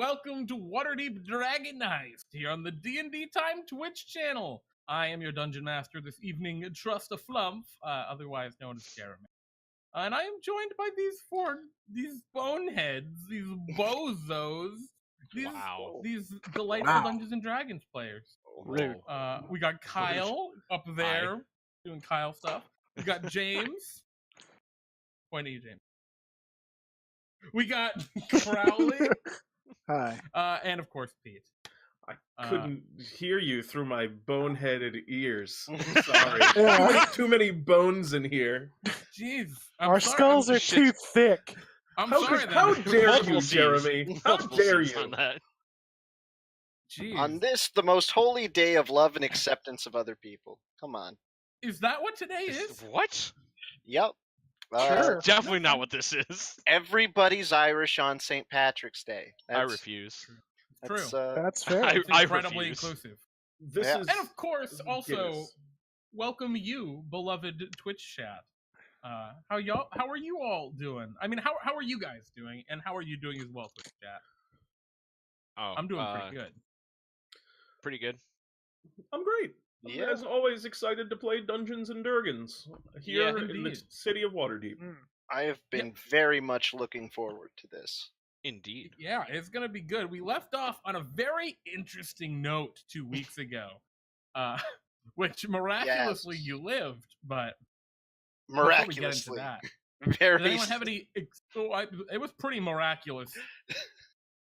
welcome to Waterdeep Dragon Heist here on the D&D Time Twitch channel. I am your Dungeon Master this evening, Trust a Flump, otherwise known as Jeremy. And I am joined by these boneheads, these bozos, these delightful Dungeons and Dragons players. Rude. We got Kyle up there doing Kyle stuff. We got James. Point at you, James. We got Crowley. Hi. And of course, Pete. I couldn't hear you through my boneheaded ears. Sorry. Too many bones in here. Jeez. Our skulls are too thick. How dare you, Jeremy? How dare you? On that. Jeez. On this, the most holy day of love and acceptance of other people. Come on. Is that what today is? What? Yep. Sure. Definitely not what this is. Everybody's Irish on St. Patrick's Day. I refuse. True. That's fair. I Incredibly refuse. inclusive. This Yeah. is, And of course, also, Guinness. welcome you, beloved Twitch chat. How are you all doing? I mean, how are you guys doing? And how are you doing as well, Twitch chat? Oh, I'm doing pretty good. Pretty good. I'm great. Yeah. As always, excited to play Dungeons and Dragons here Yeah, in the indeed. city of Waterdeep. I have been very much looking forward to this. Indeed. Yeah, it's going to be good. We left off on a very interesting note 2 weeks ago, which miraculously you lived, but Miraculously. before we get into that, Very. does anyone have any? It was pretty miraculous.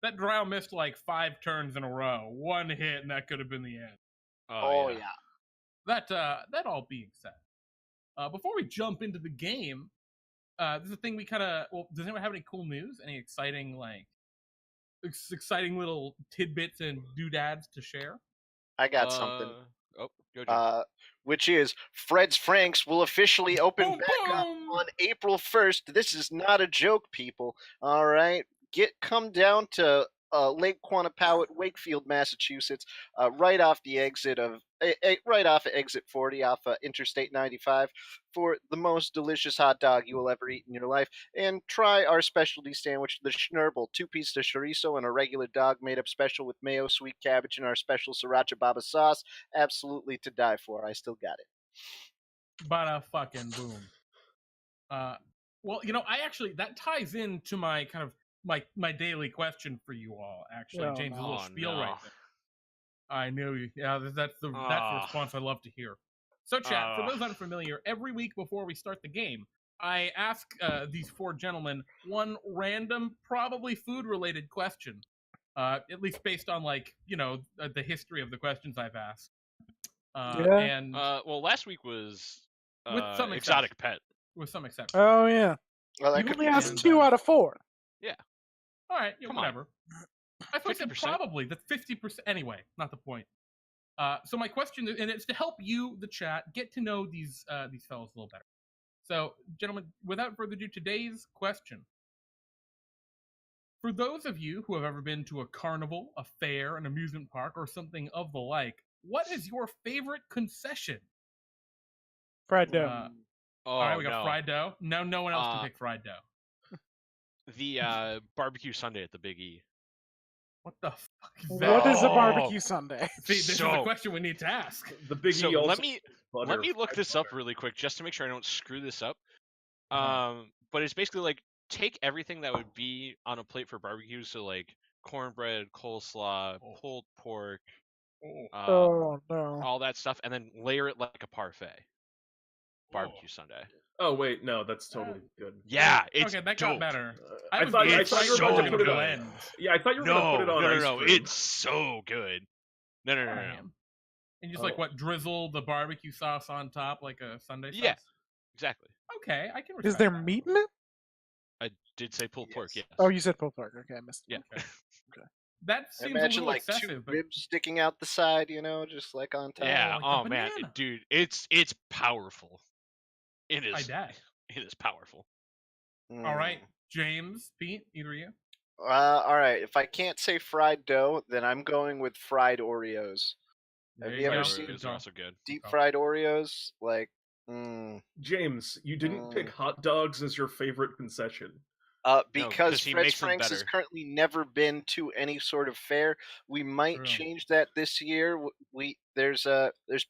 That drow missed like 5 turns in a row, 1 hit, and that could have been the end. Oh, yeah. That all being said, before we jump into the game, there's a thing we kind of. Well, does anyone have any cool news? Any exciting exciting little tidbits and doodads to share? I got something. Oh, go Jim. Which is Fred's Franks will officially open Boom, back up boom! on April 1st. This is not a joke, people. All right, come down to Lake Quantapowhat, Wakefield, Massachusetts, right off the exit of right off of exit 40 off Interstate 95 for the most delicious hot dog you will ever eat in your life, and try our specialty sandwich, the Schnurble, 2 pieces of chorizo and a regular dog made up special with mayo, sweet cabbage, and our special sriracha baba sauce. Absolutely to die for. I still got it. Bada fucking boom. Well, I actually that ties into my kind of my daily question for you all. Actually, Oh, James, a little spiel no. right there. I knew you. Yeah, that's the response I love to hear. So, chat, for those unfamiliar, every week before we start the game, I ask these 4 gentlemen one random, probably food-related question, at least based on the history of the questions I've asked. Yeah. And Well, last week was with some exotic pet. with some exceptions. Oh yeah. Well, that You could only be asked good. 2 out of 4. All right, yeah, Come on. whatever. I thought I said 50%. probably. That's 50%. Anyway, not the point. So my question, and it's to help you, the chat, get to know these fellows a little better. So, gentlemen, without further ado, today's question. For those of you who have ever been to a carnival, a fair, an amusement park, or something of the like, what is your favorite concession? Fried dough. All right, we got no. fried dough. No one else can pick fried dough. The barbecue Sunday at the Big E. What the fuck is that? What is a Oh. barbecue Sunday? See, this is the So- question we need to ask. The Big So E also let me butter, look fried this up butter. really quick just to make sure I don't screw this up. Uh-huh. But it's basically like take everything that would be on a plate for barbecue, so like cornbread, coleslaw, Oh. pulled pork, Oh no. all that stuff, and then layer it like a parfait. Barbecue Sunday. Oh wait, no, that's totally good. Yeah, it's okay, that dope. got better. I was thought being you excited were about so to put it good. on. blend. Yeah, I thought you were going to put it on ice No, cream. it's so good. No. And just drizzle the barbecue sauce on top like a Sunday sauce? Yeah. Exactly. Okay, I can respect Is there that. meat in it? I did say pulled pork, yes. Oh, you said pulled pork. Okay, I missed it. Yeah. That seems Imagine a little like excessive, 2 but ribs sticking out the side, just like on top. Yeah, like a oh man, banana. dude, it's powerful. It I is. die. It is powerful. All right, James, Pete, either of you. All right. If I can't say fried dough, then I'm going with fried Oreos. Have There you ever go. seen Those are also good. deep fried Oreos? Like, James, you didn't pick hot dogs as your favorite concession. Because he Fred's makes them Franks has better. currently never been to any sort of fair. We might True. change that this year. There's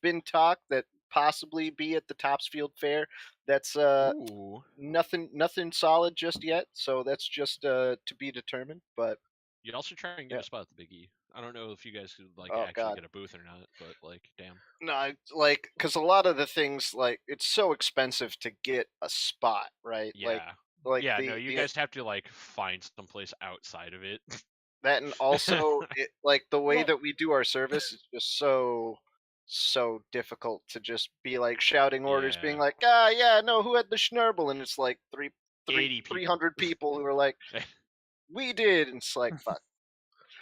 been talk that possibly be at the Topsfield Fair. That's Ooh. nothing solid just yet. So that's just to be determined. But You'd also try and get Yeah. a spot at the Big E. I don't know if you guys could like Oh, actually God. get a booth or not, but like, damn. no, like because a lot of the things like it's so expensive to get a spot, right? Yeah. Like Yeah, the, no, you the- guys have to like find someplace outside of it. that, and also like the way Well- that we do our service is just so difficult to just be like shouting orders, being Yeah. like, yeah, no, who had the schnurble? And it's like 80 people. 300 people who are like, we did, and it's like, fuck,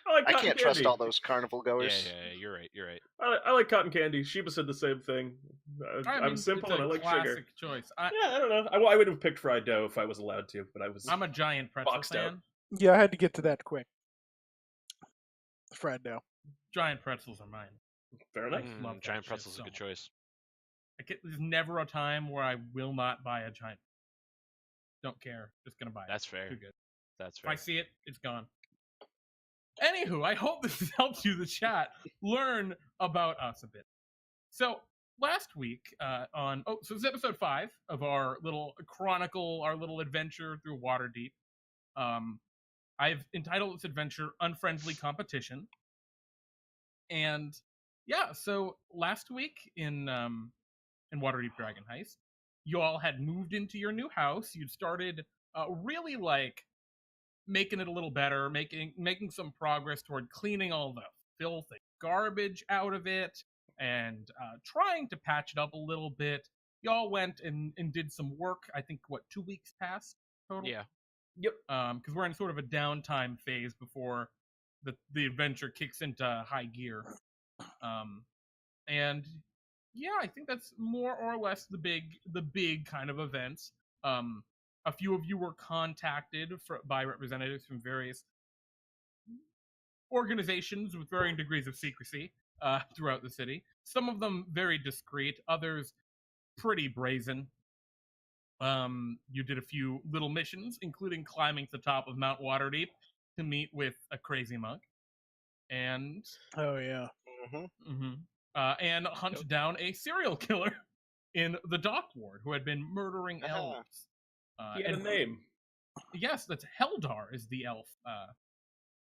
I like I cotton can't trust candy. all those carnival Yeah, goers. you're right. You're right. I like cotton candy. Sheba said the same thing. I'm simple it's and a I like classic sugar. choice. Yeah, I don't know. I would have picked fried dough if I was allowed to, but I was. I'm a giant pretzel Boxed out. fan. Yeah, I had to get to that quick. Fried dough. Giant pretzels are mine. Fair enough. love that Giant shit pretzel's so a good much. choice. There's never a time where I will not buy a giant. Don't care. Just gonna buy it. That's fair. Too good. That's If I fair. see it, it's gone. Anywho, I hope this has helped you, the chat, learn about us a bit. So last week so this is episode 5 of our little chronicle, our little adventure through Waterdeep. I've entitled this adventure "Unfriendly Competition," and yeah, so last week in Waterdeep Dragon Heist, you all had moved into your new house. You'd started really like making it a little better, making some progress toward cleaning all the filth and garbage out of it, and trying to patch it up a little bit. Y'all went and did some work. I think 2 weeks passed total. Yeah. Yep. Because we're in sort of a downtime phase before the adventure kicks into high gear. And yeah, I think that's more or less the big kind of events. A few of you were contacted by representatives from various organizations with varying degrees of secrecy throughout the city. Some of them very discreet, others pretty brazen. You did a few little missions, including climbing to the top of Mount Waterdeep to meet with a crazy monk, and Oh yeah. and hunt down a serial killer in the dock ward who had been murdering Uh-huh. elves. He had a name. Yes, that's Heldar is the elf.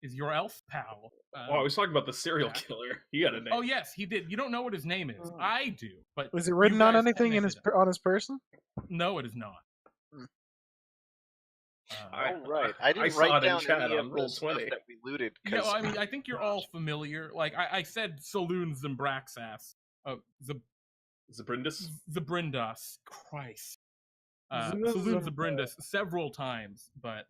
Is your elf pal? Oh, I was talking about the serial yeah. killer. He had a name. Oh yes, he did. You don't know what his name is. I do, but Was it you written on guys anything in connected him. on his person? No, it is not. Hmm. Oh, right. I didn't saw write it in down chat any on of the stuff Roll20. that we looted. No, 'cause- I mean I think you're all familiar. Like I said, Saloon Zimbraxas. Oh, Zabrindis? Zabrindas. Christ. Zim- Saloon Zim- Zabrindas several times, but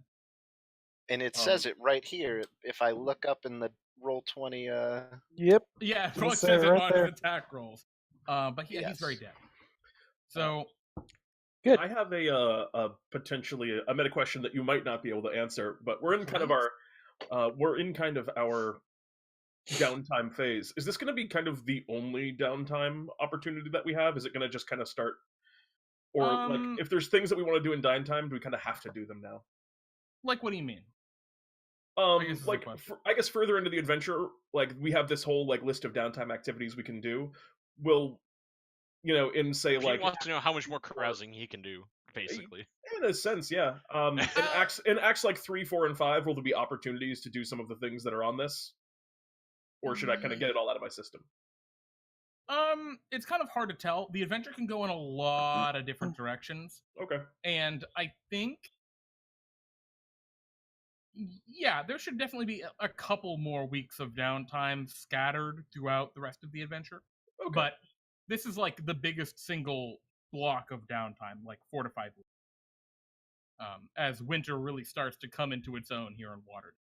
and it says it right here. If I look up in the Roll20, Yep. yeah, it It'll probably say says it right on there. his attack rolls. But yeah, he's very Yes. dead. So Good. I have a potentially a meta question that you might not be able to answer, but we're in kind of our downtime phase. Is this going to be kind of the only downtime opportunity that we have? Is it going to just kind of start, or like if there's things that we want to do in downtime, do we kind of have to do them now? like, what do you mean? guess it's a Like question. I guess further into the adventure, like we have this whole like list of downtime activities we can do. Will in say He like wants to know how much more carousing he can do, basically. in a sense, yeah. In acts like 3, 4, and 5, will there be opportunities to do some of the things that are on this, or should I kind of get it all out of my system? It's kind of hard to tell. The adventure can go in a lot of different directions, Okay. and I think, yeah, there should definitely be a couple more weeks of downtime scattered throughout the rest of the adventure. Okay. But this is like the biggest single block of downtime, like 4 to 5 weeks. As winter really starts to come into its own here in Waterdeep.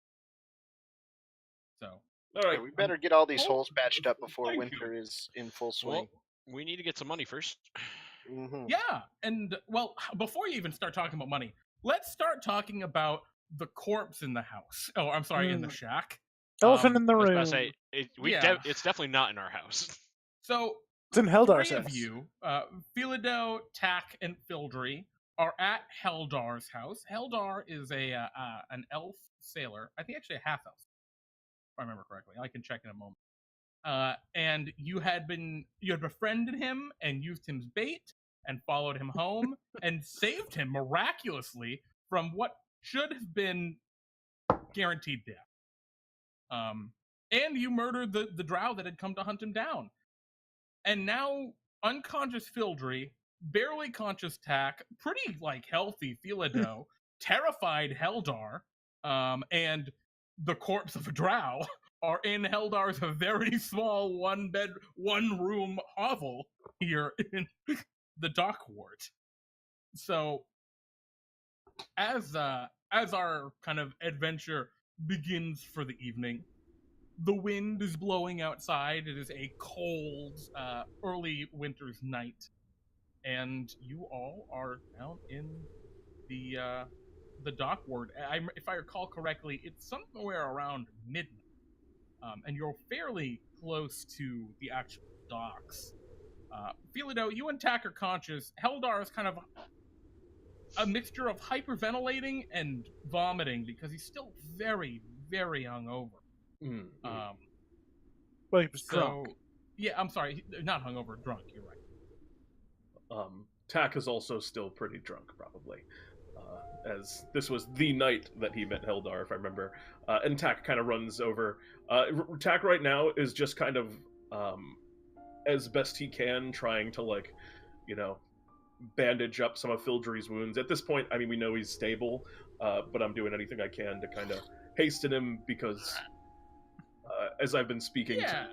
So, All right. we better get all these Oh, holes patched up before thank winter is in full swing. Well, we need to get some money first. yeah, and well, before you even start talking about money, let's start talking about the corpse in the house. Oh, I'm sorry, in the shack. Elephant in the I was room. about to say, Yeah. it's definitely not in our house. So, It's in Heldar's 3 of house. you, Philado, Tack, and Fildry, are at Heldar's house. Heldar is an elf sailor. I think actually a half elf, if I remember correctly. I can check in a moment. And you had befriended him and used him as bait and followed him home and saved him miraculously from what should have been guaranteed death. And you murdered the drow that had come to hunt him down. And now unconscious Fildry, barely conscious Tack, pretty healthy Philado, terrified Heldar, and the corpse of a drow are in Heldar's very small one room hovel here in the dock ward. So as our kind of adventure begins for the evening, the wind is blowing outside. It is a cold, early winter's night, and you all are down in the dock ward. If I recall correctly, it's somewhere around midnight, and you're fairly close to the actual docks. Philado, you and Tack are conscious. Heldar is kind of a mixture of hyperventilating and vomiting because he's still very, very hungover. Well, he was drunk. Yeah, I'm sorry, not hungover, drunk. You're right. Tack is also still pretty drunk, probably, as this was the night that he met Heldar, if I remember. And Tack kind of runs over. Tack right now is just kind of, as best he can, trying to bandage up some of Fildry's wounds. At this point, I mean, we know he's stable, but I'm doing anything I can to kind of hasten him because. As I've been speaking to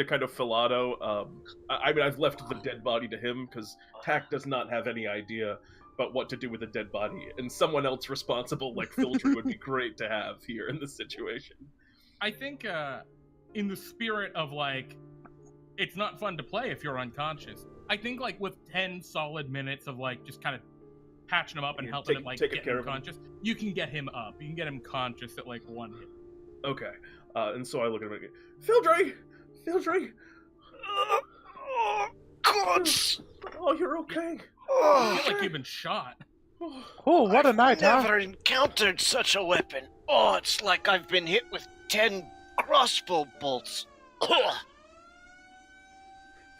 kind of Philado, I mean, I've left the dead body to him because Tack does not have any idea about what to do with a dead body, and someone else responsible like Fildry would be great to have here in this situation. I think, in the spirit of it's not fun to play if you're unconscious. I think with 10 solid minutes of just kind of patching him up and helping him get him conscious, you can get him up. You can get him conscious at one hit. Okay, and so I look at him again. Fildry! God! Oh, you're okay. I feel like you've been shot. Oh, what a night, I've never encountered such a weapon. Oh, it's like I've been hit with 10 crossbow bolts.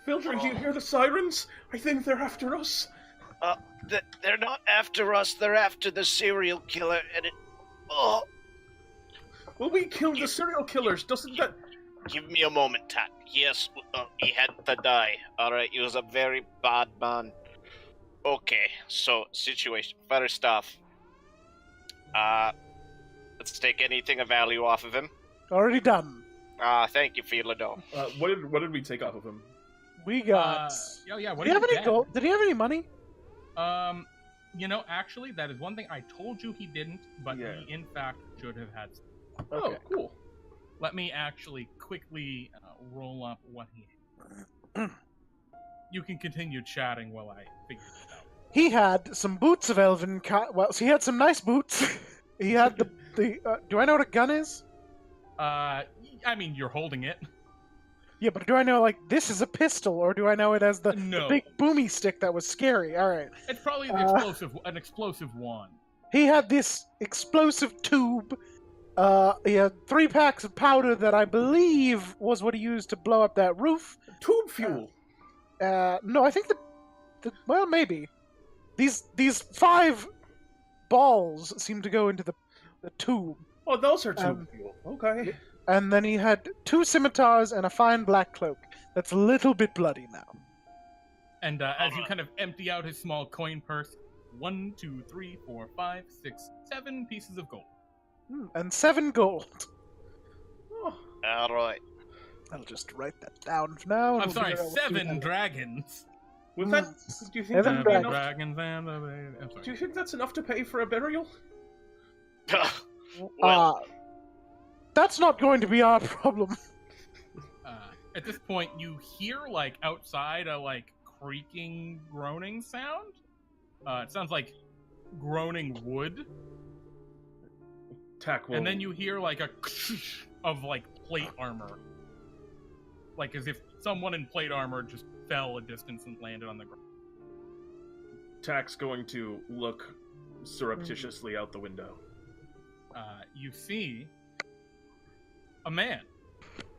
Fildry, do you hear the sirens? I think they're after us. They're not after us. They're after the serial killer, and it... Oh... Well, we killed the serial killers, doesn't that... Give me a moment, Tack. Yes, he had to die. Alright, he was a very bad man. Okay, so, situation. First off, let's take anything of value off of him. Already done. Thank you, Philado. What did we take off of him? We got... yeah, what did he have any gold? Did he have any money? Actually, that is one thing I told you he didn't, but he, in fact, should have had some. Okay. Oh, cool. Let me actually quickly roll up what he had. You can continue chatting while I figure it out. He had some boots of elven... Well, so he had some nice boots. He had the do I know what a gun is? I mean, you're holding it. Yeah, but do I know, this is a pistol, or do I know it as the big boomy stick that was scary? Alright. It's probably an explosive wand. He had this explosive tube. He had 3 packs of powder that I believe was what he used to blow up that roof. Tube fuel. No, I think well, maybe. These 5 balls seem to go into the tube. Oh, those are tube fuel. Okay. And then he had 2 scimitars and a fine black cloak. That's a little bit bloody now. And as you kind of empty out his small coin purse, 1, 2, 3, 4, 5, 6, 7 pieces of gold. And 7 gold. Oh. Alright. I'll just write that down for now. I'm sorry, 7 dragons. Was that? Do you think that'd be enough? Dragons and I'm sorry. Do you think that's enough to pay for a burial? Well, that's not going to be our problem. At this point, you hear outside a creaking, groaning sound. It sounds like groaning wood. Tack will... And then you hear a of plate armor, as if someone in plate armor just fell a distance and landed on the ground. Tack's going to look surreptitiously out the window. You see a man.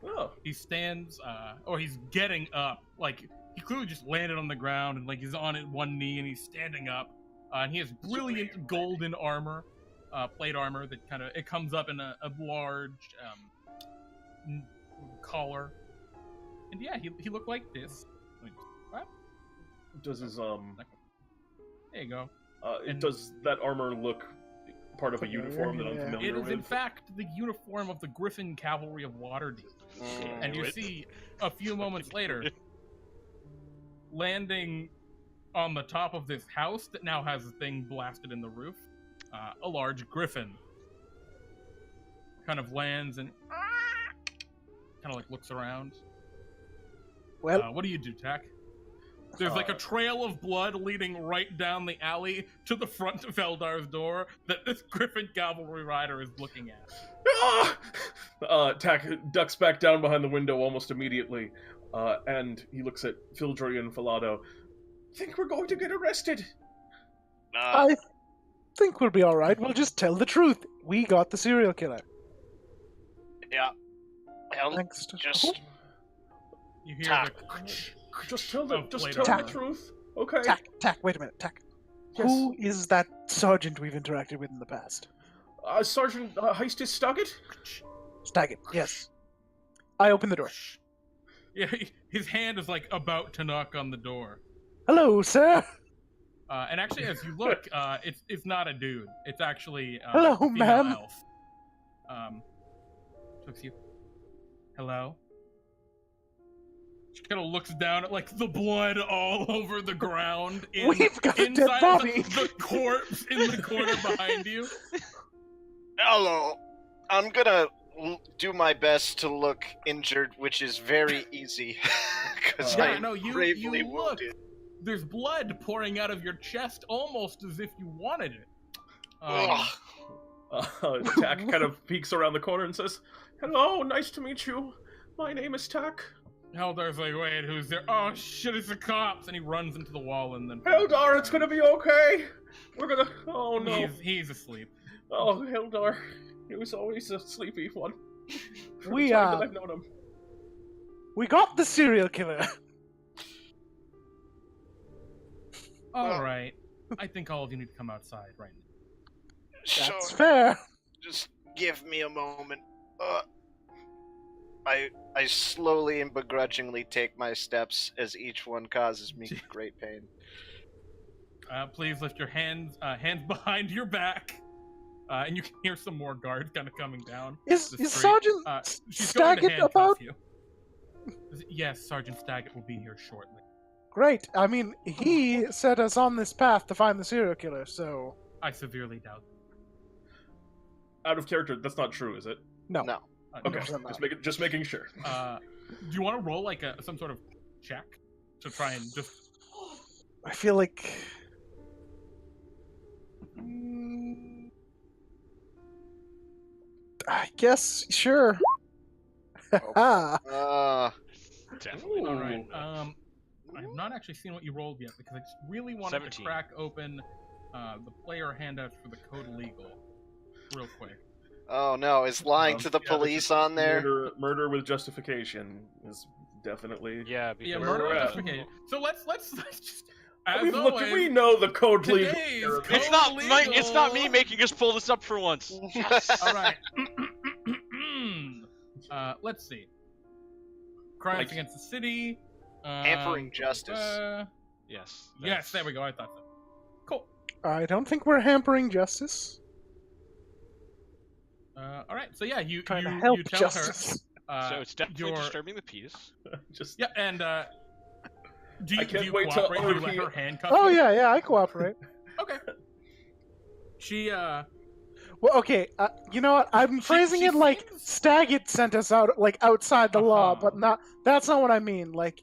Oh. He stands, or he's getting up. Like, he clearly just landed on the ground, and, like, he's on one knee, and he's standing up. And he has brilliant golden armor, plate armor that it comes up in a large collar. And yeah, he looked like this. What? Does his, There you go. does that armor look part of a uniform that I'm familiar It is, with? in fact, the uniform of the Griffin Cavalry of Waterdeep. And you see, a few moments later, landing on the top of this house that now has a thing blasted in the roof, a large griffin kind of lands and kind of like looks around. Well, What do you do, Tack? There's like a trail of blood leading right down the alley to the front of Eldar's door that this Griffin cavalry rider is looking at. Tack ducks back down behind the window almost immediately, and he looks at Fildry and Philado. Think we're going to get arrested? I think we'll be all right. We'll just tell the truth. We got the serial killer. Yeah. Well, Thanks to... just You hear Tack. Just tell the Tack. truth. Okay. Tack, wait a minute, Tack. Yes. Who is that sergeant we've interacted with in the past? Sergeant Heist is Stuggett? Staggett, yes. I open the door. Yeah, his hand is like about to knock on the door. Hello, sir. And actually, as you look, it's not a dude. It's actually Hello, a female ma'am. elf. Looks you. Hello. She kind of looks down at like the blood all over the ground. We've got a dead inside body. The corpse in the corner behind you. hello. I'm gonna do my best to look injured, which is very easy because Yeah, I'm no, you gravely look. wounded. There's blood pouring out of your chest, almost as if you wanted it. Ugh. Tack kind of peeks around the corner and says, "Hello, nice to meet you. My name is Tack." Heldar's like, wait, who's there? Oh shit, it's the cops! And he runs into the wall and then. Heldar, it's gonna be okay. We're gonna. Oh no. He's asleep. Oh, Heldar. He was always a sleepy one. From We, the time that I've known him. We got the serial killer. All right, I think all of you need to come outside right now. Sure. That's fair. Just give me a moment. I slowly and begrudgingly take my steps as each one causes me great pain. Please lift your hands behind your back, and you can hear some more guards kind of coming down. Is the street. Sergeant She's going to Staggett handcuff about? you. Yes, Sergeant Staggett will be here shortly. Great. I mean, he set us on this path to find the serial killer, so... I severely doubt. Out of character, that's not true, is it? No. No. Okay, 100% not. just making sure. Do you want to roll like some sort of check to try and just? I feel like... I guess, sure. Definitely. All right. I have not actually seen what you rolled yet because I just really wanted 17. to crack open the player handouts for the Code Legal real quick. Oh no, is lying to the Yeah, police on there? Murder with justification is definitely. Yeah, Yeah, because murder we're at. justification. So let's just. As We always, know the code legal. today's here. code it's not legal. it's not me making us pull this up for once. All right. Let's see. Crimes Like- against the city. Hampering justice. Yes. Yes, there we go. I thought so. Cool. I don't think we're hampering justice. All right. So yeah, you Trying you, to help you tell justice. her. So it's definitely your- disturbing the peace. Just Yeah, and do I you, can't do you wait till cooperate? Do you let Olga- her handcuff Oh, you? yeah, I cooperate. Okay. She Well, okay, you know what? I'm phrasing she it like seems- Staggett sent us out, like, outside the law, Uh-huh. but that's not what I mean. Like,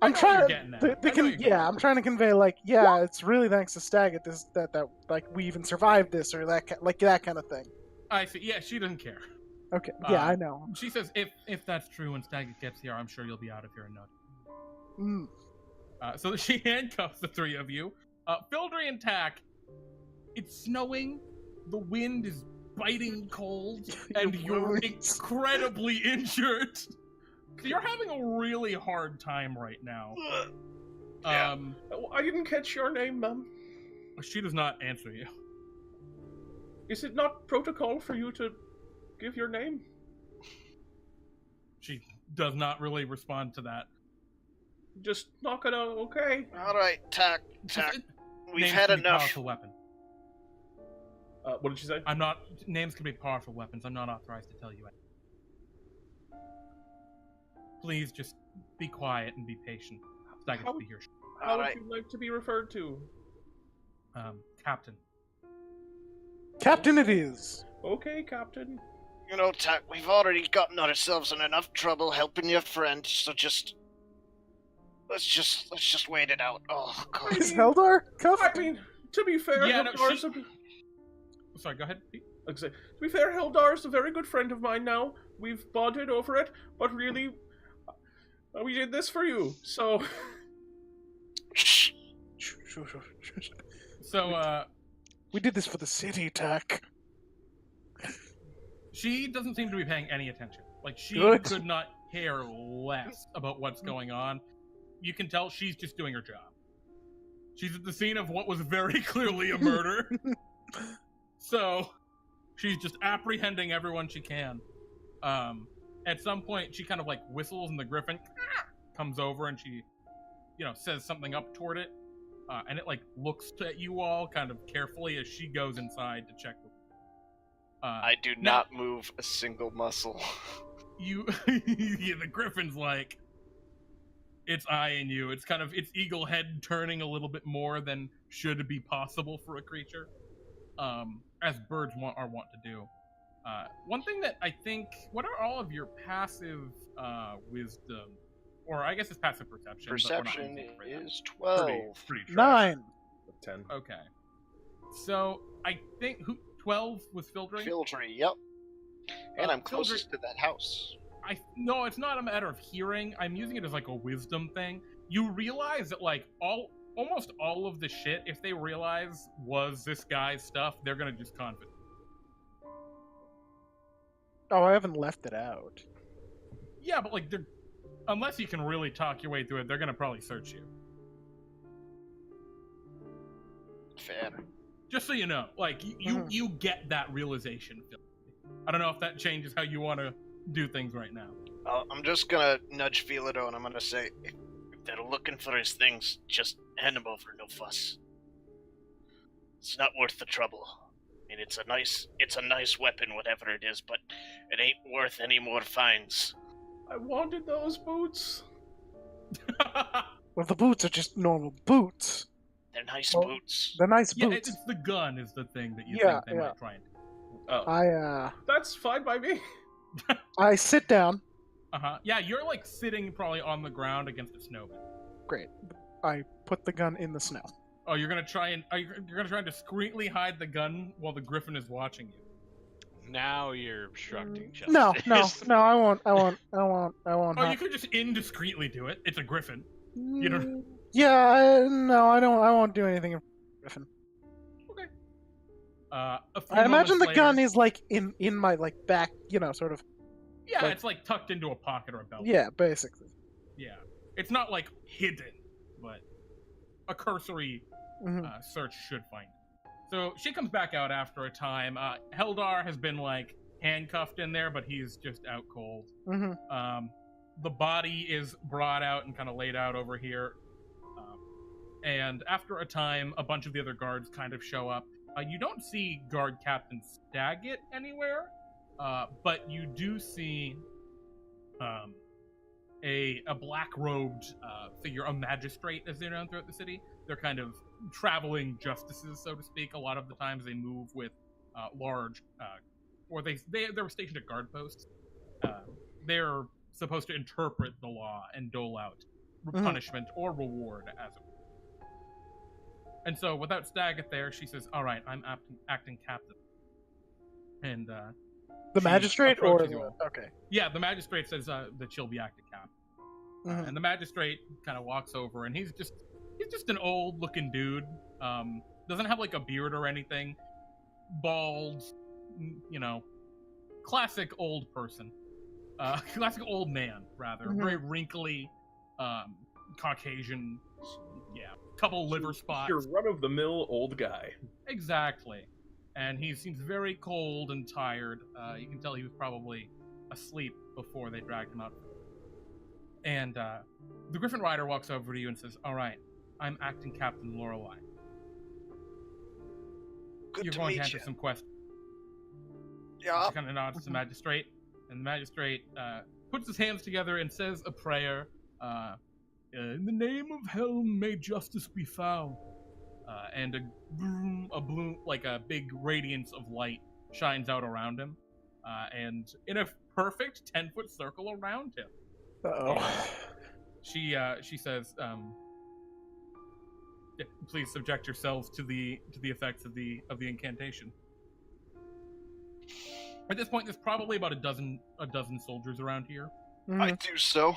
I I'm know what trying you're to, getting at. I know what you're getting I'm trying to convey, like, yeah, it's really thanks to Staggett that like we even survived this or that kind of thing. I see. Yeah, she doesn't care. Okay, yeah, Uh, I know. She says if that's true when Staggett gets here, I'm sure you'll be out of here in no time. Mm. So she handcuffs the three of you. Fildry and Tack, it's snowing, the wind is biting cold, and you're incredibly injured. So you're having a really hard time right now. Yeah. I didn't catch your name, ma'am. She does not answer you. Is it not protocol for you to give your name? She does not really respond to that. Just knock it out, okay? All right, Tack. We've Names had can be enough. Powerful weapon. What did she say? Names can be powerful weapons. I'm not authorized to tell you anything. Please just be quiet and be patient. I get to be here. How would you like to be referred to? Captain. Captain it is. Okay, Captain. You know, Tack, we've already gotten ourselves in enough trouble helping your friend, so let's just wait it out. Oh God. Is Heldar cuffed? I mean, to be fair, Yeah, no, Hildar's Sorry, go ahead. to be fair, Hildar's a very good friend of mine now. We've bonded over it, but really, we did this for you, so... So, we did this for the city, Tack. she doesn't seem to be paying any attention. Like, she Good. could not care less about what's going on. You can tell she's just doing her job. She's at the scene of what was very clearly a murder. So, she's just apprehending everyone she can. At some point, she kind of like whistles and the griffin comes over and she, says something up toward it. And it like looks at you all kind of carefully as she goes inside to check. I do not move a single muscle. The griffin's like, it's eyeing you. It's kind of its eagle head turning a little bit more than should be possible for a creature, as birds are wont to do. One thing that I think, what are all of your passive wisdom, or I guess it's passive perception. Perception is 12. Pretty trash. 9. 10. Okay. So I think 12 was Fildry? Fildry, yep. And I'm Fildry- closest to that house. No, it's not a matter of hearing. I'm using it as like a wisdom thing. You realize that like almost all of the shit, if they realize was this guy's stuff, they're gonna just confiscate. Oh, I haven't left it out. Yeah, but like unless you can really talk your way through it, they're gonna probably search you. Fair. Just so you know, like you get that realization. I don't know if that changes how you want to do things right now. I'm just gonna nudge Philado and I'm gonna say, if they're looking for his things, just hand them over, no fuss. It's not worth the trouble. I mean, it's a nice weapon, whatever it is, but it ain't worth any more fines. I wanted those boots. Well, the boots are just normal boots. They're nice Well, boots. They're nice Yeah, boots. it's the gun is the thing that you Yeah, think they might try and do. Oh, that's fine by me. I sit down. Yeah, you're like sitting probably on the ground against a snowman. Great. I put the gun in the snow. Oh, you're gonna try and discreetly hide the gun while the griffin is watching you. Now you're obstructing justice. No, I won't. Oh, you could just indiscreetly do it. It's a griffin. You don't. Yeah, no, I don't. I won't do anything. Griffin. Okay. A few I imagine the moments gun later- is like in my like back, sort of. Yeah, like- it's like tucked into a pocket or a belt. Yeah, basically. Yeah. It's not like hidden, but a cursory search should find it. So she comes back out after a time. Heldar has been like handcuffed in there, but he's just out cold. The body is brought out and kind of laid out over here. And after a time, a bunch of the other guards kind of show up. You don't see Guard Captain Staggett anywhere, but you do see a black-robed figure, a magistrate, as they're known throughout the city. They're kind of traveling justices, so to speak. A lot of the times they move with large, or they're stationed at guard posts. They're supposed to interpret the law and dole out punishment or reward as it were. And so, without Staggett there, she says, "All right, I'm acting captain." And the she magistrate or approaches you all. okay. Yeah, the magistrate says that she'll be acting captain. Mhm. And the magistrate kind of walks over, and he's just an old-looking dude. Doesn't have like a beard or anything. Bald, classic old person. Classic old man, rather. Mhm. Very wrinkly, Caucasian. Yeah, couple liver spots. Your run-of-the-mill old guy. Exactly. And he seems very cold and tired. You can tell he was probably asleep before they dragged him out. And the Griffin Rider walks over to you and says, "All right, I'm acting Captain Lorelei. Good You're to going meet to answer you. some questions." Yeah. She kind of nods to the magistrate, and the magistrate puts his hands together and says a prayer. In the name of Helm, may justice be found. And a bloom, like a big radiance of light, shines out around him, and in a perfect 10-foot circle around him. Uh-oh. She says, "Please subject yourselves to the effects of the incantation." At this point, there's probably about a dozen soldiers around here. I Mhm. do so.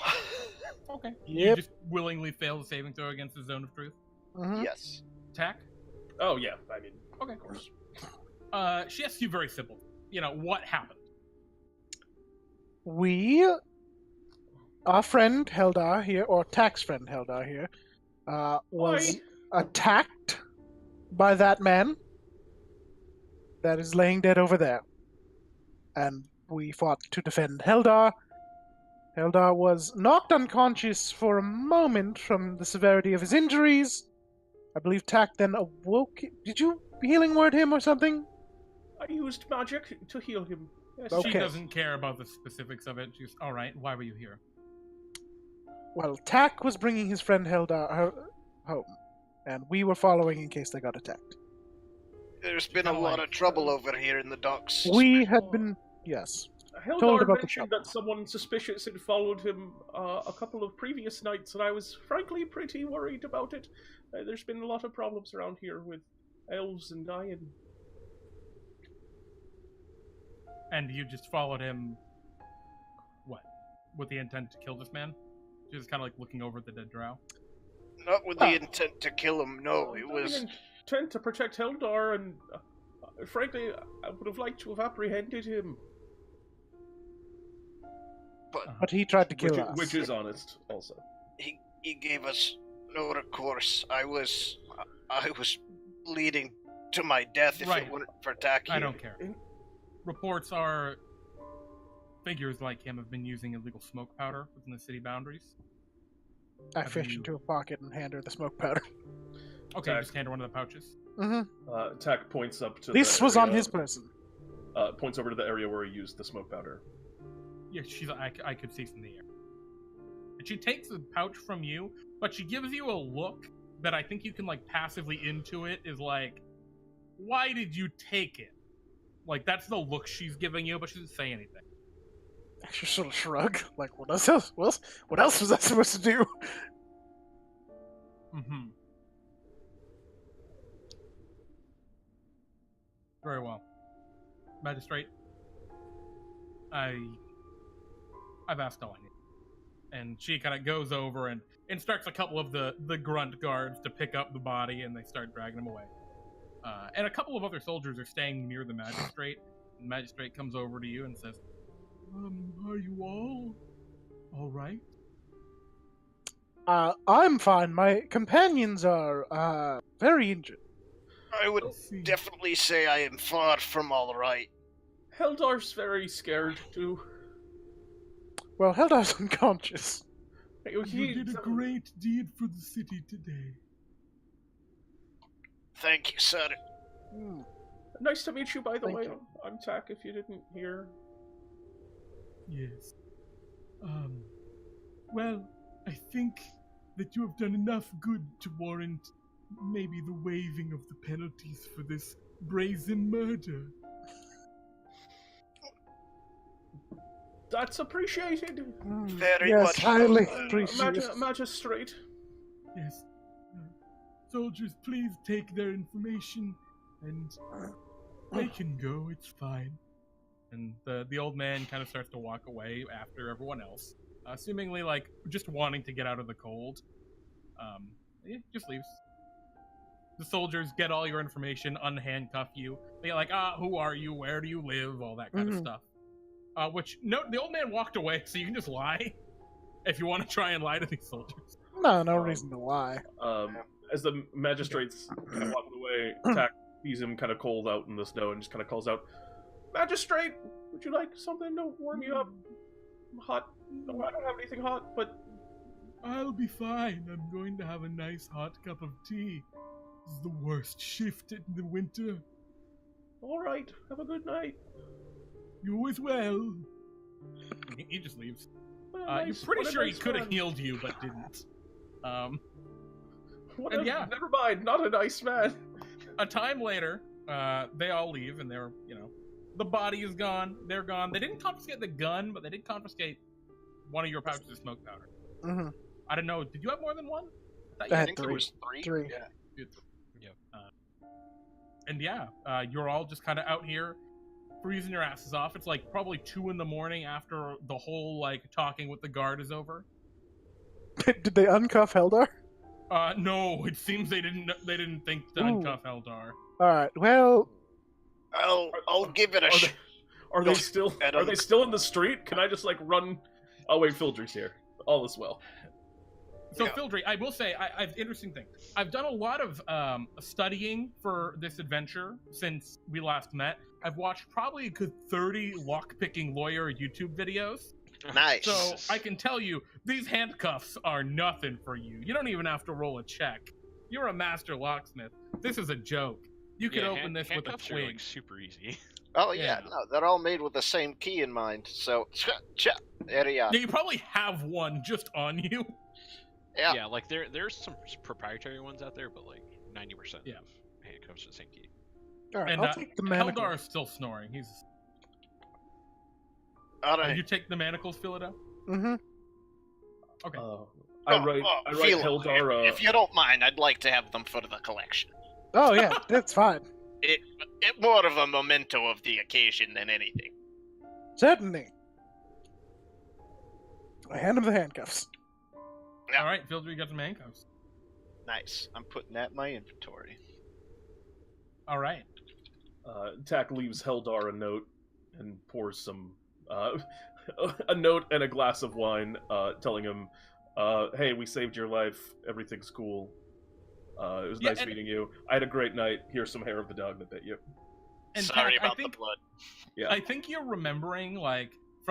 Okay. You Yep. just willingly fail the saving throw against the zone of truth. Mhm. Yes. Tack. Oh yeah, I mean, Okay. of course. She asks you very simple. What happened? Our friend Heldar here, or Tack's friend Heldar here, was attacked by that man that is laying dead over there. And we fought to defend Heldar. Heldar was knocked unconscious for a moment from the severity of his injuries. I believe Tack then awoke. Did you healing word him or something? I used magic to heal him. Yes. Okay. She doesn't care about the specifics of it. She's all right. Why were you here? Well, Tack was bringing his friend Heldar home, and we were following in case they got attacked. There's been a Kinda lot like- of trouble over here in the docks. We had been, yes. Told Heldar about the mentioned that someone suspicious had followed him a couple of previous nights, and I was frankly pretty worried about it. There's been a lot of problems around here with elves and dying. And you just followed him. What? With the intent to kill this man? She was kind of like looking over at the dead drow. Not with the intent to kill him, no. It I was. didn't intend to protect Heldar, and frankly, I would have liked to have apprehended him. But he tried to kill Which, us. which is honest, also. He gave us no recourse. I was leading to my death if Right. it weren't for Tack. I don't care. Reports are figures like him have been using illegal smoke powder within the city boundaries. I fish into a pocket and hand her the smoke powder. Okay, Tack. just hand her one of the pouches. Mm-hmm. Tack points up to This the was on area- his person. points over to the area where he used the smoke powder. Yeah, she's. I could see from the air. And she takes the pouch from you, but she gives you a look that I think you can like passively intuit is like, why did you take it? Like that's the look she's giving you, but she doesn't say anything. Extra sort of shrug. Like, what else was I supposed to do? Mm-hmm. Very well. Magistrate, I've asked all I need. And she kind of goes over and instructs a couple of the grunt guards to pick up the body, and they start dragging him away. And a couple of other soldiers are staying near the magistrate. And the magistrate comes over to you and says, are you all right? I'm fine. My companions are very injured. I would See. definitely say I am far from all right. Heldar's very scared, too. Well, Heldar's unconscious. You did a great deed for the city today. Thank you, sir. Nice to meet you, by the Thank way. you. I'm Tack, if you didn't hear. Yes. Well, I think that you have done enough good to warrant maybe the waiving of the penalties for this brazen murder. That's appreciated. Very yes, much. highly appreciated. Magistrate. Yes. Soldiers, please take their information and they can go, it's fine. And the old man kind of starts to walk away after everyone else. seemingly like just wanting to get out of the cold. He just leaves. The soldiers get all your information, unhandcuff you. They're like, who are you? Where do you live? All that kind of stuff. The old man walked away, so you can just lie if you want to try and lie to these soldiers. No reason to lie. As the magistrates kind of walking away, Tack sees him kind of cold out in the snow and just kind of calls out, "Magistrate, would you like something to warm you up? Hot? No, I don't have anything hot, but I'll be fine. I'm going to have a nice hot cup of tea. This is the worst shift in the winter. all right. Have a good night." You as well. He just leaves. You're pretty sure he could have healed you, but didn't. Never mind. Not a nice man. A time later, they all leave, and they're, the body is gone. They're gone. They didn't confiscate the gun, but they did confiscate one of your pouches of smoke powder. Mm-hmm. I don't know. Did you have more than one? I think there was three. Yeah. You're all just kind of out here freezing your asses off. It's like probably 2 a.m. after the whole talking with the guard is over. Did they uncuff Heldar? No. It seems they didn't think to uncuff Heldar. All right. Well, I'll give it a shot. Are they still in the street? Can I just run? Oh wait, Fildry's here. All is well. So Fildry, I will say, I've interesting thing. I've done a lot of studying for this adventure since we last met. I've watched probably a good 30 lockpicking lawyer YouTube videos. Nice. So I can tell you, these handcuffs are nothing for you. You don't even have to roll a check. You're a master locksmith. This is a joke. You could open this with a twig. Are, super easy. Oh yeah, no, they're all made with the same key in mind. So, there you are. Yeah, you probably have one just on you. Yeah. Yeah, there's some proprietary ones out there, but 90% of handcuffs are the same key. all right. And I'll take the manacle. Heldar is still snoring. He's. All right. You take the manacles, Philado? Mm-hmm. Okay. I write Heldar. If you don't mind, I'd like to have them for the collection. Oh yeah, that's fine. It more of a memento of the occasion than anything. Certainly. I hand him the handcuffs. Yeah. All right, Fildry got some handcuffs. Nice. I'm putting that in my inventory. All right. Tack leaves Heldar a note and pours some a note and a glass of wine, telling him, "Hey, we saved your life. Everything's cool. It was nice meeting you. I had a great night. Here's some hair of the dog that bit you." And Sorry Tack, about the blood. Yeah. I think you're remembering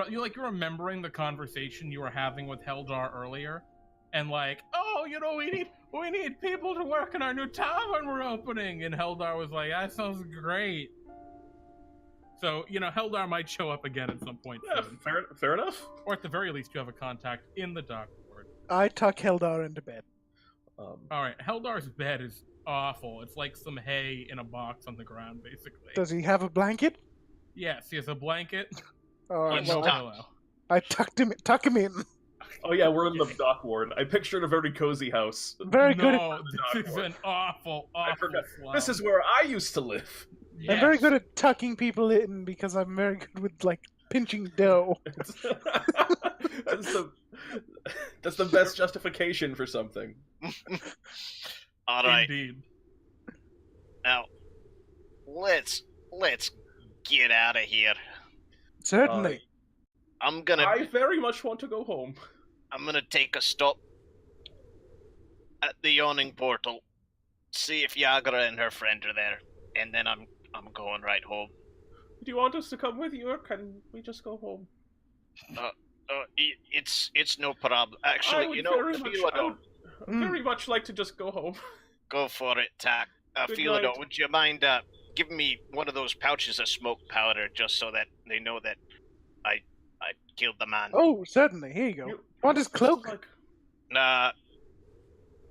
you're remembering the conversation you were having with Heldar earlier, and we need people to work in our new tavern we're opening, and Heldar was like, "That sounds great." So Heldar might show up again at some point. Yeah, soon. fair enough. Or at the very least, you have a contact in the dock ward. I tuck Heldar into bed. All right, Heldar's bed is awful. It's like some hay in a box on the ground, basically. Does he have a blanket? Yes, he has a blanket. Oh, Yes, well, pillow. I tuck him in. Oh yeah, we're in the dock ward. I pictured a very cozy house. Very good. No, this is an awful I forgot. slum. This is where I used to live. I'm very Yes. good at tucking people in because I'm very good with pinching dough. That's the best justification for something. All right. Indeed. Now, let's get out of here. Certainly. I'm gonna I very much want to go home. take a stop at the yawning portal, see if Yagra and her friend are there, and then I'm going right home. Do you want us to come with you, or can we just go home? It's no problem. Actually, I would Philado, very much like to just go home. go for it, Tack. Good Philado, night. would you mind giving me one of those pouches of smoke powder just so that they know that I killed the man? Oh, certainly. Here you go. Want his cloak?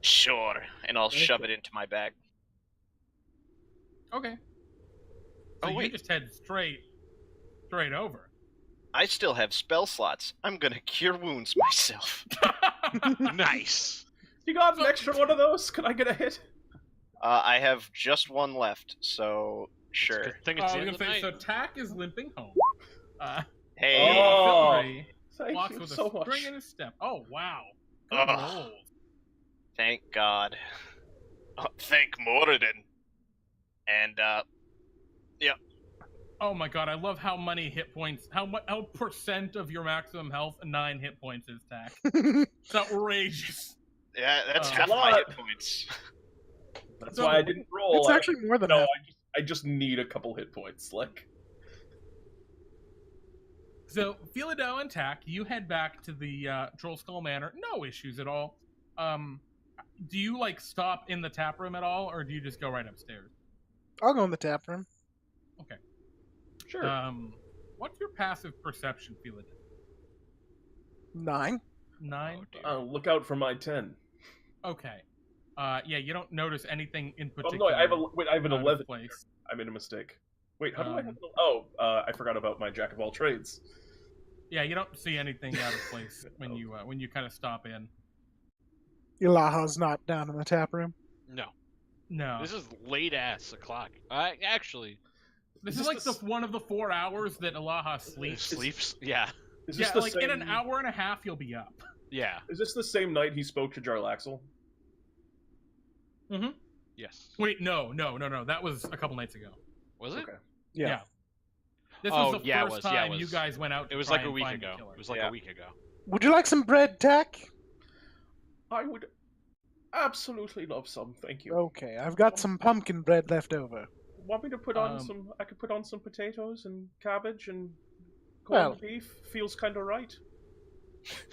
Sure. And I'll Okay. shove it into my bag. Okay. So you just head straight over. I still have spell slots. I'm gonna cure wounds myself. Nice. You got an extra one of those? Can I get a hit? I have just one left, so sure. Good thing it's the I was end of gonna the say, night. so Tack is limping home. Hey, Oh. Fildry, Thank walks you with so a spring much. in his step. Oh wow! Good Ugh. rolls. Thank God. Thank Moradin. And Oh my god! I love how many hit points. How percent of your maximum health 9 hit points is, Tack. It's outrageous. yeah, that's Oh. half A my lot. hit points. That's So, why I didn't roll. It's actually more than no, half. I just need a couple hit points. Like, So, Philado and Tack, you head back to the Troll Skull Manor. No issues at all. Do you like stop in the tap room at all, or do you just go right upstairs? I'll go in the tap room. sure. What's your passive perception, Philado? 9. 9. Oh, dear. Look out for my 10. Okay. Yeah, you don't notice anything in Oh particular. no, I have an out of 11. place. I made a mistake. Wait, how do I have? Um, I forgot about my jack of all trades. Yeah, you don't see anything out of place when you kind of stop in. Ilaha's not down in the tap room. No, No, this is late ass o'clock. Actually, this is is like this- one of the 4 hours that Ilaha sleeps. sleeps. Yeah, Is this Yeah, the like same? in an hour and a half, you'll be up. yeah, Is this the same night he spoke to Jarlaxle? Mm-hmm. yes. Wait, no. That was a couple nights ago. Was it? Okay. Yeah. This Oh, was the yeah, it first was, yeah, it time you was. guys went out. It To was try like a and week find the ago. killer. It was like Yeah. a week ago. Would you like some bread, Tack? I would absolutely love some, thank you. Okay, I've got some pumpkin bread left over. Want me to put on Um, some? I could put on some potatoes and cabbage and Well- corned beef. Feels kind of right.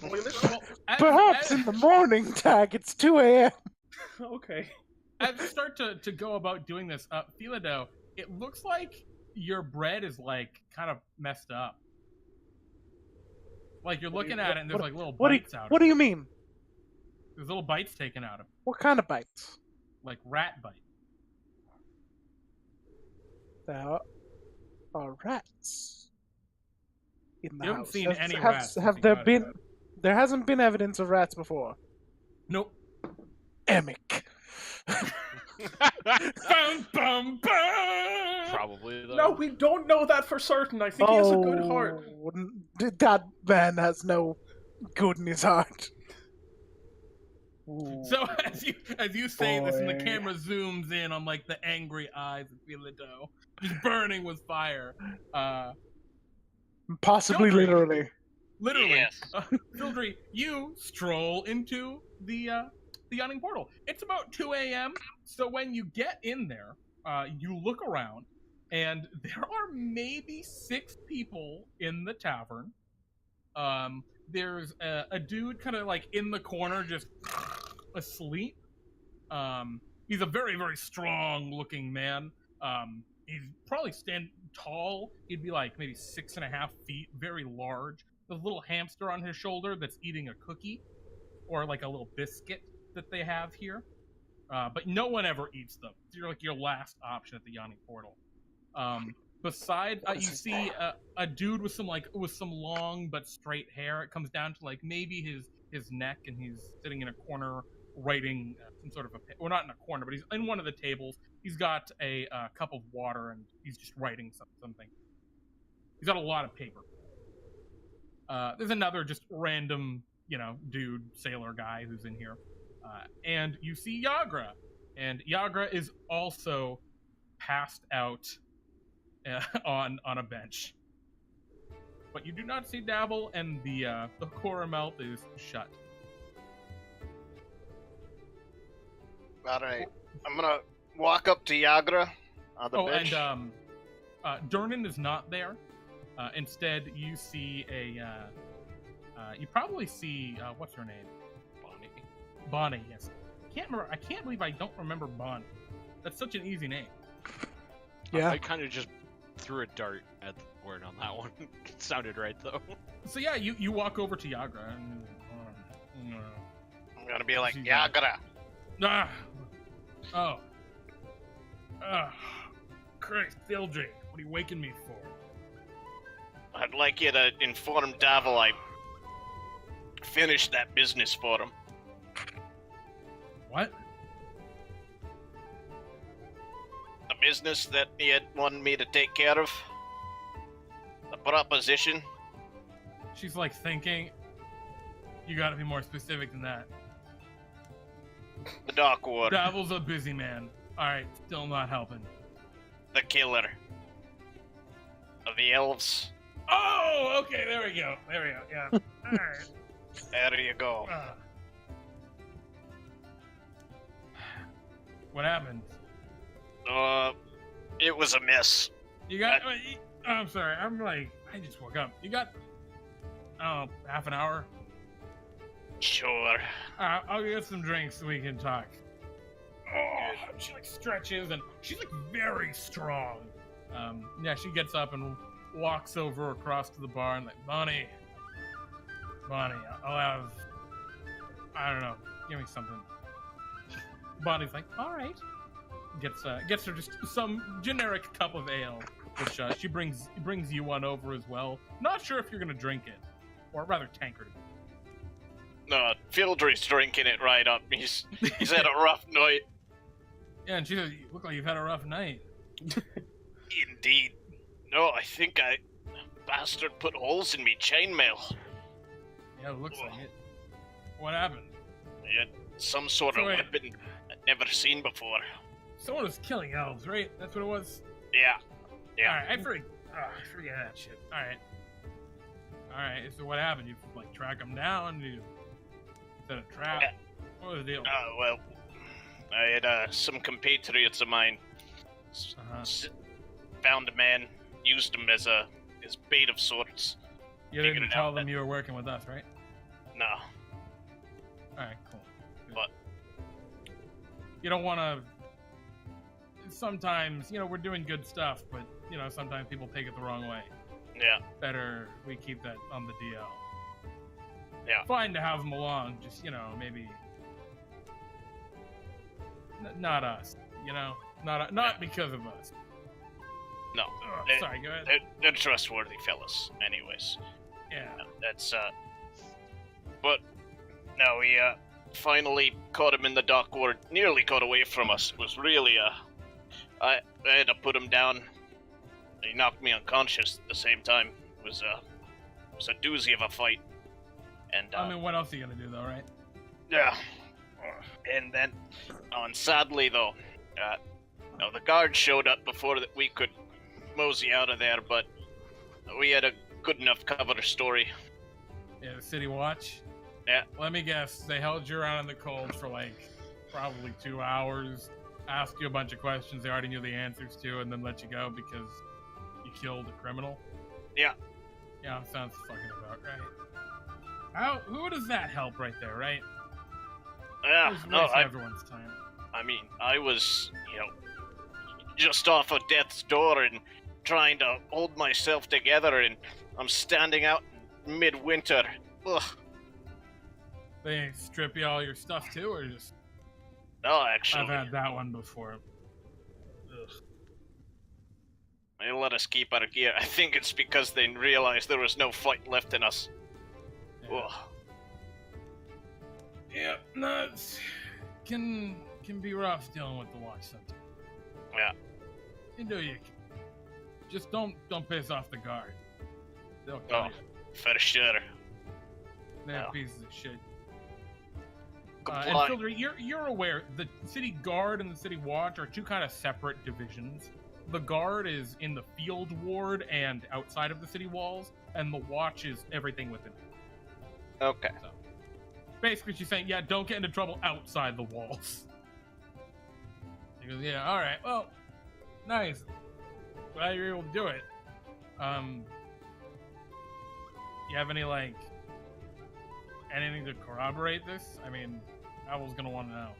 Will it? Well, Perhaps in the morning, Tack. It's 2 a.m. Okay. As you start to go about doing this, Philado, it looks like your bread is like kind of messed up. Like you're What do you- looking at it and there's like little What do you, bites out what of do it. you mean? There's little bites taken out of it, What kind of bites? like rat bites. There are rats in the You haven't house. seen have, any have, rats since Have you there got been? here. There hasn't been evidence of rats before. Nope. Emmek. Bum, bum, bum! Probably though. No, we don't know that for certain. I think he has a good heart. That man has no good in his heart. So as you say this, and the Boy. camera zooms in on like the angry eyes of Philado, just burning with fire. Possibly Fildry. literally. Literally, Yes. Fildry, you stroll into the yawning portal. It's about 2 a.m. So when you get in there, you look around, and there are maybe 6 people in the tavern. There's a dude kind of like in the corner, just asleep. He's a very, very strong-looking man. He's probably stand tall. He'd be like maybe 6.5 feet, very large. There's a little hamster on his shoulder that's eating a cookie, or like a little biscuit that they have here. But no one ever eats them. You're like your last option at the yawning portal. Beside, you see a dude with some long but straight hair. It comes down to like maybe his neck, and he's sitting in a corner writing some sort of well, not in a corner, but he's in one of the tables. He's got a cup of water, and he's just writing something. He's got a lot of paper. There's another just random, dude, sailor guy who's in here. And you see Yagra. And Yagra is also passed out on a bench. But you do not see Dabble, and the core mouth is shut. Alright. I'm gonna walk up to Yagra on the bench. And Durnan is not there. Instead, you see you probably see what's her name? Bonnie. Yes. I can't believe I don't remember Bonnie. That's such an easy name. Yeah. I kind of just threw a dart at the word on that one. It sounded right though. So yeah, you walk over to Yagra and I'm gonna be like, She's Yagra. Christ, Fildry, what are you waking me for? I'd like you to inform Davil I finished that business for him. What? The business that he had wanted me to take care of. The proposition. She's like thinking. You gotta be more specific than that. The Dark Ward. Davil's a busy man. Alright, still not helping. The killer. Of the elves. Oh, okay, there we go. Yeah. Alright. There you go. What happened? It was a mess. You got... I'm sorry, I just woke up. You got... Oh, half an hour? Sure. I'll get some drinks so we can talk. Oh, she like stretches and she's like very strong. Yeah, she gets up and walks over across to the bar and like, Bonnie, I'll have, I don't know, give me something. Bonnie's like, all right. Gets her just some generic cup of ale, which she brings you one over as well. Not sure if you're gonna drink it, or rather tankard. No, Fildry's drinking it right up. He's had a rough night. Yeah, and she says, you look like you've had a rough night. Indeed. No, I think bastard put holes in me chainmail. Yeah, it looks like it. What happened? He had some sort of weapon I'd never seen before. Someone was killing elves, right? That's what it was? Yeah. Alright, I forget that shit. Alright, so what happened? You like track them down? You set a trap? What was the deal? Well, I had some compatriots of mine found a man, used him as bait of sorts. You didn't tell them you were working with us, right? No. Alright, cool. Good. But you don't want to... Sometimes, we're doing good stuff, but, sometimes people take it the wrong way. Yeah. Better we keep that on the DL. Yeah. Fine to have them along, just, maybe... not us, Not because of us. No. Sorry, go ahead. They're trustworthy fellas, anyways. Yeah. No, that's, But, no, we, finally caught him in the dock ward. Nearly got away from us. It was really, I had to put him down. He knocked me unconscious at the same time. It was a doozy of a fight. And, I mean, what else are you gonna do, though, right? Yeah. And then, sadly, though, the guard showed up before that we could mosey out of there, but we had a good enough cover story. Yeah, the city watch? Yeah. Let me guess, they held you around in the cold for, probably 2 hours, asked you a bunch of questions they already knew the answers to, and then let you go because you killed a criminal? Yeah. Yeah, sounds fucking about right. Who does that help right there, right? Yeah, no, everyone's time. I mean, I was, just off of death's door and trying to hold myself together, and I'm standing out in midwinter. Ugh. They strip you all your stuff too, or just... No, actually. I've had that one before. Ugh. They let us keep our gear. I think it's because they realized there was no fight left in us. Yeah. Ugh. Yeah, no, can be rough dealing with the watch sometimes. Yeah. You do you. Just don't piss off the guard. They'll kill you. For sure. They're pieces of shit. Comply. And Fildry, you're aware the city guard and the city watch are two kind of separate divisions. The guard is in the field ward and outside of the city walls, and the watch is everything within it. Okay. So, basically, she's saying, yeah, don't get into trouble outside the walls. He goes, yeah, all right, well, nice. Glad you're able to do it. You have any, anything to corroborate this? I mean, Owl's gonna want to know.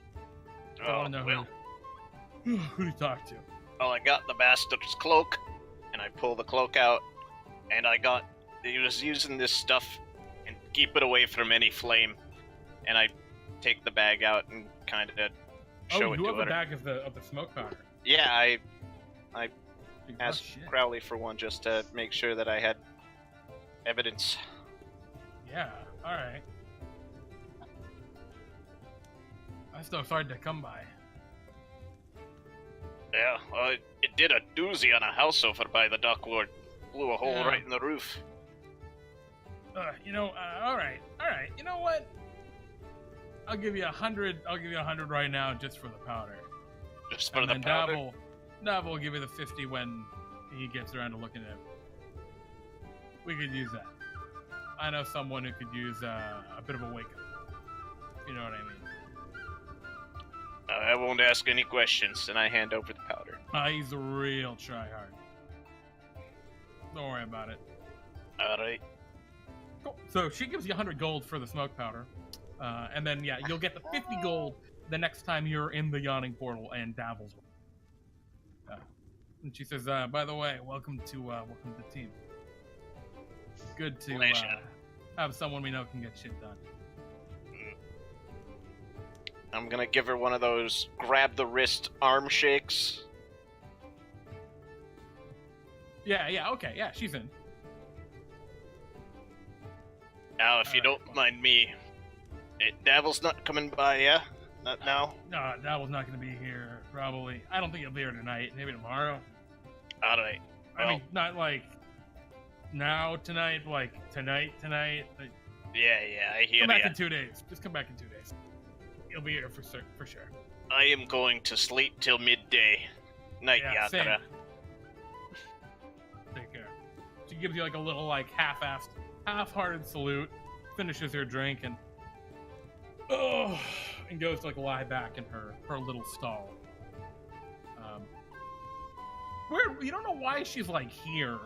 I want to know who to talk to. Well, I got the bastard's cloak, and I pull the cloak out, and he was using this stuff and keep it away from any flame, and I take the bag out and kind of show it to her. Oh, you have a bag of the smoke powder. Yeah, I asked Crowley for one just to make sure that I had evidence. Yeah, alright. That stuff's hard to come by. Yeah, well, it did a doozy on a house over by the dock ward. Blew a hole right in the roof. All right. You know what? I'll give you 100. I'll give you 100 right now, just for the powder. Just for And the then powder. Dav will give you the 50 when he gets around to looking at it. We could use that. I know someone who could use a bit of a wake up. You know what I mean? I won't ask any questions, and I hand over the powder. He's a real tryhard. Don't worry about it. All right. Cool. So she gives you 100 gold for the smoke powder. And then, yeah, you'll get the 50 gold the next time you're in the yawning portal and Davil's. And she says, by the way, welcome to the team. Good to have someone we know can get shit done. I'm gonna give her one of those grab the wrist arm shakes. Yeah, okay, yeah, she's in. Now, if you don't mind me, Davil's not coming by, yeah? Not now? No, Davil's not going to be here, probably. I don't think he'll be here tonight, maybe tomorrow. Alright. I mean, not like now, tonight, like tonight. Like, Yeah, I hear come back ya. in 2 days. Just come back in 2 days. He'll be here for sure. I am going to sleep till midday. Night, Yeah, same. Yatra. Take care. She gives you like a little like half-hearted salute, finishes her drink, and goes to like lie back in her little stall. Where you don't know why she's like here.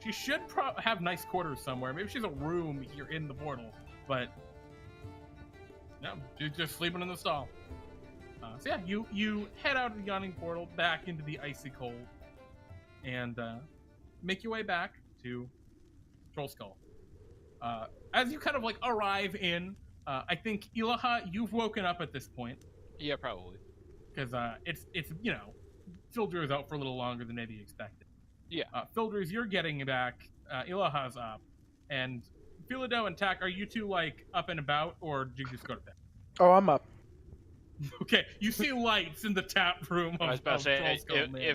She should have nice quarters somewhere. Maybe she's a room here in the portal, but no, she's just sleeping in the stall. So yeah, you head out of the yawning portal back into the icy cold, and make your way back to Troll Skull. As you kind of like arrive in, I think Ilaha, you've woken up at this point Yeah, probably. because it's Fildry is out for a little longer than maybe expected. Yeah. Fildry, you're getting back. Ilaha's up, and Philado and Tack, are you two like up and about, or did you just go to bed? Oh, I'm up. Okay, you see lights in the tap room. I was about to say, Troll Skull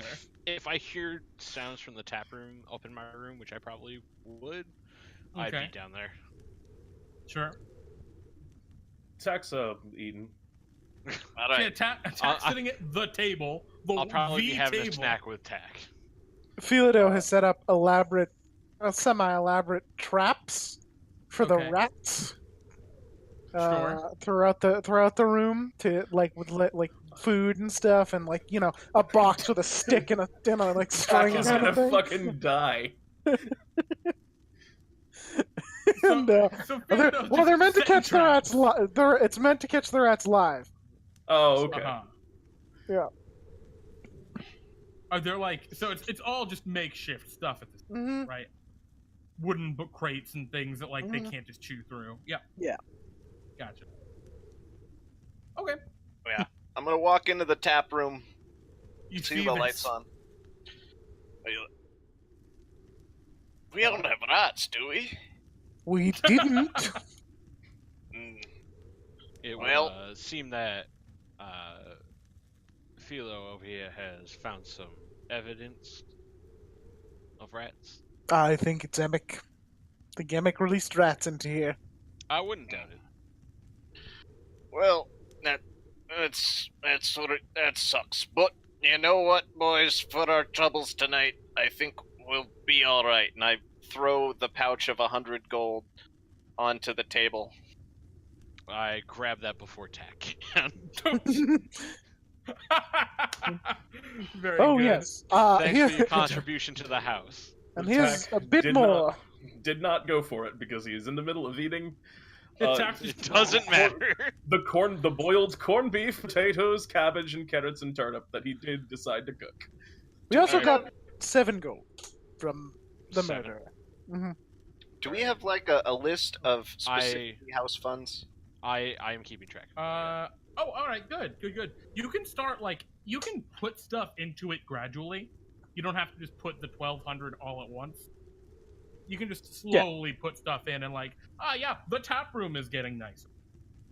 if I hear sounds from the tap room up in my room, which I probably would, I'd Okay. be down there. Sure. Tack's eating. Alright. Yeah, Tack's sitting at the table. I'll probably be having table. a snack with Tack. Philado has set up semi-elaborate traps for Okay. the rats. Sure. Throughout the room to with food and stuff, and a box with a stick and a like Tack string is kind gonna of thing. fucking die. And So they're Philado's meant to just catch the setting rats. It's meant to catch the rats live. Oh, okay. Uh-huh. Yeah. Are there so it's all just makeshift stuff at this point, Mm-hmm. right? Wooden book crates and things that they Mhm. can't just chew through. Yeah. Yeah. Gotcha. Okay. I'm gonna walk into the tap room, You see see the this. lights on. We don't have rats, do we? We didn't. Mm. It Well- would seem that Philo over here has found some evidence of rats. I think it's Emmek. The Emmek released rats into here. I wouldn't doubt it. Well, that sucks. But you know what, boys? For our troubles tonight, I think we'll be all right. And I Throw the pouch of 100 gold onto the table. I grab that before Tack can. Very Oh good. yes. Thanks Here, for your contribution to the house. and here's Tack a bit did more. Did not go for it because he is in the middle of eating. Tack's It just- doesn't matter. The boiled corned beef, potatoes, cabbage, and carrots and turnip that he did decide to cook. We also Alright. got 7 gold from the 7. murderer. Mm-hmm. Do we have a list of specific house funds? I am keeping track. Oh, all right, good. You can start you can put stuff into it gradually. You don't have to just put the 1,200 all at once. You can just slowly put stuff in and the tap room is getting nicer,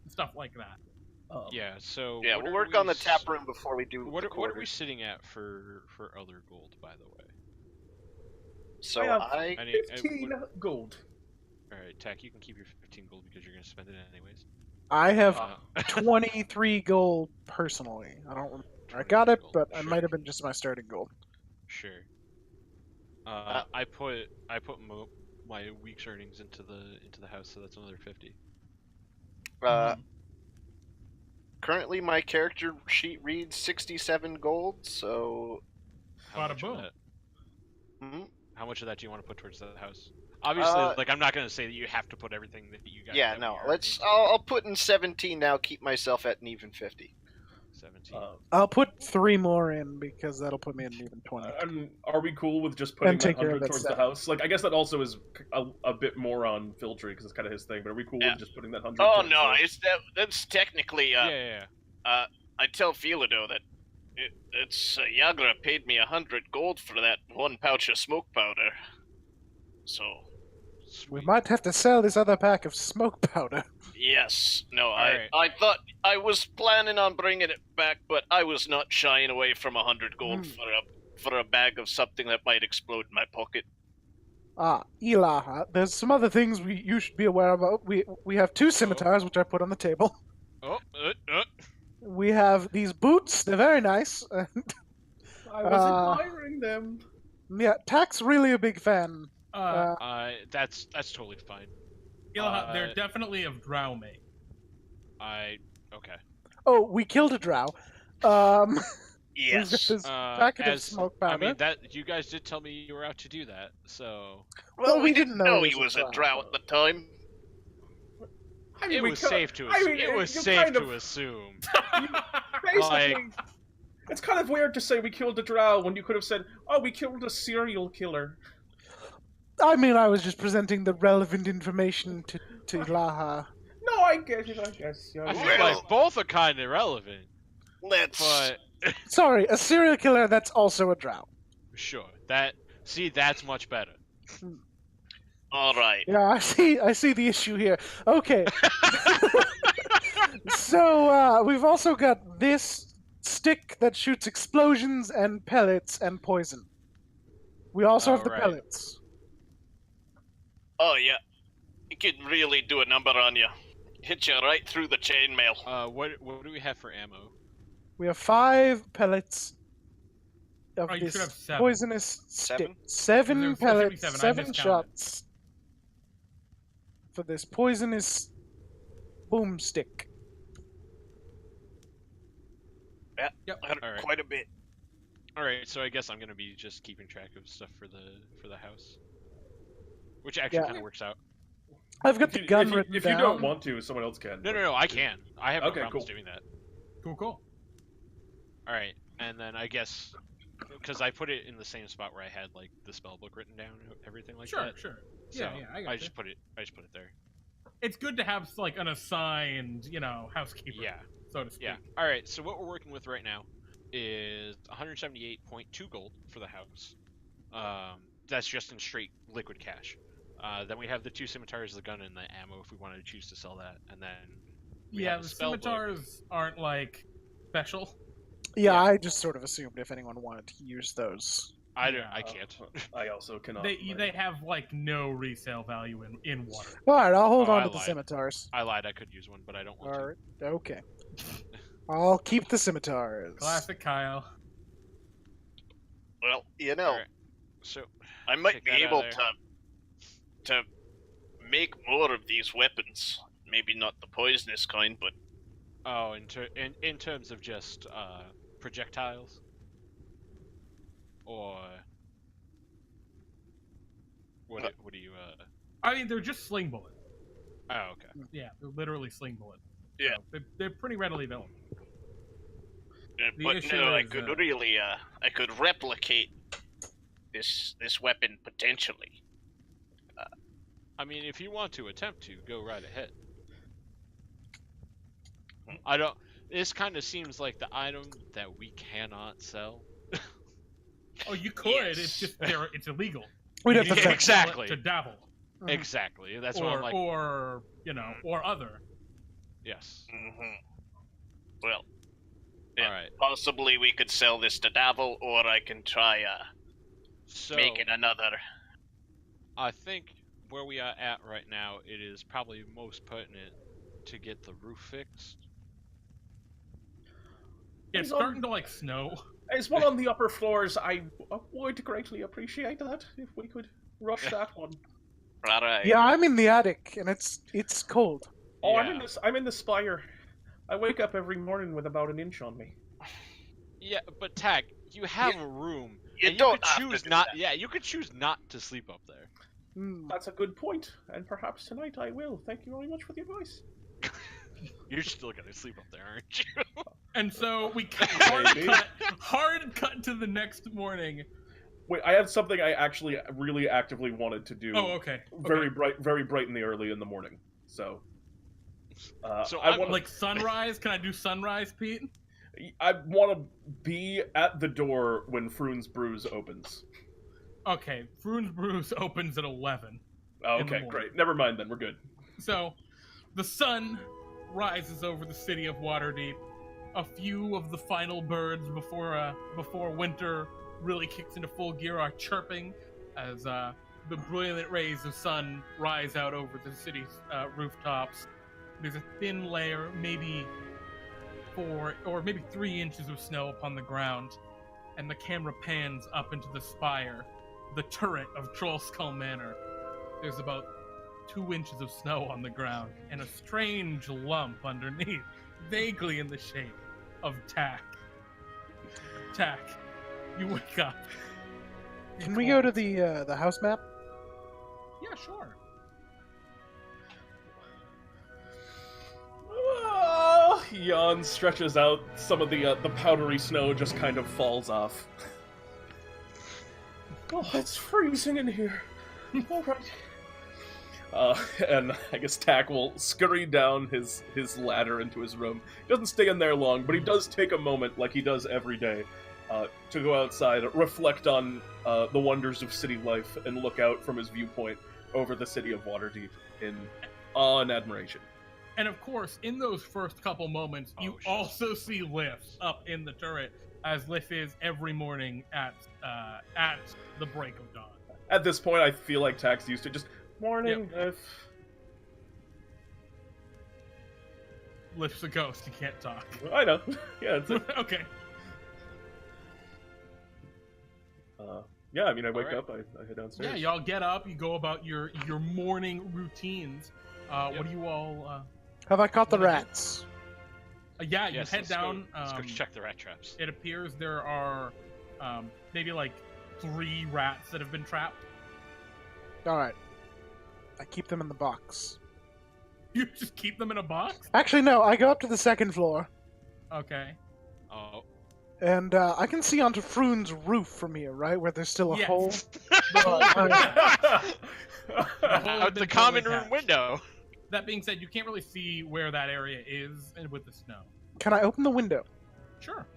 stuff like that. Yeah, so Yeah, what we'll are work we on the s- tap room before we do What the are we quarters. sitting at for other gold, by the way? So I have I I need, 15 gold. All right, Tack, you can keep your 15 gold because you're gonna spend it anyways. I have Uh, 23 gold personally. I don't remember. I got it, gold, but it sure. might have been just my starting gold. Sure. I put my week's earnings into the house, so that's another 50. Currently, my character sheet reads 67 gold. So, How Bada much of boom. that? How much of that do you want to put towards the house? Obviously, like I'm not gonna say that you have to put everything that you got. yeah, that no. we earned Let's. into I'll put in 17 now. Keep myself at an even 50. 17. I'll put 3 more in because that'll put me at an even 20. Are we cool with just putting And that take care of 100 that towards 7. the house? Like, I guess that also is a bit more on Fildry because it's kind of his thing. But are we cool with just putting that 100? Oh towards no, the... that's technically. Yeah. I tell Philado that it's Yagra paid me 100 gold for that 1 pouch of smoke powder. So. We Sweet. might have to sell this other pack of smoke powder. Yes. No, Alright. I thought I was planning on bringing it back, but I was not shying away from 100 gold for a bag of something that might explode in my pocket. Ilaha, there's some other things you should be aware about. We have 2 scimitars, which I put on the table. Oh. We have these boots. They're very nice. I was admiring them. Yeah, Tack's really a big fan. That's totally fine. Ilaha, they're definitely of drow made. Okay. Oh, we killed a drow. Yes. This packet of smoke powder. I mean, that you guys did tell me you were out to do that, so. Well, we didn't know he was a drow at the time. I mean, It was safe to assume. Basically, it's kind of weird to say we killed a drow when you could have said, "Oh, we killed a serial killer." I mean, I was just presenting the relevant information to Ilaha. No, I get it. I guess. I feel like both are kind of relevant. But Sorry, a serial killer that's also a drow. Sure. That's much better. all right. Yeah, I see the issue here. Okay. So, we've also got this stick that shoots explosions and pellets and poison. We also have the Alright. pellets. Oh yeah, it can really do a number on you. Hit you right through the chainmail. What do we have for ammo? We have 5 pellets of You should have this 7. poisonous stick. 7 There should be pellets, 7. I 7 miscounted. shots for this poisonous boomstick. Yeah, Yep. Alright. quite a bit. All right, so I guess I'm gonna be just keeping track of stuff for the house, which actually kind of works out. I've got the gun written if down. you don't want to, someone else can. No, I can. I have no Okay, problems cool. doing that. Cool. All right, and then I guess because I put it in the same spot where I had like the spell book written down, everything like that. Sure. So Yeah, I got you. just put it there. It's good to have like an assigned, housekeeper. Yeah. So to speak. Yeah. All right. So what we're working with right now is 178.2 gold for the house. That's just in straight liquid cash. Then we have the 2 scimitars, the gun, and the ammo if we wanted to choose to sell that. And then we have the spell book. scimitars aren't like special. Yeah, I just sort of assumed if anyone wanted to use those. I can't. I also cannot. They have like no resale value in water. All right, I'll hold Oh, on I to the lied. scimitars. I lied. I could use one, but I don't want All to. right, okay. I'll keep the scimitars. Classic Kyle. Well, All right. So I might Take be that out able of to make more of these weapons. Maybe not the poisonous kind, but in terms of just projectiles, or what do you I mean, they're just sling bullets. Oh, okay. Yeah, they're literally sling bullets. Yeah. So they're pretty readily available. The but issue no, I is, could really I could replicate this weapon potentially. I mean, if you want to attempt to, go right ahead. I don't. This kind of seems like the item that we cannot sell. Oh, you could. Yes. It's just it's illegal. We'd have to You check. Exactly. to dabble. Exactly. That's or, what I'm like. or other. Yes. Well, yeah, All right. possibly we could sell this to Davil, or I can try So making another. I think where we are at right now, it is probably most pertinent to get the roof fixed. It's starting to like snow. As one on the upper floors, I would greatly appreciate that if we could rush that one. Right. Yeah, I'm in the attic, and it's cold. Oh, Yeah. I'm in the spire. I wake up every morning with about an inch on me. Yeah, but Tack, you have a room. You and don't could have to choose do not. that. Yeah, you could choose not to sleep up there. That's a good point, and perhaps tonight I will. Thank you very much for the advice. You're still gonna sleep up there, aren't you? And so we Maybe. hard cut to the next morning. Wait, I have something I actually really actively wanted to do. Oh, okay. Very bright in the early in the morning. So, So I I'm want Like sunrise? Can I do sunrise, Pete? I want to be at the door when Frewn's Brews opens. Okay, Frewn's Brews opens at 11. Oh, In the okay, morning. great. Never mind then. We're good. So, the sun rises over the city of Waterdeep. A few of the final birds before winter really kicks into full gear are chirping as the brilliant rays of sun rise out over the city's rooftops. There's a thin layer, maybe 4 or maybe 3 inches of snow upon the ground, and the camera pans up into the spire, the turret of Trollskull Manor. There's about 2 inches of snow on the ground, and a strange lump underneath, vaguely in the shape of Tack. Tack, you wake up. Can we go to the house map? Yeah, sure. Yawn stretches out. Some of the powdery snow just kind of falls off. Oh, it's freezing in here. All right. And I guess Tack will scurry down his ladder into his room. He doesn't stay in there long, but he does take a moment, like he does every day, to go outside, reflect on the wonders of city life, and look out from his viewpoint over the city of Waterdeep in awe and admiration. And of course, in those first couple moments, you shit. also see Liff up in the turret, as Liff is every morning at the break of dawn. At this point, I feel like Tack's used to just, morning, Liff's a ghost, he can't talk. I know. Yeah, it's Okay. yeah, I mean, I wake Alright. up, I head downstairs. Yeah, y'all get up, you go about your morning routines. What do you all... Have I caught the What is it? rats? Yeah, you Yes, head let's go- down. Let's go check the rat traps. It appears there are maybe like 3 rats that have been trapped. All right. I keep them in the box. You just keep them in a box? Actually, no. I go up to the second floor, Okay. Oh, and I can see onto Frewn's roof from here, right? Where there's still a Yes. hole. The whole- out the been common totally room hatched. window. That being said, you can't really see where that area is and with the snow. Can I open the window? Sure.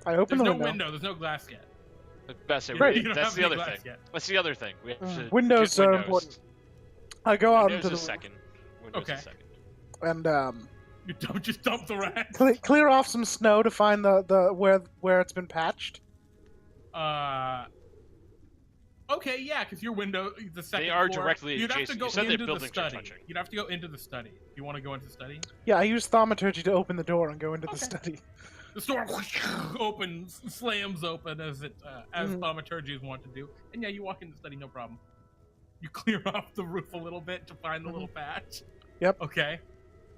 I open There's the no window. window. There's no glass yet. Best Right. You don't That's have the any other glass thing. yet. That's the other thing. We have to Windows get are windows. important. I go out Windows into is the second. Windows Okay. is second. and You don't just dump the rats. clear off some snow to find the where it's been patched. Okay, yeah, because your window, the second They are floor, directly you'd have to adjacent. go You said their into the buildings are study. touching. You'd have to go into the study. You want to go into the study? Yeah, I use thaumaturgy to open the door and go into the Okay. study. The door opens, slams open as Mhm. thaumaturgy is wont to do, and yeah, you walk in the study, no problem. You clear off the roof a little bit to find the little patch. Yep. Okay.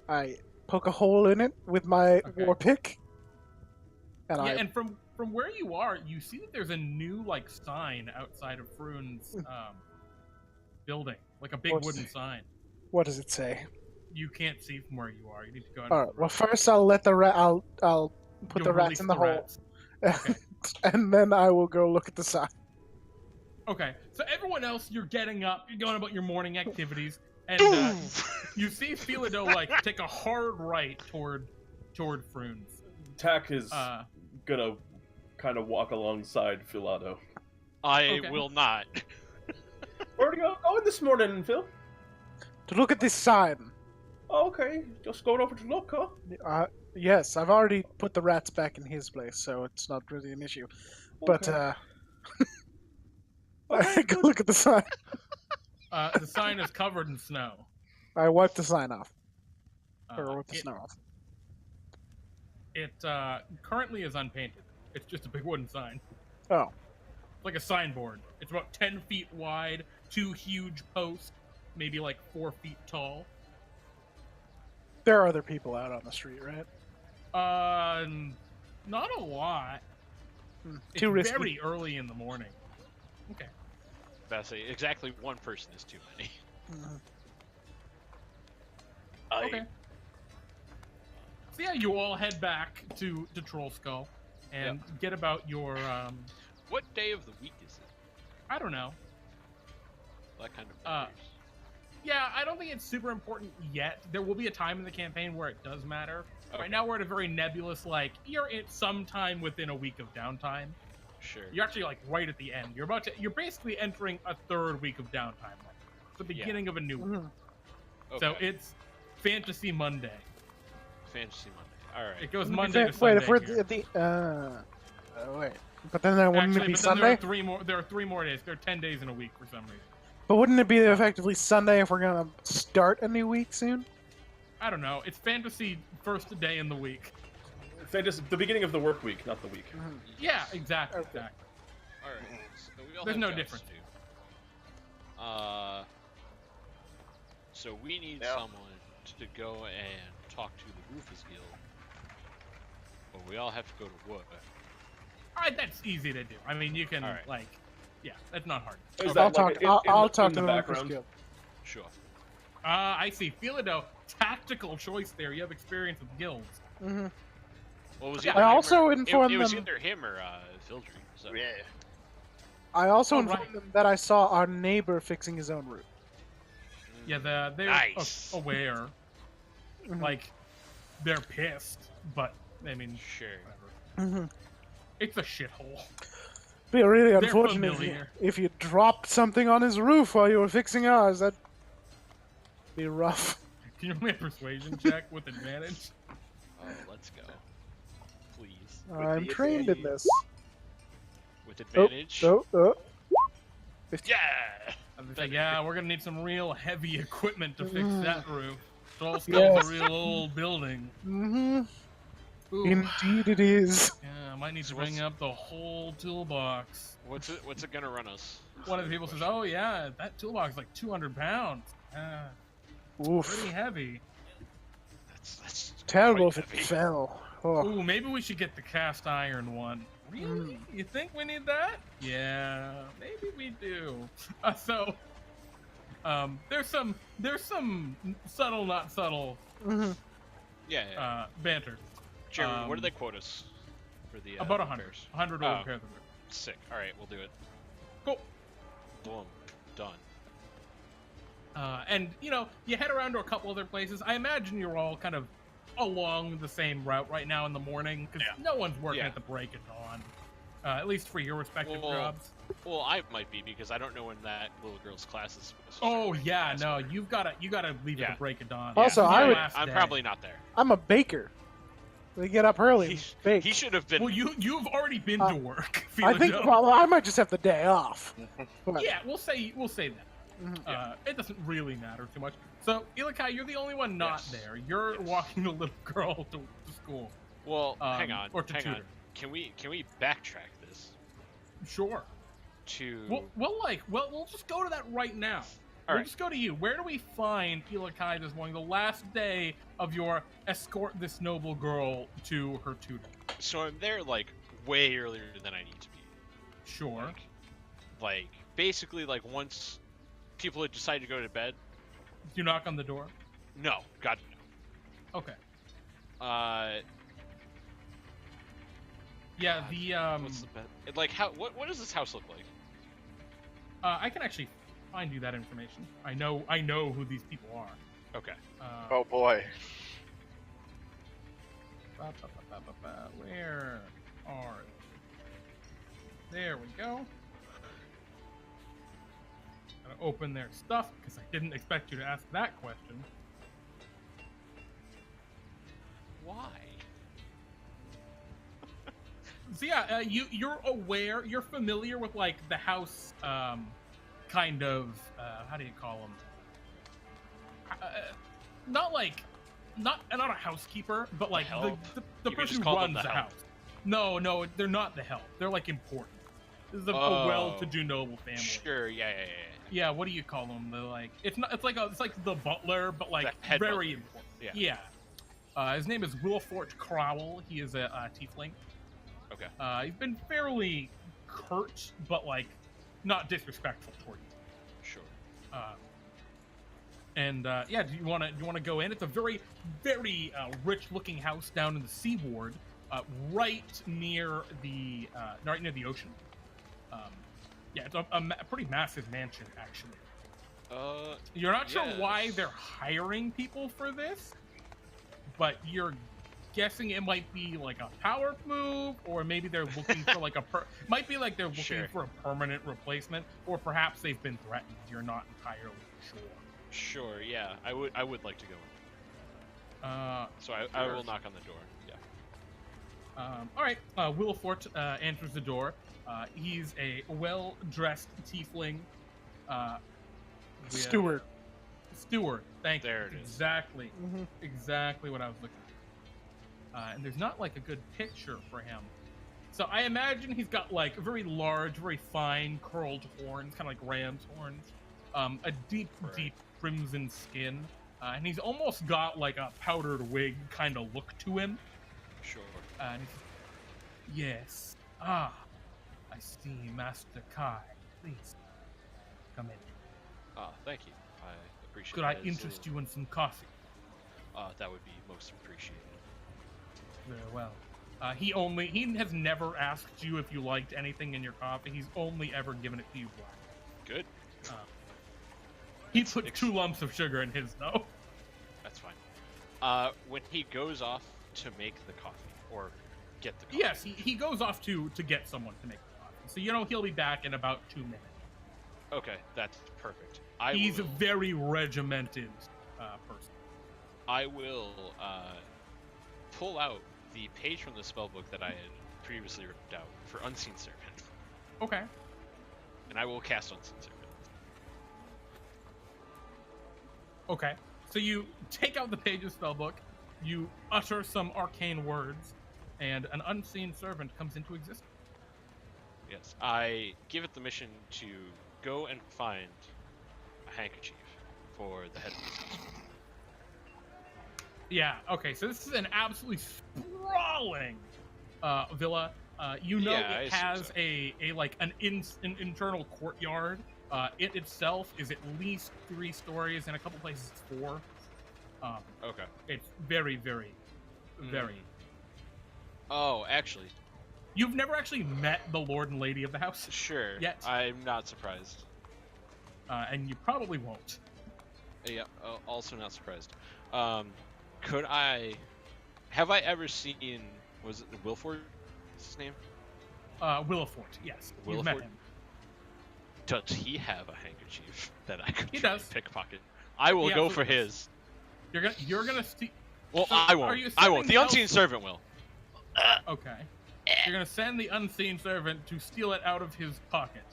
I poke a hole in it with my Okay. war pick, and Yeah, I and from where you are, you see that there's a new like sign outside of Frewn's building, like a big What's- wooden sign. what does it say? You can't see from where you are. You need to go. into All the right. Well, room. first I'll let the rat. I'll put You'll the rats release in the hole, rats. Okay. and then I will go look at the sign. Okay, so everyone else, you're getting up, you're going about your morning activities, and you see Philado like take a hard right toward Frewn's. Tack is Uh, gonna kind of walk alongside Philado. I Okay. will not. Where are you going this morning, Phil? To look at this sign. Oh, okay, just going over to look, huh? Yes, I've already put the rats back in his place, so it's not really an issue. But Okay. I go look at the sign. The sign is covered in snow. I wiped the sign off. Or wiped the It, snow off. it currently is unpainted. It's just a big wooden sign. Oh. It's like a signboard. It's about 10 feet wide, 2 huge posts, maybe like 4 feet tall. There are other people out on the street, right? Not a lot. It's Too risky. very early in the morning. Okay. That's say exactly one person is too many. Okay. So yeah, you all head back to Troll Skull and get about your What day of the week is it? I don't know. That kind of matters. Yeah, I don't think it's super important yet. There will be a time in the campaign where it does matter. Okay. Right now we're at a very nebulous, like, you're at some time within a week of downtime. Sure. You're actually like right at the end. You're basically entering a third week of downtime. It's the beginning of a new week. So it's Fantasy Monday. Fantasy Monday. All right. It goes Monday to Sunday. Wait, if we're here. at the wait, but then wouldn't Actually, it be but then Sunday? there are three more days. There are 10 days in a week for some reason. But wouldn't it be effectively Sunday if we're gonna start a new week soon? I don't know. It's fantasy first day in the week. Fantasy, the beginning of the work week, not the week. Yeah, exactly. Okay. Exactly. All right. So we all There's have no jobs difference. to do. So we need someone to go and talk to the Rufus Guild. But we all have to go to work. All right, that's easy to do. I mean, you can Alright. like, yeah, that's not hard. Is I'll that talk. like I'll talk in to the the background? Guild. Sure. I see. Philado, tactical choice there. You have experience with guilds. Mm-hmm. Well, it was Yeah, either I him also or, informed it was them. either him or Fildry. So. Yeah. I also Oh, informed right. them that I saw our neighbor fixing his own roof. Yeah, they're Nice. aware. Mhm. Like, they're pissed, but I mean, Sure. whatever. Mm-hmm. It's a shithole. Be really They're unfortunate familiar. if you dropped something on his roof while you were fixing ours. That'd be rough. Can you roll me a persuasion check with advantage? Oh, let's go. Please. I'm trained in this. With advantage. Oh. Yeah. I was like, yeah, we're gonna need some real heavy equipment to fix that roof. Troll Skull's Yes. a real old building. Mm-hmm. Ooh. Indeed it is. Yeah, I might need to So bring what's- up the whole toolbox. What's it gonna run us? One of the people says, "Oh yeah, that toolbox is like 200 pounds. Oof. Pretty heavy. That's Terrible if quite it heavy. fell. Oh. Ooh, maybe we should get the cast iron one. Really? You think we need that? Yeah, maybe we do. There's some subtle, not subtle Mm-hmm. Yeah. banter. Jeremy, what do they quote us for the About 100. repairs? 100 Oh. will repair the roof. Sick. All right, we'll do it. Cool. Boom. Done. And you head around to a couple other places. I imagine you're all kind of along the same route right now in the morning because no one's working Yeah. at the break of dawn. At least for your respective Well, jobs. Well, I might be because I don't know when that little girl's class is supposed to Oh start. yeah, That's no, why. you gotta leave at Yeah. the break of dawn. Also, It's I the would- last I'm day. probably not there. I'm a baker. We get up early. He, Bake. he should have been. Well, you've already been to work. I think. Philado. Well, I might just have the day off. But- Yeah, we'll say that. Mhm. It doesn't really matter too much. So, Ilyich, you're the only one not Yes. there. You're Yes. walking the little girl to school. Well, hang on. Or to Hang on. tutor. Can we backtrack this Sure. to? We'll just go to that right now. All We'll right. just go to you. Where do we find Ilyich this morning, the last day of your escort this noble girl to her tutor? So I'm there like way earlier than I need to be. Sure. Like basically like once people had decided to go to bed. You knock on the door? No, God no. Okay. Yeah, What's the bed? Like how? What does this house look like? I can actually find you that information. I know who these people are. Okay. Oh boy. Where are they? There we go. Gonna open their stuff because I didn't expect you to ask that question. Why? So yeah, you're aware, you're familiar with like the house kind of how do you call him? Not a housekeeper, but like the person who runs the house. No, they're not the help. They're like important. This is a well-to-do noble family. Sure, yeah. Yeah, what do you call them? They're like it's like the butler, but like very important. Yeah. His name is Wilfort Crowell. He is a tiefling. Okay. He's been fairly curt, but like not disrespectful toward you. Sure. Do you want to go in? It's a very, very rich-looking house down in the seaward, right near the ocean. It's a pretty massive mansion, actually. You're not sure why they're hiring people for this, but you're guessing it might be like a power move, or maybe they're looking for like might be like they're looking for a permanent replacement, or perhaps they've been threatened. You're not entirely sure. Sure, yeah, I would like to go in. So I will knock on the door. Yeah. All right. Willifort enters the door. He's a well-dressed tiefling. Steward. Thank you. There it is. Exactly. Mm-hmm. Exactly what I was looking for. And there's not like a good picture for him. So I imagine he's got like very large, very fine curled horns, kind of like ram's horns. A deep crimson skin. And he's almost got like a powdered wig kind of look to him. Sure. And yes. I see, Master Kai. Please, come in. Thank you. I appreciate it. Could I interest you in some coffee? That would be most appreciated. Very well. He has never asked you if you liked anything in your coffee. He's only ever given it to you black. Good. He put 2 lumps of sugar in his, though. That's fine. When he goes off to make the coffee, or get the coffee. Yes, he goes off to get someone to make the coffee. So, he'll be back in about 2 minutes. Okay, that's perfect. He's a very regimented person. I will pull out the page from the spellbook that I had previously ripped out for Unseen Servant. Okay. And I will cast Unseen Servant. Okay. So you take out the page of spellbook, you utter some arcane words, and an unseen servant comes into existence. Yes. I give it the mission to go and find a handkerchief for the head of this house. Yeah, okay, so this is an absolutely sprawling villa. It has so. an internal courtyard. It itself is at least 3 stories, and a couple places it's 4. Okay. It's very, very, very. Oh, actually. You've never actually met the Lord and Lady of the house? Sure. Yet. I'm not surprised. And you probably won't. Yeah, also not surprised. Could I... Have I ever seen... Was it Wilford? What's his name? Willifort, yes. You've met Willifort? him. Does he have a handkerchief that I could pickpocket? I will go for his. You're gonna steal... Well, so I won't. The unseen servant will. Okay. You're gonna send the unseen servant to steal it out of his pocket.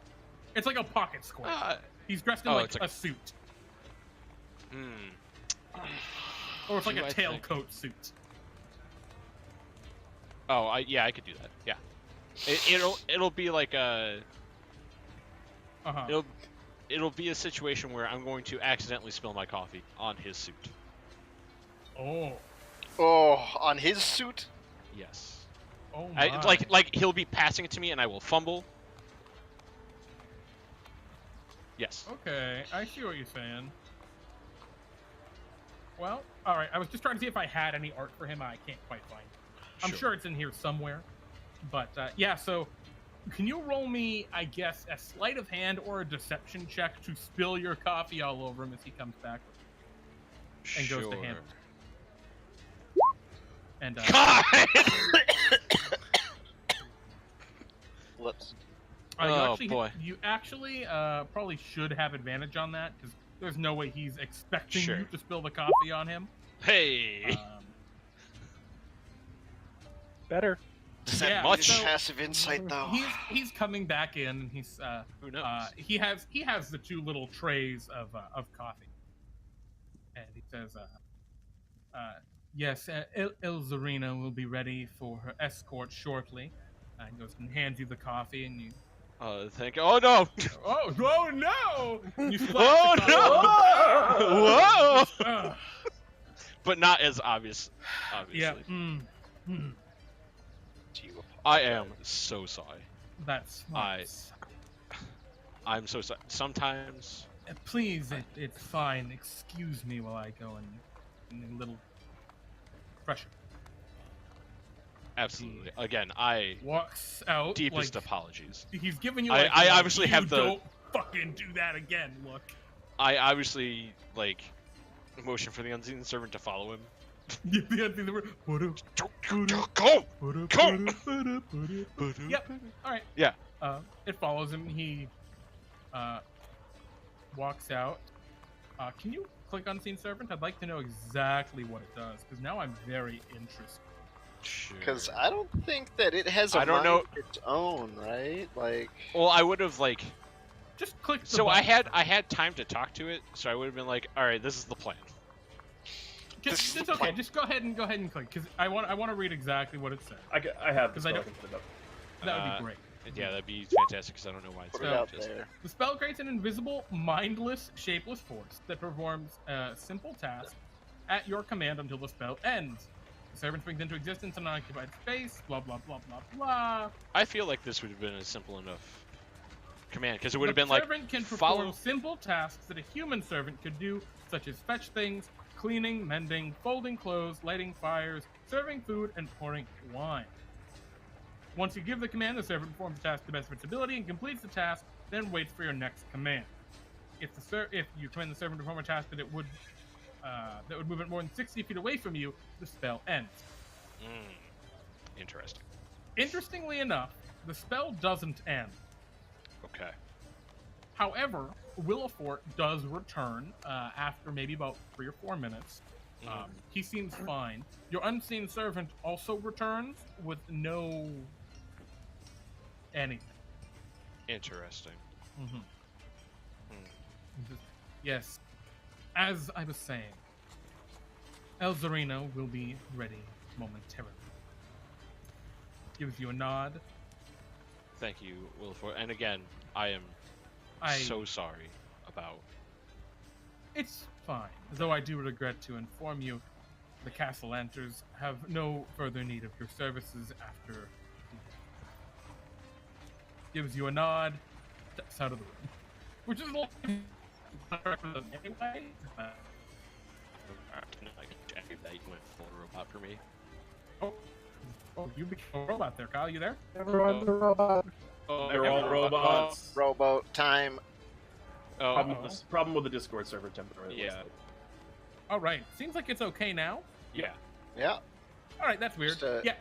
It's like a pocket square. He's dressed in a suit. Or it's like a tailcoat suit. Oh, I could do that. Yeah. It'll be like a. It'll be a situation where I'm going to accidentally spill my coffee on his suit. Oh. Oh, on his suit? Yes. Oh my. Like he'll be passing it to me and I will fumble. Yes. Okay, I see what you're saying. Well, alright, I was just trying to see if I had any art for him. I can't quite find it. I'm sure it's in here somewhere. But, so can you roll me, I guess, a sleight of hand or a deception check to spill your coffee all over him as he comes back and goes to hand it? And, Whoops. You actually probably should have advantage on that, because there's no way he's expecting you to spill the coffee on him. Hey! Better. Does Yeah, that much? much passive insight though? He's coming back in, and he's Who knows? he has the 2 little trays of coffee, and he says, yes, Elzarina will be ready for her escort shortly. And goes and hands you the coffee, and you. Thank you. Oh no! Oh no! You Oh slap the coffee. no! Whoa! Ugh. But not as obvious. Obviously. Yeah. I am so sorry. That's. I'm so sorry. Sometimes. Please, it's fine. Excuse me while I go and a little pressure. Absolutely. Again, I Walks out. deepest like, apologies. He's giving you. I Like, obviously you have the- Don't fucking do that again. Look. I obviously like motion for the unseen servant to follow him. Go! Yep. All right. Yeah. It follows him. He walks out. Can you click Unseen Servant? I'd like to know exactly what it does, because now I'm very interested. Because I don't think that it has a I don't mind know. of its own, right? Like, Well, I would have like. Just click the So button. I had time to talk to it, so I would have been like, all right, this is the plan. This is It's the okay. plan. Just go ahead and click, because I want to read exactly what it says. I have Because this. I I don't- can put it up. That would be great. Yeah, that'd be fantastic because I don't know why it's put it not out just- there. The spell creates an invisible, mindless, shapeless force that performs a simple task at your command until the spell ends. The servant springs into existence in unoccupied space, blah, blah, blah, blah, blah. I feel like this would have been a simple enough command because it would have The been like servant can follow. perform simple tasks that a human servant could do, such as fetch things, cleaning, mending, folding clothes, lighting fires, serving food, and pouring wine. Once you give the command, the servant performs the task to the best of its ability and completes the task, then waits for your next command. If you command the servant to perform a task that would move it more than 60 feet away from you, the spell ends. Interesting. Interestingly enough, the spell doesn't end. Okay. However, Willifort does return after maybe about 3 or 4 minutes. He seems fine. Your unseen servant also returns with no anything. Interesting. Mm-hmm. Yes, as I was saying, Elzarina will be ready momentarily. Gives you a nod. Thank you, Williford. And again, I am so sorry about. It's fine, though I do regret to inform you the Castellanters have no further need of your services after. Gives you a nod, steps out of the room. Which is like anyway. That you went full robot for me. Oh, you became a robot there, Kyle. You there? Everyone's a robot. They're all robots. Rowboat time. Problem with the Discord server temporarily. Yeah. All right. Seems like it's okay now. Yeah. Yeah. All right, that's weird. Just, Yeah.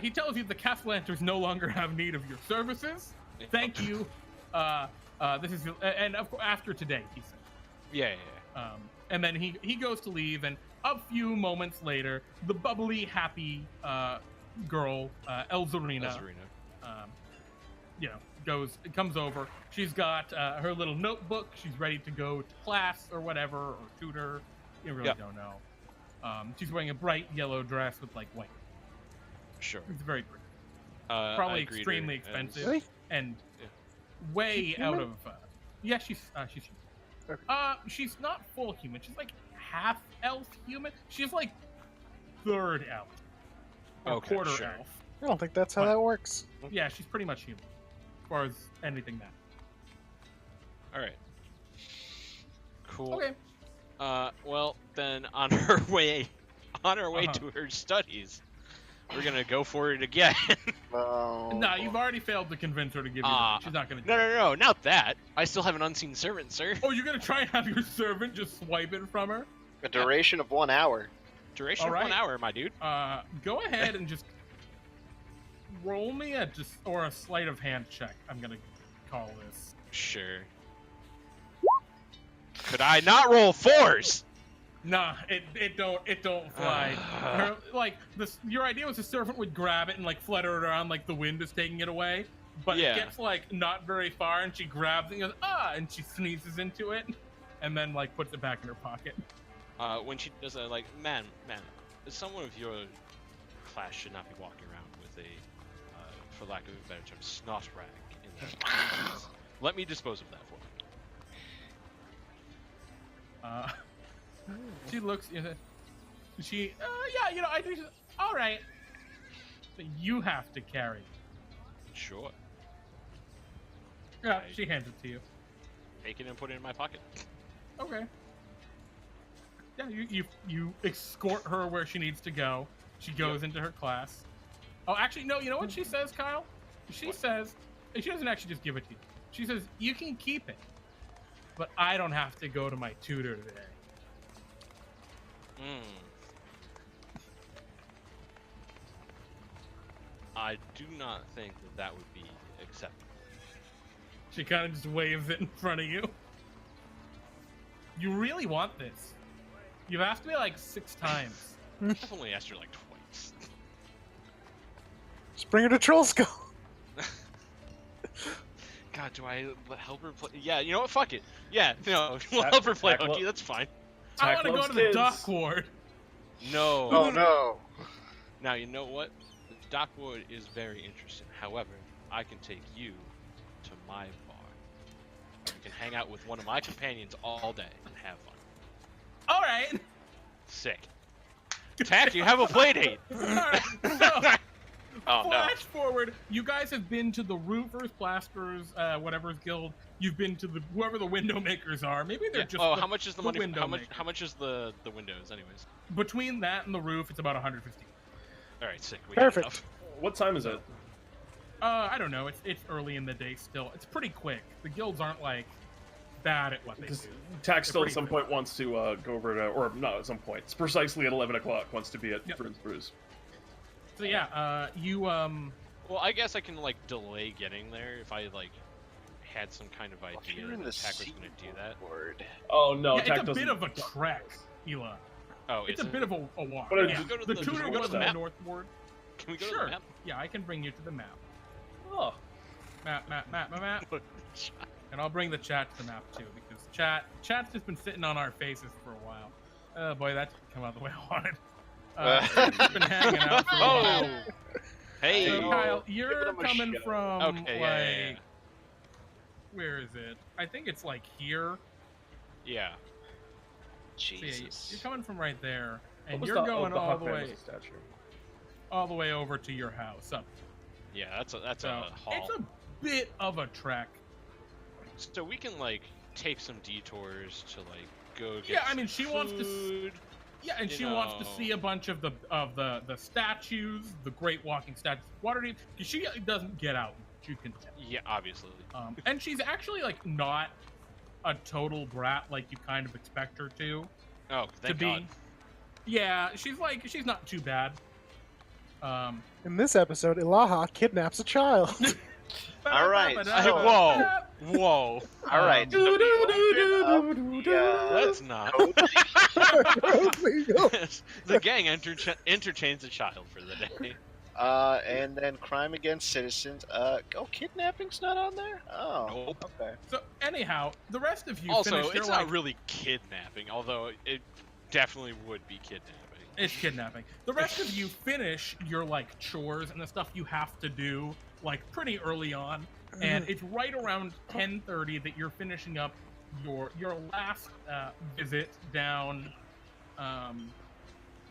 He tells you the Castellanters no longer have need of your services. Thank you. This is and of course after today, he said. Yeah. And then he goes to leave, and a few moments later, the bubbly, happy girl, Elzarina, comes over. She's got her little notebook. She's ready to go to class or whatever, or tutor. You really don't know. She's wearing a bright yellow dress with like white. Sure. It's very pretty. I Probably agreed extremely and- expensive Really? and Yeah. way She's out human? of. Yeah, she's she's not full human. She's like half elf human. She's like third elf or Okay, quarter sure. elf. I don't think that's how that works. Yeah, she's pretty much human as far as anything that. All right. Cool. Okay. Well, then on her way Uh-huh. to her studies, we're gonna go for it again. Oh, No, you've already failed to convince her to give you. Ah. She's not gonna. Do No, not that. I still have an unseen servant, sir. Oh, you're gonna try and have your servant just swipe it from her? a duration of 1 hour. Duration of All 1 right. hour, my dude. Go ahead and just roll me a sleight of hand check. I'm gonna call this. Sure. Could I not roll 4s? Nah, it don't fly. Your idea was the servant would grab it and like flutter it around like the wind is taking it away, but Yeah. it gets like not very far, and she grabs it and goes and she sneezes into it, and then like puts it back in her pocket. When she does that, like, man, someone of your class should not be walking around with a, for lack of a better term, snot rag in their pockets. Let me dispose of that for you. She looks. She. Yeah. I do. All right. But you have to carry it. Sure. Yeah. She hands it to you. Take it and put it in my pocket. Okay. Yeah. You escort her where she needs to go. She goes into her class. Oh, actually, no. You know what she says, Kyle? She says she doesn't actually just give it to you. She says you can keep it, but I don't have to go to my tutor today. I do not think that would be acceptable. She kind of just waves it in front of you. You really want this? You've asked me like 6 times. I've only asked her like twice. Just bring her to Troll Skull. God, do I help her play? Yeah, you know what? Fuck it. Yeah, no, we'll help her play hooky. That's fine. I want to go to the dock ward. No. Oh no. Now, you know what? The dock ward is very interesting. However, I can take you to my bar. You can hang out with one of my companions all day and have fun. All right. Sick. Tack, you have a play date. All right. So, Oh no. flash forward. You guys have been to the roofers, plasterers, whatever's guild. You've been to the whoever the window makers are. Maybe they're just. Oh, how much is the money? window How much is the windows, anyways? Between that and the roof, it's about 150. All right, sick. We Perfect. Have enough. What time is it? I don't know. It's early in the day still. It's pretty quick. The guilds aren't like bad at what they do. Tack still at pretty some quick. point wants to go over to, or not at some point. It's precisely at 11 o'clock. Wants to be at Frewn's Brews. So yeah, you Well, I guess I can like delay getting there if I like had some kind of Well, if idea you're in that the Tack was going to do that. Ward. Oh no, yeah, Tack it's a doesn't. bit of a trek, Ela. Oh, It's is a it? bit of a walk. But Yeah. Go to The the- tutor go to was the in the map. north ward. Can we go to Sure. the map? Yeah, I can bring you to the map. Oh, Map. And I'll bring the chat to the map too, because chat's just been sitting on our faces for a while. Oh boy, that didn't come out the way I wanted. It's been hanging out for a while. Oh. Hey. So Kyle, Give you're them a coming shot. from Okay. Yeah. where is it? I think it's like here. Yeah. So, yeah, Jesus. you're coming from right there, what and was you're the, going the all Hawk the Man way was a statue. over to your house. Up. Yeah. That's So a haul. it's a bit of a trek. So we can like take some detours to like go get. Yeah, I some mean, she wants to food. Yeah, and You she wants to know. see a bunch of the statues, the great walking statues, Waterdeep. Because she doesn't get out. You can tell. Yeah, obviously. And she's actually like not a total brat like you kind of expect her to Oh, thank be. God. Yeah, she's not too bad. In this episode, Ilaha kidnaps a child. All right, Whoa. Whoa. All right. Um, Let's not. The gang interchains a child for the day. And then crime against citizens. Kidnapping's not on there? Oh, Nope. okay. So anyhow, the rest of you Also, finished it's your, not really kidnapping, although it definitely would be kidnapping. It's kidnapping. The rest of you finish your like chores and the stuff you have to do like pretty early on, and it's right around 10:30 that you're finishing up your last visit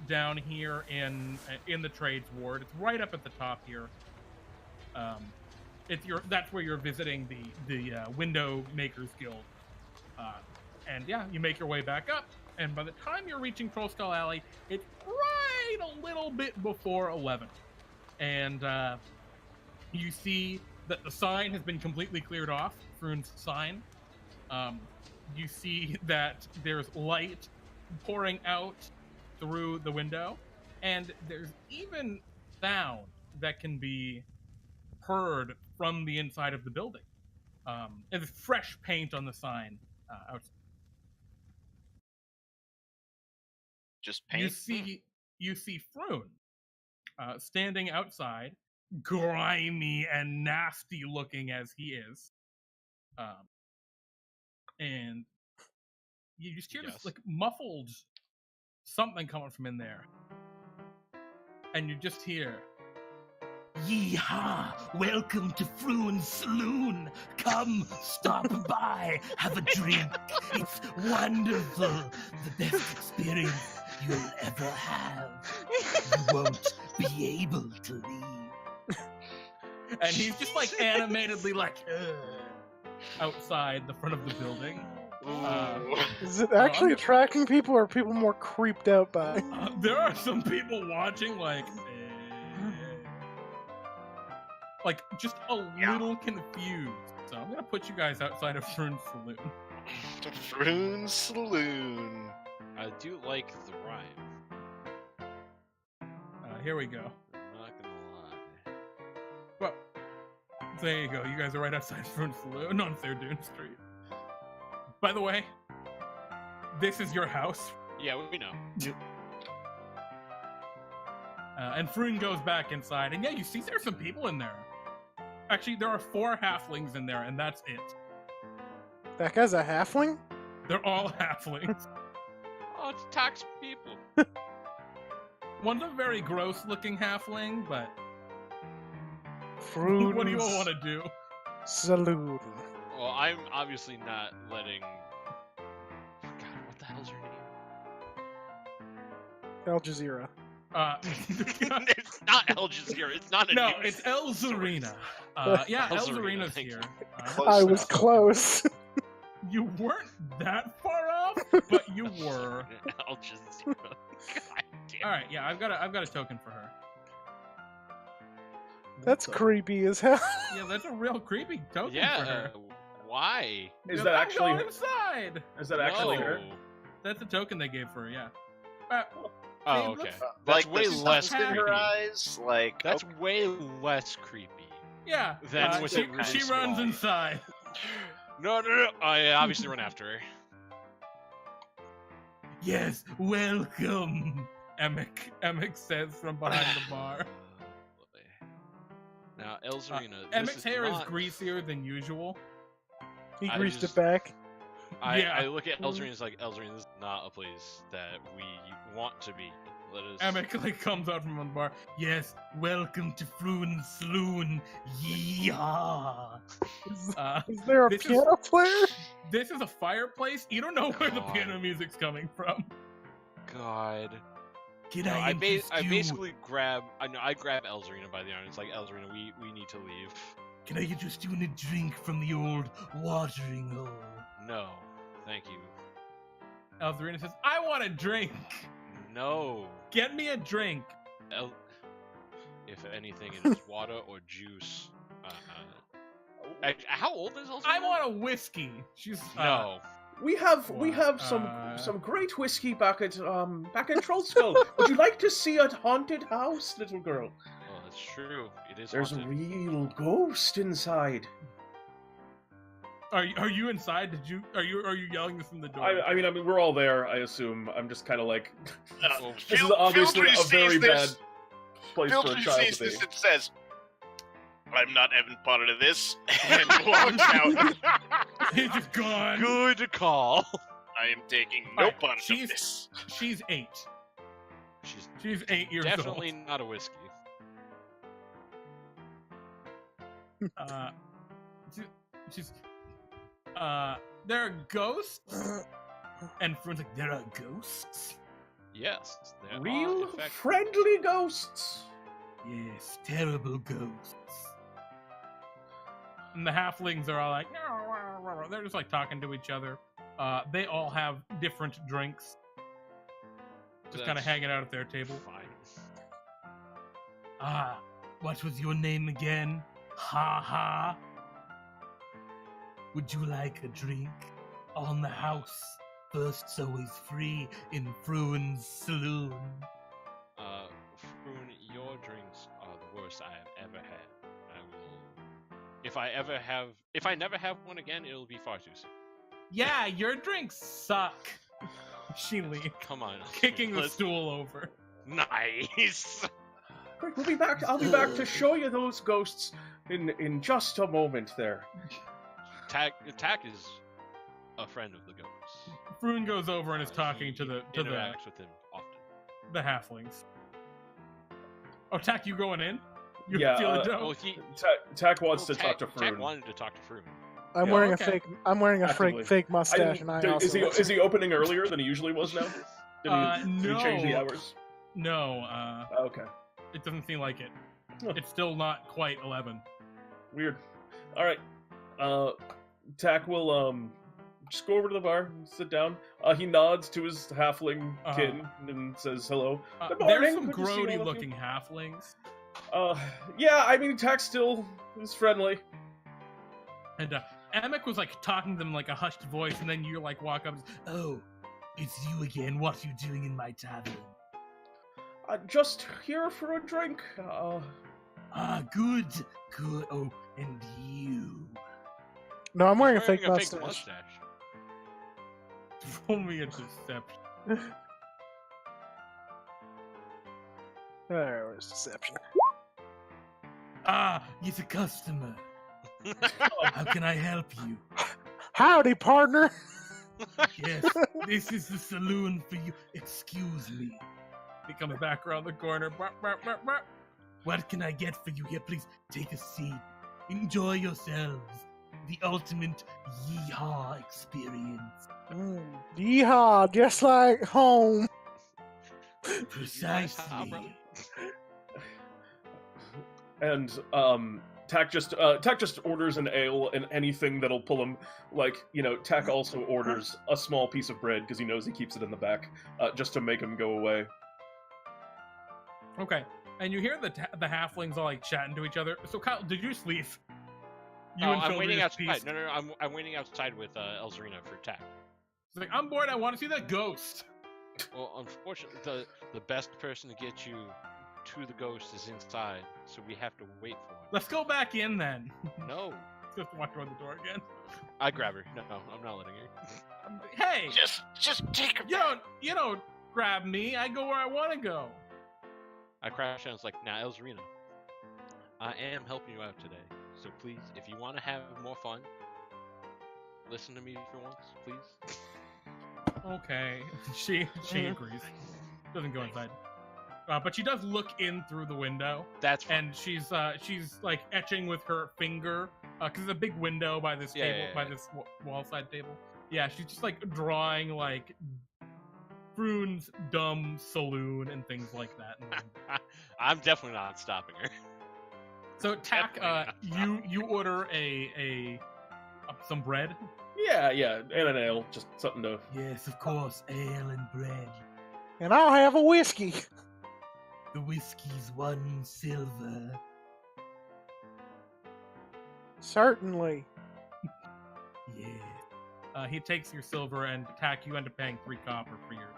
down here in the trades ward. It's right up at the top here. That's where you're visiting the window makers guild, and yeah, you make your way back up. And by the time you're reaching Troll Skull Alley, it's right a little bit before 11. And you see that the sign has been completely cleared off, Frewn's sign. You see that there's light pouring out through the window, and there's even sound that can be heard from the inside of the building. And there's fresh paint on the sign outside. Just paint. You see Frewn standing outside, grimy and nasty looking as he is, and you just hear this like muffled something coming from in there, and you just hear, "Yeehaw! Welcome to Frewn's Saloon. Come, stop by, have a drink. It's wonderful. The best experience you'll ever have. You won't be able to leave." And he's just like animatedly like outside the front of the building. Is it actually attracting people, or are people more creeped out by it? There are some people watching like just a little confused. So I'm gonna put you guys outside of Frewn's Saloon. Frewn's Saloon. I do like the rhyme. Here we go. I'm not gonna lie. Well, there you go. You guys are right outside Frewn's Saloon on Therdune Street. By the way, this is your house. Yeah, we know. And Frewn goes back inside, and yeah, you see there's some people in there. Actually, there are 4 halflings in there, and that's it. That guy's a halfling? They're all halflings. Oh, it's tax people. One's a very gross-looking halfling, but Frewn's what do you all want to do? Saloon. Well, I'm obviously not letting... God, what the hell's your name? Al Jazeera. It's not Al Jazeera. It's not a No, news it's El source. Zarina. Yeah, El Zarina, Zarina's thank here. I was close. You weren't that far off, but you were. Al Jazeera. God damn. All right, yeah, I've got a token for her. That's creepy as hell. Yeah, that's a real creepy token for Yeah, her. why? Is Yeah, that let's actually go her? inside? Is that actually her? No. That's a token they gave for her. Yeah. Oh, It okay. looks That's Like way the less stuff in creepy. her eyes. Like That's way less creepy. Yeah. Then with she, a she nice runs wall. inside. No. I obviously run after her. Yes, welcome. Emmek says from behind the bar. Now, El Zarina. Emmek's hair is greasier than usual. He I greased just- it back. I look at El Zarina as like, El Zarina, this is not a place that we want to be. Let us... Emmek like comes out from the bar. Yes, welcome to Frewn's Saloon. Yeehaw. Is there a this is- piano player? This is a fireplace. You don't know where the God. piano music's coming from. God. Can No, I I interest you? basically grab... I grab El Zarina by the arm. It's like, El Zarina, we need to leave. Can I interest you in a drink from the old watering hole? No. Thank you. Elzarina says, I want a drink. No. Get me a drink. If anything, it is water or juice. How old is El Zarina? I want a whiskey. She's No. We have some great whiskey back at back in Trollskull. Would you like to see a haunted house, little girl? Well, that's true. It is There's a haunted. real ghost inside. Are you inside? Are you yelling this from the door? I mean, we're all there. I assume. I'm just kind of like, Well, this is obviously Fildry a very sees bad this. place for a Fildry child sees to be. this and says, I'm not having part of this, and walks out. He's just gone. Good call. I am taking no Alright, part of she's- this. She's 8. She's 8 years definitely not a whiskey. old. She's there are ghosts, and Frewn's like, there are ghosts. Yes. There Real are, in fact, friendly ghosts. Yes, terrible ghosts. And the halflings are all like, they're just like talking to each other. They all have different drinks, just kind of that's hanging out at their table. Fine. What was your name again? Ha ha. Would you like a drink? On the house. First's always free in Frewn's Saloon. Frewn, your drinks are the worst I have ever had. I will. If I never have one again, it'll be far too soon. Yeah, your drinks suck. she leaves, Come on. kicking the Let's- stool over. Nice. Great, we'll be back. I'll be back to show you those ghosts in just a moment there. Tack is a friend of the ghosts. Frewn goes over and is talking He to the interacts with him often. halflings. Oh, Tack, you going in? You Yeah, feel the Well, dope? Tack wants to Tack, talk to Tack Frewn. wanted to talk to Frewn. I'm Yeah, wearing okay. a fake. I'm wearing a Actively. fake mustache, and I also. Is he opening earlier than he usually was now? Did he change the no. hours? No, Okay. it doesn't seem like it. Huh. It's still not quite 11. Weird. All right. Tack will just go over to the bar, sit down. He nods to his halfling kin and says hello. Good morning. There's some good to see all of you. grody-looking halflings. Yeah. I mean, Tack still is friendly. And Emmek was like talking to them like a hushed voice, and then you like walk up and oh, it's you again. What are you doing in my tavern? Just here for a drink. Good. Oh, and you. No, I'm wearing a Wearing fake mustache. Roll me a deception. There was deception. He's a customer. How can I help you? Howdy, partner. Yes, this is the saloon for you. Excuse me. He comes back around the corner. Bark, bark, bark, bark. What can I get for you? Here, please take a seat. Enjoy yourselves. The ultimate yeehaw experience. Yeehaw, just like home. Precisely. And Tack just orders an ale and anything that'll pull him. Like, Tack also orders a small piece of bread because he knows he keeps it in the back, just to make him go away. Okay. And you hear the halflings all like chatting to each other. So Kyle, did you just leave? You and I'm Fildry waiting just outside. peaced. No. I'm waiting outside with Elzarina for Tack. He's like, I'm bored. I want to see that ghost. Well, unfortunately, the best person to get you to the ghost is inside, so we have to wait for him. Let's go back in then. No. Let's have to walk around the door again. I grab her. No, I'm not letting her. Hey, Just take her. you don't grab me. I go where I want to go. I crash and it's like, now, Elzarina, I am helping you out today, so please, if you want to have more fun, listen to me for once, please. Okay. She agrees. Doesn't go inside. But she does look in through the window, That's fine. and she's like etching with her finger, because there's a big window by this table, by this wall side table. Yeah, she's just like drawing like Frewn's dumb saloon and things like that. I'm definitely not stopping her. So Tack, you order a some bread. Yeah, and an ale, just something to... Yes, of course, ale and bread. And I'll have a whiskey. The whiskey's 1 silver. Certainly. Yeah. He takes your silver, and Tack, you end up paying 3 copper for your.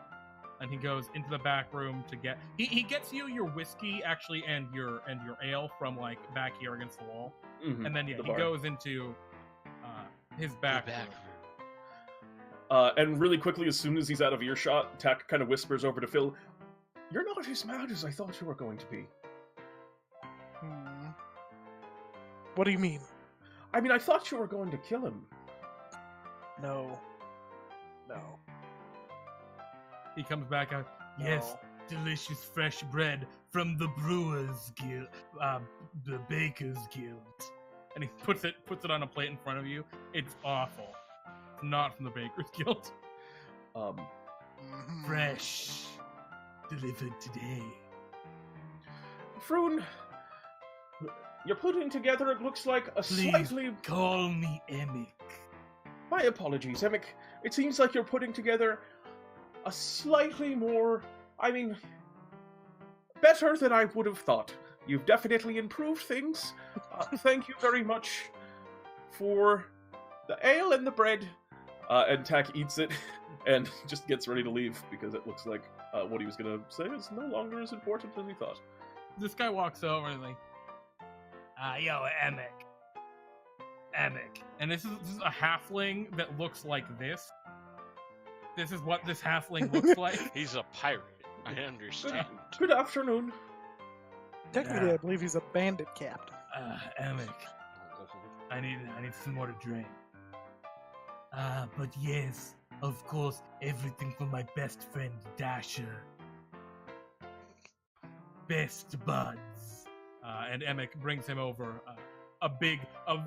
And he goes into the back room to get. He gets you your whiskey actually, and your ale from like back here against the wall, and then the he bar. goes into his back room. And really quickly, as soon as he's out of earshot, Tack kind of whispers over to Phil, "You're not as mad as I thought you were going to be." What do you mean? I mean, I thought you were going to kill him. No. He comes back out. Yes, delicious fresh bread from the Brewers Guild, the Bakers Guild. And he puts it on a plate in front of you. It's awful. It's not from the Bakers Guild. Fresh, delivered today. Frewn, you're putting together, it looks like, a Please slightly... call me Emmek. My apologies, Emmek. It seems like you're putting together a slightly more... I mean, better than I would have thought. You've definitely improved things. Thank you very much for the ale and the bread. And Tack eats it and just gets ready to leave because it looks like what he was going to say is no longer as important as he thought. This guy walks over and is like, yo, Emmek. And this is a halfling that looks like this. This is what this halfling looks like. He's a pirate. I understand. Good afternoon. Technically, I believe he's a bandit captain. Emmek, I need some more to drink. But yes, of course, everything for my best friend Dasher. Best buds. And Emmek brings him over a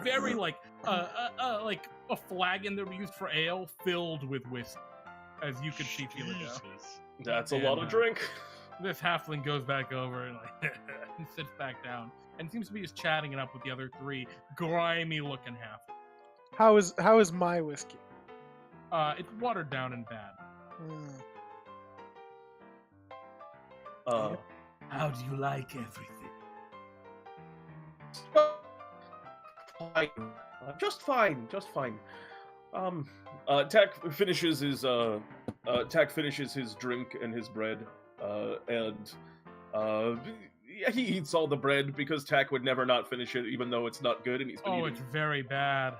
very like a flagon that we used for ale filled with whiskey, as you can see Philado. That's a lot of drink. This halfling goes back over and like and sits back down and seems to be just chatting it up with the other three grimy looking halflings. How is my whiskey? It's watered down and bad. How do you like everything? Fine. Just fine. Tack finishes his drink and his bread, and he eats all the bread because Tack would never not finish it, even though it's not good, and he's been eating. It's very bad.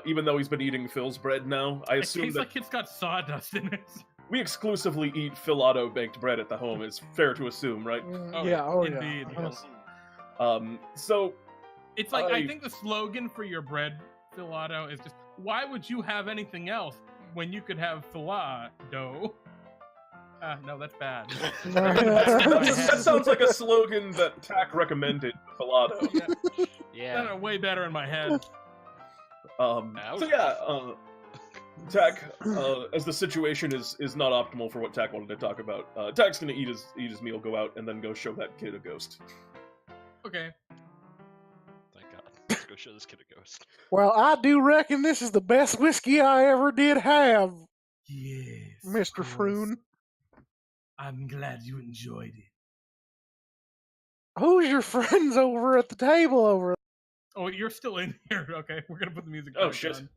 Even though he's been eating Phil's bread now, I assume it tastes that like it's got sawdust in it. we exclusively eat Philado baked bread at the home. It's fair to assume, right? Indeed. Yes. So it's like I think the slogan for your bread, Philado, is just why would you have anything else when you could have Philado? No, that's bad. That sounds like a slogan that Tack recommended to Philado. Yeah. Way better in my head. Tack, as the situation is not optimal for what Tack wanted to talk about, Tack's gonna eat his meal, go out, and then go show that kid a ghost. Okay. Thank God. Let's go show this kid a ghost. Well, I do reckon this is the best whiskey I ever did have, Yes, Mr. Frewn. I'm glad you enjoyed it. Who's your friends over at the table over? Oh, you're still in here. Okay, we're gonna put the music. Oh back shit. on.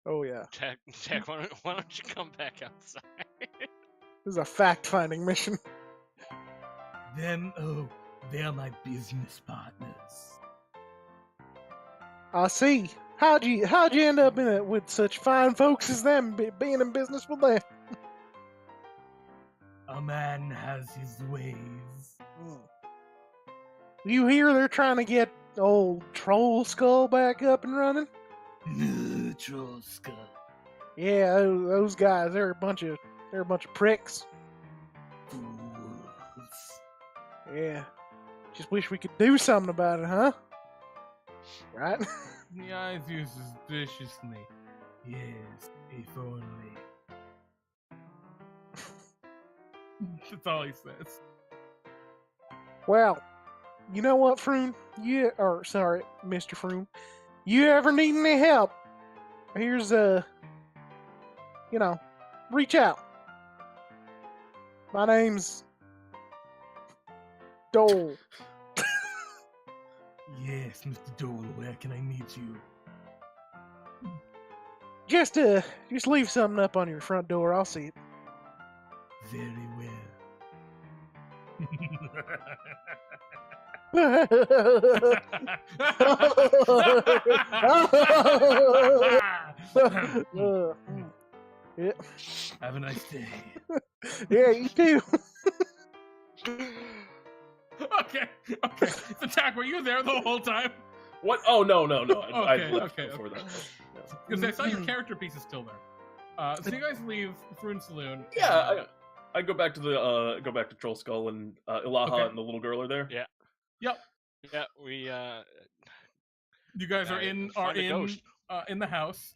Oh yeah. Tack, why don't you come back outside? This is a fact-finding mission. They're my business partners. I see. How'd you end up in it with such fine folks as them, being in business with them? A man has his ways. You hear they're trying to get old Troll Skull back up and running? Troll Skull. Yeah, those guys, they're a bunch of pricks. Fools. Yeah. Just wish we could do something about it, huh? Right? The eyes use suspiciously. Yes, if only. That's all he says. Well, you know what, Frewn? Mr. Frewn. You ever need any help? Here's reach out. My name's Dole. Yes, Mr. Dole, where can I meet you? Just leave something up on your front door. I'll see it. Very well. Yeah. Have a nice day. Yeah, you too. Okay. So, Tack, were you there the whole time? What? Oh no! I Okay, left okay, before that. Because I saw your character piece is still there. So you guys leave Frewn Saloon. Yeah, I go back to Troll Skull and Ilaha and the little girl are there. Yeah. Yep. Yeah, we You guys are in the house.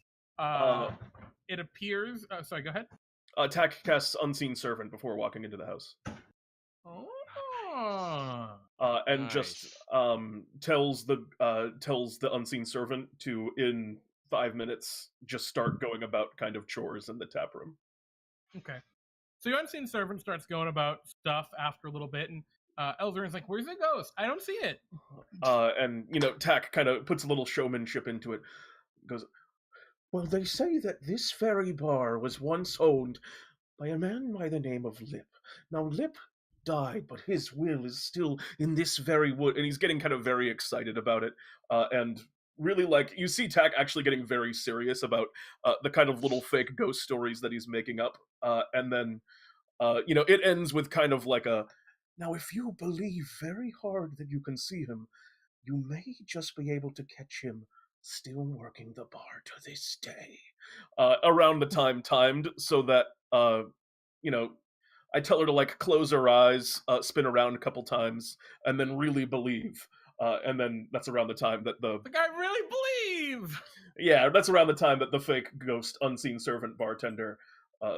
It appears. Sorry, go ahead. Tack casts Unseen Servant before walking into the house. Oh. And Nice. just tells the Unseen Servant to, in 5 minutes, just start going about kind of chores in the tap room. Okay. So your Unseen Servant starts going about stuff after a little bit, and Elzarin's like, "Where's the ghost? I don't see it." And Tack kind of puts a little showmanship into it. Goes, well, they say that this very bar was once owned by a man by the name of Lip. Now, Lip died, but his will is still in this very wood. And he's getting kind of very excited about it. And really like you see Tack actually getting very serious about the kind of little fake ghost stories that he's making up, and then it ends with kind of like a now if you believe very hard that you can see him, you may just be able to catch him still working the bar to this day. Around the time timed so that I tell her to like close her eyes, spin around a couple times, and then really believe. And then that's around the time that Like, I really believe! yeah, that's around the time that the fake ghost unseen servant bartender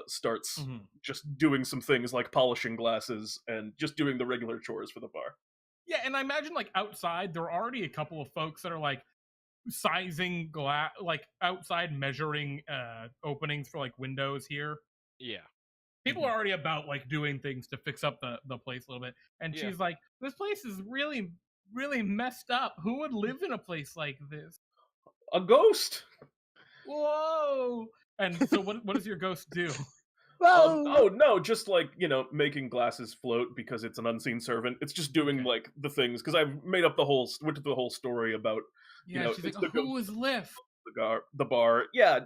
starts just doing some things like polishing glasses and just doing the regular chores for the bar. Yeah, and I imagine like outside there are already a couple of folks that are like sizing glass, like outside measuring openings for like windows here. Yeah. People are already about like doing things to fix up the place a little bit. And Yeah. she's like, this place is really, really messed up. Who would live in a place like this? A ghost. Whoa! And so what does your ghost do? Oh no, just like making glasses float because it's an unseen servant. It's just doing Okay. like the things because I've made up went to the whole story about Yeah, she's it's like, who is Liff? the bar. Yeah,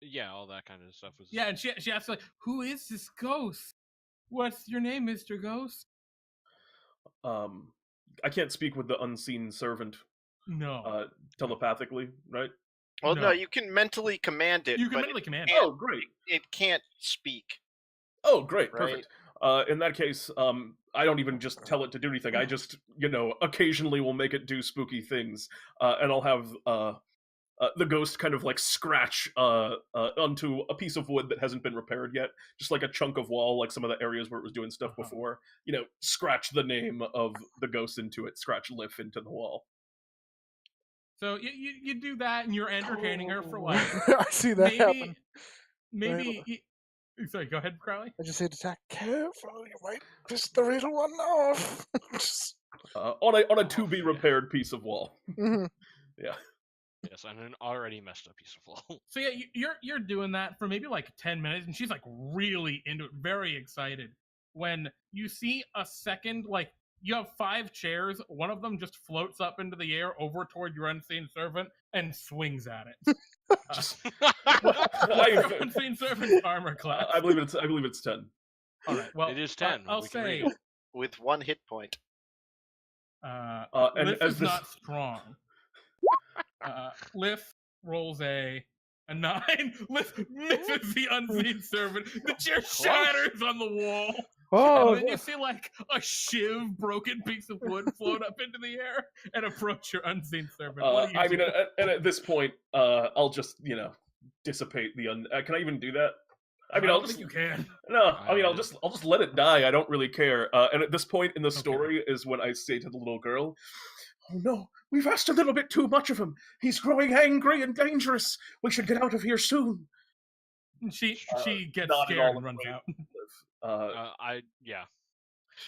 Yeah, all that kind of stuff was. Yeah, and she asks like, who is this ghost? What's your name, Mr. Ghost? I can't speak with the unseen servant No. telepathically, right? Well, No. no, you can mentally command it. You can but mentally command it it. Oh, great. It can't speak. Oh, great, Right. perfect. In that case, I don't even just tell it to do anything. I just, occasionally will make it do spooky things, and I'll have the ghost kind of like scratch onto a piece of wood that hasn't been repaired yet, just like a chunk of wall, like some of the areas where it was doing stuff before. Scratch the name of the ghost into it, scratch Liff into the wall. So you do that, and you're entertaining her for like I see that happen. maybe. Sorry, go ahead, Crowley. I just say to Tack, careful, you might piss the real one off. On a to be repaired piece of wall. Mhm. Yeah. Yes, and an already messed up piece of wall. So yeah, you're doing that for maybe like 10 minutes, and she's like really into it, very excited. When you see a second, like you have 5 chairs, one of them just floats up into the air over toward your unseen servant and swings at it. Your unseen servant's armor class. I believe it's 10. All right, well, It is 10. I'll We can say read With 1 hit point. And Liff as is this- not strong. Liff rolls a 9. Liff misses the unseen servant. The chair shatters on the wall. Oh, And then you see like a shiv, broken piece of wood float up into the air and approach your unseen servant. What do you do? and at this point, I'll just dissipate the can I even do that? I mean, I'll don't just think you can. no. I mean, I'll just let it die. I don't really care. And at this point in the story is when I say to the little girl, "Oh no, we've asked a little bit too much of him. He's growing angry and dangerous. We should get out of here soon." And she gets not at scared all and runs out. yeah.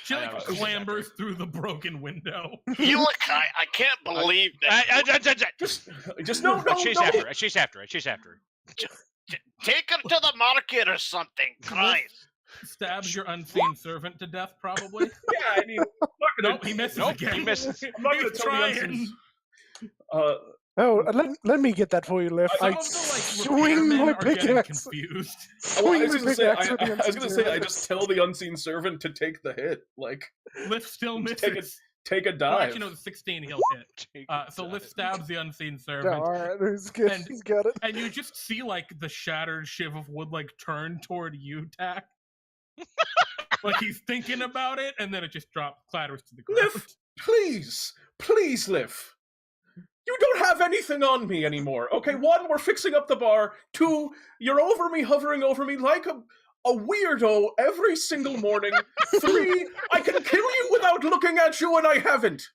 She like I was clambers through the broken window. Ilyich, I can't believe that. just no. I chase after her. Take her to the market or something. Christ. Stabs your unseen servant to death, probably. Yeah, I mean, I'm not gonna, Nope, he misses Nope, again. he misses. I'm not gonna He's tell the trying. unseen. let me get that for you, Liff. Some I of the swing repairmen my are getting pickaxe. confused. Well, I Swing was my gonna say, pickaxe at the I was unseen gonna say, I servant. just tell the unseen servant to take the hit, like Lift still take misses. a Well, dive. actually, no, the 16 he'll hit. So Lift stabs the unseen servant, Yeah, all right, he's good. And- He's got it. and you just see like the shattered shiv of wood like turn toward you, Tack. Like he's thinking about it, and then it just clatters to the ground. Liff, please, Liff. You don't have anything on me anymore. Okay, 1, we're fixing up the bar. 2, you're over me, hovering over me like a weirdo every single morning. 3, I can kill you without looking at you, and I haven't.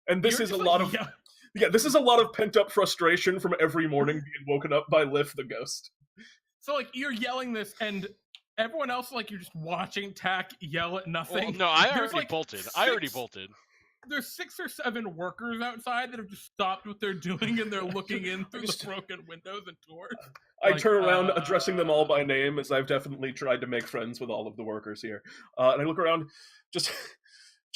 And this You're is a just lot like, of this is a lot of pent up frustration from every morning being woken up by Liff the ghost. So like you're yelling this, and everyone else like you're just watching Tack yell at nothing. Well, no, I There's, already like, bolted. There's 6 or 7 workers outside that have just stopped what they're doing, and they're looking in through just- the broken windows and doors. I Like, turn around, addressing them all by name, as I've definitely tried to make friends with all of the workers here. And I look around, just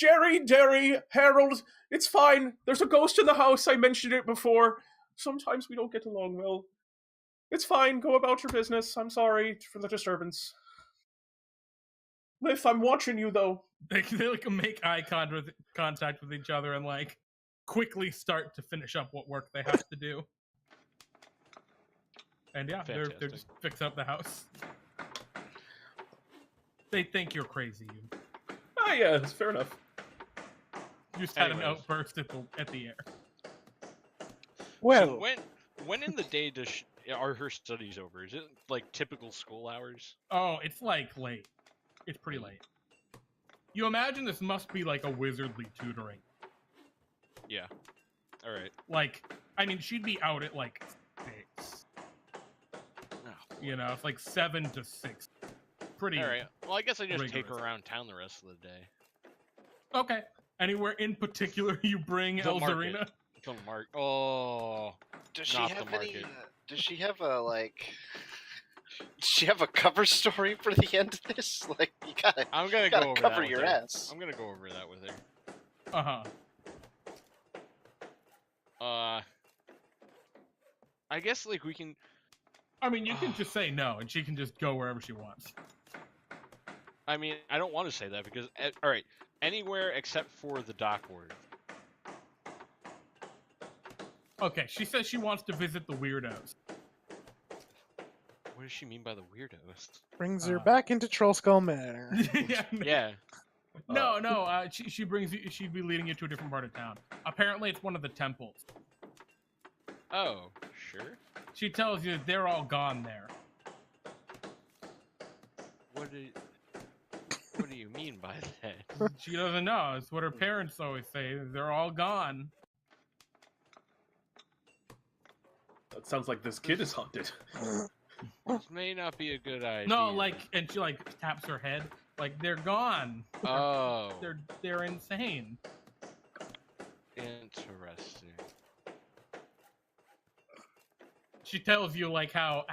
Jerry, Derry, Harold, it's fine. There's a ghost in the house. I mentioned it before. Sometimes we don't get along well. It's fine. Go about your business. I'm sorry for the disturbance. Liff, I'm watching you, though. They like make eye contact with each other and like quickly start to finish up what work they have to do. And yeah, they're just fixing up the house. They think you're crazy. Ah, yeah, that's fair enough. You just had an outburst at the air. Well, So when in the day are her studies over? Is it like typical school hours? Oh, it's like late. It's pretty late. You imagine this must be like a wizardly tutoring. Yeah. All right. Like, I mean, she'd be out at like 6. Oh, You know, it's like 7 to 6. Pretty. all right. Well, I guess I just take her rigorous. around town the rest of the day. Okay. Anywhere in particular you bring The Elzarina? market. The mark. Oh. Does she Not have the any? market. Does she have a like? Does she have a cover story for the end of this? Like, you gotta I'm gonna gotta go over cover that your with her. ass. I'm gonna go over that with her. Uh-huh. I guess like we can. I mean, you can just say no, and she can just go wherever she wants. I mean, I don't want to say that because all right, anywhere except for the dock ward. Okay, she says she wants to visit the weirdos. What does she mean by the weirdos? brings her back into Trollskull Manor. Yeah. Yeah. No. She brings you. She'd be leading you to a different part of town. Apparently, it's one of the temples. Oh, sure. She tells you they're all gone there. What do you mean by that? She doesn't know. It's what her parents always say. They're all gone. That sounds like this kid is haunted. This may not be a good idea. No, like, and she like taps her head. Like they're gone. Oh. They're insane. Interesting. She tells you like how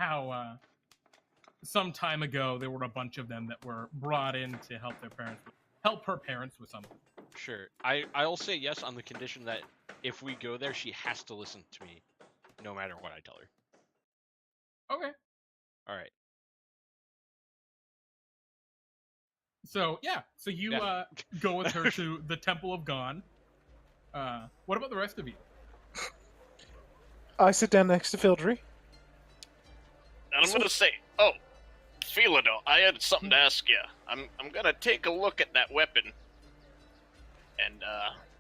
some time ago there were a bunch of them that were brought in to help her parents with something. Sure. I'll say yes on the condition that if we go there, she has to listen to me, no matter what I tell her. Okay. All right. So you Yeah. go with her to the Temple of Gone. What about the rest of you? I sit down next to Fildry. And I'm gonna say, Philado, I had something to ask you. I'm gonna take a look at that weapon, and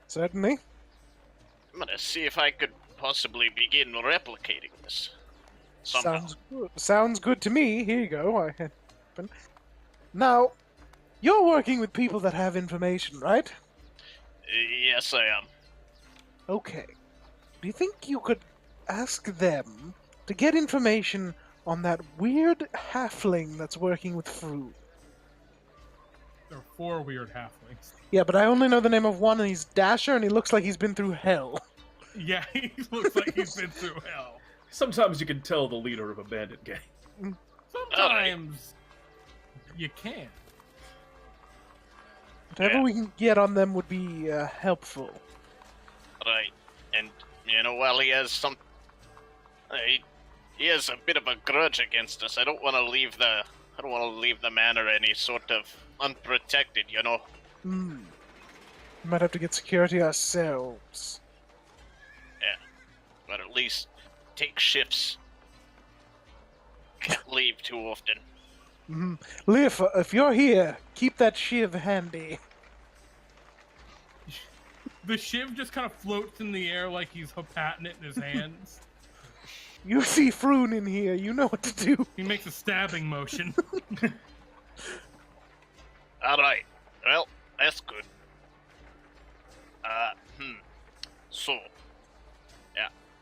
Certainly. I'm gonna see if I could possibly begin replicating this somehow. Sounds good. Sounds good to me. Here you go. Now, you're working with people that have information, right? Yes, I am. Okay. Do you think you could ask them to get information on that weird halfling that's working with Frewn? There are 4 weird halflings. Yeah, but I only know the name of one, and he's Dasher, and he looks like he's been through hell. Yeah, he looks like he's been through hell. Sometimes you can tell the leader of a bandit gang. Sometimes you can. Whatever we can get on them would be helpful. Right, and while he has he has a bit of a grudge against us. I don't want to leave the manor any sort of unprotected. Might have to get security ourselves. But at least take shifts. Can't leave too often. Liv, if you're here, keep that shiv handy. The shiv just kind of floats in the air like he's patting it in his hands. You see Frewn in here, you know what to do. He makes a stabbing motion. Alright, well, that's good.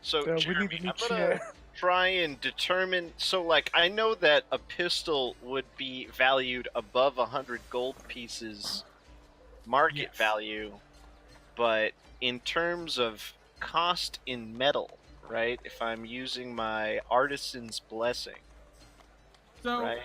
So, We Jeremy, need to I'm meet gonna here. try and determine. So, like, I know that a pistol would be valued above 100 gold pieces market Yes. value, but in terms of cost in metal, right? If I'm using my artisan's blessing, So right?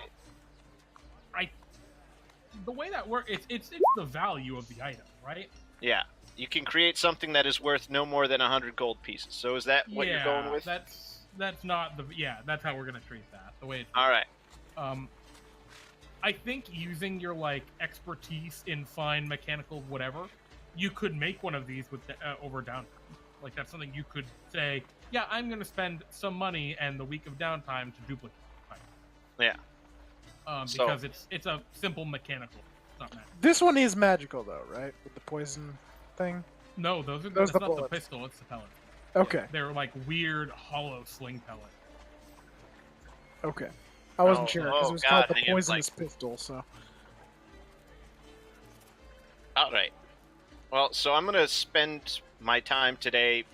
the way that works, it's the value of the item, right? Yeah. You can create something that is worth no more than 100 gold pieces. So is that what you're going with? That's not the that's how we're gonna treat that. The way it's All right. I think using your like expertise in fine mechanical whatever, you could make one of these with over downtime. Like that's something you could say, yeah, I'm gonna spend some money and the week of downtime to duplicate. Yeah. Because it's a simple mechanical. It's not magic. This one is magical though, right? With the poison thing. No, that's the not the bullets. pistol. It's the pellet. Okay. They're like weird hollow sling pellet. Okay. I wasn't sure because it was called the God, poisonous pistol. So. All right. Well, so I'm gonna spend my time today,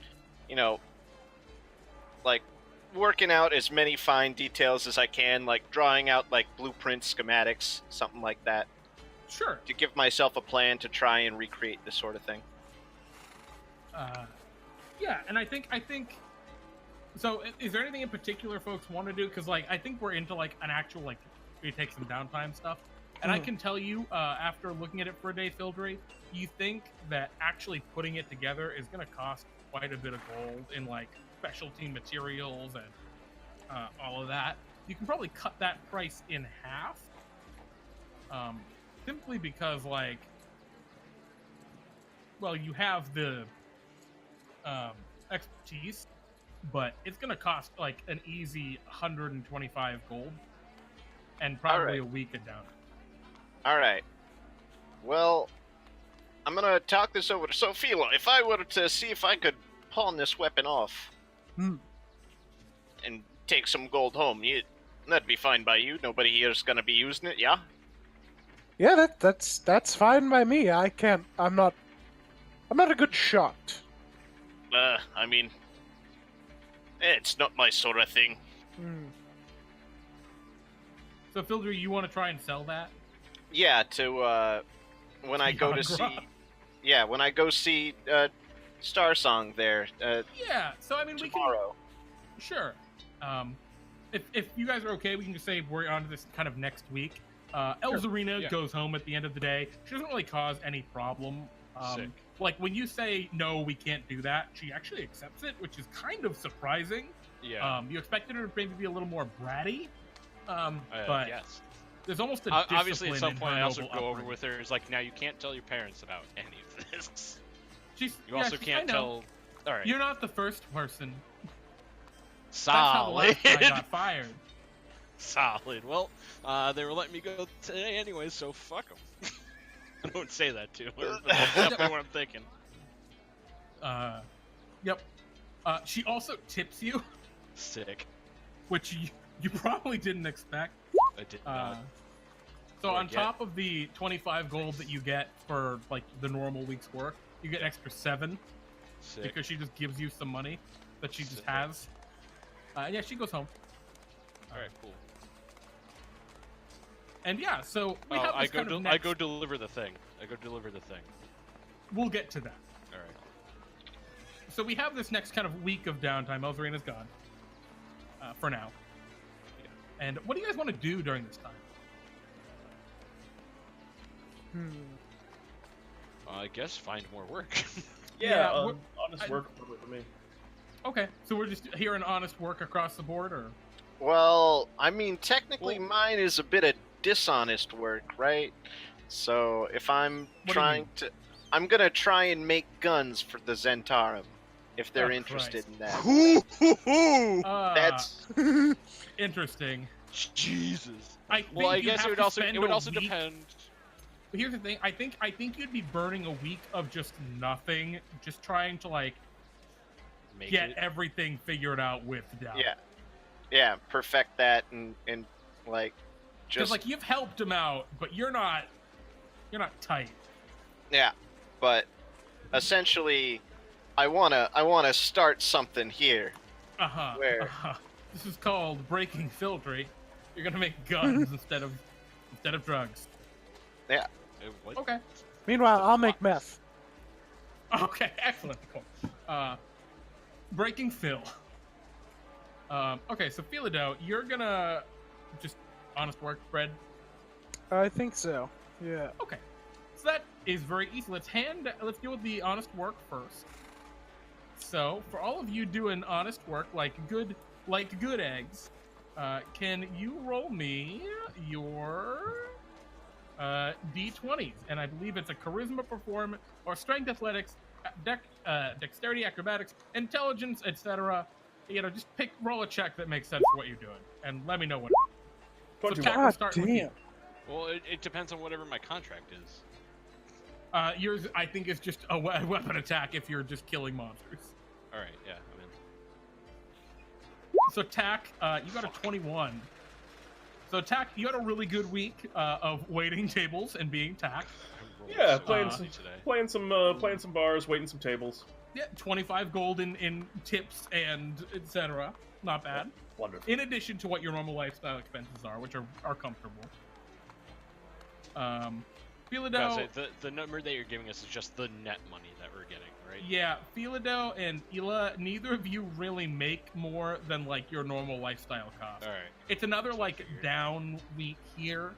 like working out as many fine details as I can, like drawing out like blueprints, schematics, something like that, Sure. to give myself a plan to try and recreate this sort of thing. Yeah, and I think. So, is there anything in particular folks want to do? Because like I think we're into like an actual like we take some downtime stuff, and I can tell you after looking at it for a day, Fildry, you think that actually putting it together is going to cost quite a bit of gold in like specialty materials and all of that. You can probably cut that price in half, simply because like, well, you have the expertise, but it's going to cost like an easy 125 gold and probably a week of downtime. All right. Well, I'm gonna talk this over to Sophia. If I were to see if I could pawn this weapon off and take some gold home, that'd be fine by you. Nobody here's gonna be using it, yeah? Yeah, that's fine by me. I'm not a good shot. I mean, it's not my sort of thing. So, Fildry, you want to try and sell that? Yeah, to when I go to see, when I go see Star Song there. Yeah. So I mean, tomorrow. We can. Sure. If you guys are okay, we can just say we're on to this kind of next week. Elzarina goes home at the end of the day. She doesn't really cause any problem. Sick. Like when you say no, we can't do that, she actually accepts it, which is kind of surprising. Yeah. You expected her to maybe be a little more bratty. But yes. there's almost a obviously at some discipline in point her I also noble go over upbringing. with her. It's like now you can't tell your parents about any of this. You Yeah, also can't I know. tell. All right. You're not the first person. Solid. That's how the last guy got fired. Solid. Well, they were letting me go today anyway, so fuck them. I don't say that to her, but that's definitely what I'm thinking. Yep. She also tips you, Sick. which you probably didn't expect. I did not. So What do I on get? top of the 25 gold that you get for like the normal week's work, you get an extra 7 Sick. because she just gives you some money that she just Sick. has. Yeah, she goes home. All right, cool. And yeah, so we have I this go. kind of I next... go deliver the thing. I go deliver the thing. We'll get to that. All right. So we have this next kind of week of downtime. Elzarina's gone. For now. Yeah. And what do you guys want to do during this time? I guess find more work. Yeah, honest work for me. Okay, so we're just hearing honest work across the board, or? Well, I mean, technically mine is a bit of dishonest work, right? So if I'm What do you trying to... I'm gonna try and make guns for the Zentarum, if they're Oh, interested Christ. in that. That's That's... interesting. Jesus. I think Well, I you'd guess have it would to also spend it would a also week- depend. But here's the thing. I think you'd be burning a week of just nothing, just trying to like Make get it. everything figured out with Dow. Yeah, perfect that and like, Because just... like you've helped him out, but you're not tight. Yeah, but essentially, I wanna start something here. Where? This is called breaking Fildry. You're gonna make guns instead of drugs. Yeah. What? Okay. Meanwhile, I'll make meth. Okay. Excellent. Cool. Breaking Phil. Okay. So Philado, you're gonna just honest work, Fred. I think so. Yeah. Okay, so that is very easy. Let's deal with the honest work first. So for all of you doing honest work, like good eggs, can you roll me your d20s? And I believe it's a charisma, performance, or strength, athletics, dexterity, acrobatics, intelligence, etc. Just roll a check that makes sense for what you're doing, and let me know what. So 21. Tack, we'll start with you. Damn. Well, it depends on whatever my contract is. Yours, I think, is just a weapon attack if you're just killing monsters. All right, yeah, I'm in. So Tack, you got a 21. So Tack, you had a really good week of waiting tables and being Tack. Yeah, playing playing some bars, waiting some tables. Yeah, 25 gold in tips and etc. Not bad. Wonderful. In addition to what your normal lifestyle expenses are, which are comfortable. Philado, the number that you're giving us is just the net money that we're getting, right? yeah, Philado and Ilaha, neither of you really make more than like your normal lifestyle cost. All right. It's another like down week here.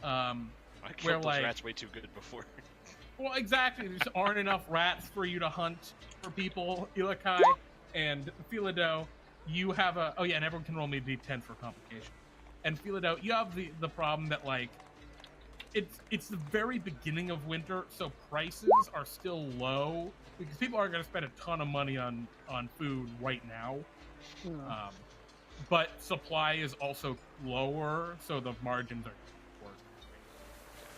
I Where, killed those like- rats way too good before. Well, exactly. There just aren't enough rats for you to hunt for people. Ilyich and Philado, you have a... Oh, yeah, and everyone can roll me a d10 for complication. And Philado, you have the problem that, like, it's the very beginning of winter, so prices are still low, because people aren't going to spend a ton of money on food right now. Yeah. But supply is also lower, so the margins are worse.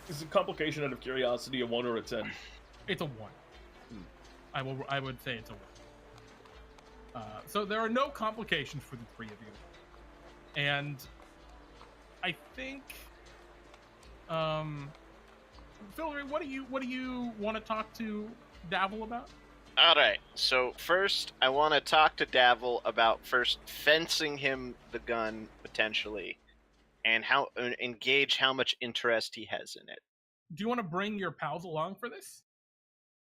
Is a complication out of curiosity a 1 or a 10? It's a 1. I would say it's a 1. So there are no complications for the three of you, and I think, Fildry, what do you want to talk to Davil about? All right. So first, I want to talk to Davil about first fencing him the gun potentially, and engage how much interest he has in it. Do you want to bring your pals along for this?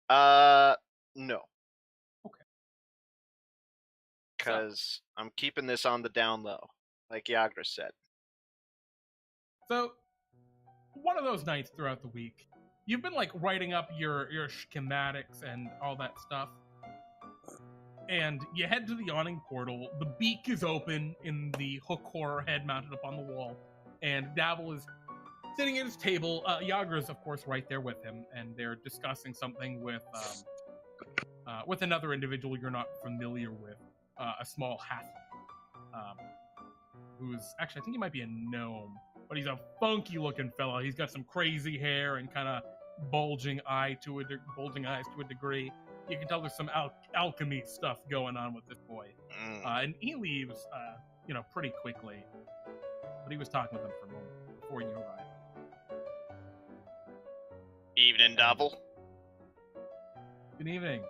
No. Okay. Because I'm keeping this on the down low, like Yagra said. So, one of those nights throughout the week, you've been like writing up your schematics and all that stuff, and you head to the yawning portal. The beak is open in the hook horror head mounted up on the wall, and Davil is sitting at his table. Yagra's, of course, right there with him, and they're discussing something with another individual you're not familiar with, a small halfling, who's actually, I think he might be a gnome, but he's a funky-looking fellow. He's got some crazy hair and kind of bulging eyes to a degree. You can tell there's some alchemy stuff going on with this boy, and he leaves, pretty quickly. But he was talking with him for a moment before you arrived. Evening, Davil. Good evening.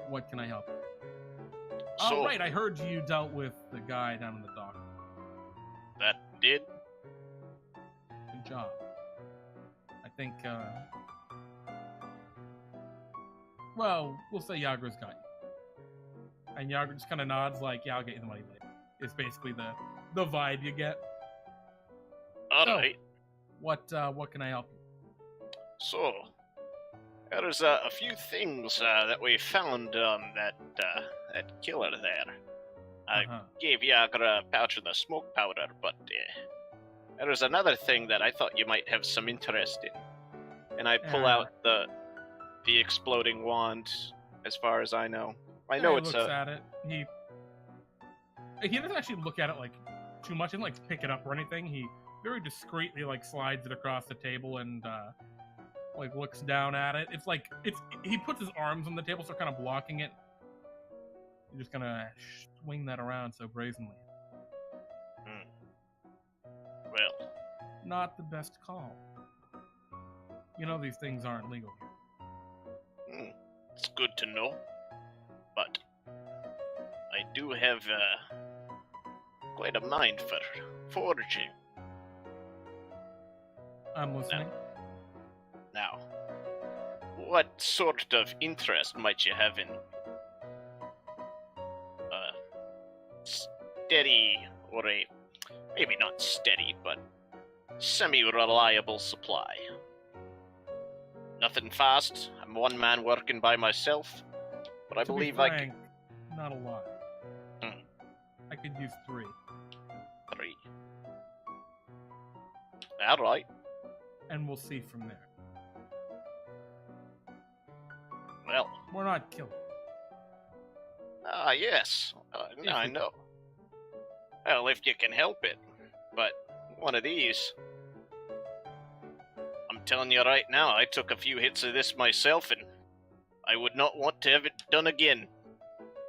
What can I help you? So, Oh, right, I heard you dealt with the guy down in the dock. that did? Good job. I think, well, we'll say Yagra's got you. And Yagra just kind of nods like, yeah, I'll get you the money later. It's basically the vibe you get. Alright. What can I help you? So, there's a few things that we found on that killer there. I gave Yagra a pouch of the smoke powder, but there's another thing that I thought you might have some interest in. And I pull out the exploding wand, as far as I know. I know he it's looks at it. He doesn't actually look at it like too much. He doesn't like pick it up or anything. He very discreetly like slides it across the table and like looks down at it. He puts his arms on the table, so kind of blocking it. You're just gonna swing that around so brazenly. well, Not the best call. You know these things aren't legal here. it's good to know. But I do have quite a mind for foraging. I'm listening. Now, what sort of interest might you have in steady, or maybe not steady, but semi-reliable supply. Nothing fast. I'm one man working by myself, but I To be believe I can. frank, not a lot. Hmm. I could use 3. 3. All right. And we'll see from there. Well, We're not killing. yes. I know. Well, if you can help it. But one of these. I'm telling you right now, I took a few hits of this myself, and I would not want to have it done again.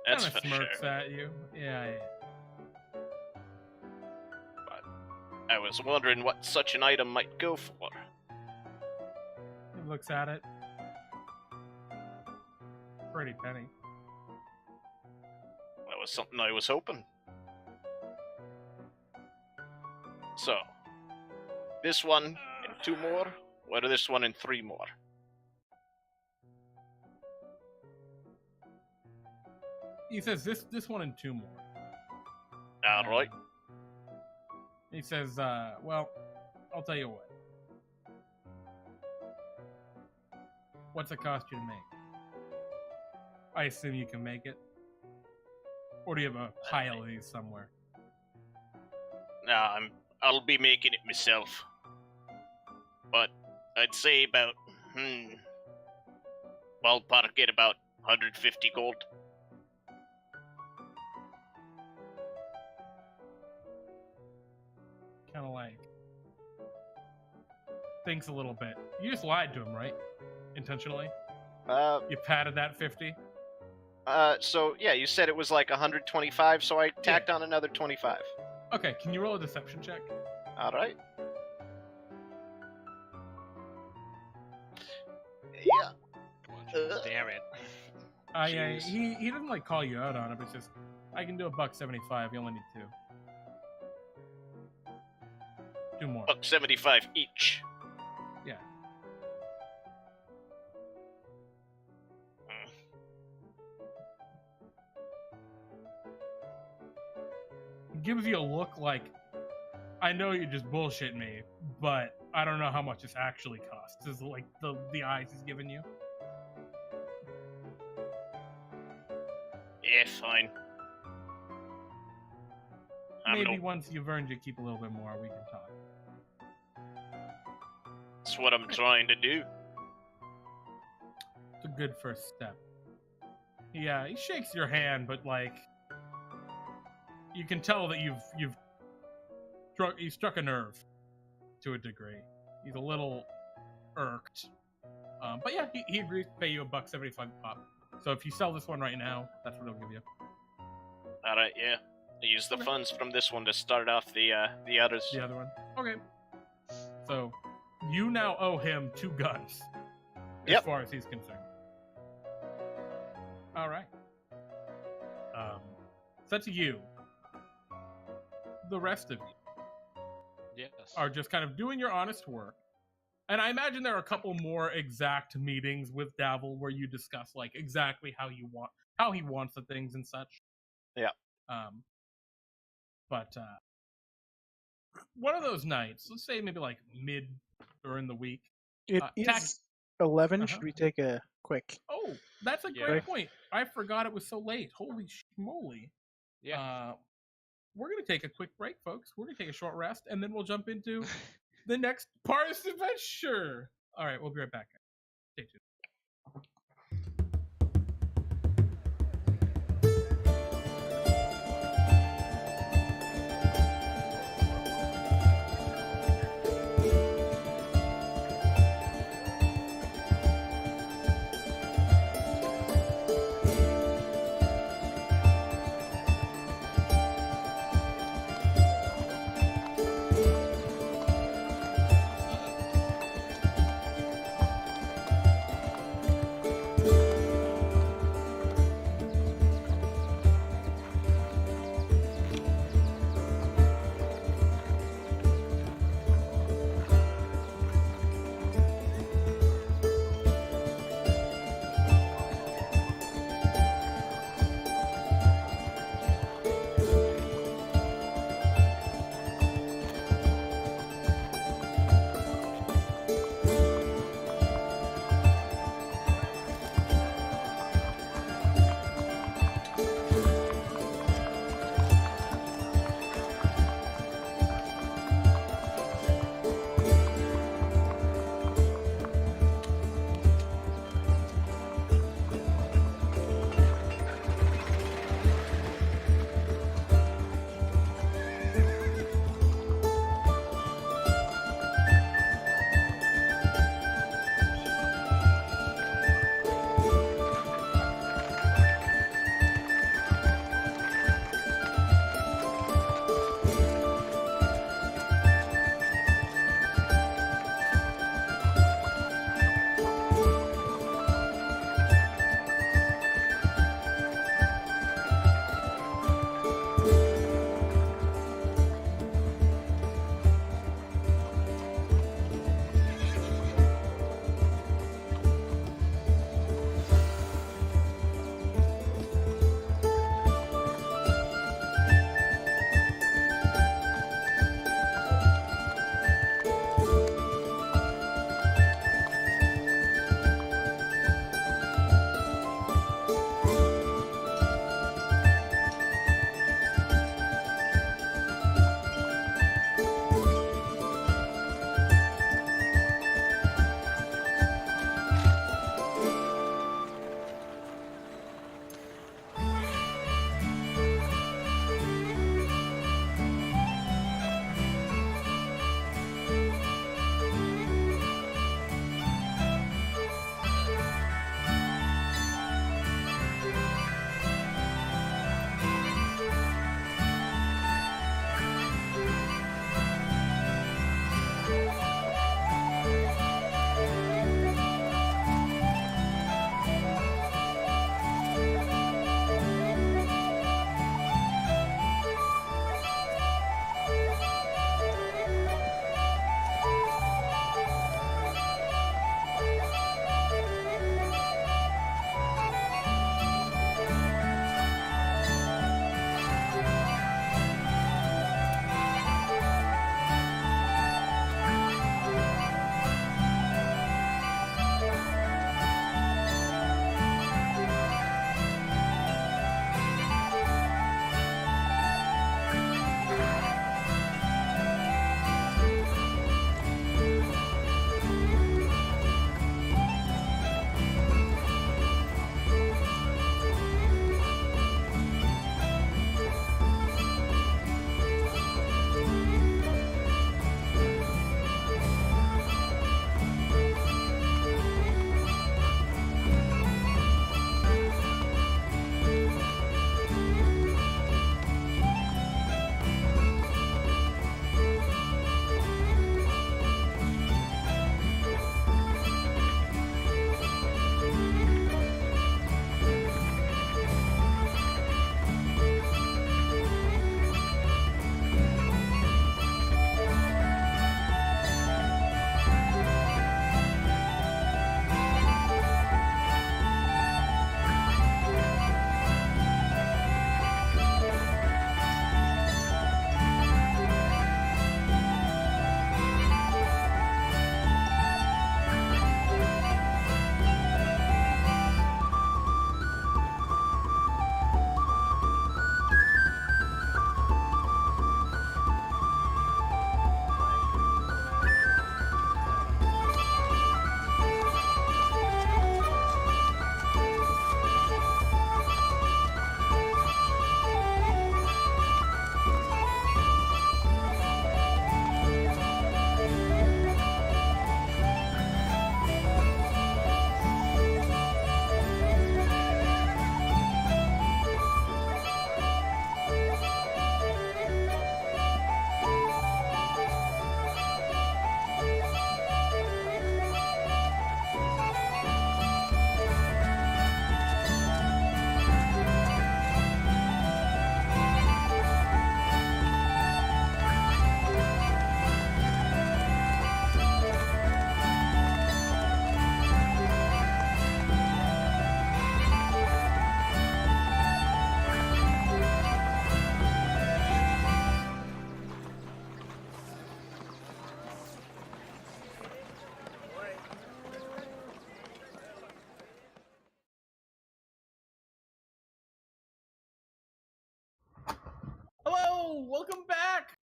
That's Kinda for smirks sure. at you. Yeah. I was wondering what such an item might go for. He looks at it. Pretty penny. That was something I was hoping. So, this one and 2 more, or this one and 3 more? He says this one and 2 more. Alright. He says, well, I'll tell you what. What's it cost you to make? I assume you can make it. Or do you have a pile of these somewhere? Nah, I'll be making it myself. But I'd say about, ballpark it about 150 gold. Kind of like thinks a little bit. You just lied to him, right? Intentionally? You padded that 50? So yeah, you said it was like 125, so I tacked on another 25. Okay, can you roll a deception check? All right. Yeah. Damn it. Yeah, Jeez. he doesn't like call you out on it, but it's just I can do $1.75. You only need 2. 2 more. $1.75 each. Yeah. He gives you a look like, I know you just bullshit me, but I don't know how much this actually costs. Is like the eyes he's giving you. Yeah, fine. Maybe once you've earned you keep a little bit more, we can talk. That's what I'm trying to do. It's a good first step. Yeah, he shakes your hand, but like you can tell that you've struck a nerve to a degree. He's a little irked, but yeah, he agrees to pay you $1.75 pop. So if you sell this one right now, that's what he'll give you. All right, yeah. I use the funds from this one to start off the others. The other one. Okay. So you now owe him 2 guns, as far as he's concerned. All right. So to you. The rest of you are just kind of doing your honest work. And I imagine there are a couple more exact meetings with Davil where you discuss like exactly how he wants the things and such. Yeah. But one of those nights, let's say maybe like mid during the week. It Tack- is 11. Uh-huh. Should we take a quick? Oh, that's a great point. I forgot it was so late. Holy schmoly. Yeah. We're going to take a quick break, folks. We're going to take a short rest, and then we'll jump into the next part of the adventure. All right, we'll be right back. Stay tuned.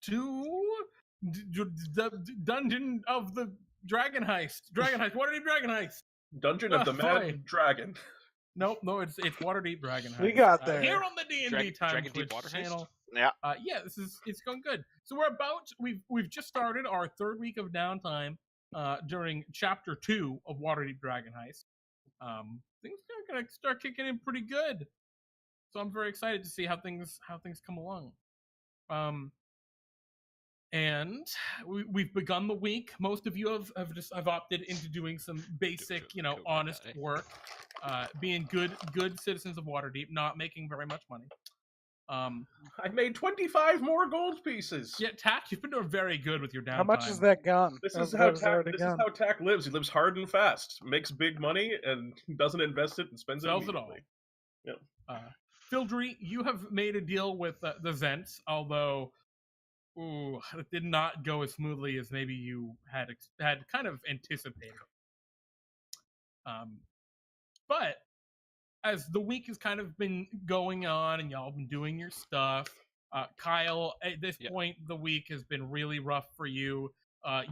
to the Dungeon of the Dragon Heist. Waterdeep Dragon Heist. Dungeon of the fine. Mad Dragon. Nope, no, it's Waterdeep Dragon Heist. We got there. Here on the D&D Time Dragon Twitch Deep Water channel. Yeah. Yeah, it's going good. So we've just started our third week of downtime during Chapter 2 of Waterdeep Dragon Heist. Things are gonna start kicking in pretty good. So I'm very excited to see how things come along. And we've begun the week. Most of you have opted into doing some basic, honest work, being good citizens of Waterdeep, not making very much money. I made 25 more gold pieces. Yeah, Tack, you've been doing very good with your downtime. How much is that gone? This is how Tack lives. He lives hard and fast, makes big money, and doesn't invest it and spends Sells it it all. Yeah. Fildry, you have made a deal with the Zents, although it did not go as smoothly as maybe you had kind of anticipated. But as the week has kind of been going on and y'all have been doing your stuff, Kyle, at this point, the week has been really rough for you.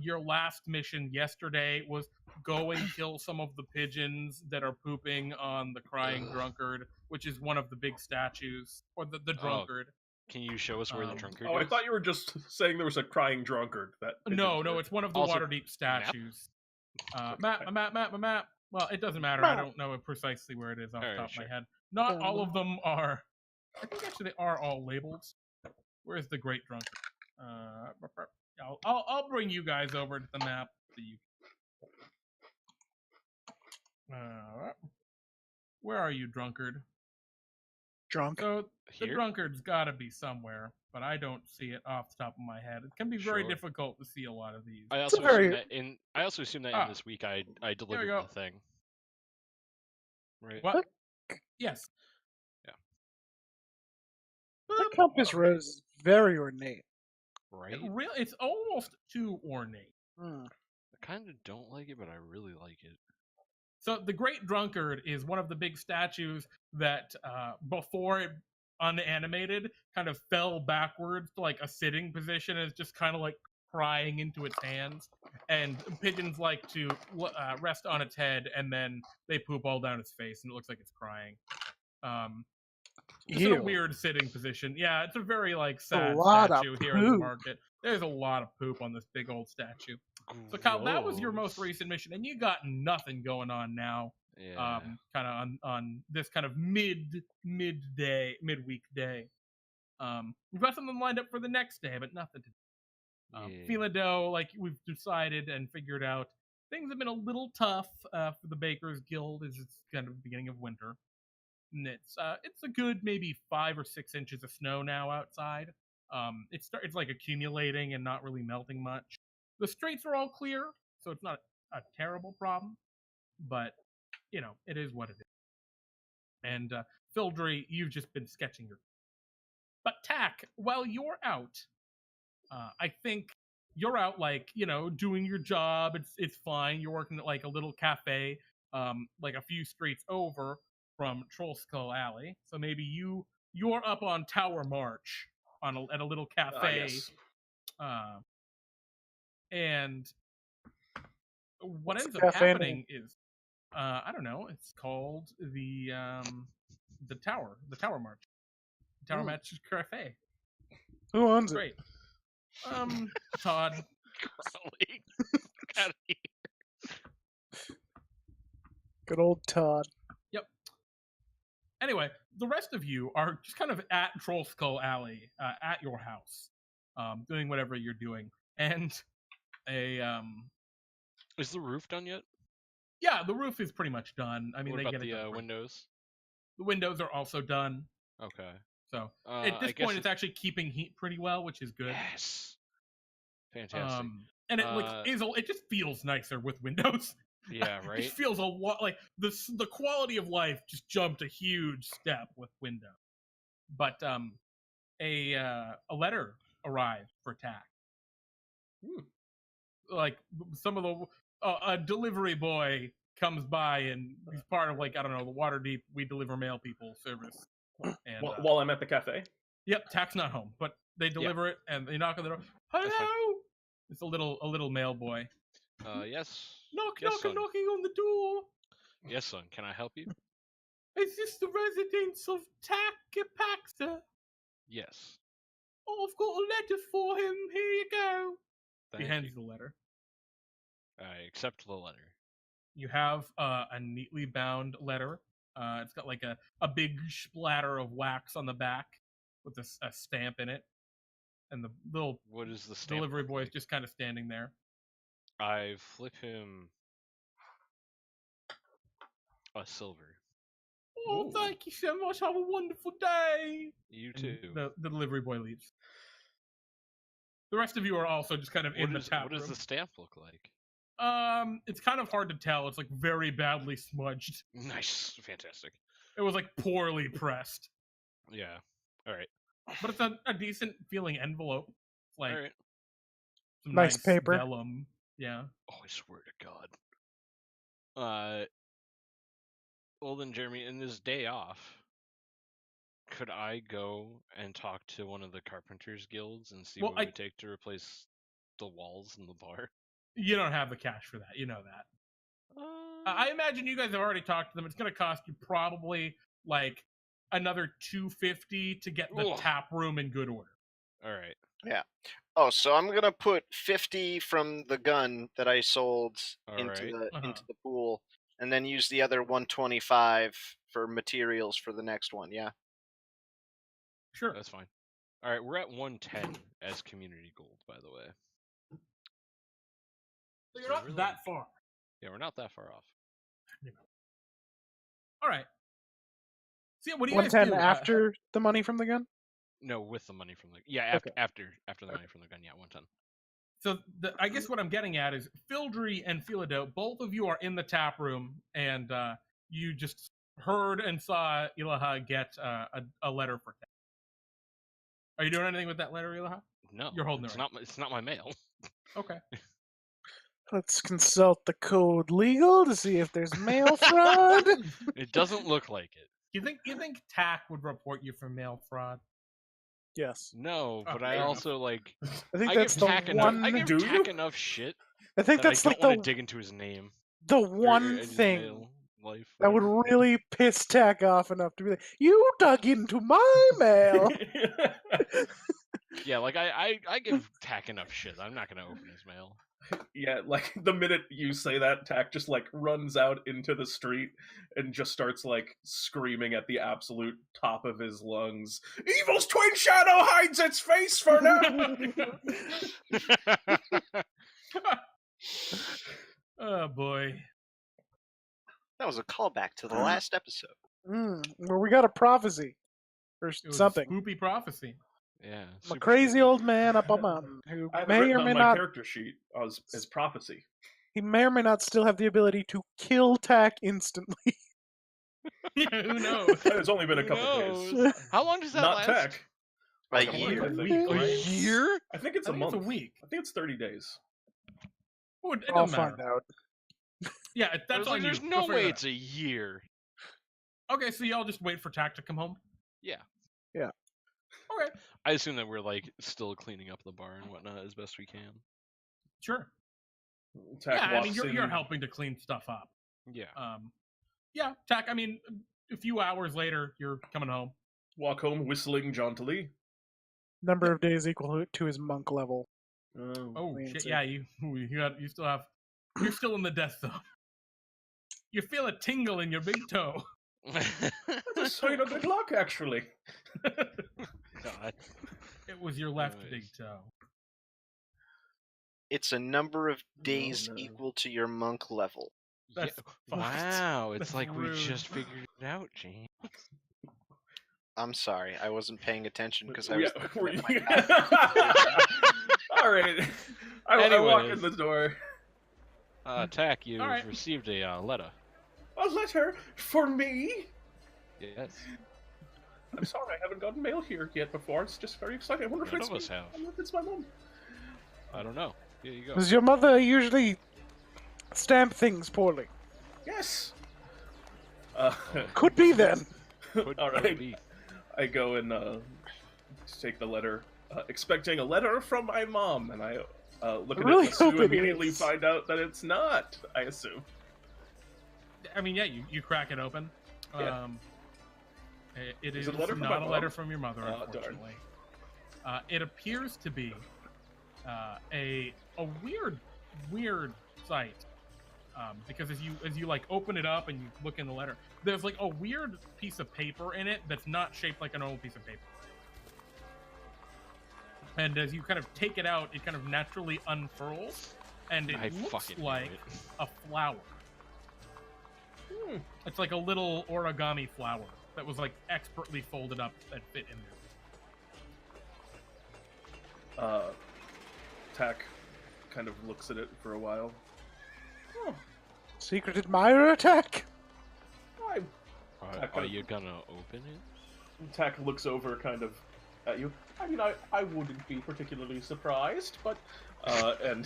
Your last mission yesterday was go and kill some of the pigeons that are pooping on the crying drunkard, which is one of the big statues, or the drunkard. Can you show us where the drunkard is? I thought you were just saying there was a crying drunkard. No, it's one of the Waterdeep statues. Map. Well, it doesn't matter. I don't know precisely where it is off the top of my head. Not all of them are. I think actually they are all labeled. Where's the Great Drunkard? I'll bring you guys over to the map so you. Where are you, drunkard? Drunk. So the Here? drunkard's got to be somewhere, but I don't see it off the top of my head. It can be very difficult to see a lot of these. I also assume that in this week I delivered the thing. Right. What? Yes. Yeah. The compass rose is very ornate. Right. It's almost too ornate. I kind of don't like it, but I really like it. So the Great Drunkard is one of the big statues that, before it unanimated, kind of fell backwards to like a sitting position and is just kind of like crying into its hands. And pigeons like to rest on its head, and then they poop all down its face, and it looks like it's crying. It's a weird sitting position. Yeah, it's a very like sad statue here in the market. There's a lot of poop on this big old statue. So Kyle, that was your most recent mission, and you got nothing going on now. Yeah. Kind of on this kind of midweek day. We've got something lined up for the next day, but nothing to do. Philado, like we've decided and figured out, things have been a little tough for the Bakers Guild as it's kind of the beginning of winter. And it's a good maybe 5 or 6 inches of snow now outside. It's like accumulating and not really melting much. The streets are all clear, so it's not a terrible problem, but it is what it is. And Fildry, you've just been sketching your. But Tack, while you're out, I think you're out like doing your job. It's fine. You're working at like a little cafe, like a few streets over from Troll Skull Alley. So maybe you're up on Tower March at a little cafe. Yes. And what What's ends the up cafe happening is I don't know. It's called the Tower March. Tower March Cafe. Who owns it? Great. Todd. Crowley. Out of here. Good old Todd. Yep. Anyway, the rest of you are just kind of at Troll Skull Alley, at your house, doing whatever you're doing, and Is the roof done yet? Yeah, the roof is pretty much done. I mean, What they about get it the done. windows? The windows are also done. Okay. So at this point, it's actually keeping heat pretty well, which is good. Yes. Fantastic. And it just feels nicer with windows. Yeah, right. It just feels a lot like the quality of life just jumped a huge step with windows. But a letter arrived for Tack. Like some of the a delivery boy comes by and he's part of the Waterdeep we deliver mail people service. And while I'm at the cafe. Yep, Tack's not home, but They deliver it, and they knock on the door. Hello! It's a little mail boy. Yes. Knock, Yes, knock, son. knocking on the door. Yes, son. Can I help you? Is this the residence of Tack? Yes. Oh, I've got a letter for him. Here you go. Thank He hands you. you the letter. I accept the letter. You have a neatly bound letter. It's got like a big splatter of wax on the back with a stamp in it. And the little What is the stamp? delivery look boy is like? just kind of standing there. I flip him a silver. Oh, Ooh. thank you so much. Have a wonderful day. You And too. The delivery boy leaves. The rest of you are also just kind of in the tap What room. does the stamp look like? It's kind of hard to tell. It's like very badly smudged. Nice. Fantastic. It was like poorly pressed. Yeah. All right. But it's a decent feeling envelope. Like All right. some Nice paper. vellum. Yeah. Oh, I swear to God. Well then, Jeremy, in this day off, could I go and talk to one of the carpenters guilds and see Well, what it would take to replace the walls in the bar? You don't have the cash for that. You know that. I imagine you guys have already talked to them. It's going to cost you probably like another $250 to get the Ugh. tap room in good order. All right. Oh, so I'm gonna put 50 from the gun that I sold All into right. the Uh-huh. into the pool, and then use the other 125 for materials for the next one. Yeah. Sure. That's fine. All right, we're at 110 as community gold, by the way. So you're not really- that far. Yeah, we're not that far off. All right. So yeah, what do you guys do? 110 after the money from the gun? No, with the money from the after the money from the gun. Yeah, 110. So I guess what I'm getting at is Fildry and Philado, both of you are in the tap room, and you just heard and saw Ilaha get a letter for Tack. Are you doing anything with that letter, Ilaha? No, You're holding it it's right. not. It's not my mail. Okay. Let's consult the code legal to see if there's mail fraud. It doesn't look like it. You think Tack would report you for mail fraud? Yes. No, Oh, but fair I enough. also like. I think I that's give the Tack one. enough. I give Do Tack you? enough shit I think that that's I like don't want to the dig into his name. one in his thing mail life. that would whatever. really piss Tack off enough to be like, "You dug into my mail." Yeah, like I give Tack enough shit. I'm not gonna open his mail. Yeah, like the minute you say that, Tack just like runs out into the street and just starts like screaming at the absolute top of his lungs. Evil's twin shadow hides its face for now. Oh boy. That was a callback to the last episode. Well, we got a prophecy or It was something. a spoopy prophecy. Yeah. A super crazy spooky. old man up a mountain who I have it may written or on may my not. character sheet as prophecy. He may or may not still have the ability to kill Tack instantly. Yeah, who knows? It's only been a Who couple knows? days. How long does that Not last? Tack. A Like a year. month, I A think. week, A right? year? I think it's I a think month. it's a week. I think it's 30 days. Oh, it I'll doesn't matter. find out. Yeah, that's on you. There's Go no figure way it it's a year. out. Okay, so y'all just wait for Tack to come home? Yeah. Okay, I assume that we're like still cleaning up the bar and whatnot as best we can. sure. Tack Yeah, I mean, walks you're in, helping to clean stuff up. Yeah. Yeah, Tack, I mean, a few hours later, you're coming home. walk home whistling jauntily. Number of days equal to his monk level. Oh, Fancy. shit, yeah, you're still in the death zone. You feel a tingle in your big toe. That's a sign of good luck, actually. God. It was your left Nice. big toe. It's a number of days no. equal to your monk level. That's fucked. Wow, it's That's like we rude. just figured it out, James. I'm sorry, I wasn't paying attention because I was. Yeah, looking were at you- my map. All right. I walk in Anyways. the door. Tack, you've Alright. received a letter. A letter for me? Yes. I'm sorry, I haven't gotten mail here yet before. It's just very exciting. I wonder if None it's of us me. have. I wonder if it's my mom. I don't know. Here you go. Does your mother usually stamp things poorly? Yes. Could be then. Could all could right. be. I go and take the letter expecting a letter from my mom, and I look at really it hope and it immediately is. find out that it's not. I assume. I mean, yeah, you crack it open. Yeah. It Is is it a letter from my not a letter mom? from your mother, Darn. unfortunately. It appears to be a weird sight. Because as you like open it up and you look in the letter, there's like a weird piece of paper in it that's not shaped like an old piece of paper. And as you kind of take it out, it kind of naturally unfurls, and it I looks fucking knew like it. a flower. It's like a little origami flower that was like expertly folded up and fit in there. Tack kind of looks at it for a while. Secret admirer attack. Are you gonna open it? Tack looks over kind of at you. I mean, I wouldn't be particularly surprised, but and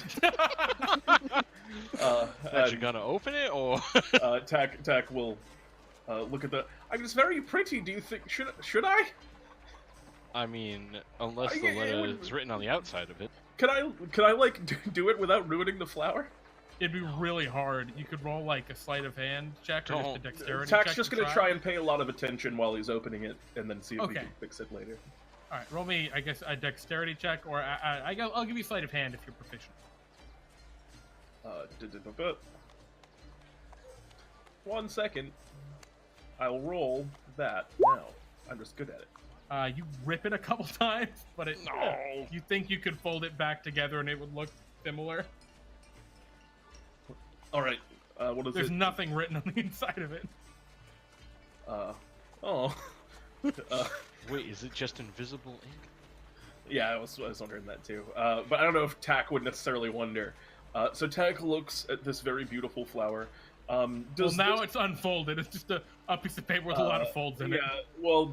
That you're gonna open it, or Tack will look at the. I mean, it's very pretty. Do you think should I? I mean, unless It the letter would- is written on the outside of it. Can I like do it without ruining the flower? It'd be really hard. You could roll like a sleight of hand check or just a Don't. dexterity Tack's check. just to gonna try and pay a lot of attention while he's opening it, and then see if we Okay. can fix it later. All right, roll me, I guess, a dexterity check, or I'll give you sleight of hand if you're proficient. 1 second. I'll roll that now. I'm just good at it. You rip it a couple times, but it. No. You think you could fold it back together and it would look similar? All right. What is There's it? nothing written on the inside of it. Oh. Wait, is it just invisible ink? Yeah, I was wondering that too. But I don't know if Tack would necessarily wonder. So Tack looks at this very beautiful flower. Well, now it's unfolded. It's just a piece of paper with a lot of folds in it. Yeah, well,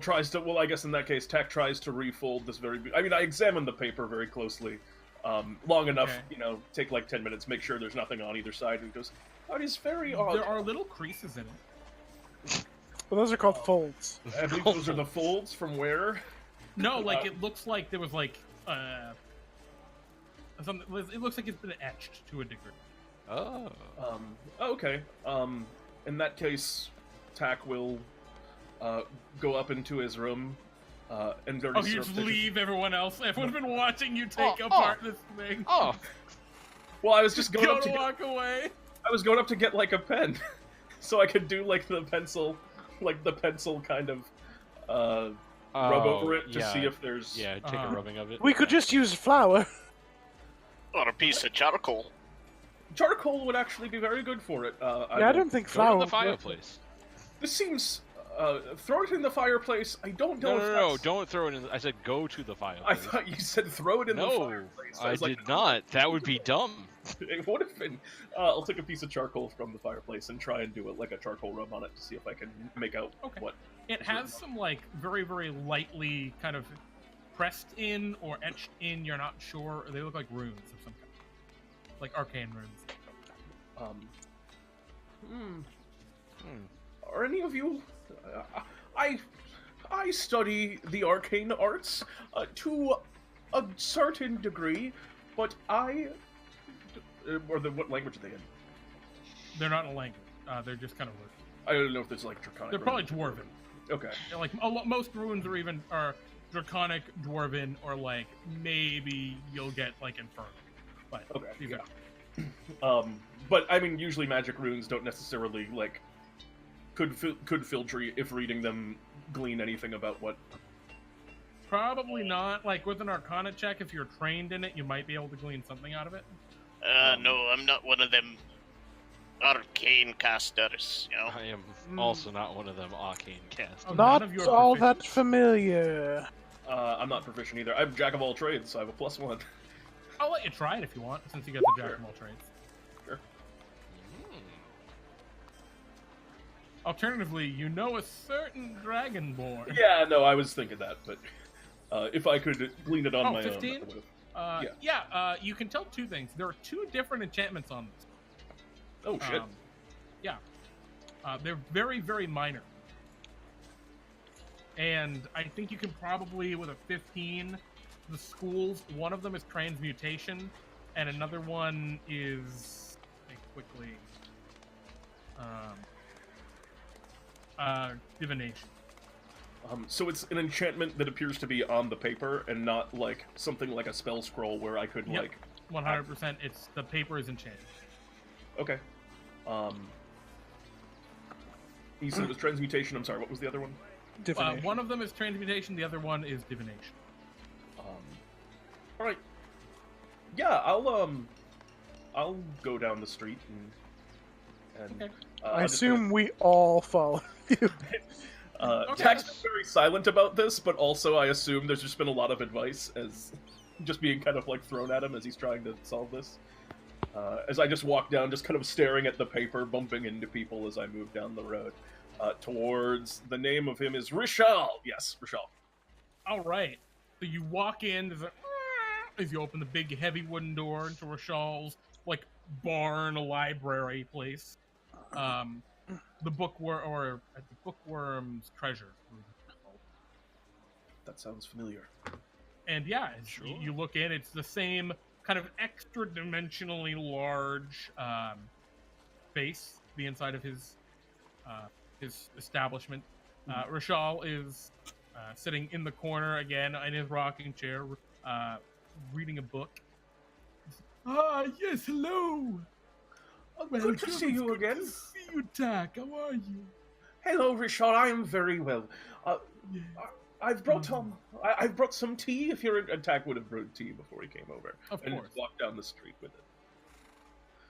I guess in that case, Tack tries to refold this I mean, I examined the paper very closely, long enough, Okay. take like 10 minutes, make sure there's nothing on either side, and goes, oh, it is very odd. There are little creases in it. Well, those are called folds. I believe those are the folds from where? No, like it looks like there was like something. It looks like it's been etched to a degree. Oh. Okay. In that case, Tack will go up into his room and very Oh, you just leave everyone else. Everyone's been watching you take Oh, apart this thing. Oh. Well, I was just going Go up to to walk away. I was going up to get like a pen, so I could do like the pencil kind of rub over it to see if there's. Yeah, take a rubbing of it. We could just use flour. Or a piece of charcoal. Charcoal would actually be very good for it. I don't think Go flour. to the would work. fireplace. This seems. Throw it in the fireplace. I don't know. No, don't throw it in. I said go to the fireplace. I thought you said throw it in the No, fireplace. I was like, did not. That would be dumb. It would have been. I'll take a piece of charcoal from the fireplace and try and do it like a charcoal rub on it to see if I can make out Okay. what. It has some like very, very lightly kind of pressed in or etched in. You're not sure. They look like runes of some kind, like arcane runes. Are any of you? I study the arcane arts to a certain degree, but what language are they in? They're not in a language. They're just kind of words. I don't know if there's like draconic. They're probably runes. dwarven. Okay. Like most runes are draconic, dwarven, or like maybe you'll get like infernal. But Okay. these Yeah. are- But I mean, usually magic runes don't necessarily like could Fildry, if reading them, glean anything about what. probably not. Like with an Arcana check, if you're trained in it, you might be able to glean something out of it. No, I'm not one of them arcane casters, you know. I am also not one of them arcane casters. Oh, none Not of you are all proficient. that familiar. I'm not proficient either. I'm jack of all trades, so I have a +1. I'll let you try it if you want, since you got the jack of all trades. Sure. Alternatively, you know a certain dragonborn. Yeah, no, I was thinking that, but if I could glean it on my 15? own, I would've. You can tell two things. There are two different enchantments on this. Oh shit. They're very, very minor. And I think you can probably, with a 15, the schools. One of them is transmutation, and another one is quickly divination. So it's an enchantment that appears to be on the paper and not like something like a spell scroll where I could Yep. like 100%. It's the paper is enchanted. Okay. You said it was transmutation. I'm sorry. What was the other one? Divination. One of them is transmutation. The other one is divination. All right. Yeah, I'll go down the street and Okay. I just assume we all follow you. Okay. Tack's been very silent about this, but also I assume there's just been a lot of advice as just being kind of like thrown at him as he's trying to solve this. As I just walk down, just kind of staring at the paper, bumping into people as I move down the road towards the name of him is Rishal. Yes, Rishal. All right. So you walk in as you open the big, heavy wooden door into Rashal's like barn, library place. The bookworm's treasure. That sounds familiar. And yeah, Sure. you look in, it's the same kind of extra dimensionally large base, the inside of his establishment. Rishal is sitting in the corner again in his rocking chair, reading a book. Ah, yes, hello. Good to see you again. Good to see you, Tack. How are you? Hello, Rishal. I am very well. Yeah. I've brought I've brought some tea. If your attack would have brewed tea before he came over, Of and course. walked down the street with it.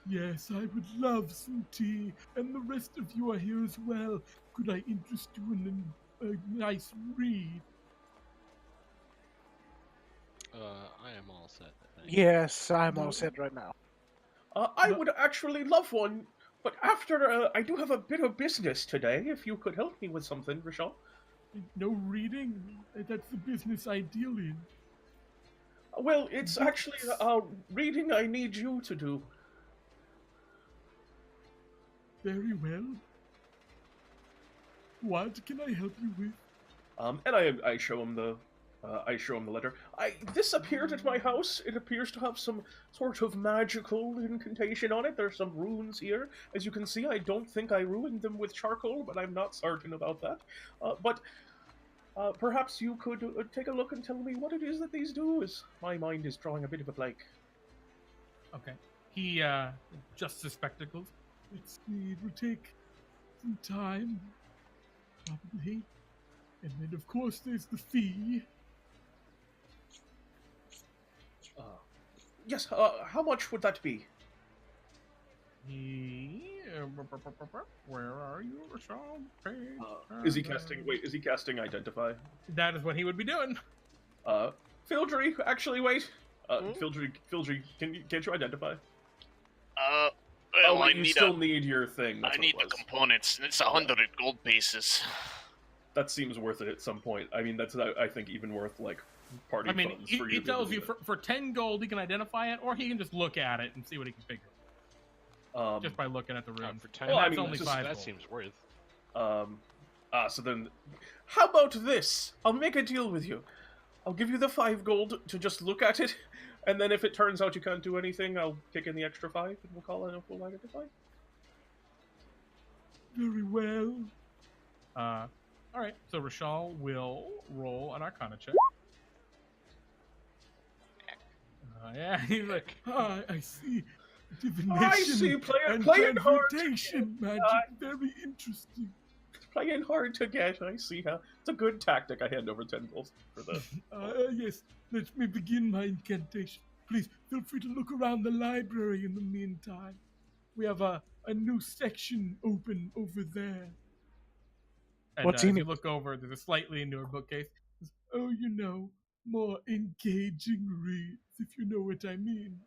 Yes, I would love some tea, and the rest of you are here as well. Could I interest you in a nice read? I am all set. Thank you. Yes, I'm all set right now. I would actually love one, but after I do have a bit of business today. If you could help me with something, Rishal. No reading? That's the business I deal in. Well, it's actually reading I need you to do. Very well. What can I help you with? And I show him the letter. This appeared at my house. It appears to have some sort of magical incantation on it. There's some runes here. As you can see, I don't think I ruined them with charcoal, but I'm not certain about that. But perhaps you could take a look and tell me what it is that these do, as my mind is drawing a bit of a blank. Okay. He adjusts his spectacles. Let's see, it will take some time, probably. And then, of course, there's the fee. Yes, how much would that be? Where are you, Rashal? Is he casting? Wait, is he casting Identify? That is what he would be doing. Fildry, actually, wait. Fildry, can't you Identify? Well, I you need still need your thing. I That's what need it the was. components, and it's 100 gold pieces. That seems worth it at some point. I mean, that's I think even worth like party I mean, funds he for you. tells you for 10 gold he can identify it, or he can just look at it and see what he can figure. Just by looking at the room. For 10, And Well, I that's mean, only just- 5 that gold. seems worth. So then, how about this? I'll make a deal with you. I'll give you the 5 gold to just look at it, and then if it turns out you can't do anything, I'll kick in the extra 5, and we'll call it a full Identify. Very well. Alright, so Rashal will roll an Arcana check. Yeah, he's like, I see. Divination I see, and playing hard. transmutation magic. Very interesting. Playing hard to get, I see how. It's a good tactic. I hand over 10 gold for the... Yes, let me begin my incantation. Please, feel free to look around the library in the meantime. We have a new section open over there. And What's as in you it? look over, there's a slightly newer bookcase. Oh, you know, more engaging reads, if you know what I mean.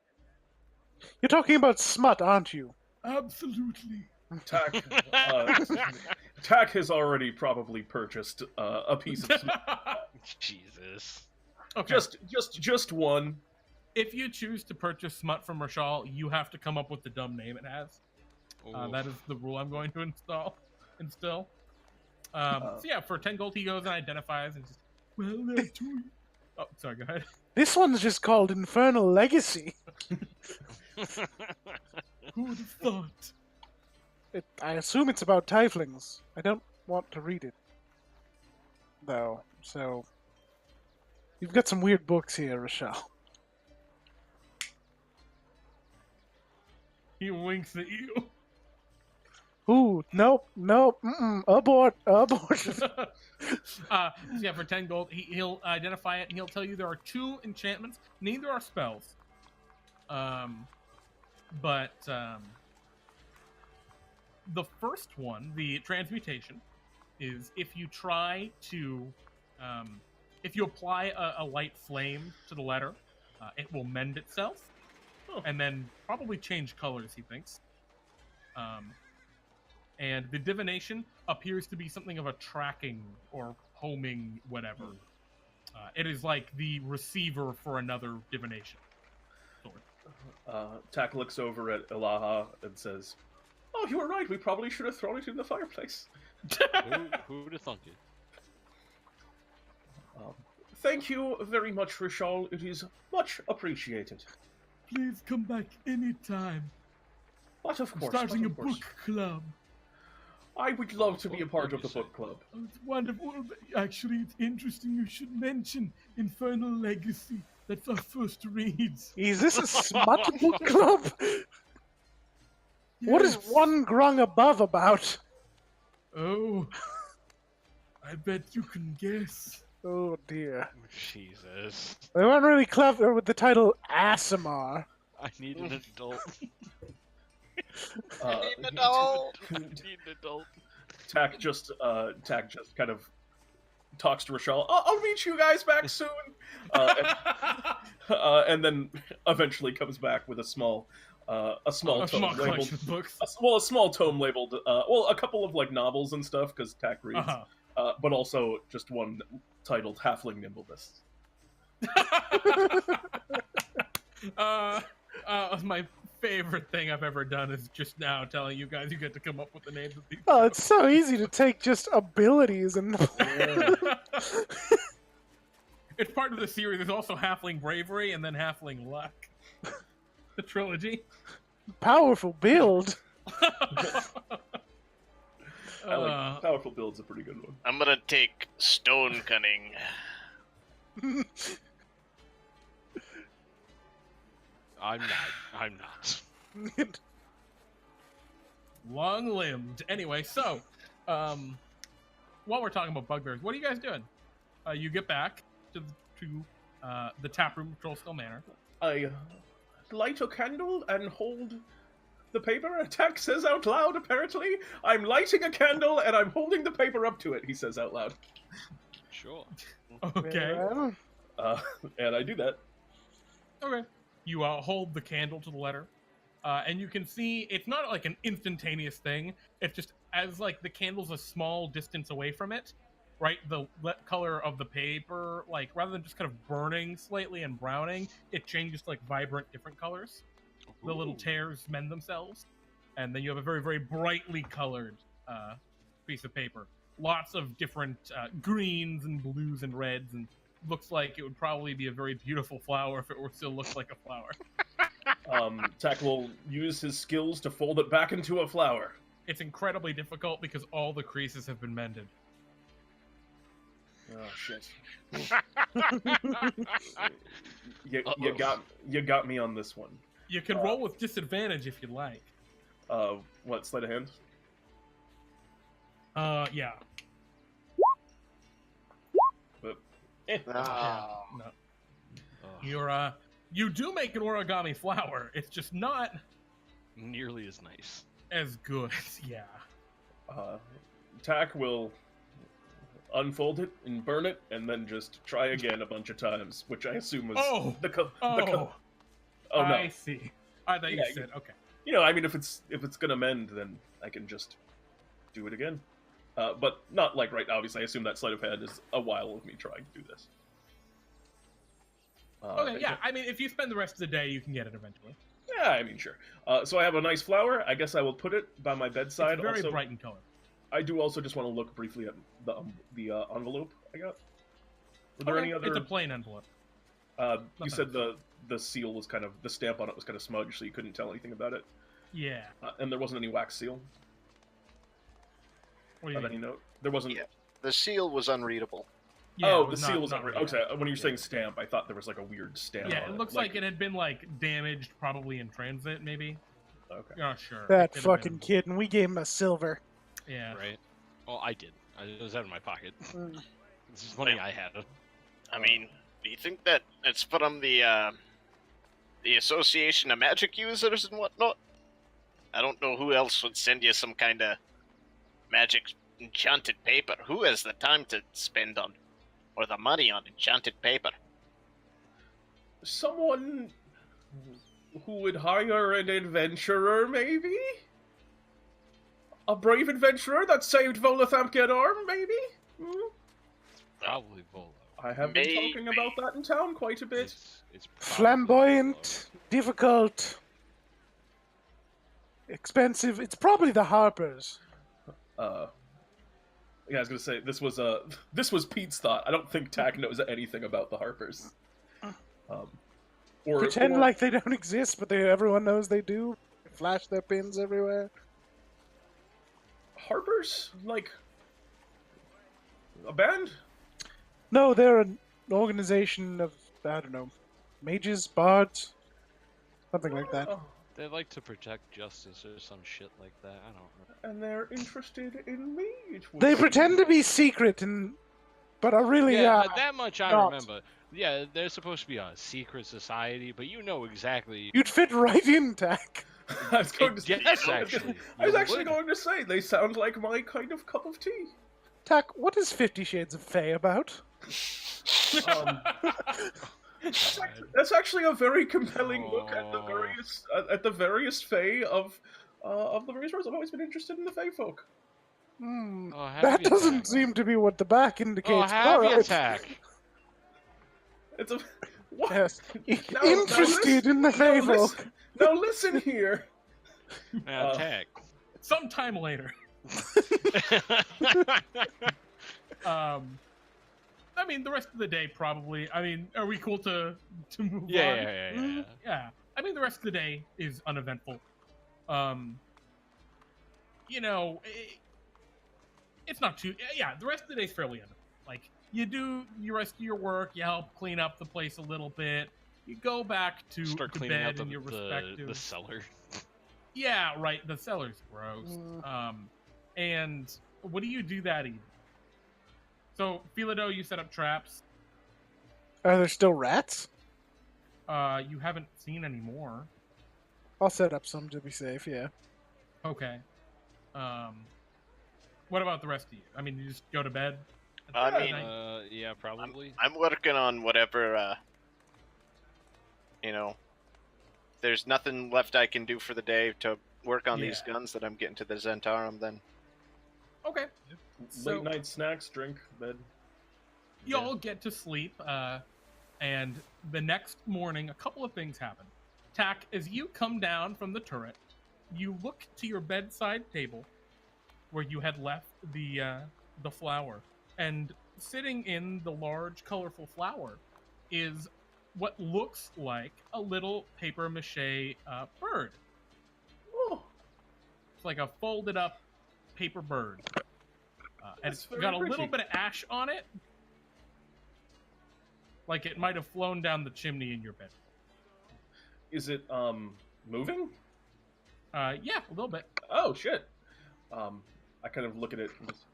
You're talking about smut, aren't you? Absolutely. Tack, Tack has already probably purchased a piece of... Jesus. Okay. just one. If you choose to purchase smut from Rashal, you have to come up with the dumb name it has. That is the rule I'm going to instill. So yeah, for 10 gold he goes and identifies and just, well, there are 2. Oh, sorry, go ahead. This one's just called Infernal Legacy. Who would have thought? I assume it's about Tieflings. I don't want to read it, though. So, you've got some weird books here, Rochelle. He winks at you. Ooh, nope, abort. Yeah, for 10 gold, he'll identify it, and he'll tell you there are 2 enchantments. Neither are spells. But the first one, the transmutation, is if you try to, if you apply a light flame to the letter, it will mend itself, and then probably change colors, he thinks. And the divination appears to be something of a tracking or homing whatever. It is like the receiver for another divination. Tack looks over at Ilaha and says, "Oh, you were right. We probably should have thrown it in the fireplace." Who would have thunk it? Thank you very much, Rishal. It is much appreciated. Please come back anytime. But of course, Starting but a of course. book club. I would love to be a part of the book club. Oh, it's wonderful. Actually, it's interesting you should mention Infernal Legacy. That's our first read. Is this a smut book club? What is one grung above about? Oh, I bet you can guess. Oh dear. Jesus. They weren't really clever with the title Asimar. I need an adult. I need an adult. I need an adult. Tack just kind of talks to Rishal. I'll meet you guys back soon. And then eventually comes back with a small tome labeled collection of books. a small tome labeled a couple of like novels and stuff because Tack reads, but also just one titled Halfling Nimbleness. My favorite thing I've ever done is just now telling you guys you get to come up with the names of these. Oh, it's so easy to take just abilities and. It's part of the series. There's also Halfling Bravery and then Halfling Luck. The trilogy. Powerful build. I like powerful build's a pretty good one. I'm gonna take Stone Cunning. I'm not. Long-limbed. Anyway, so, while we're talking about bugbears, what are you guys doing? You get back to the tap room at Trollskull Manor. I light a candle and hold the paper. Tack says out loud, apparently. I'm lighting a candle and I'm holding the paper up to it, he says out loud. Sure. Okay. And I do that. Okay. You hold the candle to the letter, and you can see it's not like an instantaneous thing. It's just as like the candle's a small distance away from it, right? The color of the paper, like rather than just kind of burning slightly and browning, it changes to like vibrant different colors. Ooh. The little tears mend themselves, and then you have a very, very brightly colored piece of paper. Lots of different greens and blues and reds, and looks like it would probably be a very beautiful flower if it were still looked like a flower. Tack will use his skills to fold it back into a flower. It's incredibly difficult because all the creases have been mended. Oh shit! You got me on this one. You can roll with disadvantage if you'd like. What, sleight of hand? Yeah. Ah. No. You're you do make an origami flower. It's just not Nearly as nice. as good. Yeah. Tack will unfold it and burn it, and then just try again a bunch of times, which I assume was Oh no. I see. I thought you Yeah, said okay. You know, I mean, if it's gonna mend, then I can just do it again. But not like right now, obviously. I assume that sleight of hand is a while of me trying to do this. Okay, yeah. I mean, if you spend the rest of the day, you can get it eventually. Yeah, I mean, sure. So I have a nice flower. I guess I will put it by my bedside. It's very also, bright in color. I do also just want to look briefly at the envelope I got. Were there any other? It's a plain envelope. You said the seal was kind of, the stamp on it was kind of smudged, so you couldn't tell anything about it. Yeah. And there wasn't any wax seal. What do you Of any mean? note. There wasn't. Yeah. The seal was unreadable. Yeah, Oh, it the was seal was not unreal. Okay, when you're saying stamp, I thought there was like a weird stamp. Yeah, on it looks like it had been like damaged, probably in transit, maybe. Okay. Not sure. That It could've fucking been- kid, and we gave him a silver. Yeah. Right. Well, I did. It was out of my pocket. Mm. This is money I had. I mean, do you think that it's from the Association of Magic Users and whatnot? I don't know who else would send you some kind of magic enchanted paper. Who has the time to spend on, or the money on enchanted paper? Someone who would hire an adventurer, maybe? A brave adventurer that saved Volathamk Arm, maybe? Hmm? Probably Volo. I have been talking Maybe. about that in town quite a bit. It's probably Flamboyant, difficult, expensive. It's probably the Harpers. Yeah, I was gonna say this was Pete's thought. I don't think Tack knows anything about the Harpers. Pretend like they don't exist, but everyone knows they do. Flash their pins everywhere. Harpers, like a band. No, they're an organization of, I don't know, mages, bards, something like that. Oh, They like to protect justice or some shit like that. I don't know. and they're interested in me. it would They seem. pretend to be secret, but are really Yeah, that much I not. remember. Yeah, they're supposed to be a secret society, but you know exactly. You'd fit right in, Tack. I was going to say. Yes, actually. I was You actually would. going to say they sound like my kind of cup of tea. Tack, what is 50 Shades of Fey about? Um, that's actually a very compelling look at the various fae of the various worlds. I've always been interested in the fae folk. Hmm. Oh, have That you, doesn't Tack? seem to be what the back indicates. Oh, have you, Alright. Tack? It's a what? Yes. Now Interested in the Fey now folk. listen, now listen here. Now, Tack. Sometime later. I mean, the rest of the day probably. I mean, are we cool to move on? yeah. Yeah. I mean, the rest of the day is uneventful. You know, it's not too. Yeah, the rest of the day is fairly uneventful. Like, you rest of your work, you help clean up the place a little bit, you go back to Start cleaning bed out in your respective. the cellar. Yeah, right. The cellar's gross. And what do you do that evening? So, Philado, you set up traps. Are there still rats? You haven't seen any more. I'll set up some to be safe, yeah. Okay. What about the rest of you? I mean, you just go to bed? I At mean, night? Yeah, probably. I'm working on whatever, there's nothing left I can do for the day to work on these Yeah. guns that I'm getting to the Zentarum then. Okay. So- Late night snacks, drink, bed. Y'all get to sleep, and the next morning, a couple of things happen. Tack, as you come down from the turret, you look to your bedside table, where you had left the flower, and sitting in the large, colorful flower is what looks like a little paper mache bird. Oh, It's like a folded up paper bird. And That's it's very got a little pretty. bit of ash on it. Like it might have flown down the chimney in your bed. is it moving? Yeah, a little bit. Oh shit. I kind of look at it. And just,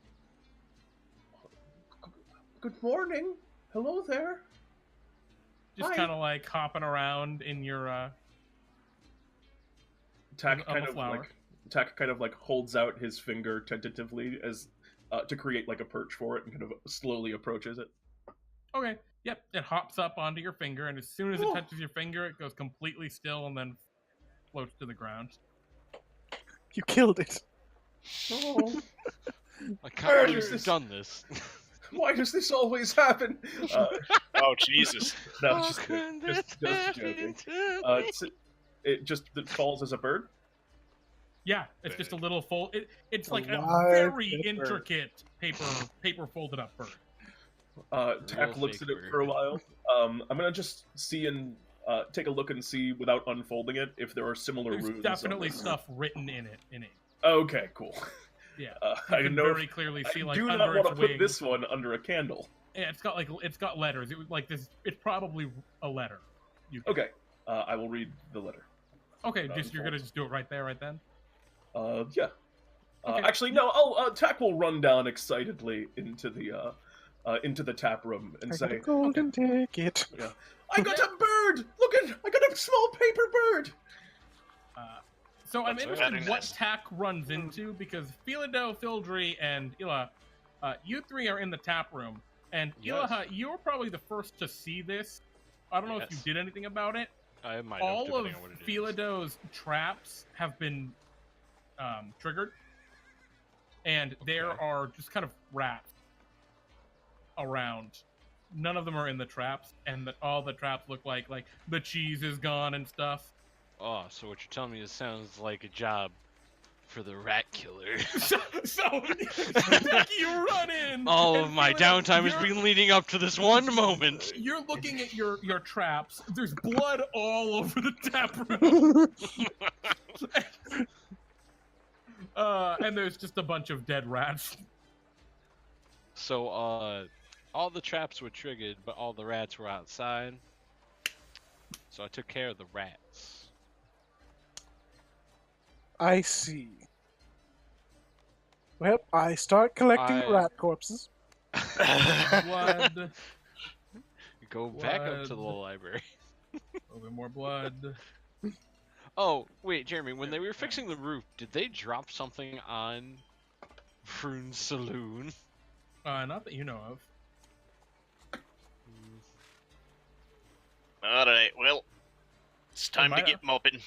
good morning. Hello there. Just Hi. kind of like hopping around in your Tack Of kind a of flower. like Tack kind of like holds out his finger tentatively as to create like a perch for it and kind of slowly approaches it. Okay. Yep. It hops up onto your finger, and as soon as it Oh. touches your finger, it goes completely still and then floats to the ground. You killed it. Oh, I can't believe Murders. you've done this. why does this always happen? Oh, Jesus. No, How just can kidding. Just this joking. happen to me? It just falls as a bird. Yeah, it's just a little fold. It's like a Alive very paper. intricate paper folded up bird. Tack Real looks fake at it bird. for a while. I'm gonna just see and take a look and see without unfolding it if there are similar There's runes. definitely on this. stuff written in it. Okay, cool. Yeah. I You can know. very clearly see I like do not under want to its put wing. this one under a candle. Yeah, it's got letters. It was like this. It's probably a letter. You can- Okay, I will read the letter. Okay. You're gonna just do it right there, right then. Yeah. Okay. Actually, no. Tack will run down excitedly into the tap room and I got say, a golden ticket. "I got a bird! Look at! I got a small paper bird!" So I'm That's interested very in what nice. Tack runs into because Philado, Fildry, and Ilaha, you three are in the tap room, and Yes. Ilaha, you're probably the first to see this. I don't know if you Yes. did anything about it. I might have, All of depending on what it is. Philado's traps have been triggered, and there Okay. are just kind of rats around. None of them are in the traps, and all the traps look like the cheese is gone and stuff. Oh, so what you're telling me is sounds like a job for the rat killer. So you run in. All and of my Philado, downtime has you're- been leading up to this one moment. You're looking at your traps. There's blood all over the tap room. And there's just a bunch of dead rats. So, all the traps were triggered, but all the rats were outside. So I took care of the rats. I see. Well, I start collecting I- rat corpses. Blood. Go back up to the Blood. library. A little bit more blood. Oh, wait, Jeremy, when they were fixing the roof, did they drop something on Frewn's saloon? Not that you know of. All right, well, it's time to might get mopping.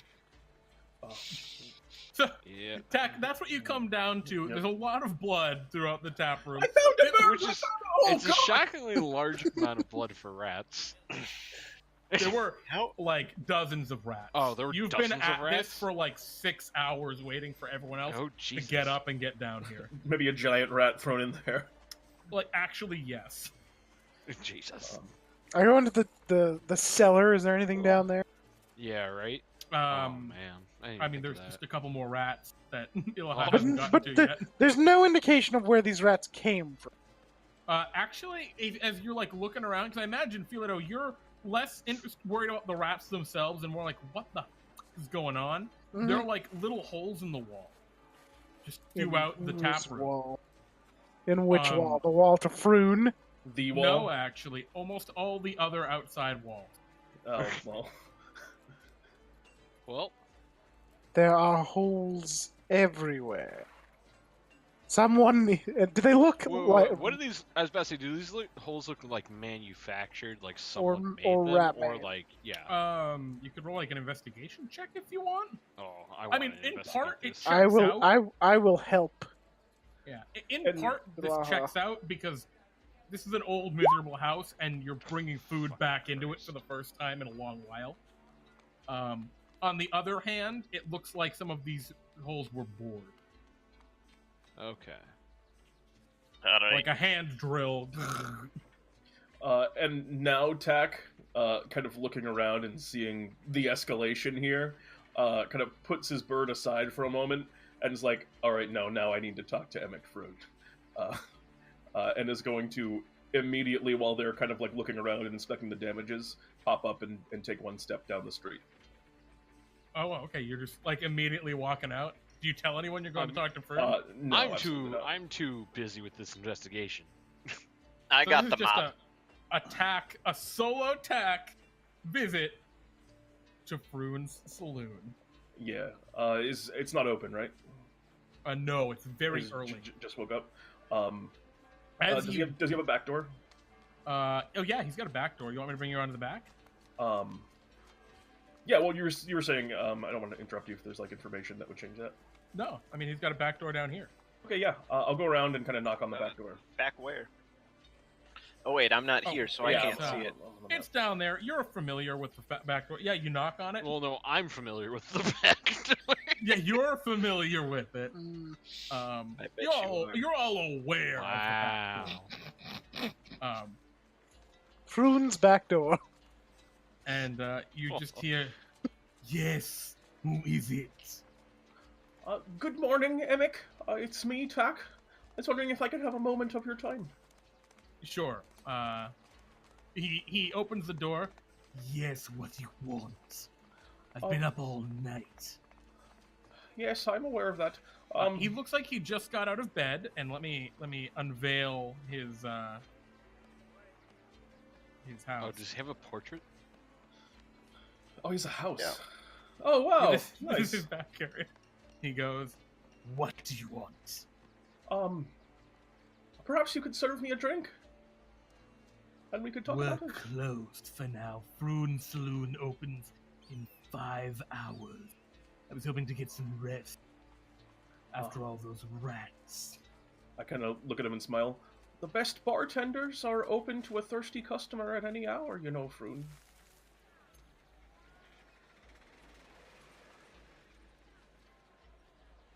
So, Yeah. Tack, that's what you come down to. Yep. There's a lot of blood throughout the tap room. I found a bird! Which is, Oh, it's a God! shockingly large amount of blood for rats. There were How? like dozens of rats. Oh, there were You've dozens been of at rats? this for like 6 hours waiting for everyone else Oh, to Jesus. get up and get down here. Maybe a giant rat thrown in there. Like, actually, yes. Jesus. I go into the cellar. Is there anything down there? Yeah, right? Oh, Um, man. didn't I think mean, of there's that. just a couple more rats that Ilaha But- hasn't gotten but to the- yet. There's no indication of where these rats came from. Actually, as you're like looking around, because I imagine Philado, you're less worried about the rats themselves and more like, what the is going on? Mhm. There are like little holes in the wall, just throughout the In tap this room. wall. In which Um, wall? The wall to Frewn? The wall. No, actually, almost all the other outside walls. Oh, well. Well, There are holes everywhere. Someone. Do they look wait, like. what are these? I was about to say, do these holes look like manufactured, like someone made or them, rat or made. like, yeah? You could roll like an investigation check if you want. Oh, I mean, in part, it this. I checks will. out. I will help. Yeah, in And- part, this Ilaha. checks out because this is an old, miserable house, and you're bringing food back into it for the first time in a long while. On the other hand, it looks like some of these holes were bored, Okay. All right. like a hand drill. And now Tack, kind of looking around and seeing the escalation here, kind of puts his bird aside for a moment and is like, all right, now I need to talk to Emmek Frewn. And is going to immediately, while they're kind of like looking around and inspecting the damages, pop up and take one step down the street. Oh, okay. You're just like immediately walking out. Do you tell anyone you're going to talk to Fred? No, I'm absolutely not. I'm too busy with this investigation. I got this the is just mop. a solo tack visit to Frewn's saloon. Yeah, it's not open, right? No, it's very He's early. Just woke up. As Does you, he have a back door? oh yeah, he's got a back door. You want me to bring you around to the back? Yeah. Well, you were saying. I don't want to interrupt you if there's like information that would change that. No, I mean he's got a back door down here. Okay. Yeah. I'll go around and kind of knock on the back door. Back where? Oh wait, I'm not Oh, here, so yeah, I can't so- see it. It's down there. You're familiar with the back door. Yeah, you knock on it. Well, no, I'm familiar with the back door. Yeah, you're familiar with it. I bet You're all aware of the back Wow. door. Frewn's back door. And you just hear, "Yes, who is it?" Good morning, Emmek. It's me, Tack. I was wondering if I could have a moment of your time. Sure. He opens the door. "Yes, what you want? I've been up all night." Yes, I'm aware of that. He looks like he just got out of bed, and let me unveil his house. Oh, does he have a portrait? Oh, he's a house. Yeah. Oh, wow. This Nice. is his back area. He goes, "What do you want?" Perhaps you could serve me a drink? And we could talk We're about it. closed for now. Frewn Saloon opens in 5 hours. I was hoping to get some rest after all those rats. I kind of look at him and smile. The best bartenders are open to a thirsty customer at any hour, you know, Frewn.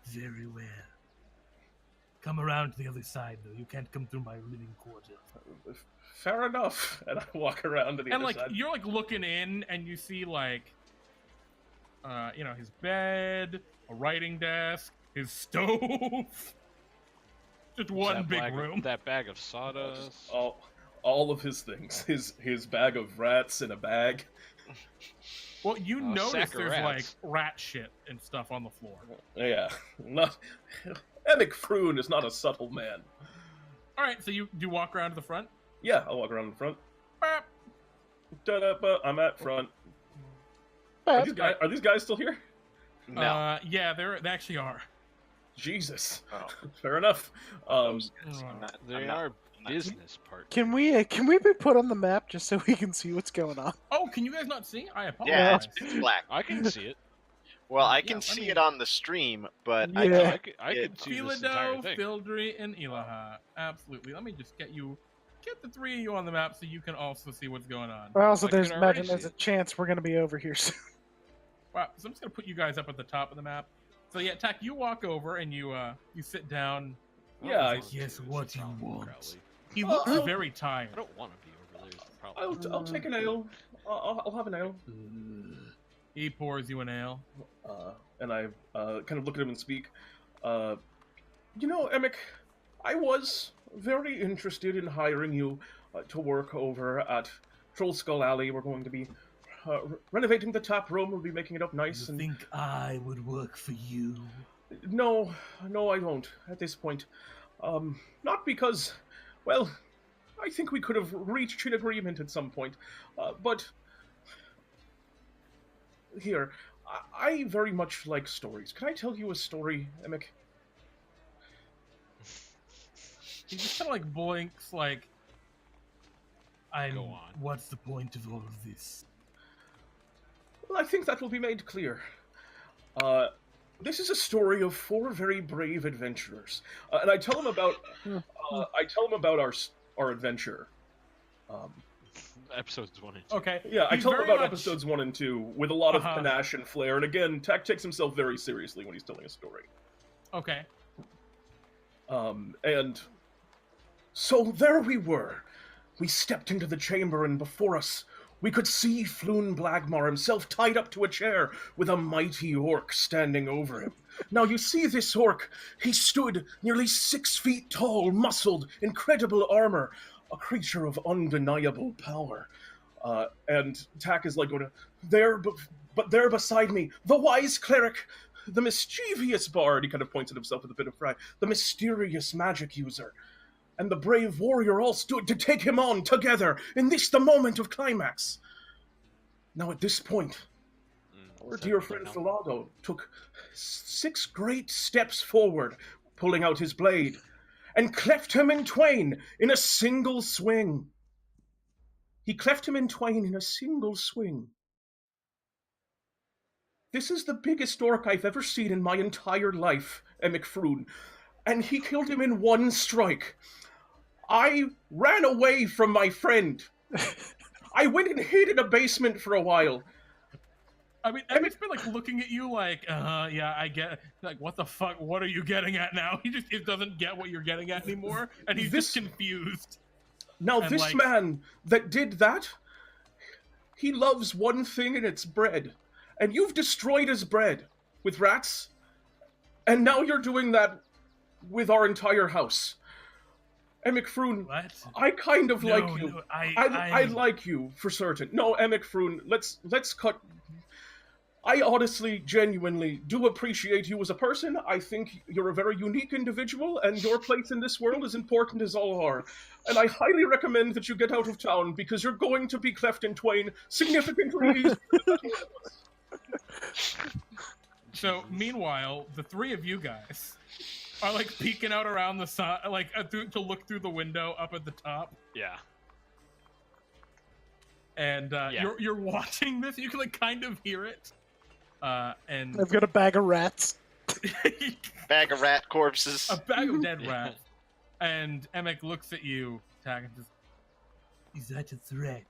Very well. Come around to the other side, though. You can't come through my living quarters. Fair enough. And I walk around to the And other side. you're looking in, and you see his bed, a writing desk, his stove. Just one big room. That bag of sawdust. All of his things. His bag of rats in a bag. Well, you notice sack of there's rats. rat shit and stuff on the floor. Yeah. Emmek Frewn is not a subtle man. All right, so you do walk around to the front. Yeah, I'll walk around in front. Bap. Da-da-ba, I'm at front. Are these guys still here? No. Yeah, they actually are. Jesus. Oh. Fair enough. They are business partners. Can we be put on the map just so we can see what's going on? Oh, can you guys not see? I Yeah, apologize. it's black. I can see it. Well, I Yeah, can I see mean- it on the stream, but Yeah. I I Yeah. could see this entire Philado, thing. Fildry, and Ilaha. Absolutely. Let me just get the three of you on the map so you can also see what's going on. Well, also, I there's can already imagine there's see a it. chance we're gonna be over here soon. Wow, so I'm just gonna put you guys up at the top of the map. So yeah, Tack, you walk over and you sit down. Yeah, He's like, "Yes, what you want?" Crowley. He looks Oh. very I tired. don't want to be over there. Is the problem. I'll take an ale. I'll have an ale. He pours you an ale. And I kind of look at him and speak. You know, Emmek, I was very interested in hiring you to work over at Troll Skull Alley. We're going to be renovating the tap room. We'll be making it up nice. You think I would work for you? No, I won't at this point. Not because, well, I think we could have reached an agreement at some point. But here, I very much like stories. Can I tell you a story, Emmek? He just kind of blinks, Go on. What's the point of all of this? Well, I think that will be made clear. This is a story of 4 very brave adventurers, and I tell them about. Our adventure. Episodes 1 and 2. Okay. Yeah, I he's tell them very about much- episodes 1 and 2 with a lot of Uh-huh. panache and flair, and again, Tack takes himself very seriously when he's telling a story. Okay. And so there we were. We stepped into the chamber, and before us, we could see Floon Blagmar himself tied up to a chair with a mighty orc standing over him. Now, you see this orc. He stood nearly 6 feet tall, muscled, incredible armor, a creature of undeniable power. And Tack is like going, there, but there beside me, the wise cleric, the mischievous bard, he kind of points at himself with a bit of pride, the mysterious magic user, and the brave warrior all stood to take him on together in this the moment of climax. Now at this point, our dear friend Philado took 6 great steps forward, pulling out his blade, and cleft him in twain in a single swing. He cleft him in twain in a single swing. This is the biggest orc I've ever seen in my entire life, Emmek Frewn, and he killed him in one strike. I ran away from my friend. I went and hid in a basement for a while. I mean, Emmett's been looking at you yeah, I get. What the fuck? What are you getting at now? He doesn't get what you're getting at anymore, and he's just confused. Now And, this like- man that did that, he loves one thing and it's bread. And you've destroyed his bread with rats. And now you're doing that with our entire house. Emmek Frewn, What? I kind of like No, you. no, I like you for certain. No, Emmek Frewn, let's cut. I honestly, genuinely do appreciate you as a person. I think you're a very unique individual, and your place in this world is important as all are. And I highly recommend that you get out of town because you're going to be cleft in twain significantly easier than us. So, meanwhile, the three of you guys are like peeking out around the sun, like to look through the window up at the top, Yeah. and Yeah. you're watching this. You can like kind of hear it, and I've got a bag of rats. Bag of rat corpses. a bag of dead rats. And Emmek looks at you, Tack, and says, "Is that a threat?"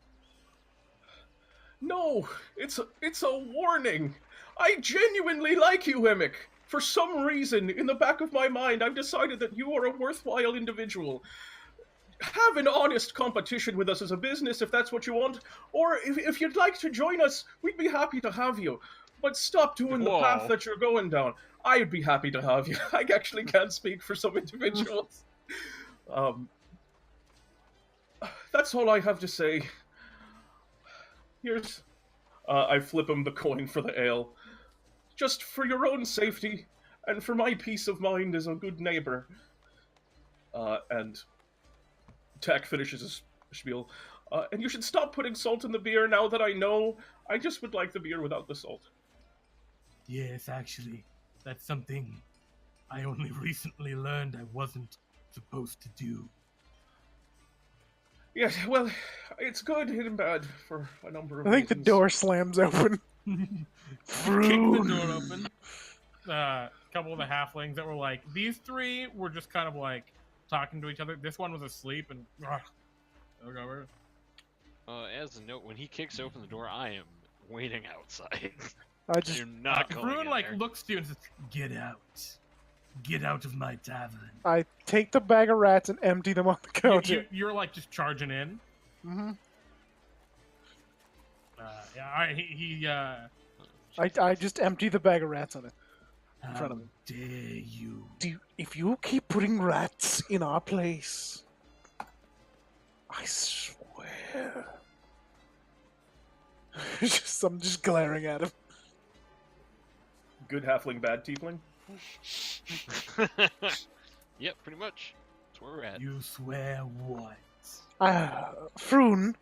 No, it's a warning. I genuinely like you, Emmek. For some reason, in the back of my mind, I've decided that you are a worthwhile individual. Have an honest competition with us as a business if that's what you want, or if you'd like to join us, we'd be happy to have you. But stop doing the path Whoa. that you're going down. I'd be happy to have you. I actually can't speak for some individuals. That's all I have to say. Here's... I flip him the coin for the ale. Just for your own safety, and for my peace of mind as a good neighbor. And Tack finishes his spiel. And you should stop putting salt in the beer now that I know. I just would like the beer without the salt. Yes, actually, that's something I only recently learned I wasn't supposed to do. Yeah, well, it's good and bad for a number of I think the reasons. door slams open. Kick the door open. A couple of the halflings that were like, these three were just kind of like talking to each other. This one was asleep and. As a note, when he kicks open the door, I am waiting outside. I just You're not going Frewn in like there. looks to you and says, "Get out. Get out of my tavern." I take the bag of rats and empty them on the counter. You're like just charging in. Mm-hmm. I just empty the bag of rats on it. How front of him. dare you? If you keep putting rats in our place, I swear. I'm just glaring at him. Good halfling, bad tiefling? Yep, pretty much. That's where we're at. You swear what? Frewn.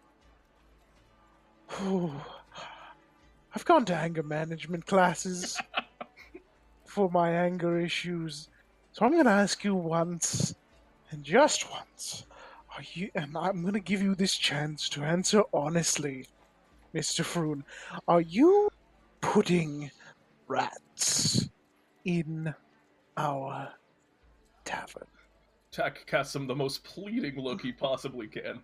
I've gone to anger management classes for my anger issues. So I'm going to ask you once, and just once, and I'm going to give you this chance to answer honestly, Mr. Frewn. Are you putting rats in our tavern? Tack casts him the most pleading look he possibly can.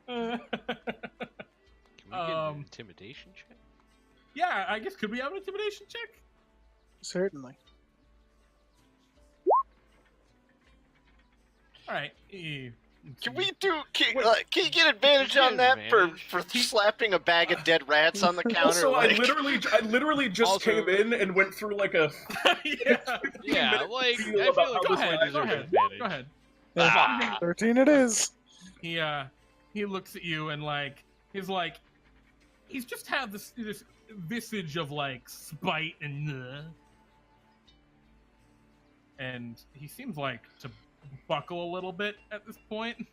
Can we get an intimidation check? Yeah, I guess could we have an intimidation check? Certainly. All right. Can we do? Can you get advantage on that for slapping a bag of dead rats on the counter? Also, like... I literally just Also- came in and went through like a Yeah. Yeah, like, I feel feel about like how Go this this ahead. one Go deserves ahead. advantage. Go ahead. Ah. 13 it is. He looks at you and he's just had this visage of like spite and he seems like to buckle a little bit at this point.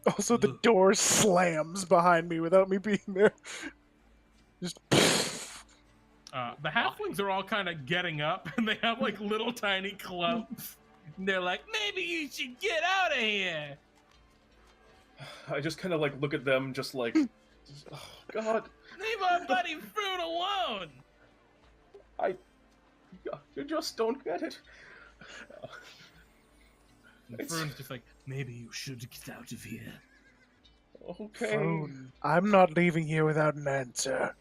Also, the door slams behind me without me being there. Just. The halflings are all kind of getting up and they have like little tiny clubs. And they're like, maybe you should get out of here. I just kind of like look at them, just like, oh God, Leave our buddy Frewn alone. you just don't get it. And It's- Frewn's just like, maybe you should get out of here. Okay. Frewn, I'm not leaving here without an answer.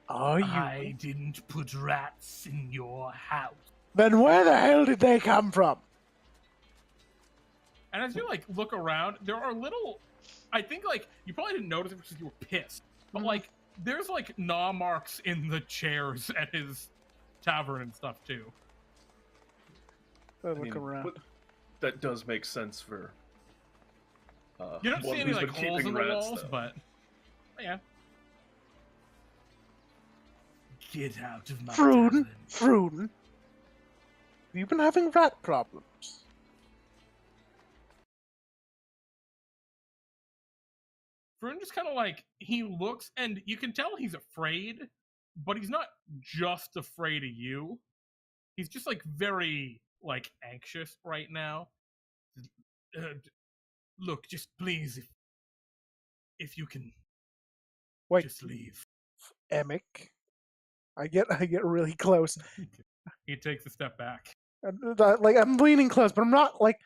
Are you? I didn't put rats in your house. Then where the hell did they come from? And as you like look around, there are little. I think like you probably didn't notice it because you were pissed, but like there's like gnaw marks in the chairs at his tavern and stuff too. I look around. That does make sense for. You don't one see any who's like been holes in keeping the rats, walls, though. but yeah. Get out of my tavern. Frewn. You've been having rat problems. Frewn just kind of like he looks, and you can tell he's afraid, but he's not just afraid of you. He's just like very like anxious right now. Look, just please, if you can, Wait. just leave. Emmek. I get really close. He takes a step back. Like I'm leaning close, but I'm not like.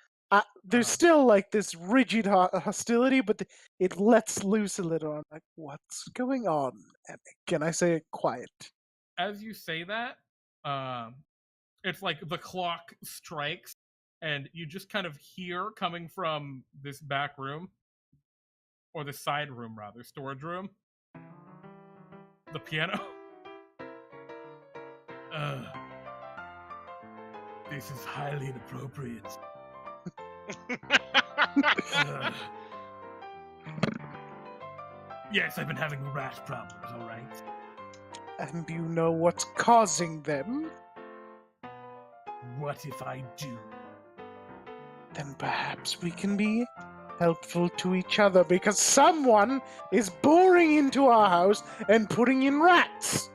There's still like this rigid hostility, but it lets loose a little. I'm like, what's going on, Emmek? Can I say it quiet? As you say that, it's like the clock strikes, and you just kind of hear coming from this back room, or the side room rather, storage room, the piano. This is highly inappropriate. Yes, I've been having rat problems, alright? And you know what's causing them? What if I do? Then perhaps we can be helpful to each other because someone is boring into our house and putting in rats.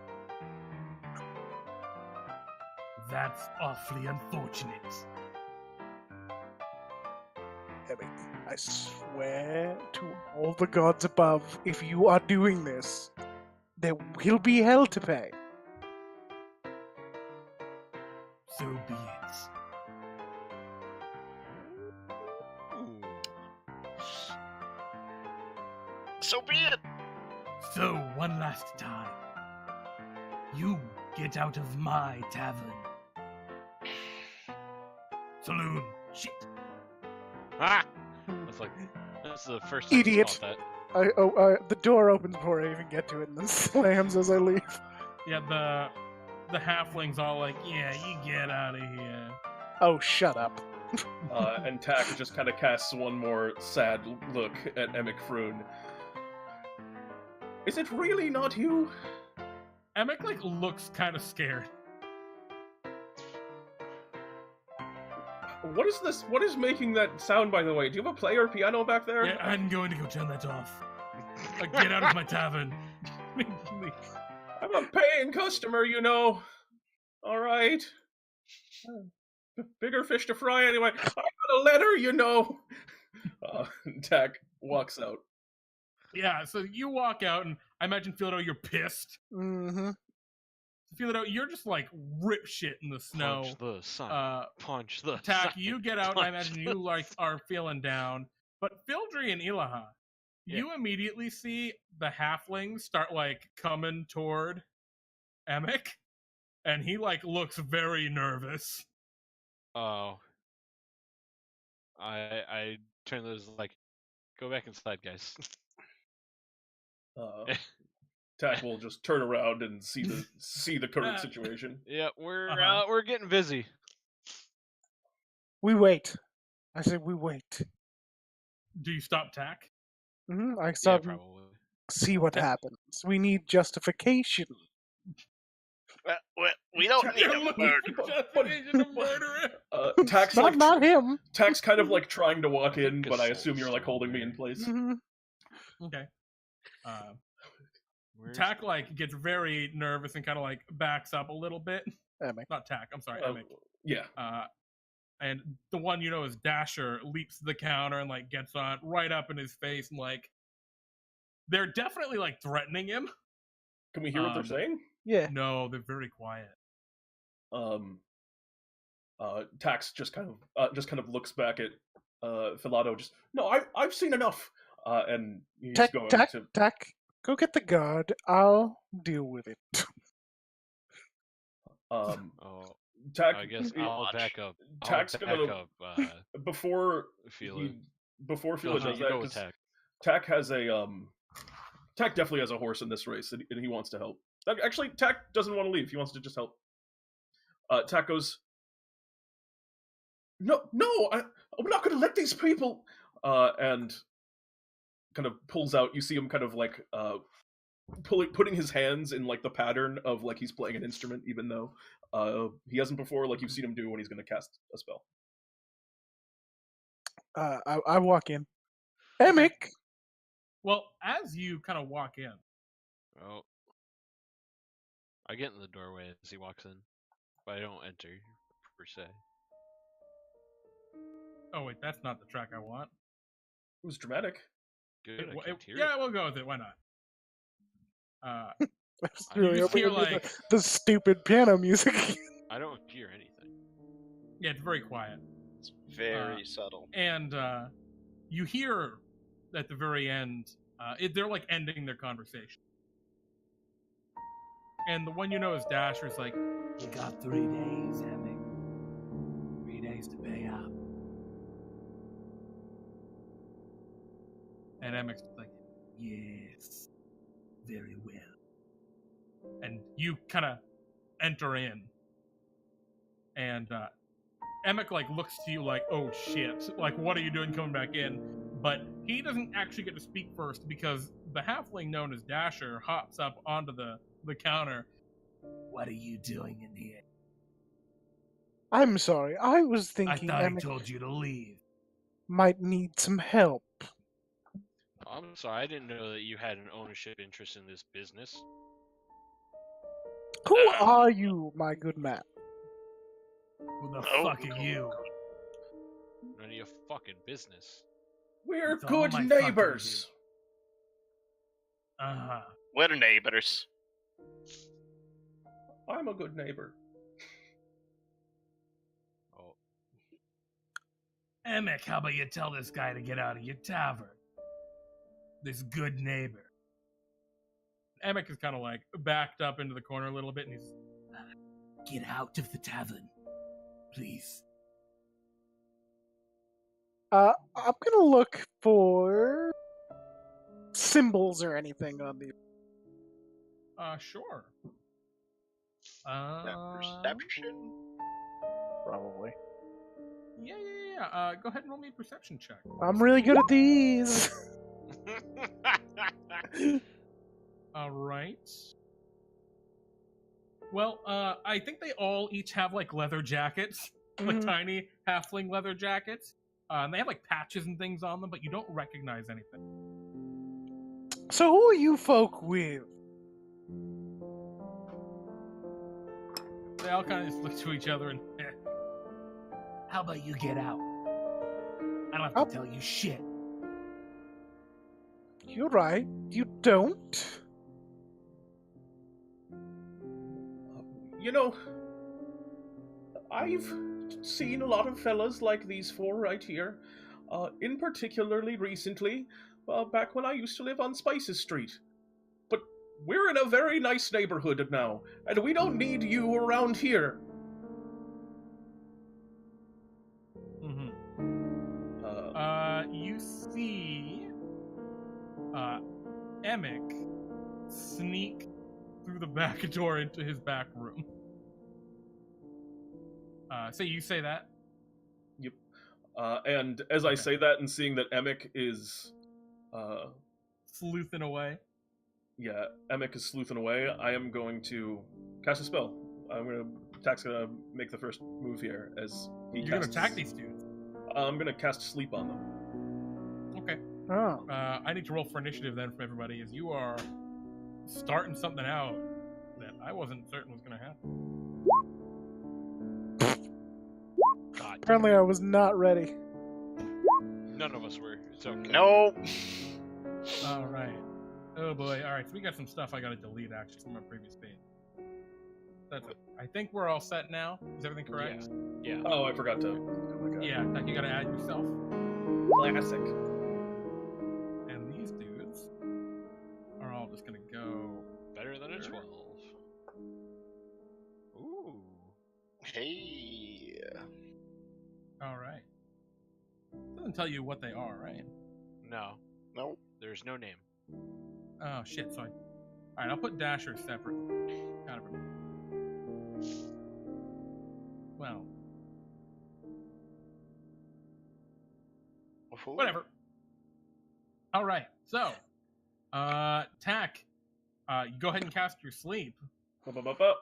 That's awfully unfortunate. Emmek, I swear to all the gods above, if you are doing this, there will be hell to pay. So be it. So be it. So, one last time. You get out of my tavern. Saloon. Shit. Ah! That's the first time Idiot. I thought that. The door opens before I even get to it and then slams as I leave. Yeah, the halfling's all like, yeah, you get out of here. Oh, shut up. And Tack just kind of casts one more sad look at Emmek Frewn. Is it really not you? Emmek, like, looks kind of scared. What is this? What is making that sound, by the way? Do you have a player piano back there? Yeah, I'm going to go turn that off. Get out of my tavern. I'm a paying customer, you know. All right. Bigger fish to fry anyway. I got a letter, you know. Tack walks out. Yeah, so you walk out, and I imagine, Philado, you're pissed. Mm-hmm. Philado, you're just like rip shit in the snow. Punch the sun. Punch the Tack, sun. you get out, and I imagine you like are feeling down. But Fildry and Ilaha, you immediately see the halflings start like coming toward Emmek, and he like looks very nervous. Oh. I turn those like, go back inside, guys. Tack will just turn around and see the current situation. Yeah, we're getting busy. We wait. I said we wait. Do you stop Tack? Mm-hmm. I Yeah, saw probably. see what happens. We need justification. Well, we don't need You're a looking murder. for justification to murder him. Tack's Not him. Tack's kind of like trying to walk in, Think but I assault's assume you're like still holding me there. in place. Mm-hmm. Okay. Where's Tack like gets very nervous and kind of like backs up a little bit. Emmek. Not Tack. I'm sorry, Emmek. Yeah. And the one you know is Dasher leaps to the counter and like gets on right up in his face and like they're definitely like threatening him. Can we hear what they're saying? Yeah. No, they're very quiet. Tax just kind of looks back at Philado. Just no, I've seen enough. And he's going to. Tack, Go get the guard. I'll deal with it. Um, Oh, Tack, I guess he- I'll back up. Tack's I'll gonna- back up. before Philo. Philo Philo, does you that, go with 'cause Tack. Tack has a Tack definitely has a horse in this race, and he wants to help. Actually, Tack doesn't want to leave. He wants to just help. Tack goes, no, I'm not going to let these people. And kind of pulls out. You see him kind of like putting his hands in like the pattern of like he's playing an instrument, even though he hasn't before. Like you've seen him do when he's going to cast a spell. I walk in. Emmek! Well, as you kind of walk in, Oh, I get in the doorway as he walks in, but I don't enter per se. oh wait, that's not the track I want. It was dramatic. Good. I can't hear yeah, we'll go with it. Why not? I was You really just hoping hear, it'd be like- the stupid piano music. I don't hear anything. Yeah, it's very quiet. It's very subtle. And you hear at the very end, they're like ending their conversation. And the one you know is Dasher's like, You got 3 days, Emmek. 3 days to pay up. and Emmek's like, Yes. Very well. and you kind of enter in. And Emmek like looks to you like, oh shit, like what are you doing coming back in? But he doesn't actually get to speak first because the halfling known as Dasher hops up onto the counter. What are you doing in here? I'm sorry. I was I thinking thought I Emmek told you to leave. might need some help. I'm sorry, I didn't know that you had an ownership interest in this business. Who are you, my good man? Who the Oh, fuck are you? None of your fucking business. We're It's all good my fucking neighbors. Uh-huh. We're neighbors. I'm a good neighbor. Oh, Emmek, how about you tell this guy to get out of your tavern? This good neighbor. Emmek is kind of like backed up into the corner a little bit, and he's, Get out of the tavern. Please. I'm gonna look for symbols or anything on the. sure. Perception? Probably. Yeah. Go ahead and roll me a perception check. I'm really good at these. All right. Well, I think they all each have like leather jackets, like Mhm. tiny halfling leather jackets. And they have like patches and things on them, but you don't recognize anything. So who are you folk with? They all kind of just look to each other and, How about you get out? I don't have Oh. to tell you shit. You're right. You don't. You know, I've seen a lot of fellas like these four right here. In particularly recently, back when I used to live on Spices Street. But we're in a very nice neighborhood now, and we don't need you around here. mm-hmm. You see, Emmek sneak through the back door into his back room. So you say that? Yep. And as I Okay. say that and seeing that Emmek is, Sleuthing away. yeah, Emmek is sleuthing away, I am going to cast a spell. Tack's gonna make the first move here as he You're gonna casts. attack these dudes. I'm gonna cast Sleep on them. Okay. Oh. I need to roll for initiative then from everybody, as you are starting something out that I wasn't certain was gonna happen. God. Apparently, I was not ready. None of us were. It's okay. No. All right. Oh boy. All right. So we got some stuff I got to delete actually from our previous page. That's it. I think we're all set now. Is everything correct? Yeah. Oh, I forgot to. Oh my God. Yeah. Tack, you got to add yourself. Classic. And these dudes are all just Hey. All right. Doesn't tell you what they are, right? No, Nope. there's no name. Oh shit! Sorry. All right, I'll put Dasher separately. Kind of. Well, whatever. All right. So, Tack, you go ahead and cast your sleep. Up, up, up, up.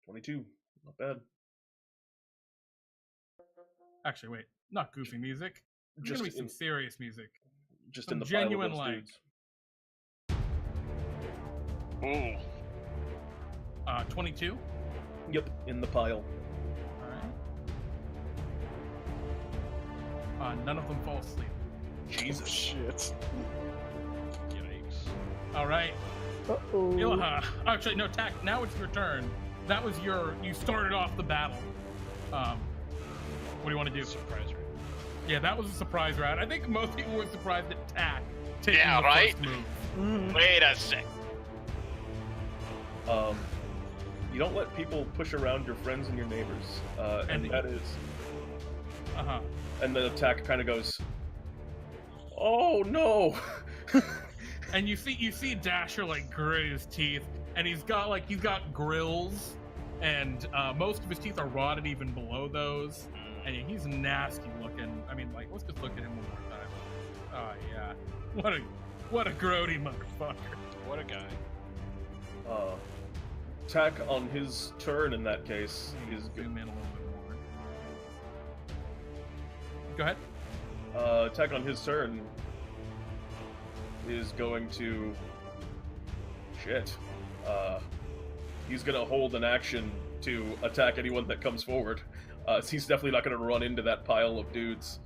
22. Not bad. Actually, wait, not goofy music. It's Just gonna be some serious music. Just some in the genuine pile of those like. dudes. Ooh. 22. Yep, in the pile. All right. None of them fall asleep. Jesus. Shit. Yikes. All right. Uh-oh. Ilaha. Actually, no, Tack. Now it's your turn. That was you started off the battle. What do you want to do? Surprise round. Yeah, that was a surprise round. I think most people were surprised at Tack taking Yeah, the right? first move. Mhm. Wait a sec. You don't let people push around your friends and your neighbors. And And- that is... Uh-huh. And the attack kind of goes... Oh, no! And you see Dasher like grit his teeth, and he's got grills, and most of his teeth are rotted even below those, and he's nasty looking. I mean, like, let's just look at him one more time. Oh yeah, what a grody motherfucker. What a guy. Tack on his turn in that case is... Zoom in a little bit more. Go ahead. Tack on his turn is going to... Shit. He's gonna hold an action to attack anyone that comes forward. He's definitely not gonna run into that pile of dudes.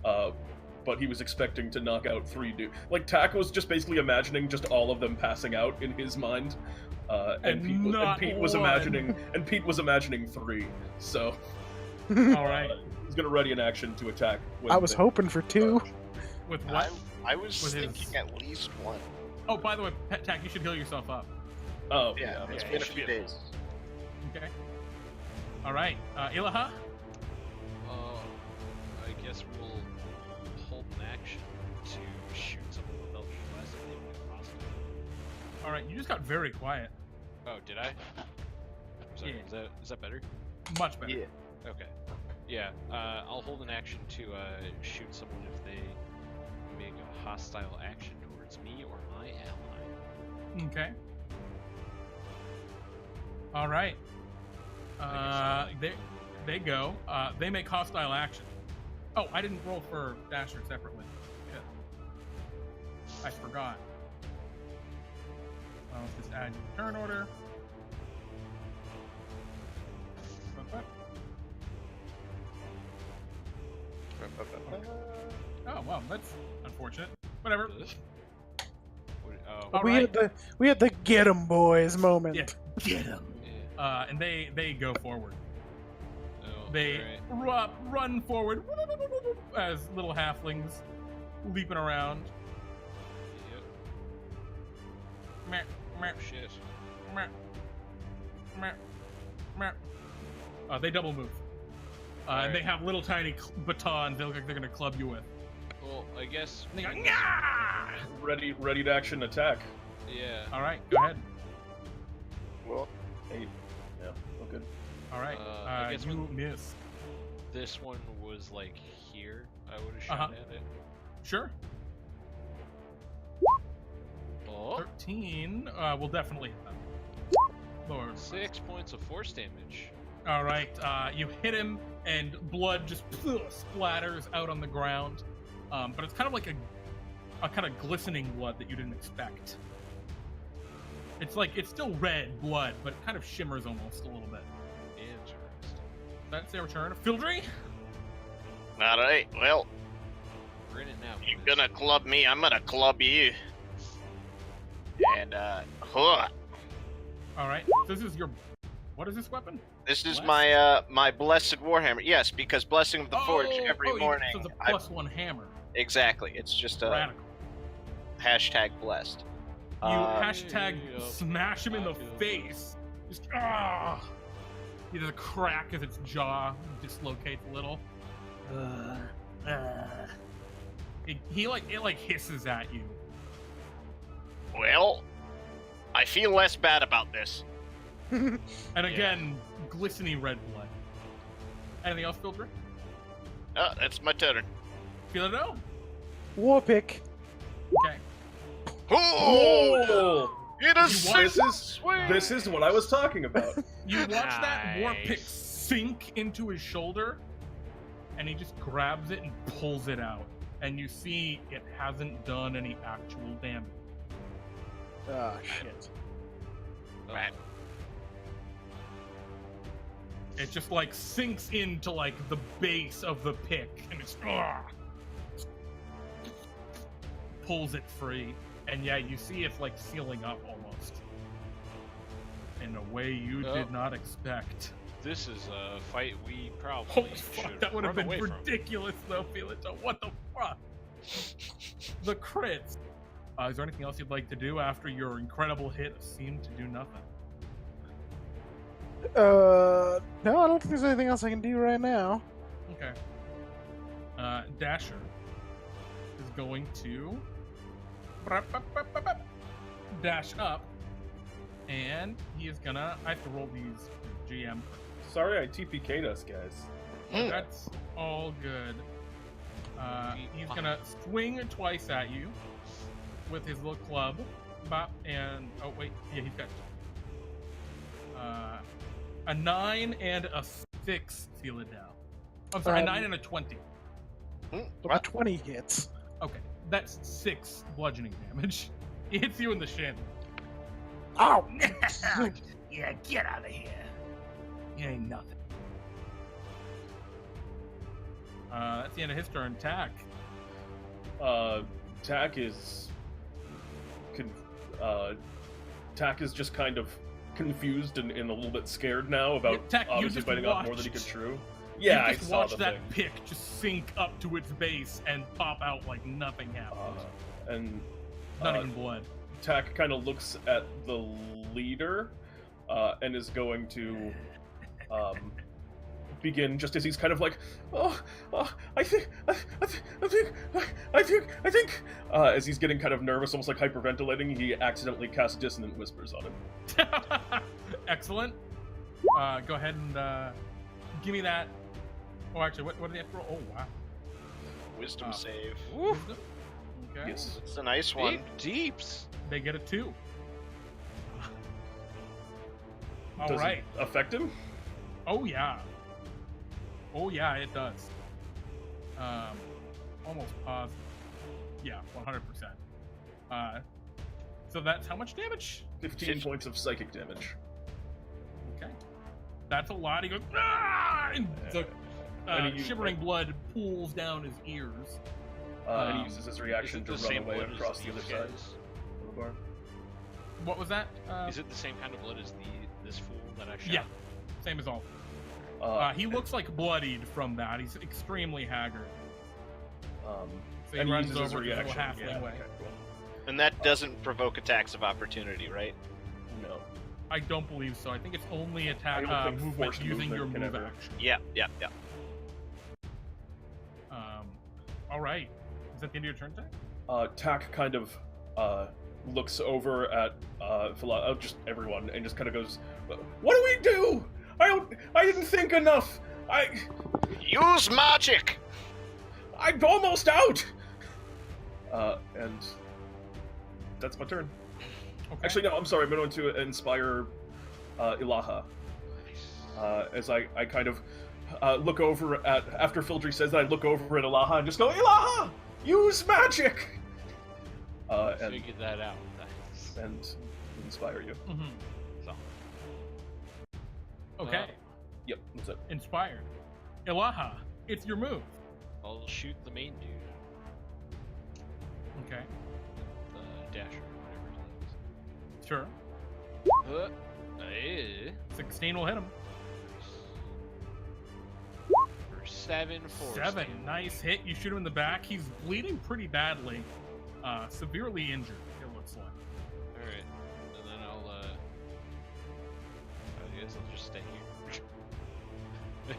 But he was expecting to knock out 3 dudes. Like, Tack was just basically imagining just all of them passing out in his mind. And Pete was imagining 3. So... All right. He's gonna ready an action to attack. I was hoping for 2. With what? I was With thinking his- at least 1. Oh, by the way, Tack, you should heal yourself up. Oh, Yeah, it's yeah, been a you should few be- days. Okay. All right. Ilaha. I guess we'll hold an action to shoot someone with Eldritch Blast if they would possible. All right. You just got very quiet. Oh, did I? Sorry, Yeah. is that better? Much better. Yeah. Okay. Yeah, I'll hold an action to shoot someone if they make a hostile action towards me or my ally. Okay. All right. They go. They make hostile action. Oh, I didn't roll for Dasher separately. Shit. I forgot. Let's just add your turn order. Oh well, that's unfortunate. Whatever. Oh, All we right. had the get 'em boys moment. Yeah. Get him. yeah. And they go forward. Oh, They alright. run forward as little halflings leaping around. Yep. Meh, meh, Shit. meh, meh, meh. They double move. And they have little tiny batons they look like they're going to club you with. Well, I guess. And they go, "Nyah!" ready to action attack. Yeah. All right, go ahead. Well, 8. Yeah, all good. All right, I guess you miss. This one was like here. I would have Uh-huh. shot at it. Sure. Oh, 13 will definitely hit them. Lord. 6 points of force damage. All right, you hit him, and blood just splatters out on the ground. But it's kind of like a kind of glistening blood that you didn't expect. It's still red blood, but it kind of shimmers almost a little bit. Interesting. That's their turn. Fildry? All right. Well, We're in it now. you're boys. gonna club me. I'm gonna club you. And huh. All right. This is your. What is this weapon? This is Blessed? my my blessed warhammer. Yes, because blessing of the forge every you- morning. So it's a +1 hammer. Exactly. It's just a Radical. hashtag blessed. You Uh, hashtag smash him in the face. Just He does a crack as its jaw dislocates a little. It hisses at you. Well, I feel less bad about this. And again, glistening red blood. Anything else, Fildry? That's my turn. Philado? War pick. Okay. Oh! It is This is what I was talking about. You watch that war pick Nice. sink into his shoulder, and he just grabs it and pulls it out. And you see it hasn't done any actual damage. Ah, shit. Right. It just like sinks into like the base of the pick, and it's pulls it free. And yeah, you see it's like sealing up almost in a way you Oh. did not expect. This is a fight we probably Holy fuck, should that would have run been away from. ridiculous though, Philado. What the fuck? The crits. Is there anything else you'd like to do after your incredible hit seemed to do nothing? No, I don't think there's anything else I can do right now. Okay. Dasher is going to dash up, and he is gonna. I have to roll these GM. Sorry, I TPK'd us, guys. That's all good. He's gonna swing twice at you with his little club. Bop, and oh wait, yeah, he's got a 9 and a 6 Philado. I'm sorry, a 9 and a 20. But 20 hits. Okay, that's 6 bludgeoning damage. He hits you in the shin. Ow! Yeah, get out of here. You ain't nothing. That's the end of his turn. Tack. Tack is Tack is just kind of confused and a little bit scared now about Tack, you obviously just biting off more than he watched- could chew. Yeah, I you just saw watch the that thing. pick just sink up to its base and pop out like nothing happened. And Not even blood. Tack kind of looks at the leader and is going to begin just as he's kind of like, I think, as he's getting kind of nervous, almost like hyperventilating, he accidentally casts Dissonant Whispers on him. Excellent. Go ahead and give me that. Oh, actually, what did they have to roll? Oh, wow. Wisdom save. Wisdom? Okay. Yes. It's a nice one. Deep deeps. They get a 2. All Does right. it affect him? Oh yeah. Oh yeah, it does. Almost positive. Yeah, 100%. So that's how much damage? 15 points of psychic damage. Okay. That's a lot. He goes, ah! And the And he- shivering blood pools down his ears. And he uses his reaction Is it to the run same away blood as across the these other side guys? of the bar. What was that? Is it the same kind of blood as this fool that I shot? Yeah. Same as all. He looks like bloodied from that. He's extremely haggard. So he and he runs uses his over to the little reaction. halfling Yeah, way. okay, cool. And that doesn't provoke attacks of opportunity, right? No. I don't believe so. I think it's only attack I don't think movement forced using your movement move can ever- action. Yeah. All right. Is that the end of your turn, Tack? Tack kind of looks over at Philado, just everyone, and just kind of goes, "What do we do? I didn't think enough. Use magic! I'm almost out." And that's my turn. Okay. Actually, no, I'm sorry. I'm going to inspire Ilaha. As I kind of look over at, after Fildry says that, I look over at Ilaha and just go, "Ilaha, use magic!" And Figured that out. Thanks. and inspire you. Mhm. So, Okay. Yep, that's it. Inspired. Ilaha, it's your move. I'll shoot the main dude. Okay. The dasher, whatever his Sure. name is. 16 will hit him. For 7 force. 7. damage. Nice hit. You shoot him in the back. He's bleeding pretty badly. Severely injured, it looks like. guess I'll just stay here.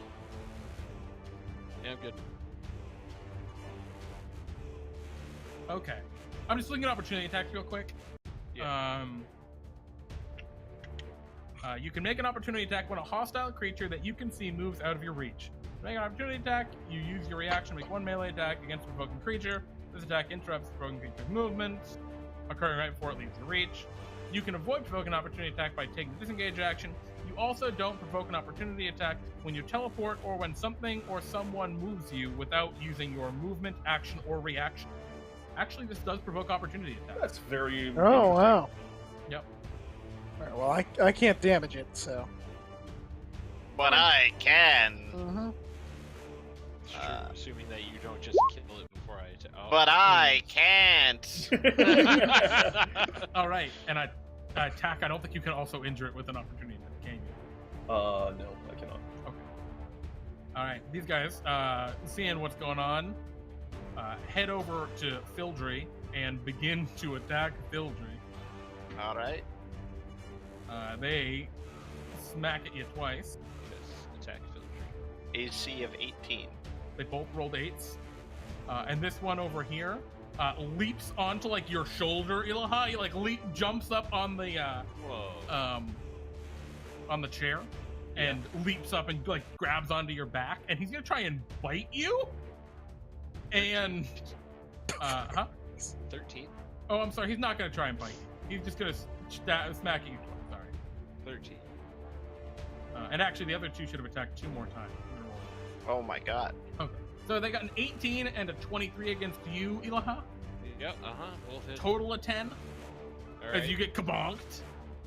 Yeah, I'm good. Okay. I'm just looking at opportunity attacks real quick. Yeah. You can make an opportunity attack when a hostile creature that you can see moves out of your reach. To make an opportunity attack, you use your reaction to make one melee attack against a provoking creature. This attack interrupts the provoking creature's movement, occurring right before it leaves your reach. You can avoid provoking an opportunity attack by taking the disengage action. You also don't provoke an opportunity attack when you teleport or when something or someone moves you without using your movement, action, or reaction. Actually, this does provoke opportunity attacks. That's very Oh, wow. Yep. All right, well, I can't damage it, so. But I can. Mm-hmm. It's true, assuming that you don't just kill it before I attack. Oh. But I can't. All right, and Tack, I don't think you can also injure it with an opportunity attack, can you? No, I cannot. Okay. All right, these guys, seeing what's going on, head over to Fildry and begin to attack Fildry. All right. They smack at you twice. Just attack Fildry. AC of 18. They both rolled 8s. And this one over here leaps onto like your shoulder, Ilaha. He like jumps up on the Whoa. On the chair and leaps up and like grabs onto your back, and he's gonna try and bite you. And 13. Oh, I'm sorry. He's not gonna try and bite you. He's just gonna smack at you twice. Sorry. 13. And actually, the other two should have attacked 2 more times. Oh my god. Okay. So they got an 18 and a 23 against you, Ilaha. Yep, both hit. Total of 10. Alright. As you get kabonked.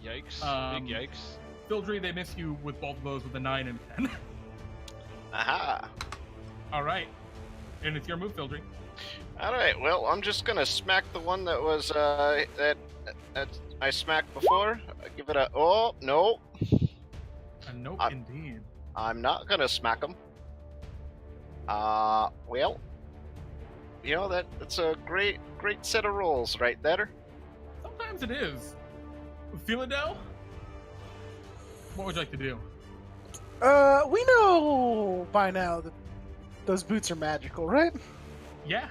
Yikes. Big yikes. Fildry, they miss you with both of those with a 9 and 10. Aha. All right. And it's your move, Fildry. All right. Well, I'm just gonna smack the one that was that I smacked before. Give it a. Oh no. Nope, indeed. I'm not gonna smack him. Well, you know that's a great set of rolls right there. Sometimes it is. Philado, what would you like to do? We know by now that those boots are magical, right? Yeah.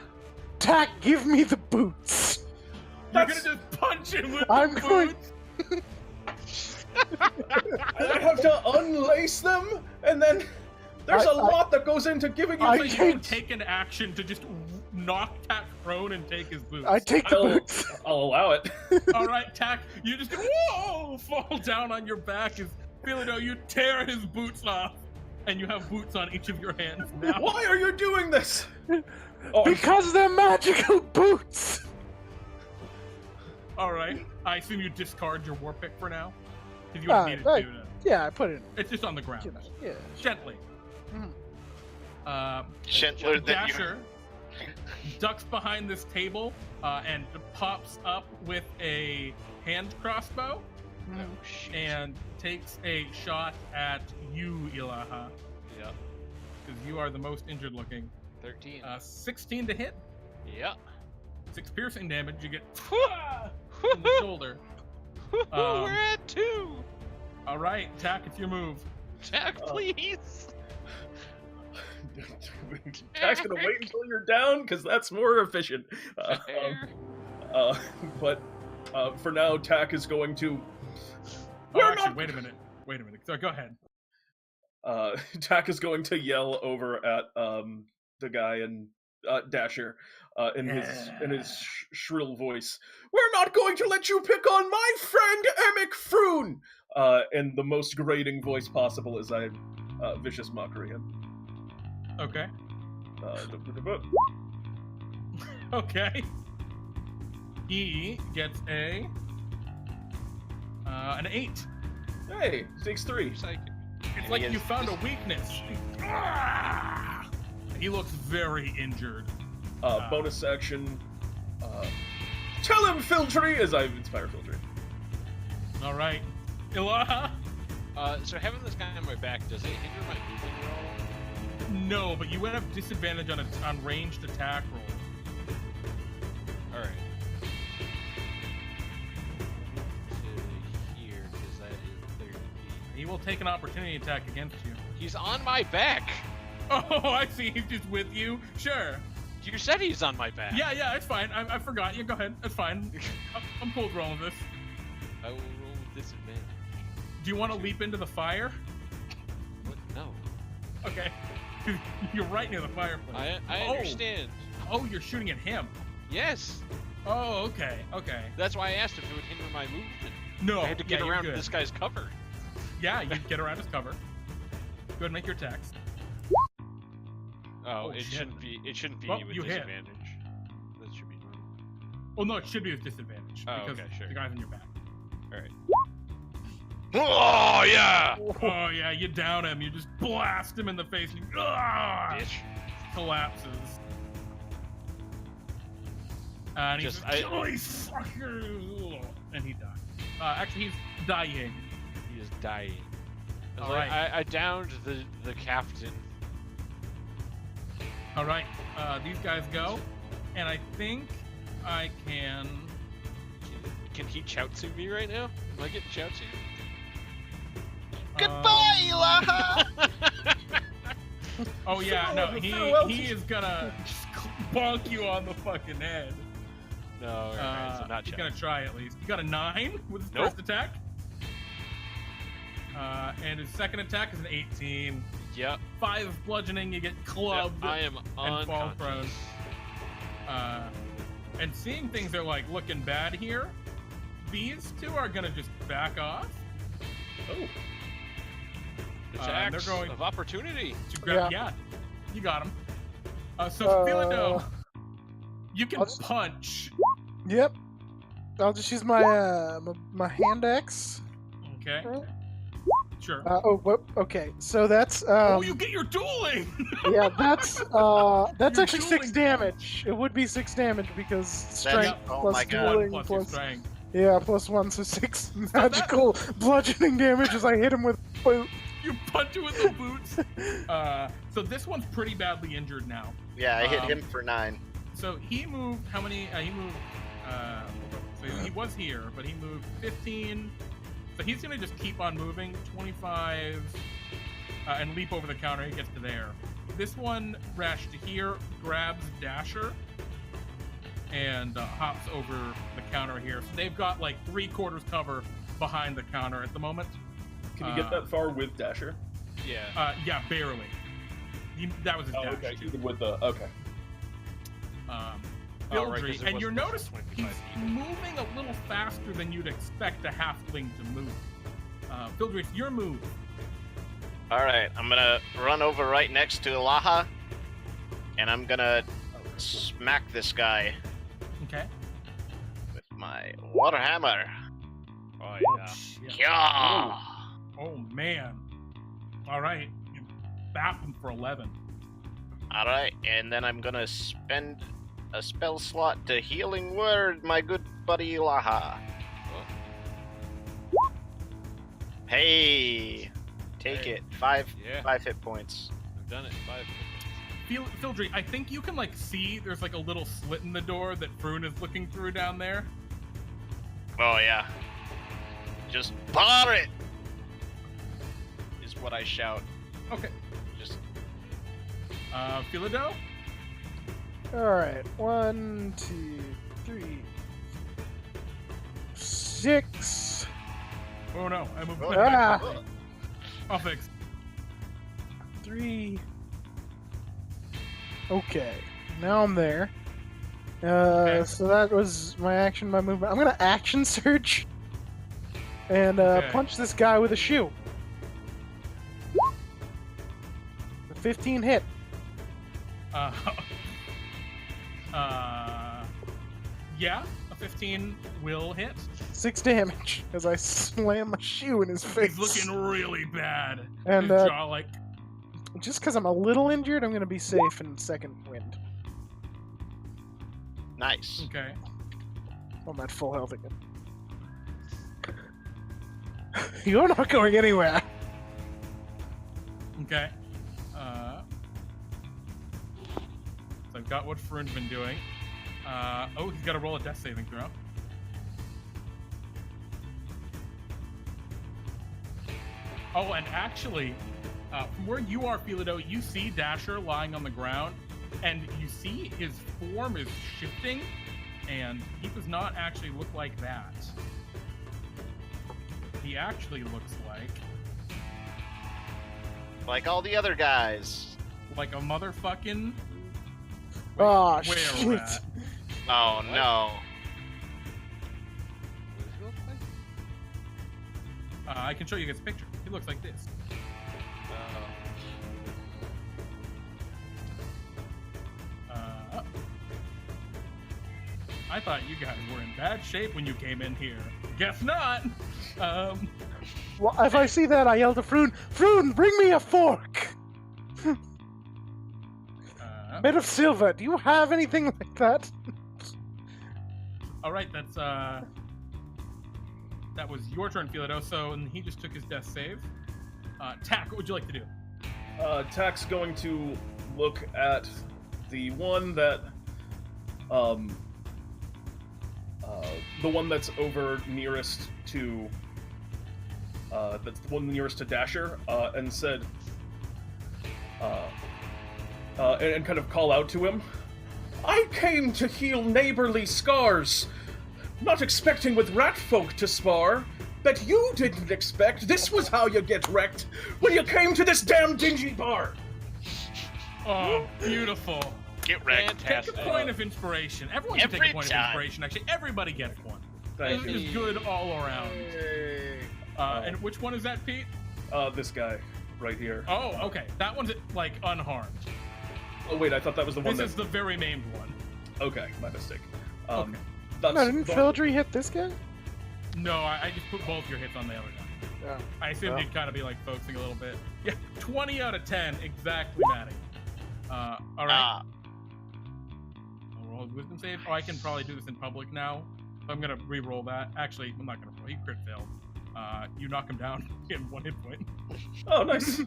Tack, give me the boots. You're gonna just punch him with I'm the going- boots? I have to unlace them, and then there's a lot that goes into giving you I So the you take- can take an action to just knock Tack prone and take his boots. I take the boots. I'll allow it. All right, Tack, you just whoa, fall down on your back as Philado, you tear his boots off, and you have boots on each of your hands now. Why are you doing this? Oh, Because they're magical boots. All right, I assume you discard your war pick for now, because you would need it right. to. Yeah, I put it in. It's just on the ground, You know, yeah. gently. Gentler than you. Dasher ducks behind this table and pops up with a hand crossbow Oh, shit. and takes a shot at you, Ilaha, Yeah. because you are the most injured looking. 13. 16 to hit, Yeah. 6 piercing damage. You get in the shoulder. We're at 2. All right, Tack, it's your move. Tack, please. Tack's gonna wait until you're down because that's more efficient. But for now, Tack is going to. Wait a minute. So go ahead. Tack is going to yell over at the guy and Dasher in his shrill voice. We're not going to let you pick on my friend Emmek Frewn! In the most grating voice possible as I vicious mockery him. Okay. Okay. He gets an 8. Hey, takes 3. Psychic. It's like you found a weakness. He looks very injured. Bonus action. Tell him, Fildry, as I inspire Fildry. All right, Ilaha. So having this guy on my back, does it hinder my movement at all? No, but you would have disadvantage on ranged attack rolls. All right. To here, because that is 30 feet. He will will take an opportunity attack against you. He's on my back. Oh, I see. He's just with you. Sure. You said he's on my back. Yeah, it's fine. I forgot. Yeah, go ahead. It's fine. I'm cool with rolling this. I will roll with disadvantage. Do you want to leap into the fire? What? No. Okay. You're right near the fireplace. I understand. Oh, you're shooting at him. Yes. Oh, okay. That's why I asked if it would hinder my movement. No. I had to get you're around good. this guy's cover. Yeah, you get around his cover. Go ahead and make your attacks. Oh, it shit. shouldn't be. It shouldn't be Well, with you hit. disadvantage. That should be normal. Well, no, it should be with disadvantage. Oh, because okay, sure. the guy's on your back. All right. Oh yeah! Oh, yeah, you down him. You just blast him in the face. And he collapses. And he's Just- just, oh, he's fucker. And he dies. Actually, he's dying. He is dying. All right. I downed the captain. All right, these guys go. And I think I can... Can he Chaozu me right now? Am I getting Chaozu? Goodbye, Ilaha! Oh, yeah, no, Farewell. he is gonna just bonk you on the fucking head. No, alright, so not He's Chaozu. gonna try at least. He got a 9 with his Nope. first attack. And his second attack is an 18. Yep. 5 bludgeoning, you get clubbed. I am and fall unconscious. And seeing things are like looking bad here, these two are gonna just back off Oh, Attacks they're going- of opportunity. to grab. Yeah, you got him. So Philado, you can I'll just- punch. Yep. I'll just use my my hand axe. Okay. Sure. Okay. So that's Oh, you get your dueling. yeah, that's You're actually 6 dueling damage. It would be 6 damage because strength oh plus my God. dueling Plus your plus strength. yeah plus 1, so 6 magical bludgeoning damage as I hit him with boot. You punch it with the boots. So this one's pretty badly injured now. Yeah, I hit him for 9. So he moved how many? He moved. So he was here, but he moved 15. So he's gonna just keep on moving 25 and leap over the counter. He gets to there. This one rushed to here, grabs Dasher, and hops over the counter here. So they've got like 3/4 cover behind the counter at the moment. can you get that far with Dasher? Yeah. Yeah, barely. That was his dash. Okay, too. even with the okay. Oh, right, Fildry, 'cause it and was you plus notice 25 he's feet. moving a little faster than you'd expect a halfling to move. Fildry, it's your move. Alright, I'm gonna run over right next to Ilaha, and I'm gonna smack this guy Okay. with my water hammer. Oh yeah. Shit. Yeah. Oh man. All right. You bap him for 11. Alright, and then I'm gonna spend a spell slot to Healing Word, my good buddy Ilaha. Hey! Take Hey. it. 5 Yeah. hit points. I've done it 5. Fildry, I think you can like see there's like a little slit in the door that Frewn is looking through down there. Oh yeah. Just bar it! Is what I shout. Okay. Just Philado? Alright. 1, 2, 3, 6. Oh no, I moved. Ah! I'll fix. 3. Okay. Now I'm there. So that was my action, my movement. I'm gonna action surge and Okay. punch this guy with a shoe. The 15 hit. Uh, yeah, a 15 will hit. 6 damage as I slam my shoe in his face. He's looking really bad. And His jaw like just because I'm a little injured, I'm gonna be safe in second wind. nice. okay. I'm at full health again. You're not going anywhere. Okay. So I've got what Frewn's been doing. Oh, he's got to roll a death saving throw. Oh, and actually, from where you are, Philado, you see Dasher lying on the ground, and you see his form is shifting, and he does not actually look like that. He actually looks Like all the other guys. like a motherfucking Oh, were shit. rat. Oh no. What does he look like? I can show you his picture. He looks like this. I thought you guys were in bad shape when you came in here. Guess not. Well, if I see that, I yell to Frewn, Frewn, bring me a fork! Made of silver. Do you have anything like that? All right, that's that was your turn, Philado. So, and he just took his death save. Tack, what would you like to do? Tack's going to look at the one that, the one that's over nearest to, that's the one nearest to Dasher, and said, and kind of call out to him. I came to heal neighborly scars, not expecting with rat folk to spar. Bet you didn't expect this was how you get wrecked when you came to this damn dingy bar. Oh, beautiful. Get wrecked. Take a point of inspiration. Everyone can take a Every point of time. inspiration. Actually, everybody gets one. Thank This you. is good all around. And which one is that, Pete? This guy, right here. Oh, okay. That one's like unharmed. Oh wait, I thought that was the one This that... is the very named one. Okay, my mistake. Okay. That's No, didn't the- Fildry hit this guy? No, I just put both your hits on the other guy. Yeah. I assumed Oh. you'd kind of be like focusing a little bit. Yeah, 20 out of 10, exactly, Maddie. All right. I'll roll his wisdom save. Oh, I can probably do this in public now. So I'm gonna re-roll that. Actually, I'm not gonna roll. He crit failed. You knock him down in 1 hit point. Oh, nice.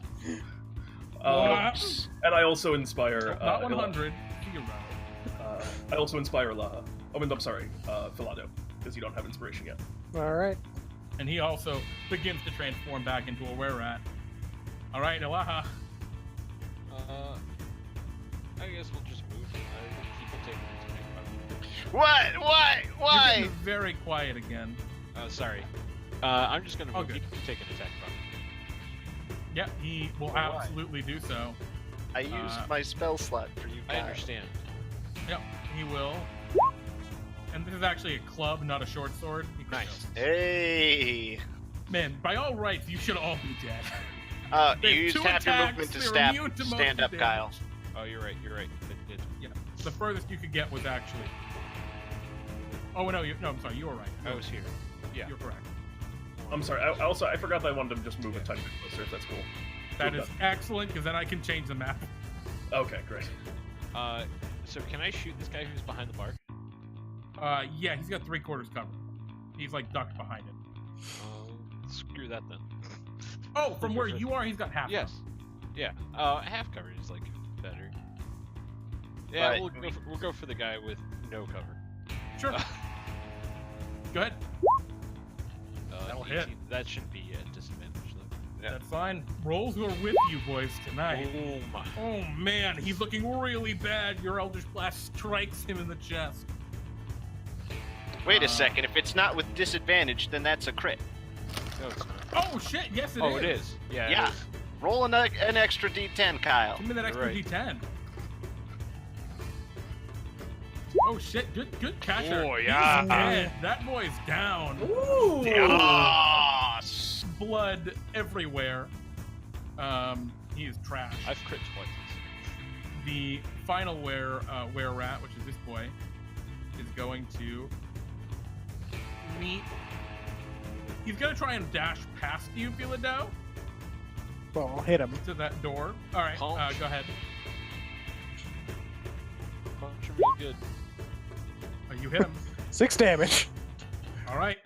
And I also inspire... Not 100. 0. I also inspire Ilaha. Oh, I'm sorry, Philado, because you don't have inspiration yet. Alright. And he also begins to transform back into a were-rat. All right, Ilaha. I guess we'll just move. Keep on taking it to make What? You're Why? getting very quiet again. sorry. I'm just gonna Oh, move. good. Keep taking attack from. Yeah, he will Why? absolutely do so. I used my spell slot for you I guys. understand. Yep, he will. And this is actually a club, not a short sword. He can Nice. Hey. go. Man, by all rights, you should all be dead. You They have used 2 half your attacks, movement to they're immune to stand most up, damage. Kyle. Oh, you're right. You're right. It, Yeah, the furthest you could get was actually. Oh no, no, I'm sorry, you were right. I was here. Yeah. You're correct. I'm sorry, I forgot that I wanted to just move a tiny bit closer, if that's cool. That Cool, is excellent, because then I can change the map. Okay, great. So can I shoot this guy who's behind the bar? Yeah, he's got 3/4 cover. He's like ducked behind it. Screw that then. Oh, from where you are, he's got half. Yes. Yeah. Half cover is like better. Yeah, Right. we'll go for the guy with no cover. Sure. Go ahead. That'll 18. hit. That shouldn't be a disadvantage though. That's fine. Rolls are with you boys tonight. Oh my. Oh man, he's looking really bad. Your Eldritch Blast strikes him in the chest. Wait a second. If it's not with disadvantage, then that's a crit. No, it's not. Oh shit, yes it is. Oh, it is. Yeah. Yeah. It is. Roll an extra D10, Kyle. Give me that extra Right. D10. Oh shit, good catcher. Oh, yeah. He's dead. That boy's down. Ooh! Yes. Blood everywhere. He is trash. I've crit twice. The final were rat, which is this boy, is going to meet. He's gonna try and dash past you, Philado, Well, I'll hit him. to that door. All right, Punch. go ahead. Punch him real good. You hit him. 6 damage. All right.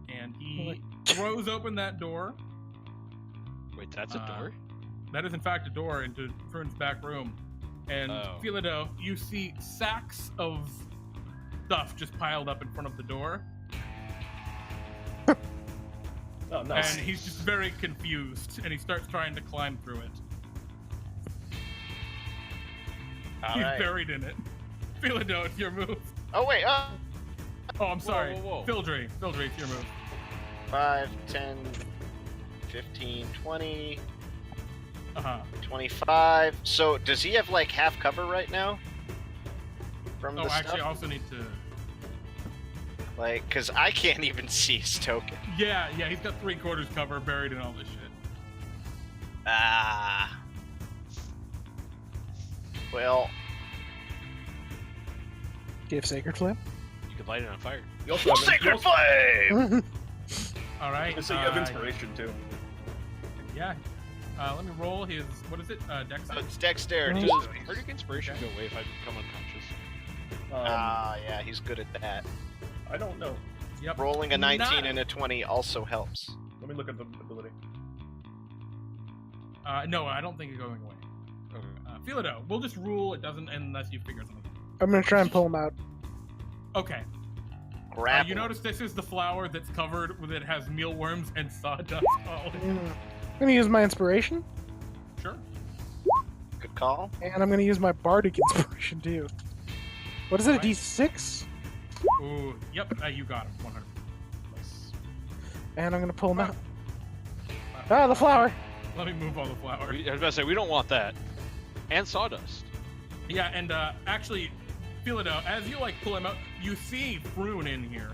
And he throws open that door. Wait, that's a door? That is in fact a door into Frewn's back room. And Oh. Philado, you see sacks of stuff just piled up in front of the door. Oh, nice. And he's just very confused, and he starts trying to climb through it. He's buried in it. Philado, it's your move. Oh wait. Oh, I'm sorry. Whoa. Fildry, it's your move. 5, 10, 15, 20, Uh-huh. 25. So does he have like half cover right now? From Oh, the actually, I stuff? also need to... Like, cause I can't even see his token. Yeah, he's got 3/4 cover buried in all this shit. Ah. Well, Do you have Sacred Flame? You could light it on fire. You also have, Sacred Flame! All right. So you have inspiration too. Yeah. Let me roll his... What is it? Dex? So it's dexterity. Does Bardic Inspiration go away if I become unconscious? Yeah, he's good at that. I don't know. Yep. Rolling a 19 and a 20 also helps. Let me look at the ability. No, I don't think it's going away. Okay. Philado, we'll just rule it doesn't unless you figure something. I'm gonna try and pull him out. Okay. Grapple. You notice this is the flower that's covered with it has mealworms and sawdust all in it. I'm gonna use my inspiration, Sure. Good call. and I'm gonna use my bardic inspiration too. What is it? A Alright. D6? Ooh, yep, you got him. 100. Nice. And I'm gonna pull him out. Ah, the flower. Let me move all the flour. I was about to say, we don't want that. And sawdust. Yeah, and actually, Philado, as you like pull him out, you see Frewn in here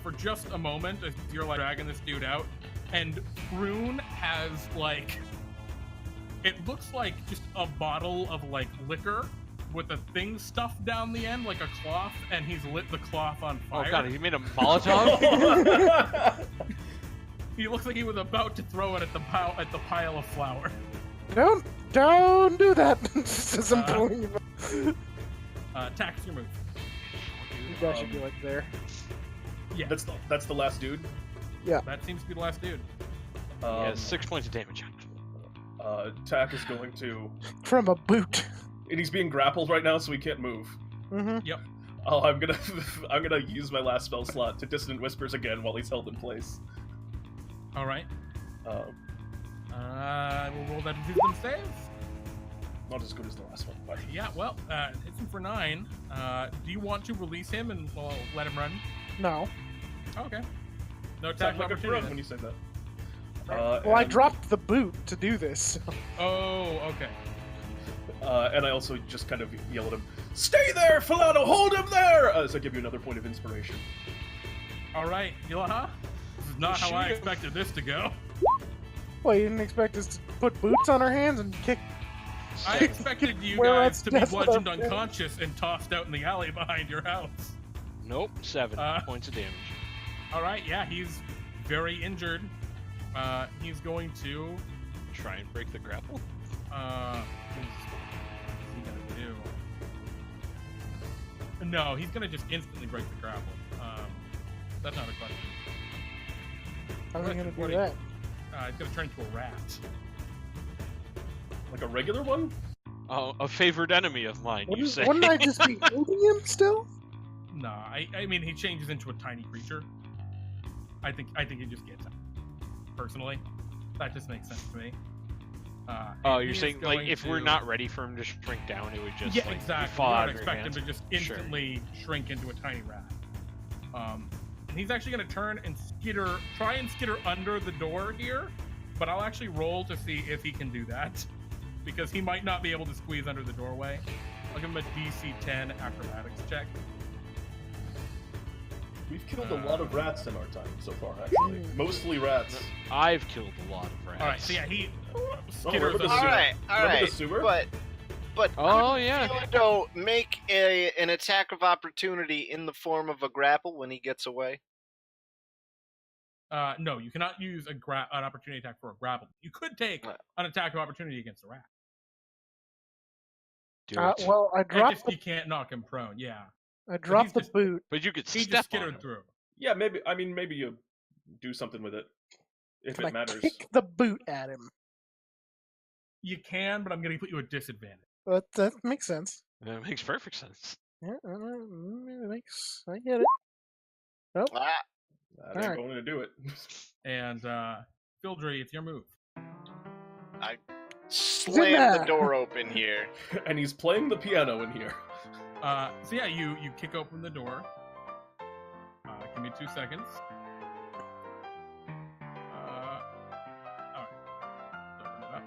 for just a moment as you're like dragging this dude out, and Frewn has like, it looks like just a bottle of like liquor with a thing stuffed down the end like a cloth, and he's lit the cloth on fire. Oh god, he made a Molotov? He looks like he was about to throw it at the pile of flour. Don't do that. As I'm pulling him out. Tack's your move. That should be like there. Yeah, That's the last dude. that seems to be the last dude. He has 6 points of damage. Tack is going to, From a boot. and he's being grappled right now, so he can't move. Yep. Oh, I'm gonna use my last spell slot to Dissonant Whispers again while he's held in place. All right. We'll roll that wisdom save. Not as good as the last one, but Yeah, well, hits him for 9. Do you want to release him and let him run? No. Okay. No attack attack like a opportunity. frog when you say that. Well, I and- dropped the boot to do this. Oh, okay. And I also just kind of yell at him, "Stay there, Philado! Hold him there!" As I give you another point of inspiration. All right, Ilaha. This is not how I Shoot. expected this to go. Well, you didn't expect us to put boots on our hands and kick. I expected you Where guys else to be does that bludgeoned appear? unconscious and tossed out in the alley behind your house. Nope, 7 points of damage. All right, yeah, he's very injured. He's going to. Try and break the grapple. What's he gonna do? No, he's gonna just instantly break the grapple. That's not a question. How are we gonna do What do that? He's gonna turn into a rat. Like a regular one? Oh, a favored enemy of mine, you say? Wouldn't I just be holding him still? Nah, I mean he changes into a tiny creature. I think he just gets out. Personally, that just makes sense to me. Oh, and you're he saying is like going if we're to- not ready for him to shrink down, it would just Yeah, like exactly. fall You out don't of your expect him hands? to just Sure. instantly shrink into a tiny rat. And he's actually going to turn and try and skitter under the door here, but I'll actually roll to see if he can do that, because he might not be able to squeeze under the doorway. I'll give him a DC 10 acrobatics check. We've killed a lot of rats in our time so far, actually. Mostly rats. I've killed a lot of rats. All right, so yeah, he skitters remember the under. sewer? All right, Remember the sewer? but Oh, could yeah. Philado make an attack of opportunity in the form of a grapple when he gets away? No, you cannot use an opportunity attack for a grapple. You could take an attack of opportunity against a rat. Do it. Well, I dropped You can't knock him prone. Yeah, I dropped the just- boot. But you could he just step on skittered him. through. Yeah, maybe you do something with it. If Can it I matters. kick the boot at him? You can, but I'm going to put you at disadvantage. That makes sense. That makes perfect sense. Yeah, it makes. I get it. Ah, That ain't Alright. going to do it. And Fildry, it's your move. I slam the there. door open here. And he's playing the piano in here. So yeah, you kick open the door. Give me 2 seconds. Alright. Open it up.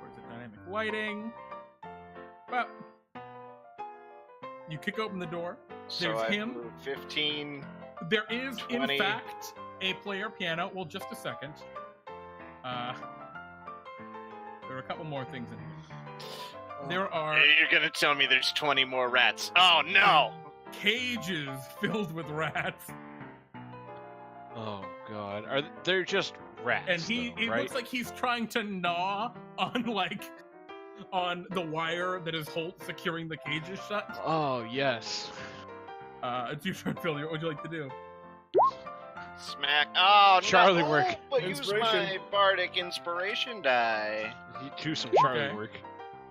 Where's the dynamic lighting? Well, you kick open the door. So There's I him. moved 15. There is, 20. in fact, a player piano. Well, just a second. There are a couple more things in here. There are You're gonna tell me there's 20 more rats. Oh no! cages filled with rats. Oh god, they're just rats? And he though, right? looks like he's trying to gnaw on the wire that is securing the cages shut. Oh yes. It's your turn, Phil. What would you like to do? Smack. Oh, Charlie no, work. But use my bardic inspiration die. You do some Charlie Okay. work.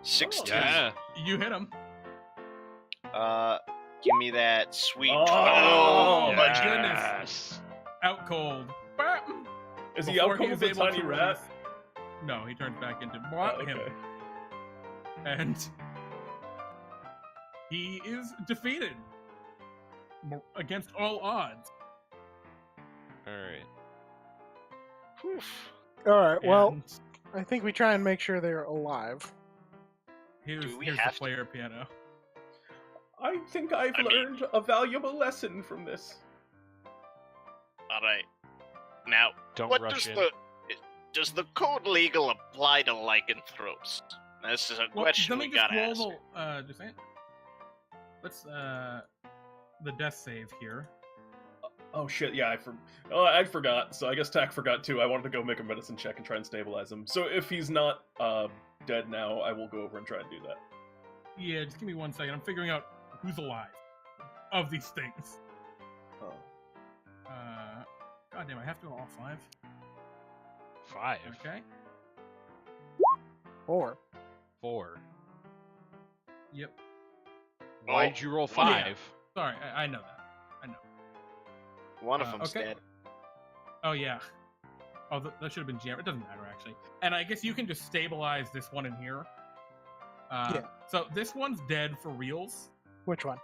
16. Yeah. You hit him. Give me that sweet. Oh, my Yes. goodness. Out cold. Bam! Is he Before out cold is the able tiny to rat? release- No, he turns back into Oh, him. okay. And he is defeated against all odds. Alright. Alright, well, And I think we try and make sure they're alive. here's Do we the have to? player piano. I think I've learned a valuable lesson from this. Alright. Now, Don't what rush does in. does the code legal apply to lycanthropes? This is a question let we me just gotta ask. roll just saying. Let's the death save here. Oh shit, yeah, I forgot. So I guess Tack forgot too. I wanted to go make a medicine check and try and stabilize him. So if he's not dead now, I will go over and try and do that. Yeah, just give me 1 second. I'm figuring out who's alive of these things. Oh. God damn, I have to go all 5. 5. Okay. 4. 4. Yep. Why'd you roll 5? Sorry, I know that. One of them's okay. dead. Oh yeah. Oh, that should have been jammed. It doesn't matter actually. And I guess you can just stabilize this one in here. Yeah. So this one's dead for reals. Which one?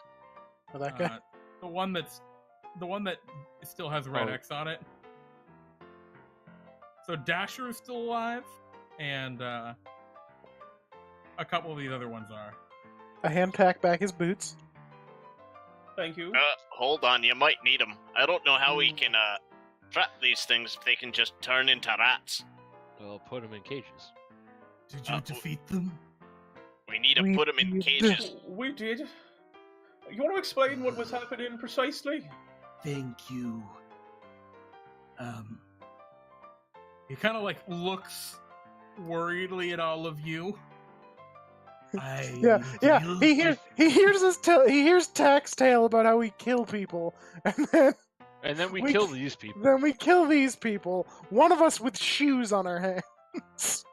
Oh, that guy? The one that still has red Oh. X on it. So Dasher is still alive, and a couple of these other ones are. A hand pack back his boots. Thank you. Hold on, you might need them. I don't know how we can trap these things if they can just turn into rats. Well, put them in cages. Did you defeat them? We need to We put them in did. cages. We did. You want to explain what was happening precisely? Thank you. He kind of like looks worriedly at all of you. Yeah. He hears Tack's tale about how we kill people, And then we We kill c- these people. then we kill these people. One of us with shoes on our hands.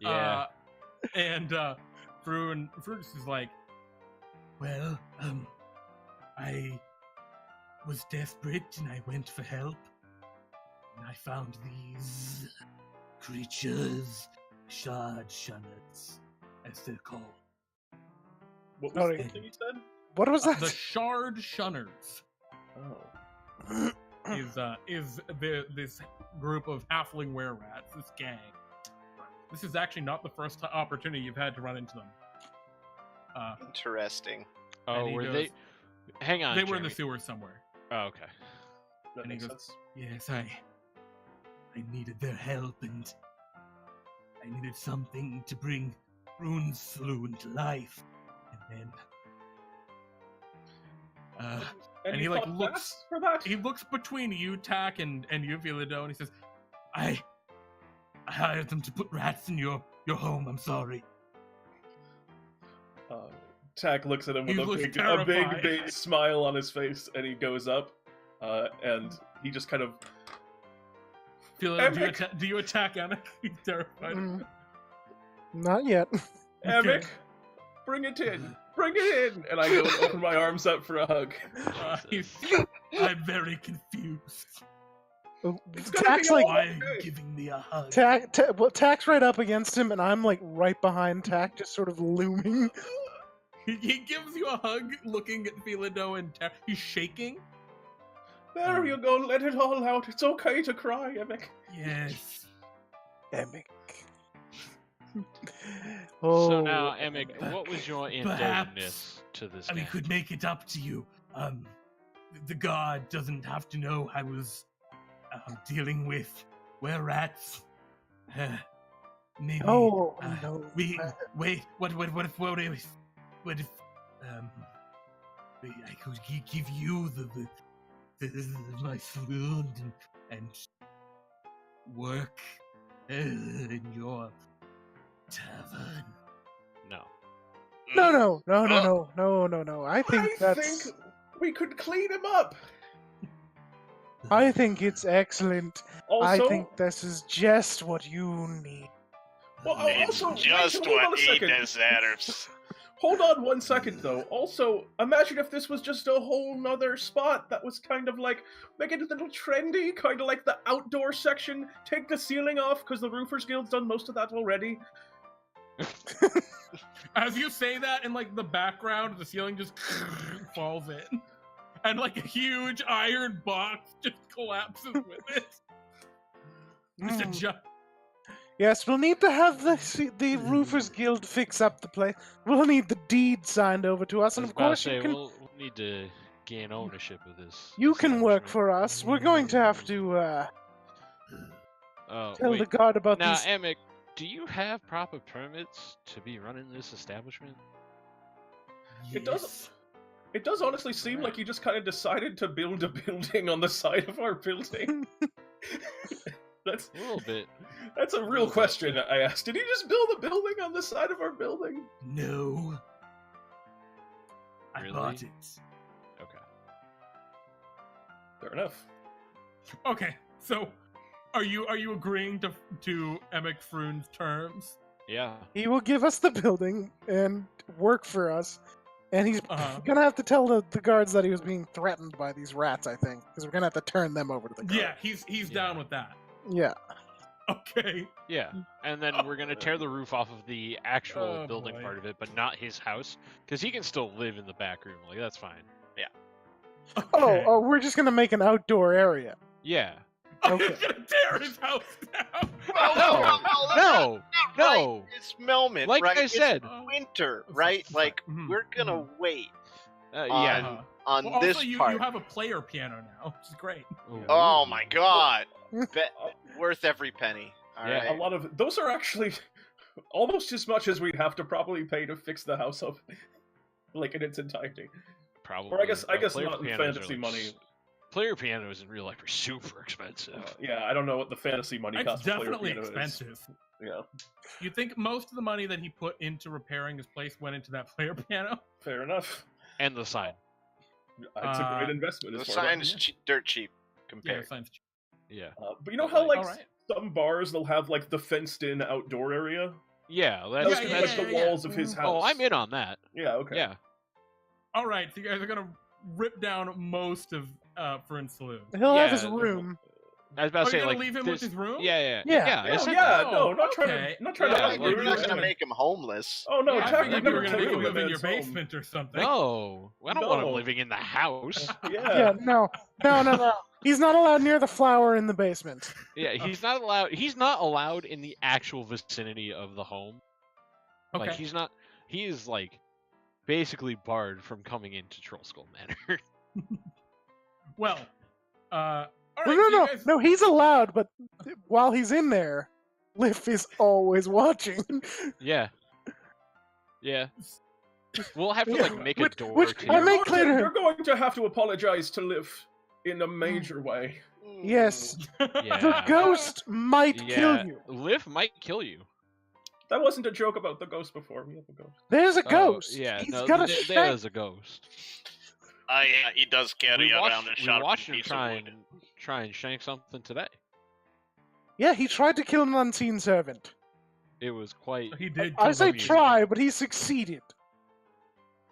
Yeah. And Frewn is like, Well, I was desperate and I went for help. And I found these creatures, shard shunners, as they're called. What Oh, was yeah. the thing you said? What was that? the Shard Shunners Oh. is this group of halfling were-rats, this gang. This is actually not the first opportunity you've had to run into them. Interesting. Oh, he were goes- they? Hang on. They were in the Jeremy. sewers somewhere. Oh, okay. That And he makes goes, sense. Yes, I needed their help and I needed something to bring Frewn to life. And then and you he, like, fought looks- bats for that? He looks between you, Tack, and you, Philado, and he says, I hired them to put rats in your home. I'm sorry. Tack looks at him with He a looks big, terrified. big smile on his face, and he goes up, and he just kind of. Philado, do you attack Emmek? He's terrified. Not yet. Emmek, bring it in. Bring it in! And I go and open my arms up for a hug. I'm very confused. It's gonna Tack's be like all Why are you good. giving me a hug? Tack's right up against him, and I'm like right behind Tack, just sort of looming. He gives you a hug, looking at Philado and he's shaking. There you go, let it all out. It's okay to cry, Emmek. Yes. Emmek. So now, Emmek, what was your Perhaps, indebtedness to this I guy? could make it up to you. The guard doesn't have to know I was dealing with were-rats. Maybe. Oh uh, no! Wait. What if I could give you my food and work in your tavern? No. No. I think we could clean him up. I think it's excellent. Also, I think this is just what you need. well, It's also, just hold on what a he second. deserves. Hold on 1 second, though. Also, imagine if this was just a whole nother spot that was kind of like, make it a little trendy, kind of like the outdoor section, take the ceiling off, because the Roofers Guild's done most of that already. As you say that, in like the background, the ceiling just falls in, and like a huge iron box just collapses with it. Just a Mm. Yes, we'll need to have the Roofers Guild fix up the place. We'll need the deed signed over to us, I and was of about to course say, you can we'll need to gain ownership of this. you can work establishment. for us. We're going to have to Oh, tell wait. the guard about Now, these. Emmek, do you have proper permits to be running this establishment? It does. It does honestly seem like you just kind of decided to build a building on the side of our building. That's A little bit. that's a real question I asked. Did you just build a building on the side of our building? No. I Really? bought it. Okay. Fair enough. Okay, so are you agreeing to Emmek Frewn's terms? Yeah. He will give us the building and work for us. And he's Uh-huh. gonna have to tell the guards that he was being threatened by these rats, I think. Because we're gonna have to turn them over to the guards. Yeah, he's down with that. Yeah. Okay. Yeah. And then we're going to tear the roof off of the actual Oh, building boy. part of it, but not his house. Because he can still live in the back room. Like, that's fine. Okay. Oh, we're just gonna make an outdoor area. Yeah. Are you okay. gonna tear his house down? No! Not right No! this moment, Like right? I It's said. winter, right? Like Mhm, we're gonna wait Yeah. uh-huh. on Well, this also, you part. have a player piano now, which is great. Ooh. Oh my god, worth every penny. All Yeah, right. A lot of those are actually almost as much as we'd have to probably pay to fix the house up, like in its entirety. Probably. Or I guess Player not in pianos are, fantasy like, money. Player pianos in real life are super expensive. Yeah, I don't know what the fantasy money It's costs. for player definitely piano is. expensive. Yeah, You think most of the money that he put into repairing his place went into that player piano? fair enough. And the sign. It's a great investment. The as far as sign I'm is dirt cheap compared. science. Yeah. But you know how like All right. some bars they'll have like the fenced-in outdoor area. Yeah, That that's, was Yeah, kind of that's like the walls of his house. Oh, I'm in on that. Yeah. Okay. Yeah. All right, so you guys are gonna rip down most of Fern's saloon. He'll have Yeah, his the- room. I was about to Oh, say, you're gonna like, leave him there's- with his room? Yeah. Yeah. Oh, essentially. yeah, no, not trying okay. to, not trying Yeah, to. like, We're we're not just gonna gonna- make him homeless. Oh no, I Tack figured would you never were gonna take make him him live in in your his home. basement or something. No, I don't want him No. living in the house. Yeah, no. He's not allowed near the flower in the basement. Yeah, he's not allowed. He's not allowed in the actual vicinity of the home. Okay. Like he's not. He is like basically barred from coming into Troll Skull Manor. Well, all right. No, so you no, guys- no. He's allowed, but while he's in there, Liff is always watching. yeah. Yeah. We'll have to Yeah, like make a which- door. which to I You're make going clear to- to him. You're going to have to apologize to Liv in a major way. Yes, Yeah. the ghost might kill you. Liv might kill you. That wasn't a joke about the ghost before. We have a ghost. There's a Oh, ghost. yeah, He's no, got a there shank. is a ghost. Yeah, he does carry around a We sharp watched him piece try of wood. and shank something today. Yeah, he tried to kill an unseen servant. It was quite. He did. I kill say the- try, but he succeeded.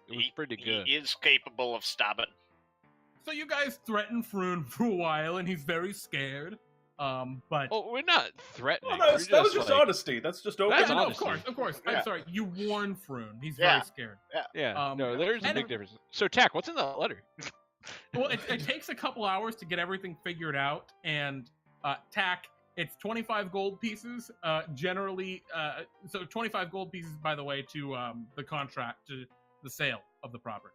It was pretty good. He is capable of stabbing. So you guys threaten Frewn for a while, and he's very scared. But Oh, we're not threatening. Well, that was we're just like, honesty. That's just open. That's yeah, no, of honesty. course. Yeah. I'm sorry. You warn Frewn. He's Yeah. very scared. Yeah, no, Um, there's a and- big difference. So, Tack, what's in that letter? Well, it takes a couple hours to get everything figured out, and Tack, it's 25 gold pieces. Generally, so 25 gold pieces, by the way, to the contract, to the sale of the property.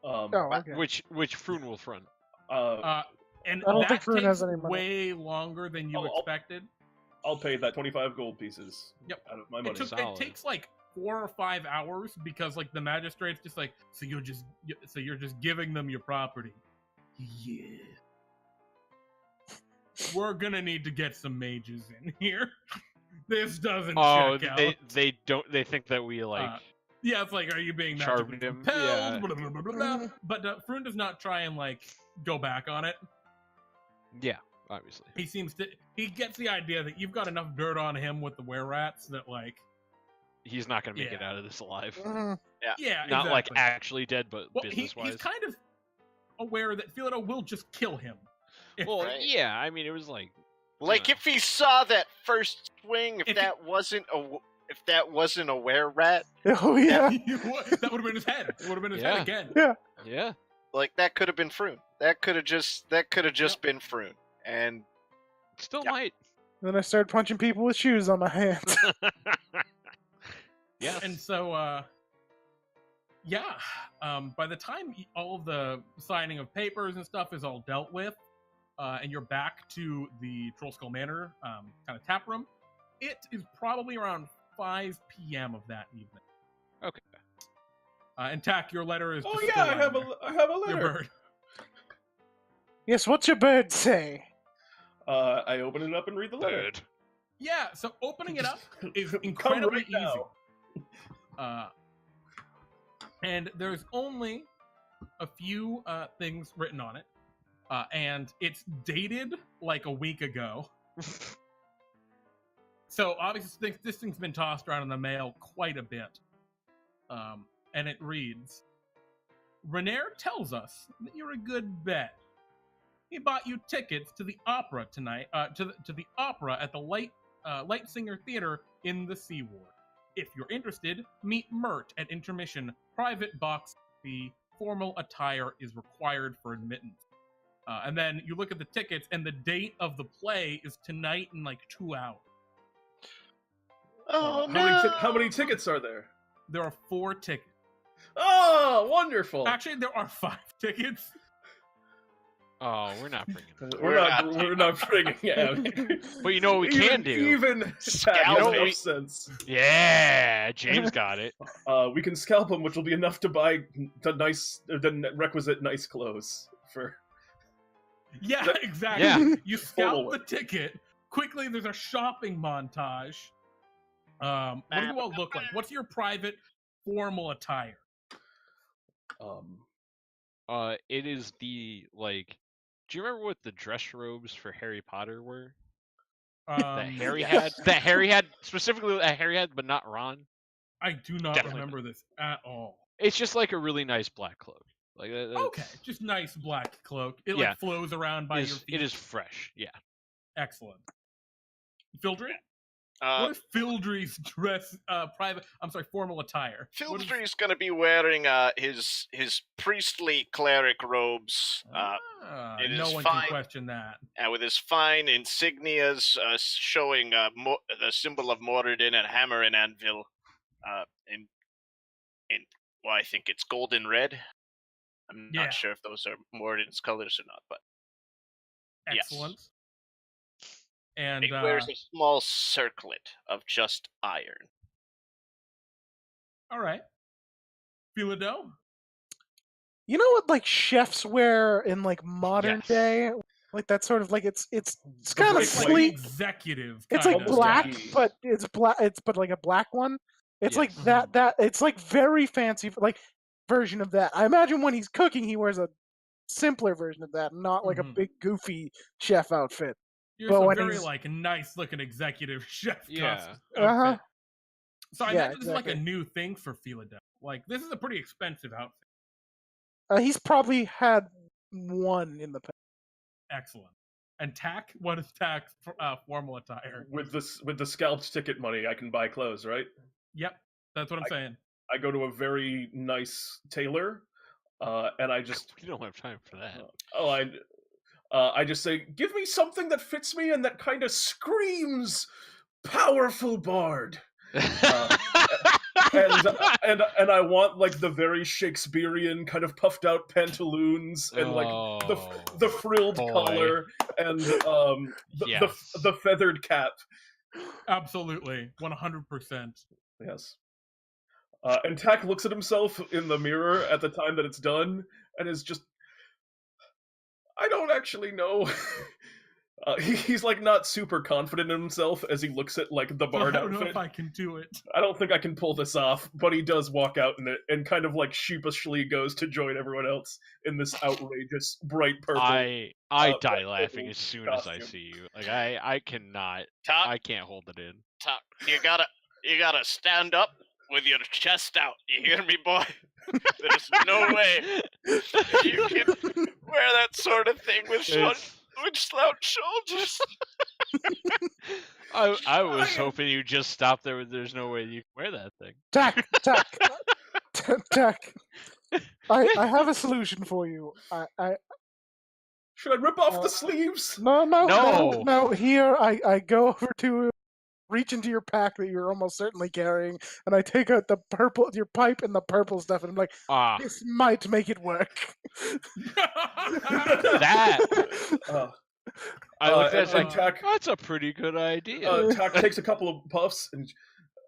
Oh, okay. Which Frewn will front. And I don't that think Frewn takes has any money. way longer than you expected. I'll pay that 25 gold pieces. Yep. Out of my money. It Solid. takes like 4 or 5 hours because like the magistrate's just like, so you're just giving them your property. Yeah. We're gonna need to get some mages in here. This doesn't Oh, check out. they don't. They think that we like. Yeah, it's like, are you being Charmed magically him, compelled? yeah. Blah, blah, blah, blah, blah. But Frewn does not try and like go back on it. Yeah, obviously. He gets the idea that you've got enough dirt on him with the were-rats that like, He's not gonna make it Yeah. out of this alive. Mhm. yeah, Not like exactly. actually dead, but Well, business-wise. he's kind of aware that Philado will just kill him. If- Well, Right. yeah. I mean, it was like. Like Yeah. if he saw that first swing, If if that wasn't a were rat, Oh yeah. that would have been his head. It would have been his Yeah. head again. Yeah. like that could have been Frewn. That could have just been Frewn. And Still Yeah. might. Then I started punching people with shoes on my hands. Yeah. And so, by the time all of the signing of papers and stuff is all dealt with, and you're back to the Trollskull Manor kind of tap room, it is probably around 5 p.m. of that evening. Okay. And Tack, your letter is. Oh just yeah, still I on have there. a Your letter. bird. Yes, what's your bird say? I open it up and read the letter. Bird. Yeah, so opening it up is Come incredibly right now. easy. And there's only a few things written on it, and it's dated like a week ago. So obviously this thing's been tossed around in the mail quite a bit. And it reads, Renair tells us that you're a good bet. He bought you tickets to the opera tonight, to the opera at the Lightsinger Theater in the Sea Ward. If you're interested, meet Mert at intermission. Private box fee. Formal attire is required for admittance. And then you look at the tickets, and the date of the play is tonight in like 2 hours. oh How many tickets are there? There are 4 tickets. Oh, wonderful! Actually, there are 5 tickets. Oh, we're not bringing. We're not bringing it. But you know what we can do? Even Scalp no it. sense. Yeah, James got it. We can scalp him, which will be enough to buy the requisite nice clothes for. Yeah, That- exactly. Yeah. You scalp Formal the ticket. Quickly, there's a shopping montage. What do you all look like? What's your private formal attire? It is the like. Do you remember what the dress robes for Harry Potter were? That Harry yes. had. That Harry had specifically. That Harry had, but not Ron. I do not Definitely remember this at all. It's just like a really nice black cloak. Like that's- Okay, just nice black cloak. It Yeah. like flows around by it your is, feet. it is fresh. Yeah. Excellent. Fildry? Uh, What is Fildry's dress? Formal attire. What is- Fildry's gonna be wearing his priestly cleric robes, it no is one fine. can question that. with his fine insignias showing the symbol of Moradin and hammer and anvil, in well, I think it's golden red. I'm Yeah. not sure if those are Moradin's colors or not, but Yes. Excellent. And he wears a small circlet of just iron. all right, Philado. You know what, like chefs wear in like modern Yes. day, like that sort of like it's The kind of break It's like sleek. executive. It's kind like of. black, Yeah. but it's black. It's but like a black one. It's like Yes. that. It's like very fancy, like version of that. I imagine when he's cooking, he wears a simpler version of that, not like a Mhm. big goofy chef outfit. You're But some when very he's- like nice looking executive chef. Yeah. outfit. Uh-huh. So I Yeah, imagine this is like a exactly. new thing for Philado. Like, this is a pretty expensive outfit. He's probably had one in the past. Excellent. And Tack? What is Tack's formal attire? With the scalped ticket money, I can buy clothes, right? Yep, that's what I'm saying. I go to a very nice tailor, and I just We don't have time for that. I just say, give me something that fits me and that kind of screams powerful bard. And I want like the very Shakespearean kind of puffed out pantaloons and like the frilled collar and the feathered cap. Absolutely, 100%. Yes. And Tack looks at himself in the mirror at the time that it's done and is just, I don't actually know. He's like not super confident in himself as he looks at like the bard I don't outfit. know if I can do it. I don't think I can pull this off, but he does walk out in it and kind of like sheepishly goes to join everyone else in this outrageous bright purple. I die laughing as soon as I see you. Like I cannot. Tack, I can't hold it in. Tack, you gotta stand up with your chest out. You hear me, boy? There's no way you can wear that sort of thing with slouch shoulders. I was hoping you'd just stop there. There's no way you can wear that thing. Tack. I have a solution for you. Should I rip off the sleeves? No. Here, I go over to reach into your pack that you're almost certainly carrying, and I take out your pipe and the purple stuff, and I'm like, this might make it work. That. I looked at it like, Tack, that's a pretty good idea. Tack takes a couple of puffs and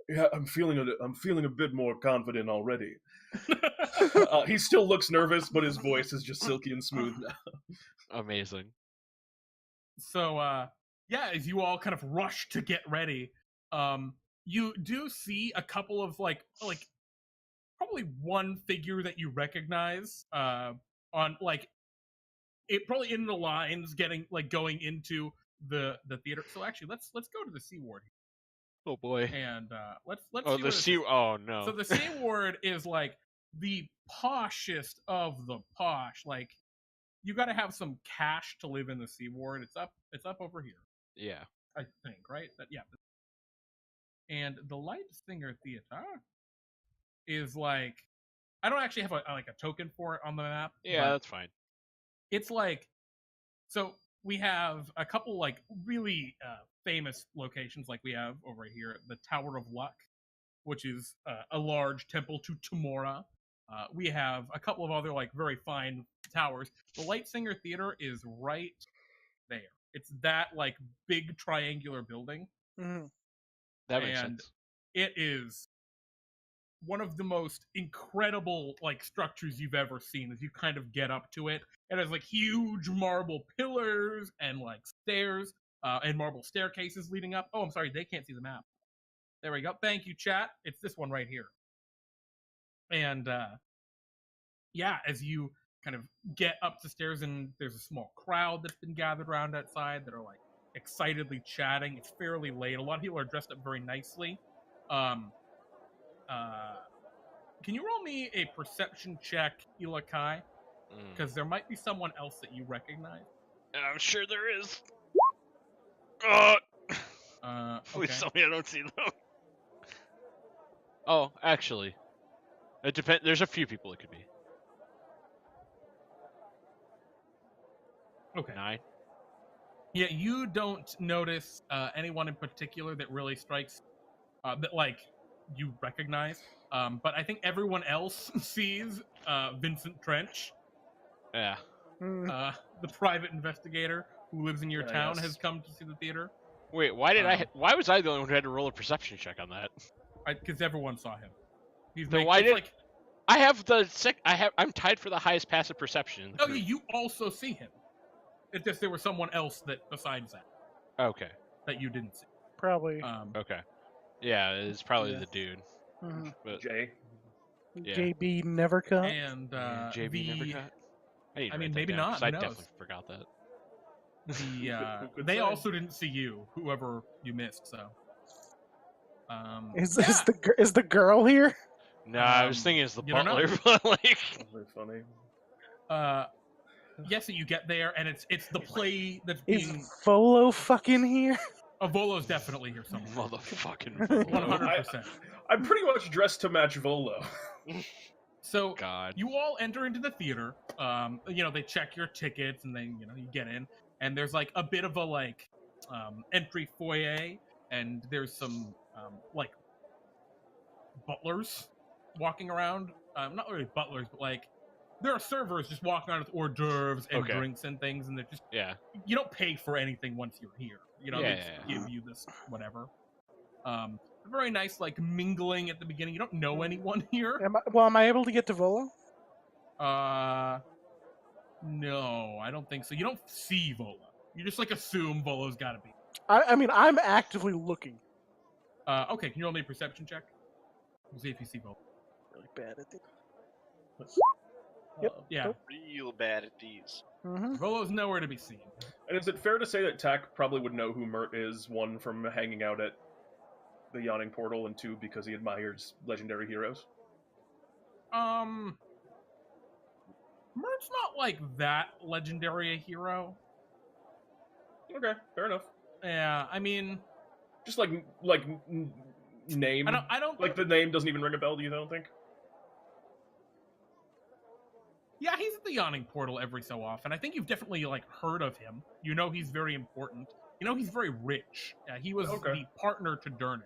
yeah, I'm feeling a bit more confident already. He still looks nervous, but his voice is just silky and smooth now. Amazing. So, yeah, as you all kind of rush to get ready, you do see a couple of like probably one figure that you recognize on like it probably in the lines going into the theater. So actually, let's go to the C ward. Oh boy. And let's the C. Oh no. So the C ward is like the poshest of the posh. Like you got to have some cash to live in the C ward. It's up over here. Yeah. I think, right? Yeah. And the Light Singer Theater is like, I don't actually have a token for it on the map. Yeah, that's fine. It's like, so we have a couple like really famous locations, like we have over here, the Tower of Luck, which is a large temple to Tamora. We have a couple of other like very fine towers. The Light Singer Theater is right there. It's that like big triangular building. Mm-hmm. That makes sense. It is one of the most incredible like structures you've ever seen. As you kind of get up to it, it has like huge marble pillars and like stairs and marble staircases leading up. Oh, I'm sorry, they can't see the map. There we go. Thank you, chat. It's this one right here. And yeah, as you kind of get up the stairs, and there's a small crowd that's been gathered around outside that are like excitedly chatting. It's fairly late. A lot of people are dressed up very nicely. Can you roll me a perception check, Ilaha? Because there might be someone else that you recognize. I'm sure there is. Please Okay. tell me I don't see them. Oh, actually, it depends. There's a few people it could be. Okay. 9. Yeah, you don't notice anyone in particular that really strikes that like you recognize. But I think everyone else sees Vincent Trench. Yeah. The private investigator who lives in your town has come to see the theater. Wait, why did why was I the only one who had to roll a perception check on that? Because everyone saw him. I'm tied for the highest passive perception in the group. Yeah, you also see him. It's just there was someone else that besides that. Okay. That you didn't see. Probably. Okay. Yeah, it's probably the dude. Mm-hmm. But, Jay. Yeah. JB never cut. And JB never cut. I mean, maybe not. I definitely forgot that. They also didn't see you, whoever you missed. So, Is yeah. is the girl here? No, I was thinking it's the you don't know. butler, but like, That's very funny. Yes, so you get there, and it's the play that's Is being. Volo fucking here? Volo's definitely here somewhere. motherfucking Volo. 100%. I'm pretty much dressed to match Volo. So God. you all enter into the theater. They check your tickets, and then you get in, and there's like a bit of a like entry foyer, and there's some like butlers walking around. Not really butlers, but like there are servers just walking around with hors d'oeuvres and Okay. drinks and things, and they're just Yeah. you don't pay for anything once you're here. They Yeah, just yeah. give you this whatever. Very nice, like mingling at the beginning. You don't know anyone here. Am I able to get to Volo? No, I don't think so. You don't see Volo. You just like assume Volo's got to be. I mean, I'm actively looking. Okay, can you roll me a perception check? We'll see if you see Volo. Really bad at it. Yeah, Real bad at these. Mm-hmm. Volo's nowhere to be seen. And is it fair to say that Tack probably would know who Mert is, one, from hanging out at the Yawning Portal, and two, because he admires legendary heroes? Mert's not like that legendary a hero. Okay, fair enough. Yeah, I mean, Just name. I don't Like the name doesn't even ring a bell to you, I don't think? Yeah, he's at the Yawning Portal every so often. I think you've definitely like heard of him. You know he's very important. You know he's very rich. He was the partner to Durnan.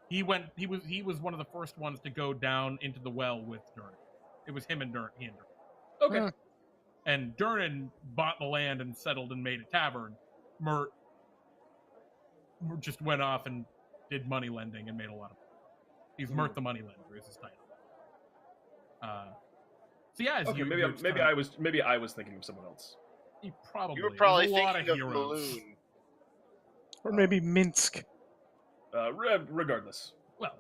He was one of the first ones to go down into the well with Durnan. It was him and Durnan. Okay. And Durnan bought the land and settled and made a tavern. Mert just went off and did money lending and made a lot of money. He's Mert the Moneylender is his title. So yeah, Okay, maybe I was thinking of someone else. You probably You were probably there's a lot thinking of heroes. Balloon. Or maybe Minsk. Regardless. Well,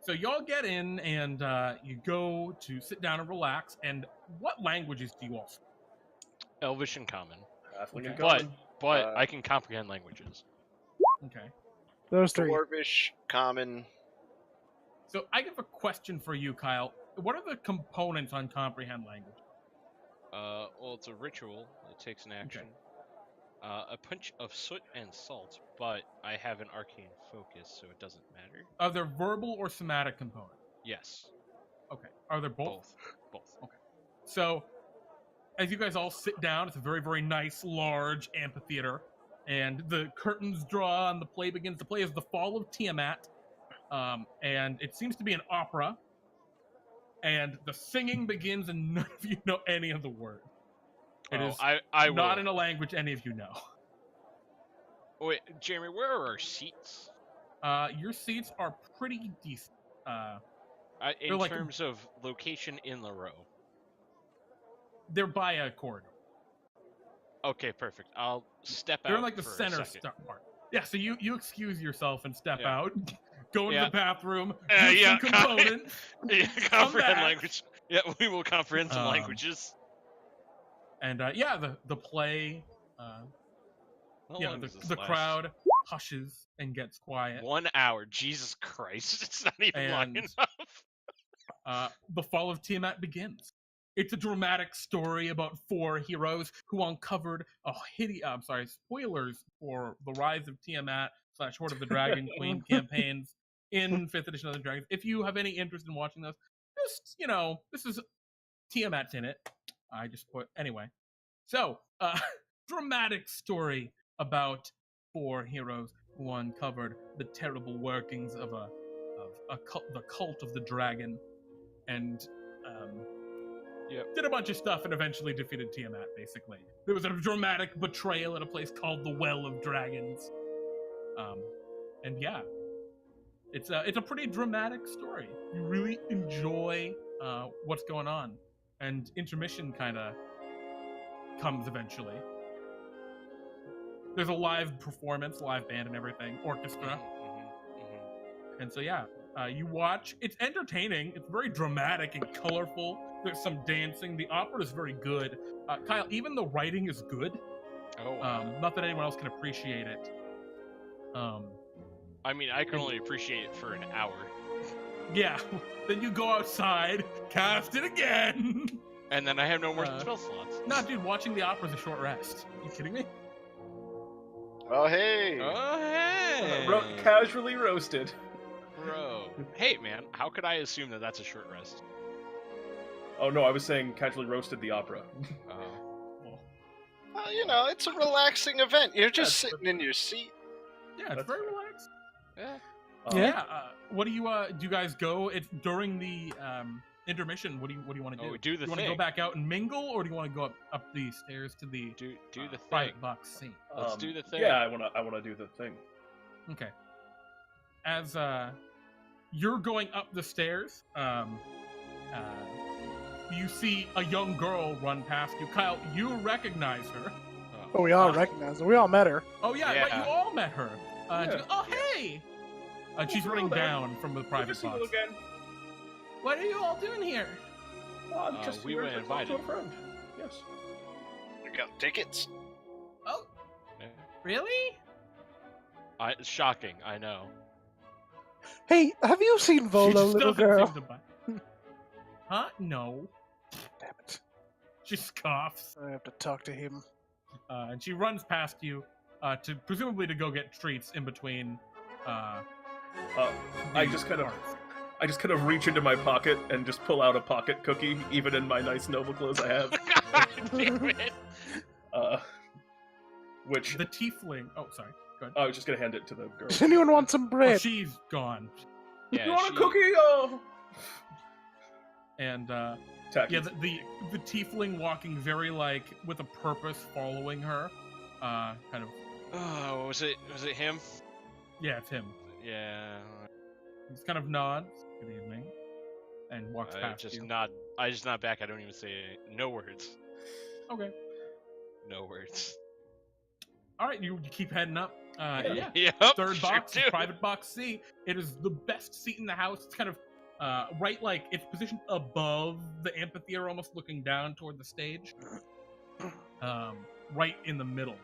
so y'all get in and you go to sit down and relax. And what languages do you all speak? Elvish and Common. Halfling and But Common. I can comprehend languages. Okay. Those three. Dwarvish, Common. So I have a question for you, Kyle. What are the components on comprehend language? Well, it's a ritual. It takes an action. A punch of soot and salt, but I have an arcane focus, so it doesn't matter. Are there verbal or somatic components? Yes. Okay. Are there both? Both. Okay. So, as you guys all sit down, it's a very, very nice, large amphitheater, and the curtains draw and the play begins. The play is The Fall of Tiamat, and it seems to be an opera, and the singing begins, and none of you know any of the words. It is I not will. in a language any of you know. Wait, Jeremy, where are our seats? Your seats are pretty decent. In like- terms of location in the row. They're by a corridor. Okay, perfect. I'll step out. They're in like the for a center second. part. Yeah, so you excuse yourself and step Yeah. out, go into Yeah. the bathroom, Yeah, do yeah, some components. Yeah, comprehend back. language. Yeah, we will comprehend some Um, languages. And the play, How yeah, long does this the last? crowd hushes and gets quiet. 1 hour. Jesus Christ, it's not even long And- enough. The Fall of Tiamat begins. It's a dramatic story about 4 heroes who uncovered spoilers for the Rise of Tiamat / Horde of the Dragon Queen campaigns in 5th edition of the Dragons. If you have any interest in watching those, just, this is Tiamat's in it. I just put, anyway. So, dramatic story about 4 heroes who uncovered the terrible workings of the cult of the dragon, and did a bunch of stuff and eventually defeated Tiamat, basically. There was a dramatic betrayal at a place called the Well of Dragons. And yeah, it's a pretty dramatic story. You really enjoy what's going on. And intermission kind of comes eventually. There's a live performance, live band and everything, orchestra. And so yeah, you watch. It's entertaining. It's very dramatic and colorful. There's some dancing. The opera is very good. Kyle, even the writing is good. Oh, wow. Not that anyone else can appreciate it. I mean, I can only appreciate it for an hour. Yeah. Then you go outside, cast it again. And then I have no more spell slots. Nah, dude, watching the opera is a short rest. Are you kidding me? Oh, hey. Oh, hey! Casually roasted. Bro. Hey, man, how could I assume that that's a short rest? Oh no, I was saying casually roasted the opera. Oh. Well, you know, it's a relaxing event. You're just sitting in your seat. Yeah, it's very relaxed. Yeah. Yeah. What do you guys go? It's during the intermission. What do you want to do? Oh, do the you want to go back out and mingle, or do you want to go up the stairs to the do the thing. private box scene? Let's do the thing. Yeah, I wanna do the thing. Okay. As you're going up the stairs, you see a young girl run past you. Kyle, you recognize her. Oh, we all recognize her. We all met her. Oh yeah, Yeah. right, you all met her. Yeah. She goes, oh hey! She's hello running there. down from the private Good to see you box. again. What are you all doing here? I'm just we here were to talk invited. to a friend. Yes. We got tickets. Oh, Yeah. really? It's shocking, I know. Hey, have you seen She Volo, just little doesn't girl? seem to buy- Huh? No. Damn it. She scoffs. I have to talk to him. And she runs past you, to presumably to go get treats in between. I the just kind of parts. I just kind of reach into my pocket and just pull out a pocket cookie, even in my nice noble clothes I have. Damn it. Which The tiefling. Oh, sorry. Go ahead. I was just gonna hand it to the girl. Does anyone want some Oh, bread? she's gone. Yeah, You want she- a cookie? Oh. And Tack. yeah, the tiefling walking very like with a purpose, following her. Kind of. Oh, was it him? Yeah, it's him. Yeah. He's kind of nods. Good evening. And walks I past just you. nod. I just nod back. I don't even say no words. Okay. No words. All right, you keep heading up. Yeah. Yep. Third sure box, do. is private box C. It is the best seat in the house. It's kind of right, like it's positioned above the amphitheater, almost looking down toward the stage. Right in the middle.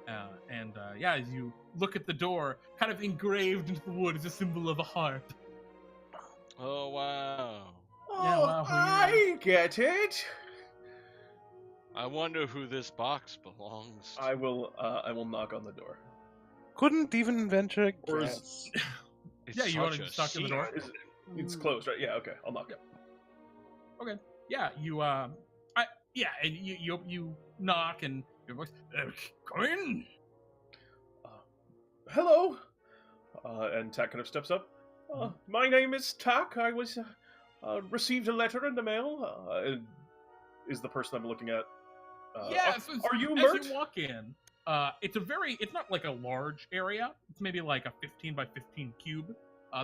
Yeah, as you look at the door, kind of engraved into the wood is a symbol of a harp. Oh wow. Yeah, wow, who you- I get it. I wonder who this box belongs to. I will knock on the door. Couldn't even venture a Or is- guess. It's Yeah, you wanna such a knock on the door? secret. It's closed, right? Yeah. Okay, I'll knock. Yeah, you and you knock and your voice, come in. Hello. And Tack kind of steps up. My name is Tack. I was received a letter in the mail. Is the person I'm looking at? Are you Mert? As you walk in, it's not like a large area. It's maybe like a 15 by 15 cube.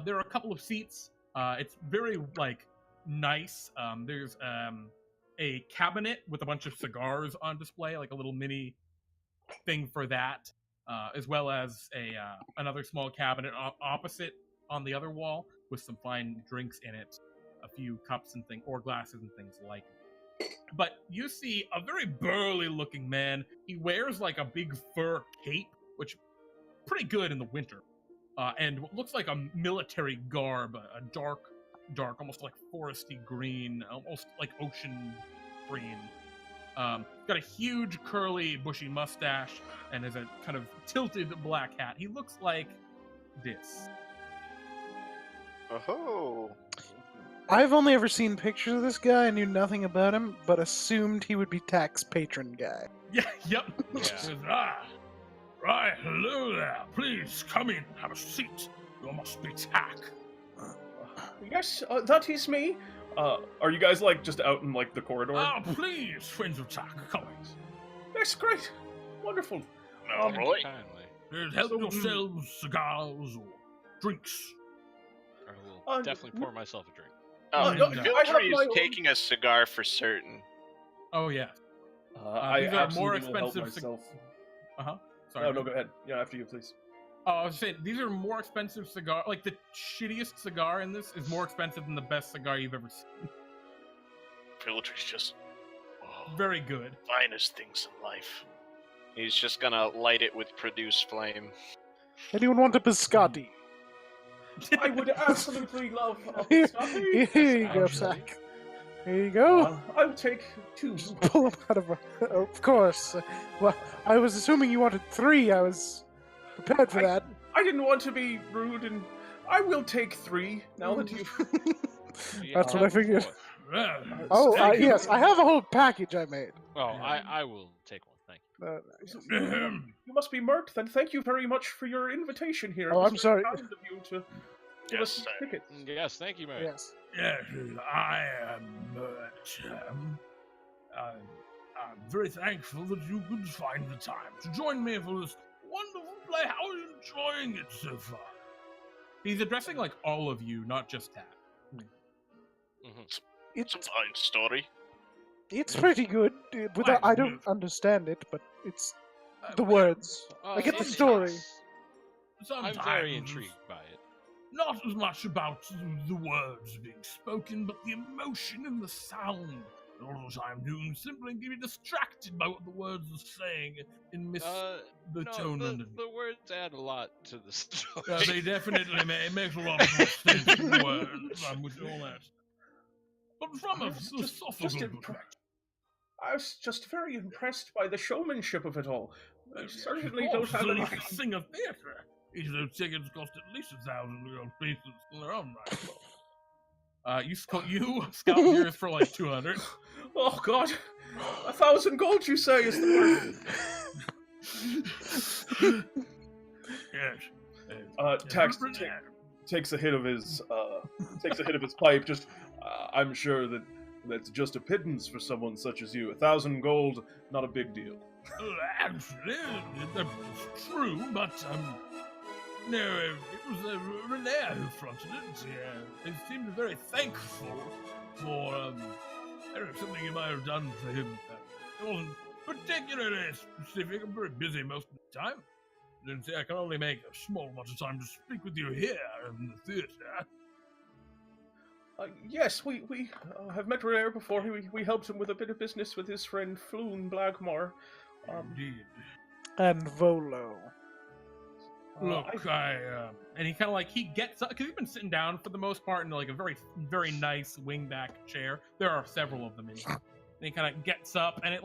There are a couple of seats. It's very like nice. There's a cabinet with a bunch of cigars on display, like a little mini thing for that, as well as another small cabinet opposite on the other wall with some fine drinks in it, a few cups and things, or glasses and things like it. But you see a very burly-looking man. He wears like a big fur cape, which pretty good in the winter, and what looks like a military garb, a dark, almost like foresty green, almost like ocean green. Got a huge curly, bushy mustache, and has a kind of tilted black hat. He looks like this. Oh. I've only ever seen pictures of this guy. I knew nothing about him, but assumed he would be Tack's patron guy. Yeah, yep. Yeah. He says, right, hello there. Please come in, have a seat. You must be Tack. Yes, that is me. Are you guys like just out in like the corridor? Please, friends of Tack, come in. That's great. Wonderful. All right. Kindly. Help yourselves cigars or drinks. I will definitely pour myself a drink. Oh, no, Fildry my is own- taking a cigar for certain. Oh, yeah. I these are more absolutely will help expensive myself. Sorry. No, go ahead. Yeah, after you, please. Oh, I was saying, these are more expensive cigar. Like, the shittiest cigar in this is more expensive than the best cigar you've ever seen. Fildry's just Very good. finest things in life. He's just gonna light it with produce flame. Anyone want a biscotti? I would absolutely love a Here, biscotti. here you go, Actually. Tack. Here you go. I'll take 2. Just pull them out of. Of course. Well, I was assuming you wanted 3. I was prepared for that. I didn't want to be rude, and I will take 3 now that you've. That's what I figured. Well, Oh, thank you. yes, I have a whole package I made. Oh, I will take one. Thank you. You must be Mert, then thank you very much for your invitation here. Oh, It was I'm very sorry. kind of you to give us Yes, tickets. Yes, thank you, Mary. Yes. Yes, I am Mert. I'm very thankful that you could find the time to join me for this wonderful play. How are you enjoying it so far? He's addressing like all of you, not just Tack. It's a fine story. It's pretty good. Without, I don't understand it, but it's the words. I get the story. Sometimes I'm very intrigued by it. Not as much about the words being spoken, but the emotion and the sound. And all the time doing simply get distracted by what the words are saying and miss the tone underneath. The words add a lot to the story. They definitely it makes a lot more sense in words. I'm with all that. But from a philosophical perspective, I was just very impressed by the showmanship of it all. I certainly of don't course, have it's any. like a singer theatre. Each of those tickets cost at least 1,000 gold pieces in their own right. You scout yours for like 200. Oh God, 1,000 gold, you say, is the worth? Yes. Tax takes a hit of his pipe. Just, I'm sure that's just a pittance for someone such as you. 1,000 gold, not a big deal. Actually, that's true, but no, it was Renee who fronted it. He seemed very thankful for I don't know, something you might have done for him. It wasn't particularly specific. I'm very busy most of the time. And I can only make a small amount of time to speak with you here in the theatre. Yes, we have met Rare before. We helped him with a bit of business with his friend Floon Blackmore. Indeed. And Volo. Look, and he kind of like, he gets up, because he's been sitting down for the most part in like a very, very nice wingback chair. There are several of them in here. And he kind of gets up, and it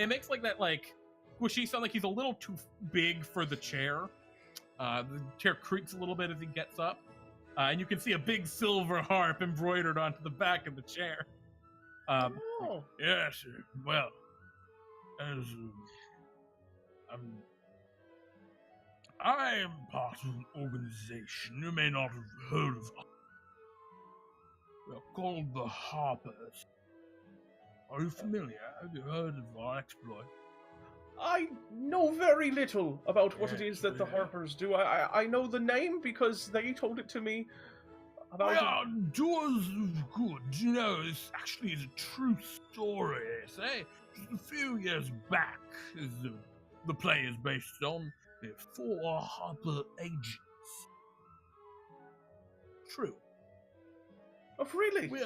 makes like that like squishy sound, like he's a little too big for the chair. The chair creaks a little bit as he gets up. And you can see a big silver harp embroidered onto the back of the chair. Yes, well, as I am part of an organization you may not have heard of. We are called the Harpers. Are you familiar? Have you heard of our exploit? I know very little about what it Yes, is that the yeah. Harpers do. I know the name because they told it to me. We are doers of good. You know, this actually is a true story, they say. Just a few years back, as the play is based on, 4 Harper agents. True. Oh, really? We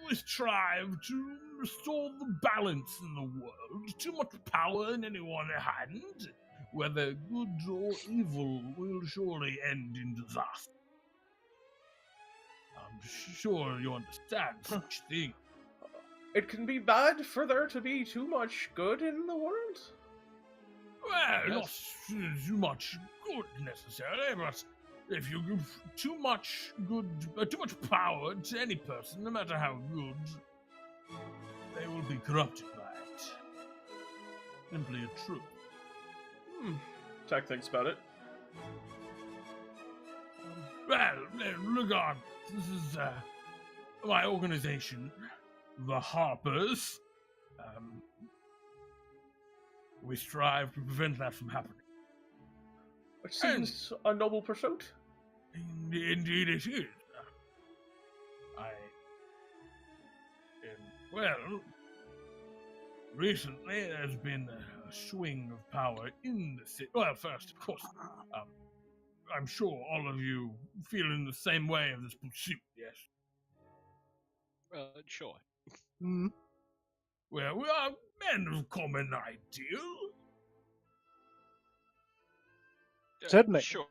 always strive to restore the balance in the world. Too much power in any one hand, whether good or evil, will surely end in disaster. I'm sure you understand such things. It can be bad for there to be too much good in the world. Well, not too much good necessarily, but if you give too much power to any person, no matter how good, they will be corrupted by it. Simply a truth. Tack thinks about it. Well, regardless, this is my organization, the Harpers. We strive to prevent that from happening. It seems a noble pursuit. Indeed it is. Well, recently there's been a swing of power in the city. Well, first, of course, I'm sure all of you feel in the same way of this pursuit, yes? Sure. Mm. Well, we are men of common ideal. Certainly. Sure.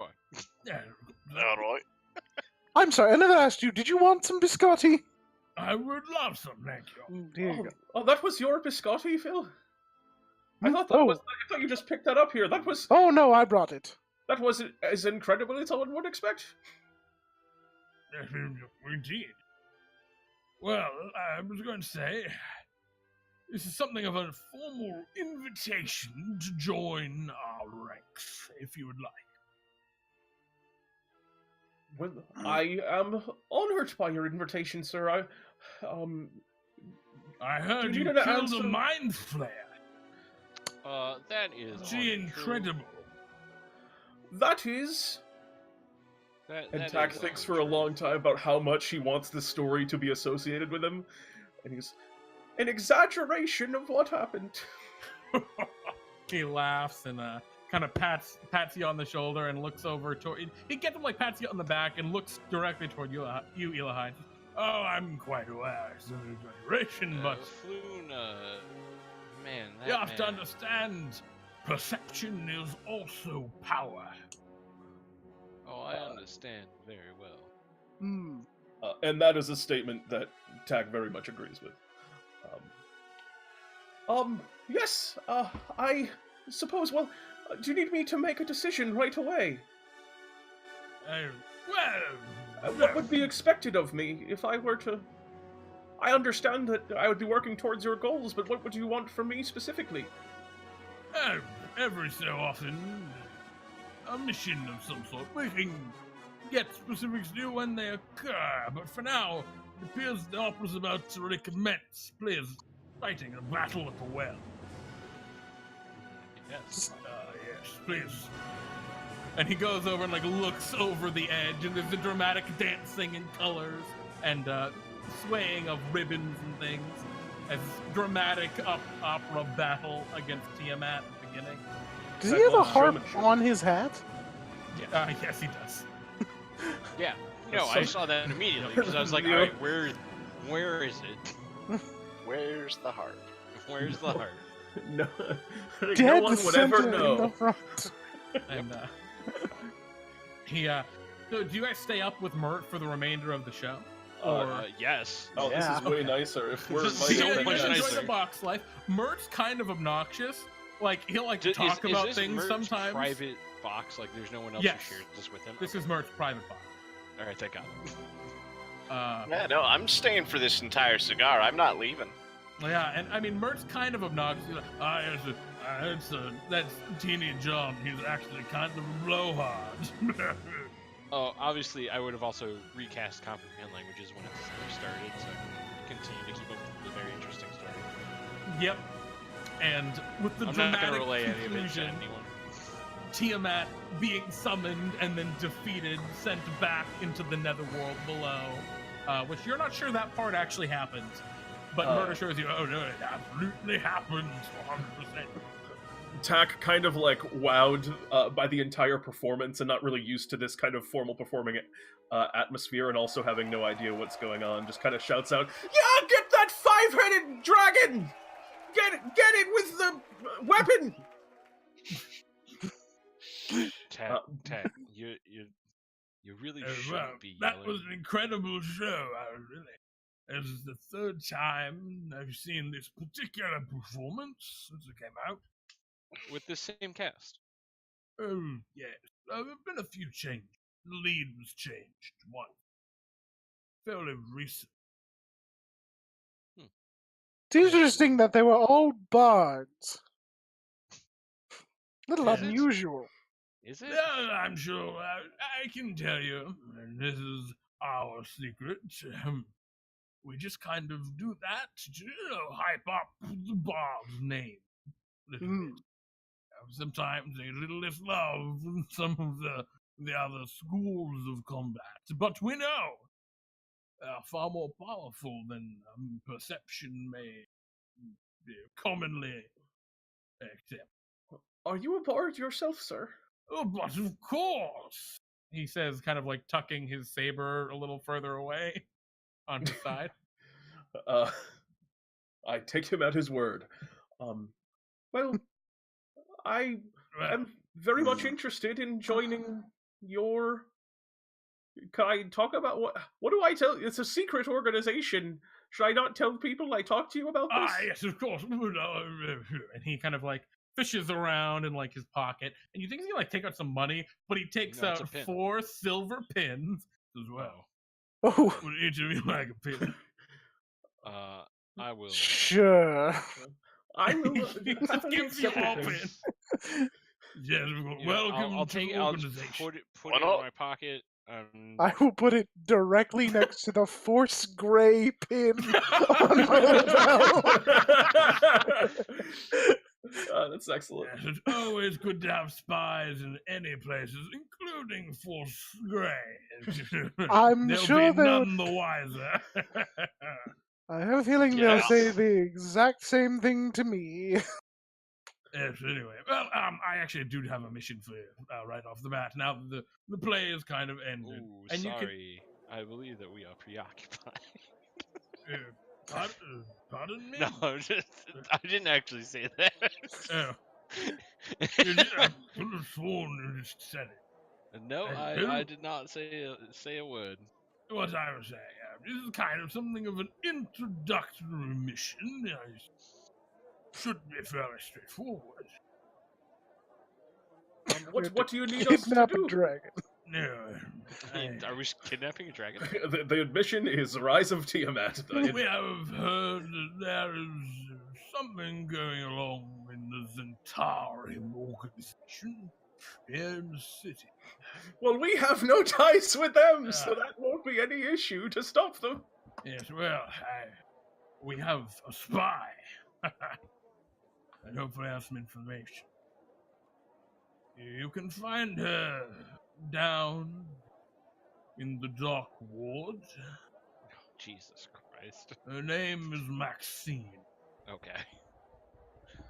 Yeah, All right. I'm sorry, I never asked you. Did you want some biscotti? I would love some, thank you. Here you go. Oh, that was your biscotti, Phil? I Hmm? thought that was. I thought you just picked that up here. That was. Oh no, I brought it. That was as incredible as one would expect. Indeed. Well, I was going to say, this is something of a formal invitation to join our ranks, if you would like. Well, I am honored by your invitation, sir. I heard Do you you need an killed a answer? mind flayer. That is Gee, untrue. incredible. That is. And Tack thinks for a long time about how much he wants the story to be associated with him, and he's an exaggeration of what happened. He laughs and kind of pats you on the shoulder and looks over toward. He gets him, like, pats you on the back and looks directly toward you, Ilaha. Oh, I'm quite aware it's an exaggeration, but Frewn, man, that you have to man. understand, perception is also power. Oh, I understand very well. Hmm. And that is a statement that Tack very much agrees with. Yes, I suppose, well, do you need me to make a decision right away? What would be expected of me if I were to... I understand that I would be working towards your goals, but what would you want from me specifically? Every so often, a mission of some sort. We can get specifics to you when they occur, but for now, it appears the opera's about to recommence. Players fighting a battle at the well. Yes. Yes, please. And he goes over and, like, looks over the edge, and there's a dramatic dancing and colors and swaying of ribbons and things as dramatic opera battle against Tiamat at the beginning. Does he have a harp on his hat? Yeah, yes, he does. Yeah. No, I saw that immediately because I was like, all right, where is it? Where's the harp? Where's the heart? No, no Dead one would ever center in the know. front. And so do you guys stay up with Mert for the remainder of the show? Yes. Oh, Yeah. this is way nicer. If we're This is so invited You much guys to- enjoy nicer. the box life. Mert's kind of obnoxious. Like, he'll, like, Is talk about this things Mert's sometimes. private box, like there's no one else Yes. who shares this with him. This is Mert's private box. All right, thank God. Yeah, no, I'm staying for this entire cigar. I'm not leaving. Yeah, and I mean, Mert's kind of obnoxious. He's like, that's Teeny John. He's actually kind of a blowhard. Oh, obviously, I would have also recast comprehend languages when it first started, so I can continue to keep up with the very interesting story. Yep. And with the I'm not dramatic going to relay any of it to conclusion, anyone. Tiamat being summoned and then defeated, sent back into the netherworld below, which you're not sure that part actually happened. But Murder shows you, oh no, it absolutely happened, 100%. Tack kind of like wowed by the entire performance and not really used to this kind of formal performing atmosphere and also having no idea what's going on, just kind of shouts out, "Yeah, get that five-headed dragon! Get it with the weapon!" Tack, you really shouldn't Well, be that yelling. was an incredible show, This is the third time I've seen this particular performance since it came out. With the same cast. Oh, yes. There have been a few changes. The lead was changed once. Fairly recent. It's interesting that they were all bards. A little Is it? unusual. Is it? Yeah, I'm sure. I can tell you, and this is our secret. We just kind of do that to, hype up the bard's name. A little Hmm. bit. Sometimes a little less love than some of the other schools of combat. But we know they are far more powerful than perception may be commonly accept. Are you a bard yourself, sir? Oh, but of course, he says, kind of like tucking his saber a little further away on his side. I take him at his word. Well, I am very much interested in joining your. Can I talk about what do I tell? It's a secret organization. Should I not tell people I talked to you about this? Yes, of course. And he kind of like fishes around in like his pocket, and you think he's gonna like take out some money, but he takes No, it's out a pin. 4 silver pins as well. Oh, Would each of you like a pin? I will. sure. I will He just happily gives you accept all it. pins. Yes, You know, welcome I'll to take the it. I'll just organization. put it Why in not? my pocket. I will put it directly next to the Force Grey pin on my lapel. That's excellent. Yes, it's always good to have spies in any places, including Force Grey. I'm They'll sure be they'll- none the wiser. I have a feeling Yeah. they'll say the exact same thing to me. Yes, anyway. Well, I actually do have a mission for you right off the bat. Now that the play is kind of ended. Ooh, and sorry. I believe that we are preoccupied. Pardon me? No, I didn't actually say that. Oh. You did, I could have sworn you just said it. No, Who? I did not say a word. What I was saying, this is kind of something of an introductory mission. It should be fairly straightforward. What do you need us to Kidnap a do? dragon. No, Are we kidnapping a dragon? The admission is Rise of Tiamat. we have heard that there is something going along in the Zentari organization here in the city. Well, we have no ties with them, so Ah. that won't be any issue to stop them. Yes, well, we have a spy. And hopefully have some information. You can find her down in the Dark Ward. Jesus Christ. Her name is Maxine. Okay.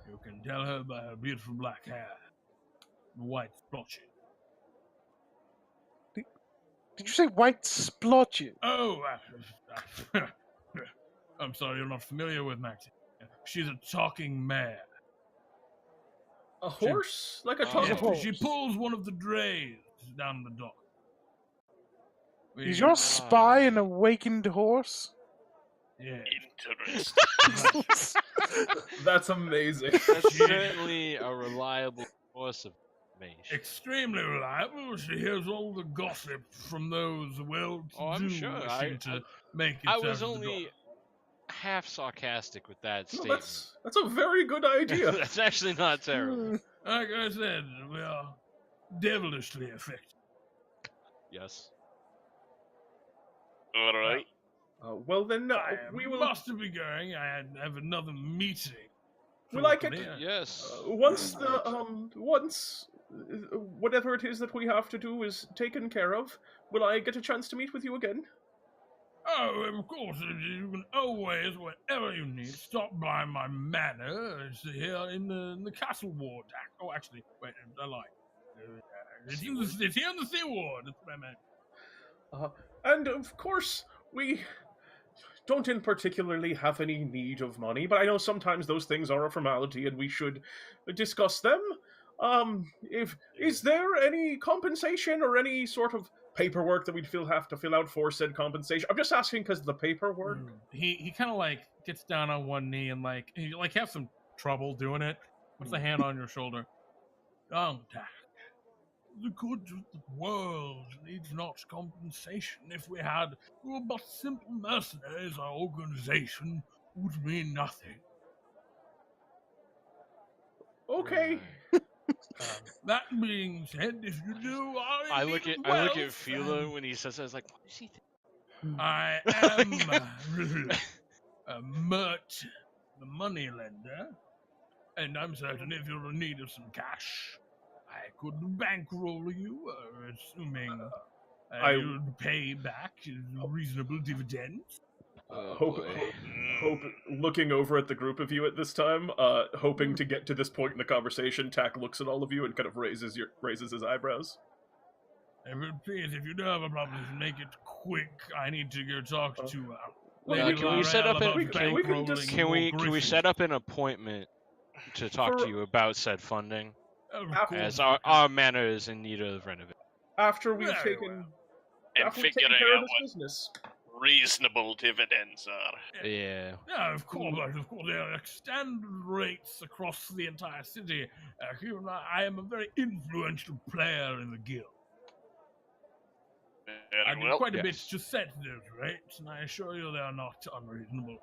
You can tell her by her beautiful black hair and white splotches. Did you say white splotches? Oh, I'm sorry, you're not familiar with Maxine. She's a talking mare. A horse? Like a Oh. talking Yes, horse. she pulls one of the drays down the dock. Is your spy an awakened horse? Yeah. Interesting. That's amazing. That's certainly a reliable source of information. Extremely reliable. She hears all the gossip from those well-to-do Oh, I'm sure. wishing to make it I out was of the only dock. half sarcastic with that No, statement. that's a very good idea. That's actually not terrible. Hmm. Like I said, we are devilishly effective. Yes. All right. Well then, I we will. must be going. I have another meeting. Will I get- shortly. Yes. Once whatever it is that we have to do is taken care of, will I get a chance to meet with you again? Oh, of course. You can always, whenever you need, stop by my manor. It's here in the castle ward. Oh, actually, wait, I lied. It's here in the sea ward. That's what I meant. And of course, we don't in particularly have any need of money, but I know sometimes those things are a formality and we should discuss them. Is there any compensation or any sort of paperwork that we'd have to fill out for said compensation? I'm just asking because of the paperwork. He kind of like gets down on one knee and like he like has some trouble doing it. Puts a hand on your shoulder. Young Tack, the good of the world needs not compensation. If we had who were but simple mercenaries, our organization would mean nothing. Okay. That being said, if you do, I look at Philo when he says that. I was like, what does he think? I am Mert, the moneylender, and I'm certain if you're in need of some cash, I could bankroll you, assuming you'd pay back reasonable dividends. Looking over at the group of you at this time, hoping to get to this point in the conversation, Tack looks at all of you and kind of raises his eyebrows. Please, if you do have a problem, make it quick. I need to go talk to. Can we set up can we Can we set up an appointment to talk to you about said funding? Of After- course. As our manor is in need of renovation. After we've Very taken, And after we've taken figuring care of out this what business. reasonable dividends are. Yeah. Yeah, of course, there are standard rates across the entire city. I am a very influential player in the guild. I Very do well. quite a bit yes. to set those rates, and I assure you they are not unreasonable.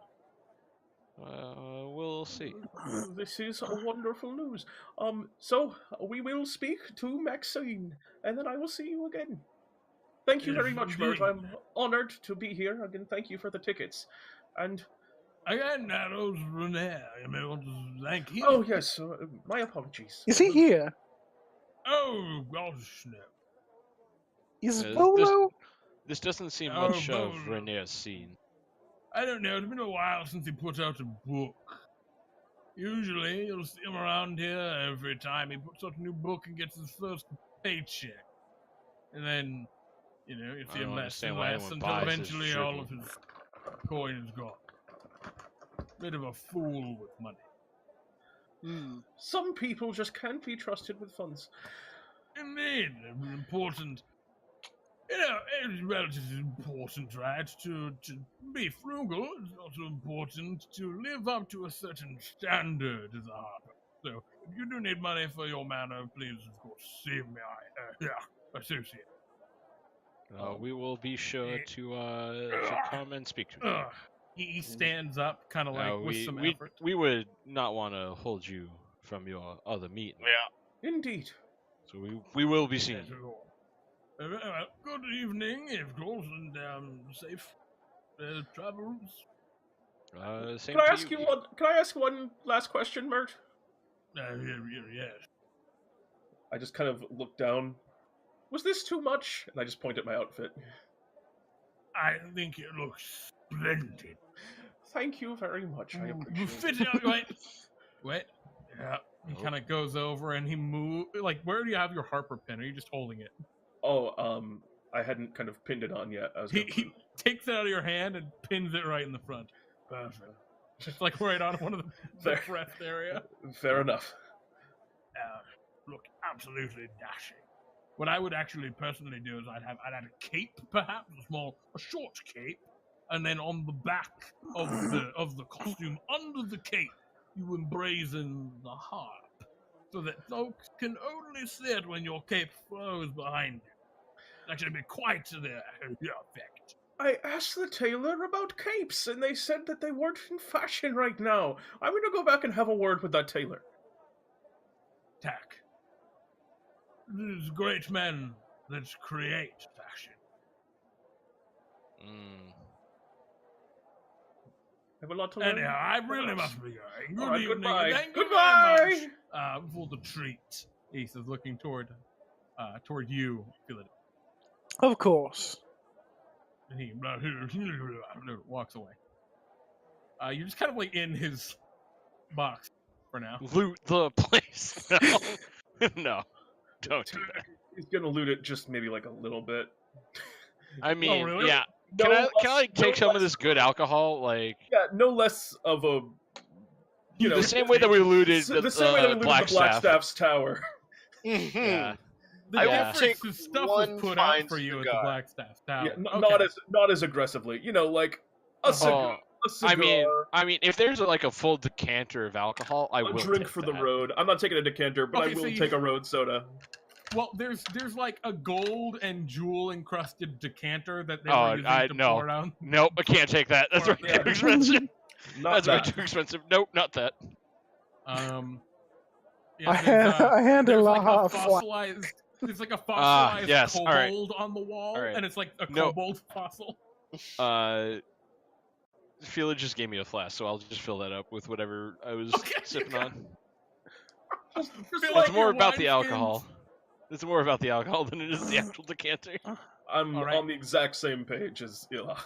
We'll see. This is a wonderful news. So we will speak to Maxine, and then I will see you again. Thank you Yes, very much, Mert. indeed. I'm honored to be here. Again, thank you for the tickets. And Again, that was Rene. I may want to thank him. oh yes, my apologies. Is he here? Oh, gosh, no. Is this- Volo? This doesn't seem Oh, much of Bo- Rene's scene. I don't know. It's been a while since he put out a book. Usually, you'll see him around here every time he puts out a new book and gets his first paycheck. And then, you know, you see I him don't less understand and why less anyone until buys his eventually all tribute. of his coin is gone. Bit of a fool with money. Some people just can't be trusted with funds. Indeed, important. You know, it's relatively important, right, to be frugal. It's also important to live up to a certain standard as a harper. So, if you do need money for your manor, please, of course, see my associate. We will be sure Eh. to come and speak to you. He stands up, kind of like with some effort. we would not want to hold you from your other meeting. Yeah. Indeed. So we will be seeing Yes, you. of course. Good evening, of course, and safe travels. Same Can I to ask you one? Can I ask one last question, Mert? Yes. I just kind of look down. Was this too much? And I just point at my outfit. I think it looks splendid. Thank you very much. I You appreciate fit it. it out. Wait. Yeah. He Oh. kind of goes over and he moves. Like, where do you have your harper pin? Are you just holding it? Oh, I hadn't kind of pinned it on yet. I was gonna He takes it out of your hand and pins it right in the front. Perfect. Just like right on one of the There. breast area. Fair enough. Look absolutely dashing. What I would actually personally do is I'd add a cape, perhaps a short cape, and then on the back of the costume, under the cape, you emblazon the harp, so that folks can only see it when your cape flows behind you. It's actually be quite the effect. I asked the tailor about capes, and they said that they weren't in fashion right now. I'm gonna go back and have a word with that tailor. Tack. These great men that create fashion. Mm. I have a lot to learn. Anyhow, I really Perhaps. must be going. Good All right, evening. goodbye. Thank you Goodbye. very much for the treat. Ace is looking toward you, Philado. Of course. And he walks away. You're just kind of like in his box for now. Loot the place. No. No, don't do that. He's gonna loot it just maybe like a little bit. I mean, really? yeah. Can I like no take some of less- this good alcohol? Like Yeah, no less of a. You know, the same way that we looted the same way that we looted the Blackstaff. Blackstaff's tower. Yeah. The I will difference take is stuff one was put fine out for you cigar. at the Blackstaff Tower. Yeah, Okay. not as aggressively. You know, like a cigar. A cigar. I mean, if there's like a full decanter of alcohol, I a will drink take for the that. road. I'm not taking a decanter, but Okay, I so will you- take a road soda. Well, there's like a gold and jewel encrusted decanter that they Oh, were using to no. pour around. Nope, I can't take that. That's Or- way yeah. too expensive. Not That's way that. too expensive. Nope, not that. Yeah, I there's, hand there's like Ilaha a a flat. fossilized. There's like a fossilized yes, all right. kobold on the wall, All right. and it's like a No. kobold fossil. Phila just gave me a flask, so I'll just fill that up with whatever I was Okay. sipping on. Just Fill like It's more your about the wineskins. alcohol. It's more about the alcohol than it is the actual decanter. I'm All right. on the exact same page as Ilaha.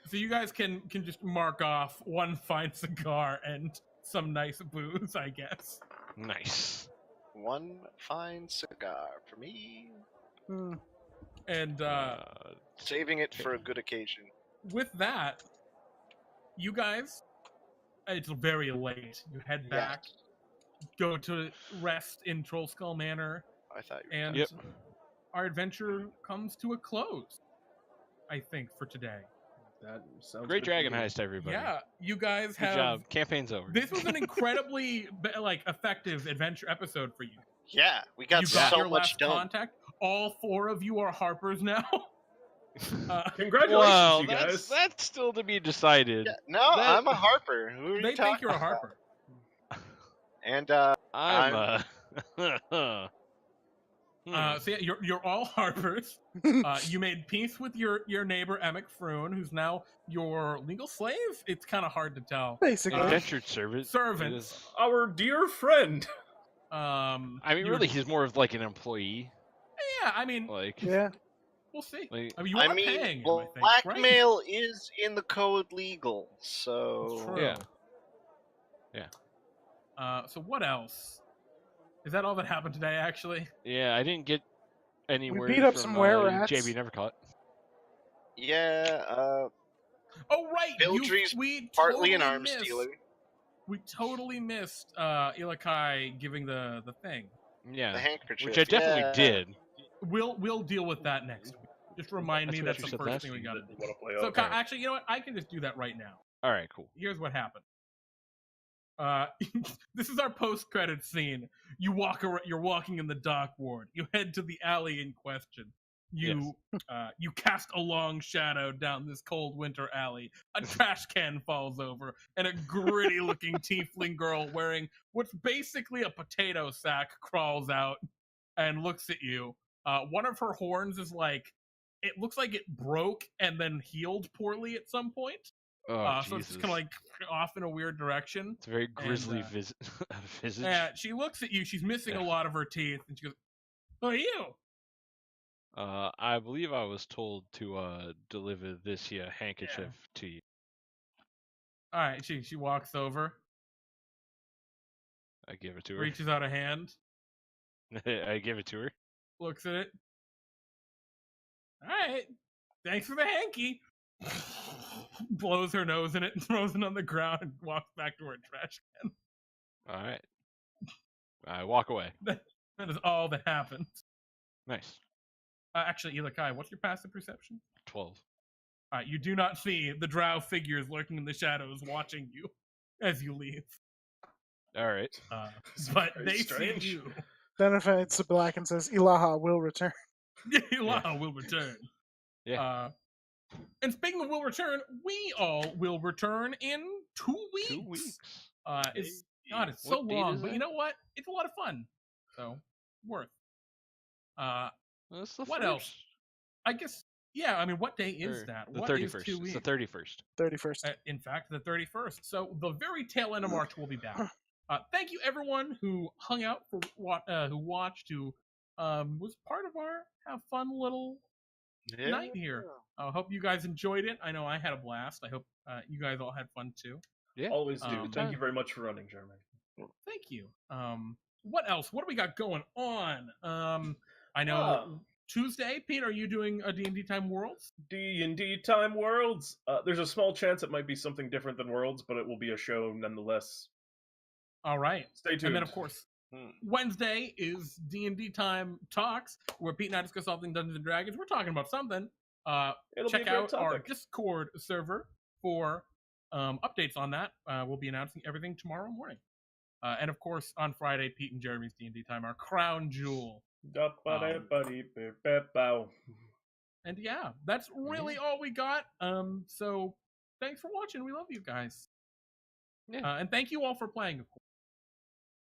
So you guys can just mark off one fine cigar and some nice booze, I guess. Nice. One fine cigar for me. Hmm. And Saving it for a good occasion. with that, you guys, it's very late. You head back. go to rest in Trollskull Manor, I thought you were and Yep. our adventure comes to a close, I think, for today. That sounds Great good to dragon me. heist, everybody. Yeah, you guys Good have. job. Campaign's over. This was an incredibly effective adventure episode for you. Yeah, we got You got so your much last done. contact. All 4 of you are Harpers now. Congratulations, Well, you guys. that's still to be decided. Yeah, no, That- I'm a Harper. Who are They you think talking you're a about? Harper. And I'm So yeah, you're all Harpers. You made peace with your neighbor Emmek Frewn, who's now your legal slave. It's kind of hard to tell. Basically. indentured servant. Servant. It is- Our dear friend. I mean, you're- really, he's more of like an employee. Yeah, I mean, Like, Yeah. we'll see. like I mean, you I are mean, paying him, I think, right? blackmail is in the code legal, so True. yeah. So what else? Is that all that happened today? Actually, Yeah, I didn't get anywhere. beat up from, some were-rats. JB never caught. yeah. oh right, Fildry's we Partly an totally arms missed- dealer. We totally missed Ilyich giving the thing. Yeah, The handkerchief. which I definitely yeah. did. We'll deal with that next week. Just remind me That's that's what the you said first last thing we week. got to You do. want to play? So Okay. actually, you know what? I can just do that right now. All right, cool. Here's what happened. This is our post-credit scene. You're walking in the dock ward. You head to the alley in question. You cast a long shadow down this cold winter alley. A trash can falls over, and a gritty-looking tiefling girl wearing what's basically a potato sack crawls out and looks at you. One of her horns is like, it looks like it broke and then healed poorly at some point. Oh, So it's just Jesus. kind of like off in a weird direction. It's a very grisly and, visage. She looks at you. She's missing a Yeah. lot of her teeth, and she goes, "Who are you?" I believe I was told to deliver this here handkerchief to you. All right. She walks over, I give it to her. reaches out a hand, I give it to her. looks at it. All right. Thanks for the hanky. Blows her nose in it and throws it on the ground and walks back to her trash can. All right. I walk away. That is all that happens. Nice. Actually, Ilyich, what's your passive perception? 12. You do not see the drow figures lurking in the shadows watching you as you leave. All right. But very they strange. see you. Then it fades to black and says, Ilaha will return. Ilaha will return. Yeah. And speaking of will return, we all will return in 2 weeks. 2 weeks. It's God, it's so What date long, is but that? you know what? It's a lot of fun. So worth. That's the What first. else? I guess. Yeah. I mean, what day is Or that? The What 31st. is 2 It's weeks? the 31st. 31st. In fact, the 31st. So the very tail end of March will be back. Thank you everyone who hung out for who watched, who was part of our have fun little night here. I hope you guys enjoyed it. I know I had a blast. I hope you guys all had fun too. Yeah. Always do. Good Thank time. you very much for running, Jeremy. Thank you. What else? What do we got going on? I know Tuesday, Pete, are you doing a D&D Time Worlds? D&D Time Worlds. There's a small chance it might be something different than Worlds, but it will be a show nonetheless. All right. Stay tuned. And then, of course, Wednesday is D&D Time Talks, where Pete and I discuss all things Dungeons and Dragons. We're talking about something. It'll Check be a great out our topic. Discord server for updates on that. We'll be announcing everything tomorrow morning. And of course, on Friday, Pete and Jeremy's D&D Time, our crown jewel. And yeah, that's really all we got. So thanks for watching. We love you guys. Yeah. And thank you all for playing, of course.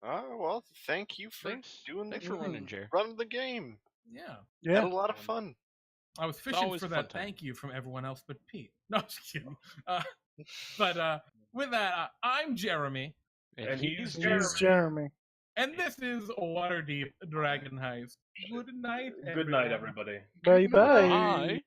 Well, thank you for Thanks. doing Thanks for running, Jer. running the game. Yeah. Had Yeah. a lot of fun. I was fishing always for a fun that time. thank you from everyone else but Pete. No, just kidding. But with that, I'm Jeremy. And he's He's Jeremy. And this is Waterdeep Dragon Heist. Good night, Good night, everybody. Bye bye. Bye.